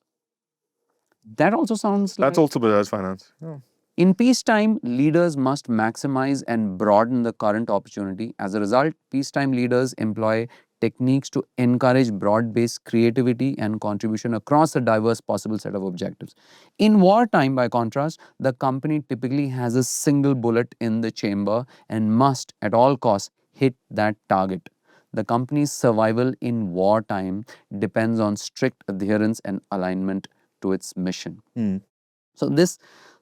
Speaker 2: That also sounds like...
Speaker 1: That's also Bajaj Finance. Yeah.
Speaker 2: In peacetime, leaders must maximize and broaden the current opportunity. As a result, peacetime leaders employ techniques to encourage broad-based creativity and contribution across a diverse possible set of objectives. In wartime, by contrast, the company typically has a single bullet in the chamber and must, at all costs, hit that target. The company's survival in wartime depends on strict adherence and alignment to its mission. So is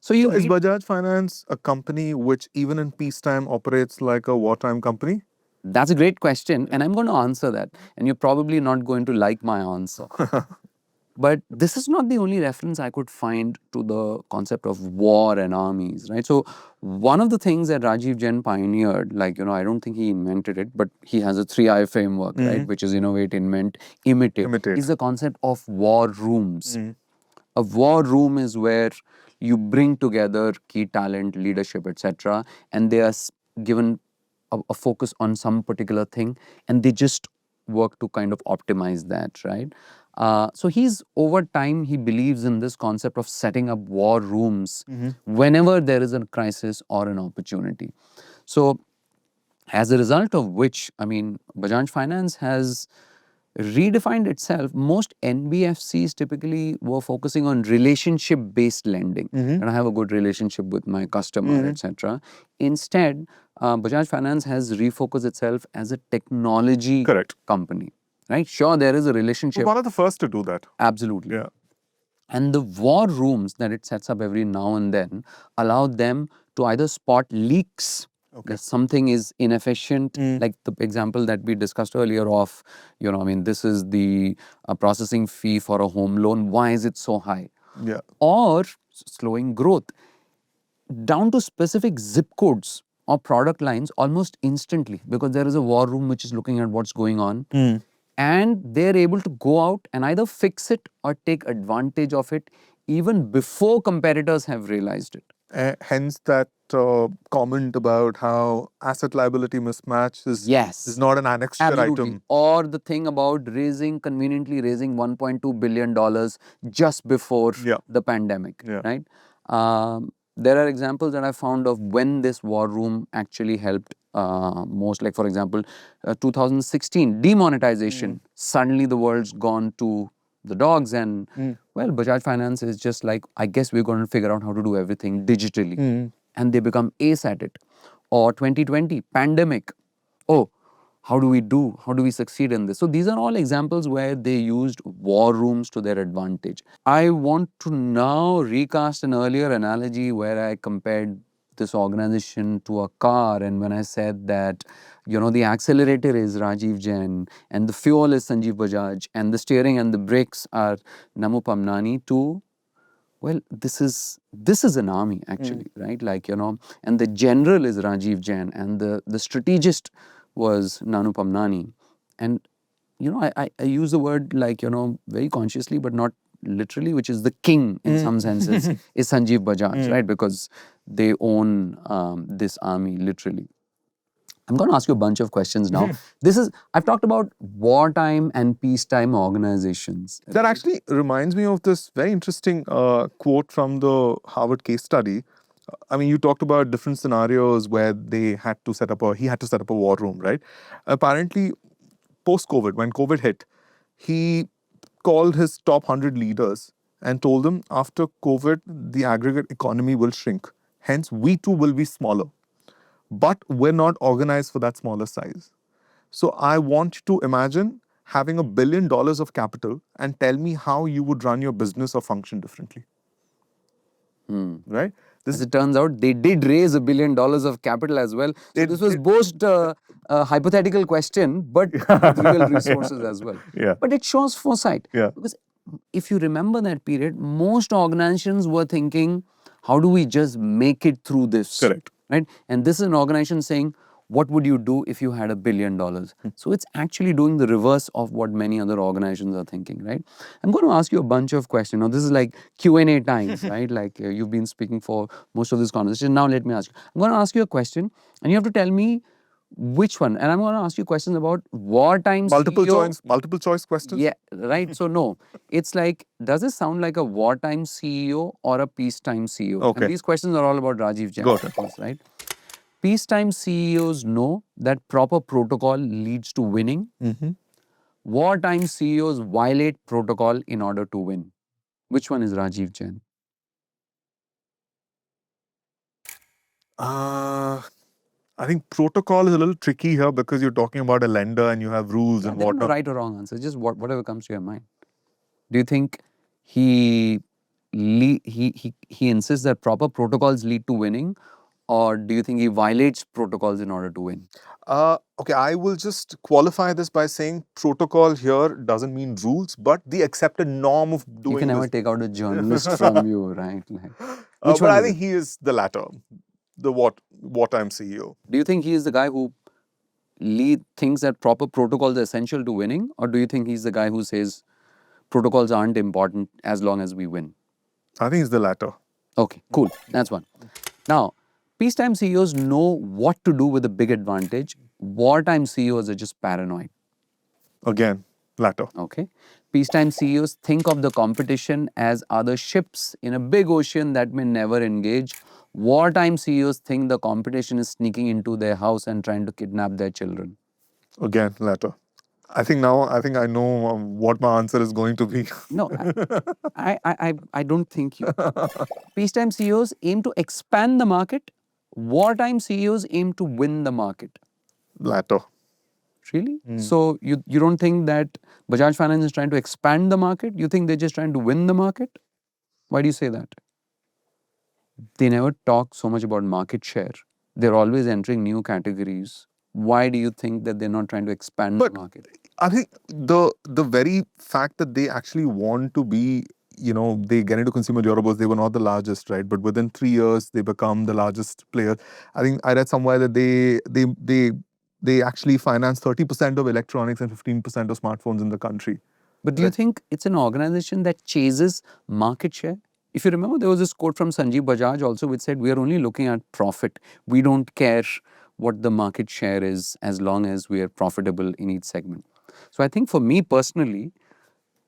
Speaker 1: Bajaj Finance a company which even in peacetime operates like a wartime company?
Speaker 2: That's a great question, and I'm going to answer that. And you're probably not going to like my answer. But this is not the only reference I could find to the concept of war and armies, right? So one of the things that Rajiv Jain pioneered, like, I don't think he invented it, but he has a 3I framework, right? Which is innovate, invent, imitate. Is the concept of war rooms. A war room is where you bring together key talent, leadership, etc., and they are given a focus on some particular thing, and they just work to kind of optimize that, right? So over time, he believes in this concept of setting up war rooms whenever there is a crisis or an opportunity. So as a result of which, Bajaj Finance has redefined itself. Most NBFCs typically were focusing on relationship-based lending. And I have a good relationship with my customer, etc. Instead, Bajaj Finance has refocused itself as a technology company. Right? Sure, there is a relationship.
Speaker 1: One of the first to do that.
Speaker 2: Absolutely.
Speaker 1: Yeah.
Speaker 2: And the war rooms that it sets up every now and then allow them to either spot leaks, that something is inefficient, like the example that we discussed earlier of, I mean, this is the processing fee for a home loan. Why is it so high?
Speaker 1: Yeah.
Speaker 2: Or slowing growth down to specific zip codes or product lines almost instantly, because there is a war room which is looking at what's going on. And they're able to go out and either fix it or take advantage of it even before competitors have realized it.
Speaker 1: Hence that comment about how asset liability mismatch is not an annexure item.
Speaker 2: Or the thing about conveniently raising $1.2 billion just before the pandemic, right? There are examples that I found of when this war room actually helped most. Like, for example, 2016 demonetization. Suddenly the world's gone to the dogs, and well, Bajaj Finance is just like, I guess we're going to figure out how to do everything digitally. And they become ace at it. Or 2020 pandemic. Oh, how do we succeed in this? So these are all examples where they used war rooms to their advantage. I want to now recast an earlier analogy where I compared this organization to a car, and when I said that, the accelerator is Rajiv Jain and the fuel is Sanjeev Bajaj and the steering and the brakes are Namu Pamnani, to, well, this is an army actually, right? Like, and the general is Rajiv Jain and the strategist was Nanu Pamnani. And, I use the word like, very consciously, but not literally, which is the king in some senses, is Sanjeev Bajaj, right? Because they own this army literally. I'm going to ask you a bunch of questions now. I've talked about wartime and peacetime organizations.
Speaker 1: That actually reminds me of this very interesting quote from the Harvard case study. I mean, you talked about different scenarios where he had to set up a war room, right? Apparently, post-COVID, when COVID hit, he called his top 100 leaders and told them, after COVID, the aggregate economy will shrink. Hence, we too will be smaller. But we're not organized for that smaller size. So I want you to imagine having $1 billion of capital and tell me how you would run your business or function differently. Right?
Speaker 2: As it turns out, they did raise $1 billion of capital as well. So this was both a hypothetical question, but with real resources as well. But it shows foresight. Because if you remember that period, most organizations were thinking, how do we just make it through this?
Speaker 1: Correct.
Speaker 2: Right? And this is an organization saying, what would you do if you had $1 billion? So it's actually doing the reverse of what many other organizations are thinking, right? I'm going to ask you a bunch of questions. Now, this is like Q&A times, right? Like you've been speaking for most of this conversation. Now, let me ask you. I'm going to ask you a question, and you have to tell me which one. And I'm going to ask you questions about wartime CEO.
Speaker 1: Multiple choice questions?
Speaker 2: Yeah, right. So, no. It's like, does it sound like a wartime CEO or a peacetime CEO?
Speaker 1: Okay.
Speaker 2: And these questions are all about Rajiv Jain, of course, right? Peacetime CEOs know that proper protocol leads to winning. Wartime CEOs violate protocol in order to win. Which one is Rajiv Jain?
Speaker 1: I think protocol is a little tricky here because you're talking about a lender and you have rules and whatnot.
Speaker 2: No right or wrong answer, just whatever comes to your mind. Do you think he insists that proper protocols lead to winning, or do you think he violates protocols in order to win?
Speaker 1: Okay, I will just qualify this by saying protocol here doesn't mean rules, but the accepted norm of doing
Speaker 2: You can never take out a journalist from you, right? Like,
Speaker 1: but I think he is the latter, the wartime CEO.
Speaker 2: Do you think he is the guy who thinks that proper protocols are essential to winning, or do you think he's the guy who says protocols aren't important as long as we win?
Speaker 1: I think it's the latter.
Speaker 2: Okay, cool. That's one. Now, peacetime CEOs know what to do with a big advantage. Wartime CEOs are just paranoid.
Speaker 1: Again, latter.
Speaker 2: Okay. Peacetime CEOs think of the competition as other ships in a big ocean that may never engage. Wartime CEOs think the competition is sneaking into their house and trying to kidnap their children.
Speaker 1: Again, latter. I think I know what my answer is going to be.
Speaker 2: No, I don't think you. Peacetime CEOs aim to expand the market. Wartime CEOs aim to win the market.
Speaker 1: Latter.
Speaker 2: Really? So you don't think that Bajaj Finance is trying to expand the market? You think they're just trying to win the market? Why do you say that? They never talk so much about market share. They're always entering new categories. Why do you think that they're not trying to expand the
Speaker 1: But
Speaker 2: market?
Speaker 1: I think the very fact that they actually want to be, they get into consumer durables, they were not the largest, right? But within 3 years, they become the largest player. I think I read somewhere that they actually finance 30% of electronics and 15% of smartphones in the country.
Speaker 2: But do you think it's an organization that chases market share? If you remember, there was this quote from Sanjeev Bajaj also, which said, "We are only looking at profit. We don't care what the market share is as long as we are profitable in each segment." So I think for me personally,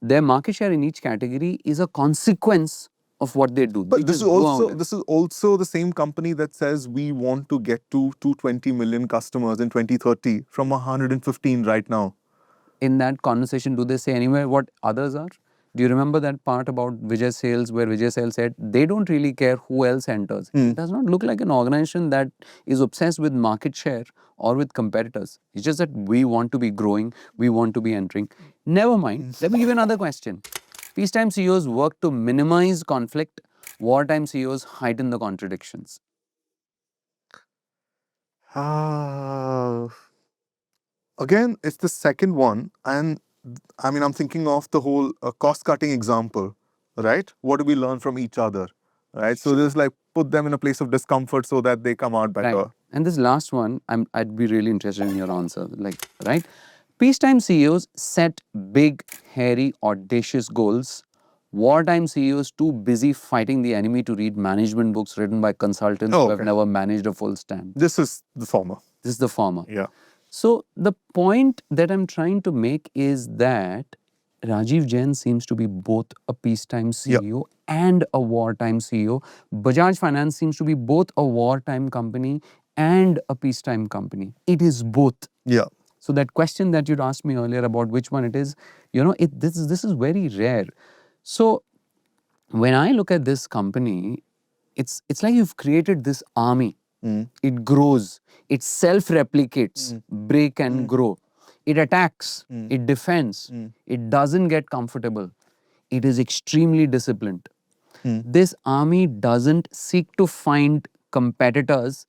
Speaker 2: their market share in each category is a consequence of what they do. They
Speaker 1: But
Speaker 2: just go out there.
Speaker 1: this is also the same company that says we want to get to 220 million customers in 2030 from 115 right now.
Speaker 2: In that conversation, do they say anywhere what others are? Do you remember that part about Vijay Sales where Vijay Sales said they don't really care who else enters? It does not look like an organization that is obsessed with market share or with competitors. It's just that we want to be growing, we want to be entering. Never mind. Let me give you another question. Peacetime CEOs work to minimize conflict, wartime CEOs heighten the contradictions.
Speaker 1: Ah, again, it's the second one. And I mean, I'm thinking of the whole cost cutting example, right? What do we learn from each other, right? So there's like put them in a place of discomfort so that they come out better.
Speaker 2: Right. And this last one, I'd be really interested in your answer. Like, right? Peacetime CEOs set big, hairy, audacious goals. Wartime CEOs too busy fighting the enemy to read management books written by consultants who have never managed a full stand.
Speaker 1: This is the former.
Speaker 2: This is the former.
Speaker 1: Yeah.
Speaker 2: So the point that I'm trying to make is that Rajiv Jain seems to be both a peacetime CEO and a wartime CEO. Bajaj Finance seems to be both a wartime company and a peacetime company. It is both.
Speaker 1: Yeah.
Speaker 2: So that question that you'd asked me earlier about which one it is, this is very rare. So when I look at this company, it's like you've created this army. It grows, it self-replicates, break and grow. It attacks, it defends, it doesn't get comfortable. It is extremely disciplined. This army doesn't seek to find competitors,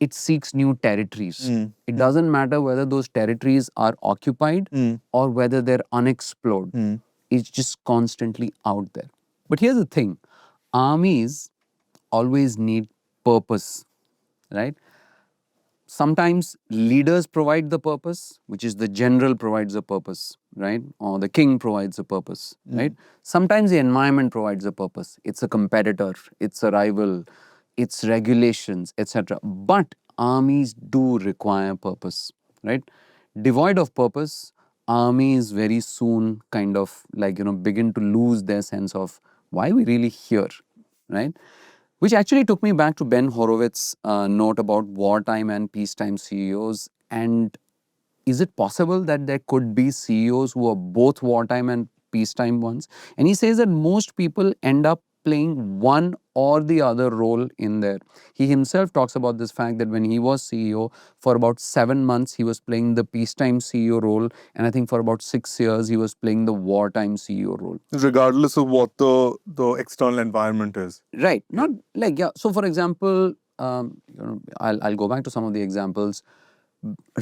Speaker 2: it seeks new territories. It doesn't matter whether those territories are occupied or whether they're unexplored. It's just constantly out there. But here's the thing, armies always need purpose, right? Sometimes leaders provide the purpose, which is the general provides the purpose, right? Or the king provides the purpose, right? Sometimes the environment provides the purpose. It's a competitor, it's a rival, it's regulations, etc. But armies do require purpose, right? Devoid of purpose, armies very soon kind of like, begin to lose their sense of why are we really here, right? Which actually took me back to Ben Horowitz's note about wartime and peacetime CEOs. And is it possible that there could be CEOs who are both wartime and peacetime ones? And he says that most people end up playing one or the other role in there. He himself talks about this fact that when he was CEO, for about 7 months, he was playing the peacetime CEO role. And I think for about 6 years, he was playing the wartime CEO role.
Speaker 1: Regardless of what the external environment is.
Speaker 2: Right. Not like, yeah. So, for example, I'll go back to some of the examples.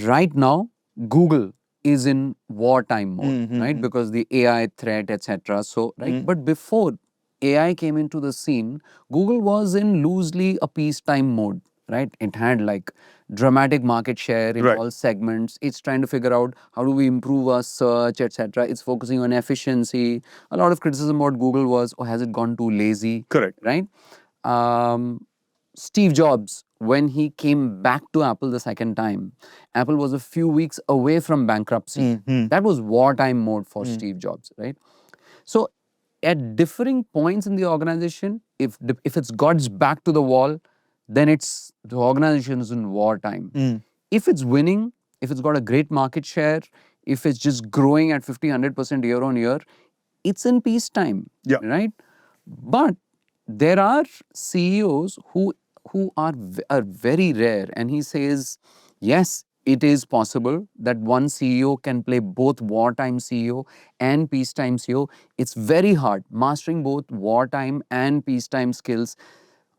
Speaker 2: Right now, Google is in wartime mode, right? Because the AI threat, etc. So, right. But before AI came into the scene, Google was in loosely a peacetime mode, right? It had like dramatic market share in all segments. It's trying to figure out how do we improve our search, etc. It's focusing on efficiency. A lot of criticism about Google was, oh, has it gone too lazy?
Speaker 1: Correct.
Speaker 2: Right? Steve Jobs, when he came back to Apple the second time, Apple was a few weeks away from bankruptcy. That was wartime mode for Steve Jobs, right? So at differing points in the organization, if it's God's back to the wall, then it's the organization is in wartime. If it's winning, if it's got a great market share, if it's just growing at 50-100% year on year, it's in peacetime, right? But there are CEOs who are very rare, and he says, yes, it is possible that one CEO can play both wartime CEO and peacetime CEO. It's very hard. Mastering both wartime and peacetime skills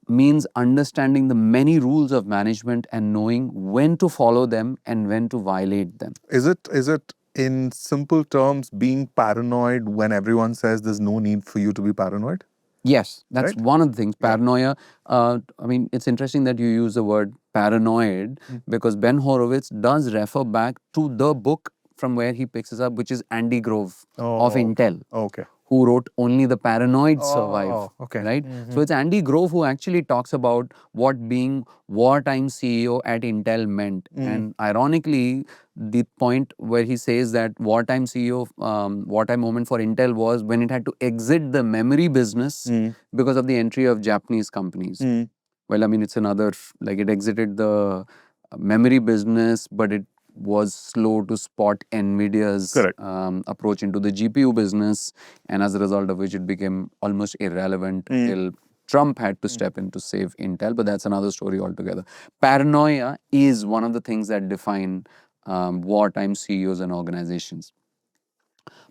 Speaker 2: means understanding the many rules of management and knowing when to follow them and when to violate them.
Speaker 1: Is it in simple terms being paranoid when everyone says there's no need for you to be paranoid?
Speaker 2: Yes, that's
Speaker 1: Right?
Speaker 2: one of the things. Paranoia. I mean, it's interesting that you use the word paranoid because Ben Horowitz does refer back to the book from where he picks us up, which is Andy Grove of Intel,
Speaker 1: Okay.
Speaker 2: who wrote Only the Paranoid Survive.
Speaker 1: Oh, okay.
Speaker 2: Right? So it's Andy Grove who actually talks about what being wartime CEO at Intel meant. And ironically, the point where he says that wartime CEO, wartime moment for Intel was when it had to exit the memory business because of the entry of Japanese companies. Well, I mean, it's another, like it exited the memory business, but it was slow to spot NVIDIA's approach into the GPU business, and as a result of which it became almost irrelevant till Trump had to step in to save Intel, but that's another story altogether. Paranoia is one of the things that define wartime CEOs and organizations.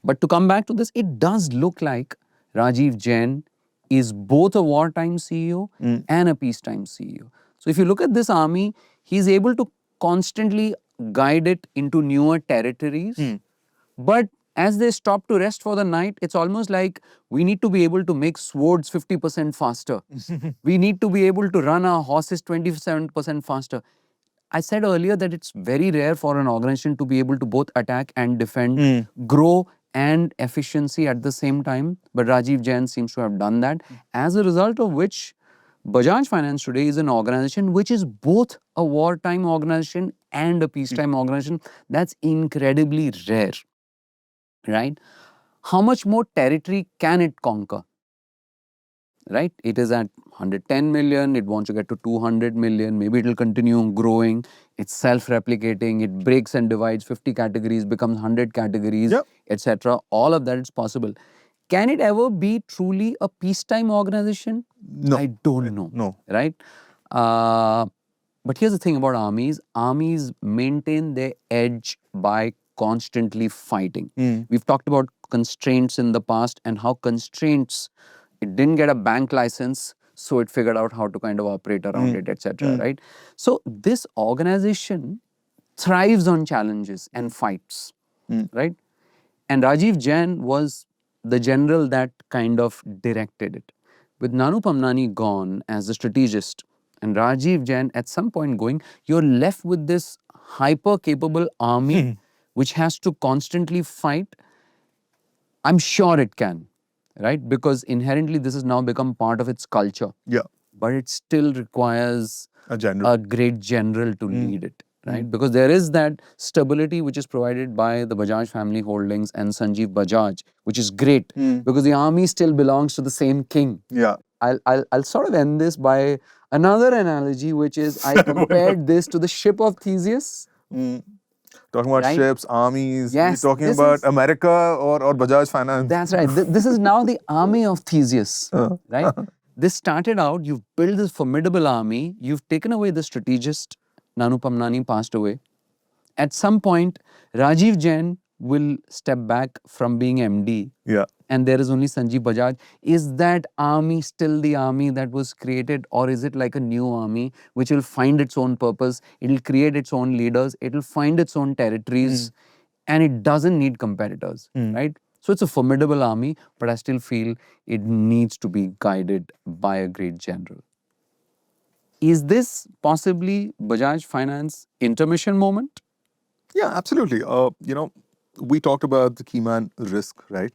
Speaker 2: But to come back to this, it does look like Rajiv Jain is both a wartime CEO and a peacetime CEO. So if you look at this army, he's able to constantly guide it into newer territories. But as they stop to rest for the night, it's almost like we need to be able to make swords 50% faster. We need to be able to run our horses 27% faster. I said earlier that it's very rare for an organization to be able to both attack and defend, grow and efficiency at the same time. But Rajiv Jain seems to have done that. As a result of which, Bajaj Finance today is an organization which is both a wartime organization and a peacetime organization. That's incredibly rare, right? How much more territory can it conquer? Right? It is at 110 million, it wants to get to 200 million, maybe it will continue growing, it's self-replicating, it breaks and divides 50 categories, becomes 100 categories, etc. All of that is possible. Can it ever be truly a peacetime organization?
Speaker 1: No.
Speaker 2: I don't know.
Speaker 1: No.
Speaker 2: Right? But here's the thing about armies. Armies maintain their edge by constantly fighting. We've talked about constraints in the past and how constraints, it didn't get a bank license, so it figured out how to kind of operate around it, etc. Right? So this organization thrives on challenges and fights, right? And Rajiv Jain was the general that kind of directed it. With Nanu Pamnani gone as the strategist and Rajiv Jain at some point going, you're left with this hyper capable army which has to constantly fight. I'm sure it can, right? Because inherently this has now become part of its culture.
Speaker 1: Yeah.
Speaker 2: But it still requires
Speaker 1: a
Speaker 2: great general to lead it, right? Because there is that stability which is provided by the Bajaj family holdings and Sanjeev Bajaj, which is great because the army still belongs to the same king.
Speaker 1: Yeah.
Speaker 2: I'll sort of end this by another analogy, which is I compared this to the ship of Theseus.
Speaker 1: Talking about
Speaker 2: Right?
Speaker 1: ships, armies,
Speaker 2: Yes,
Speaker 1: we're talking
Speaker 2: this
Speaker 1: about
Speaker 2: is-
Speaker 1: America or Bajaj Finance.
Speaker 2: That's right. This is now the army of Theseus, right? This started out, you've built this formidable army, you've taken away the strategist, Nanu Pamnani passed away. At some point, Rajiv Jain will step back from being MD.
Speaker 1: Yeah.
Speaker 2: And there is only Sanjeev Bajaj. Is that army still the army that was created, or is it like a new army which will find its own purpose, it'll create its own leaders, it'll find its own territories, and it doesn't need competitors, right? So it's a formidable army, but I still feel it needs to be guided by a great general. Is this possibly Bajaj Finance intermission moment?
Speaker 1: Yeah, absolutely. We talked about the key man risk, right?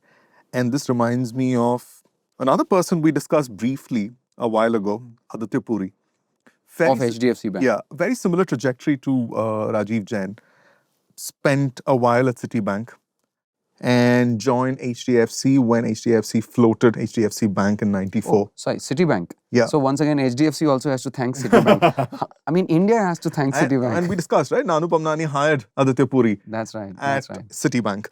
Speaker 1: And this reminds me of another person we discussed briefly a while ago, Aditya Puri.
Speaker 2: Of HDFC Bank.
Speaker 1: Yeah, very similar trajectory to Rajiv Jain. Spent a while at Citibank, and joined HDFC when HDFC floated HDFC Bank in '94.
Speaker 2: Sorry, Citibank.
Speaker 1: Yeah.
Speaker 2: So once again, HDFC also has to thank Citibank. I mean, India has to thank Citibank.
Speaker 1: And we discussed, right? Nanu Pamnani hired Aditya Puri
Speaker 2: That's right.
Speaker 1: at
Speaker 2: That's right.
Speaker 1: Citibank.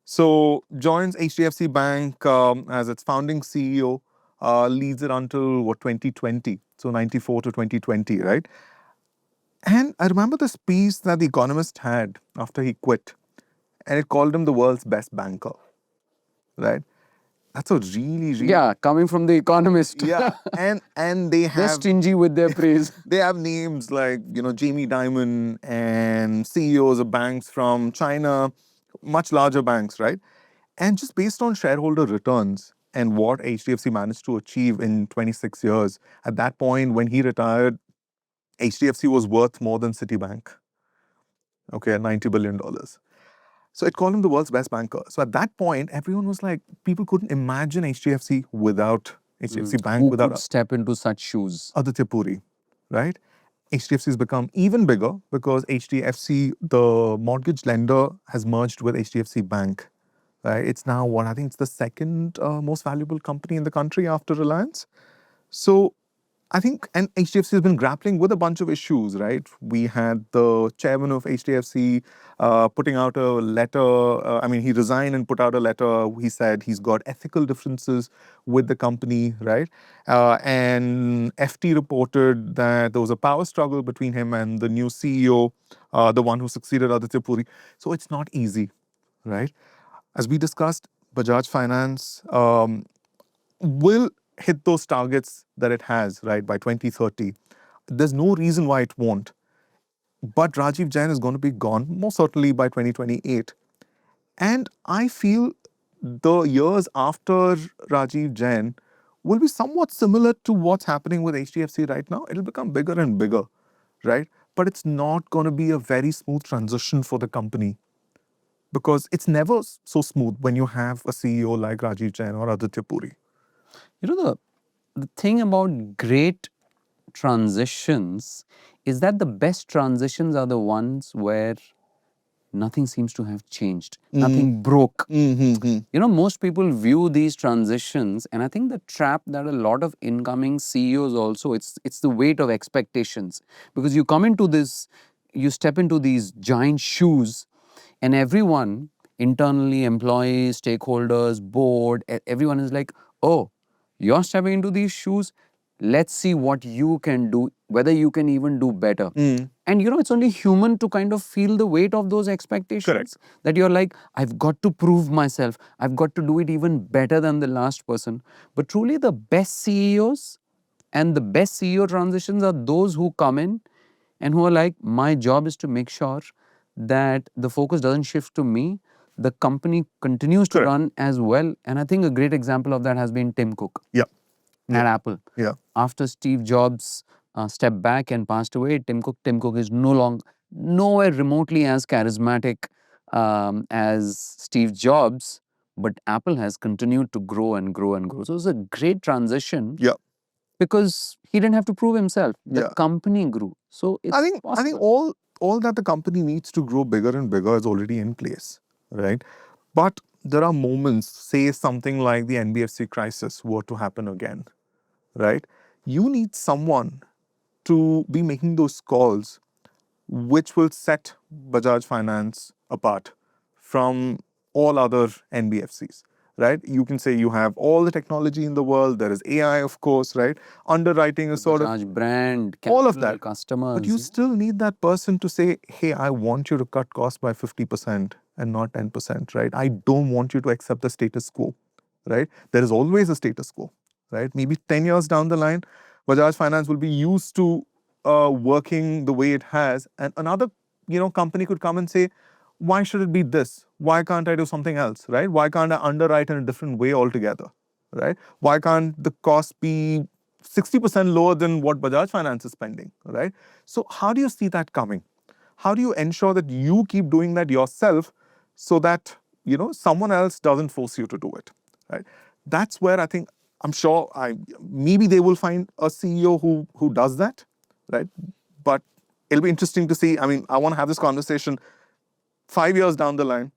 Speaker 1: So joins HDFC Bank as its founding CEO, leads it until 2020. So 94 to 2020, right? And I remember this piece that The Economist had after he quit, and it called him the world's best banker, right? That's a really, really
Speaker 2: Yeah, coming from The Economist.
Speaker 1: yeah. And they
Speaker 2: They're
Speaker 1: have
Speaker 2: stingy with their praise.
Speaker 1: they have names like Jamie Dimon and CEOs of banks from China, much larger banks, right? And just based on shareholder returns and what HDFC managed to achieve in 26 years, at that point when he retired, HDFC was worth more than Citibank. Okay, $90 billion. So it called him the world's best banker. So at that point, everyone was like, people couldn't imagine HDFC without HDFC Bank,
Speaker 2: Who
Speaker 1: without
Speaker 2: could step into such shoes?
Speaker 1: Aditya Puri, right? HDFC has become even bigger because HDFC, the mortgage lender, has merged with HDFC Bank. Right? It's now what I think it's the second most valuable company in the country after Reliance. So I think, and HDFC has been grappling with a bunch of issues, right? We had the chairman of HDFC putting out a letter. He resigned and put out a letter. He said he's got ethical differences with the company, right? And FT reported that there was a power struggle between him and the new CEO, the one who succeeded Aditya Puri. So it's not easy, right? As we discussed, Bajaj Finance will hit those targets that it has, right, by 2030. There's no reason why it won't. But Rajiv Jain is going to be gone, most certainly by 2028. And I feel the years after Rajiv Jain will be somewhat similar to what's happening with HDFC right now. It'll become bigger and bigger, right? But it's not going to be a very smooth transition for the company because it's never so smooth when you have a CEO like Rajiv Jain or Aditya Puri.
Speaker 2: The thing about great transitions is that the best transitions are the ones where nothing seems to have changed. Nothing broke. Most people view these transitions, and I think the trap that a lot of incoming CEOs also, it's the weight of expectations. Because you come into this, you step into these giant shoes, and everyone, internally, employees, stakeholders, board, everyone is like, oh, you're stepping into these shoes. Let's see what you can do, whether you can even do better. And it's only human to kind of feel the weight of those expectations.
Speaker 1: Correct.
Speaker 2: That you're like, I've got to prove myself. I've got to do it even better than the last person. But truly, the best CEOs and the best CEO transitions are those who come in and who are like, my job is to make sure that the focus doesn't shift to me. The company continues to run as well. And I think a great example of that has been Tim Cook. At Apple. After Steve Jobs stepped back and passed away, Tim Cook is nowhere remotely as charismatic as Steve Jobs, but Apple has continued to grow and grow and grow. So it was a great transition. Because he didn't have to prove himself. The company grew. So it's
Speaker 1: I think
Speaker 2: possible.
Speaker 1: all that the company needs to grow bigger and bigger is already in place, right? But there are moments, say something like the NBFC crisis were to happen again, right? You need someone to be making those calls which will set Bajaj Finance apart from all other NBFCs, right? You can say you have all the technology in the world. There is AI, of course, right? Underwriting is sort of
Speaker 2: Bajaj brand,
Speaker 1: all of
Speaker 2: capital,
Speaker 1: that.
Speaker 2: customers.
Speaker 1: But you still need that person to say, hey, I want you to cut costs by 50% and not 10%, right? I don't want you to accept the status quo, right? There is always a status quo, right? Maybe 10 years down the line, Bajaj Finance will be used to working the way it has. And another, company could come and say, why should it be this? Why can't I do something else, right? Why can't I underwrite in a different way altogether, right? Why can't the cost be 60% lower than what Bajaj Finance is spending, right? So how do you see that coming? How do you ensure that you keep doing that yourself so that, someone else doesn't force you to do it, right? That's where I think, I'm sure maybe they will find a CEO who does that, right? But it'll be interesting to see. I want to have this conversation 5 years down the line.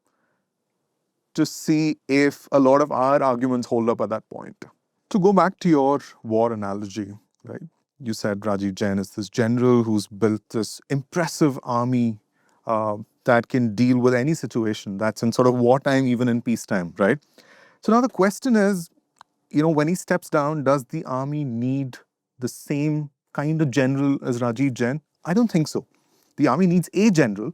Speaker 1: to see if a lot of our arguments hold up at that point. To go back to your war analogy, right? You said Rajiv Jain is this general who's built this impressive army that can deal with any situation that's in sort of wartime, even in peacetime, right? So now the question is, when he steps down, does the army need the same kind of general as Rajiv Jain? I don't think so. The army needs a general,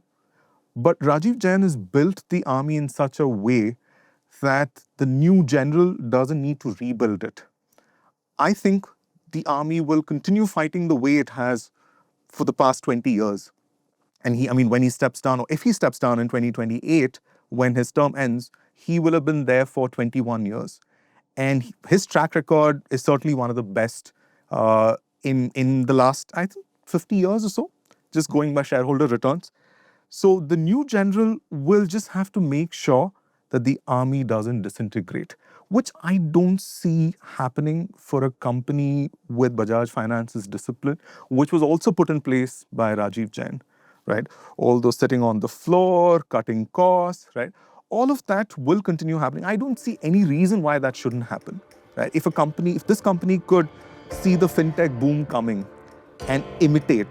Speaker 1: but Rajiv Jain has built the army in such a way that the new general doesn't need to rebuild it. I think the army will continue fighting the way it has for the past 20 years. And when he steps down, or if he steps down in 2028, when his term ends, he will have been there for 21 years. And his track record is certainly one of the best in the last, I think, 50 years or so, just going by shareholder returns. So the new general will just have to make sure that the army doesn't disintegrate, which I don't see happening for a company with Bajaj Finance's discipline, which was also put in place by Rajiv Jain, right? All those sitting on the floor, cutting costs, right? All of that will continue happening. I don't see any reason why that shouldn't happen, right? If this company could see the fintech boom coming and imitate,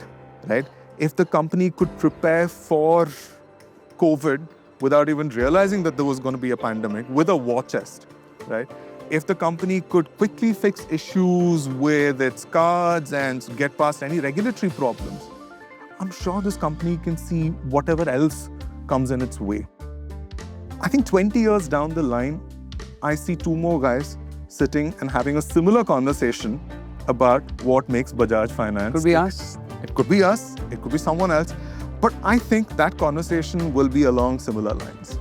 Speaker 1: right? If the company could prepare for COVID without even realizing that there was going to be a pandemic with a war chest, right? If the company could quickly fix issues with its cards and get past any regulatory problems, I'm sure this company can see whatever else comes in its way. I think 20 years down the line, I see two more guys sitting and having a similar conversation about what makes Bajaj Finance.
Speaker 2: Could be us.
Speaker 1: It could be us. It could be someone else. But I think that conversation will be along similar lines.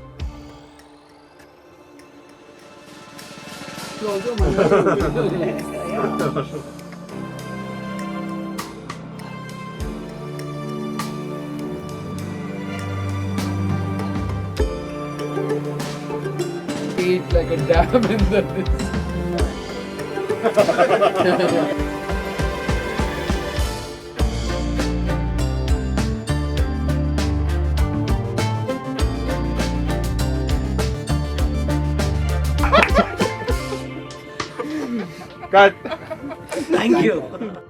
Speaker 2: Eat like a dam in the
Speaker 3: Cut. Thank you.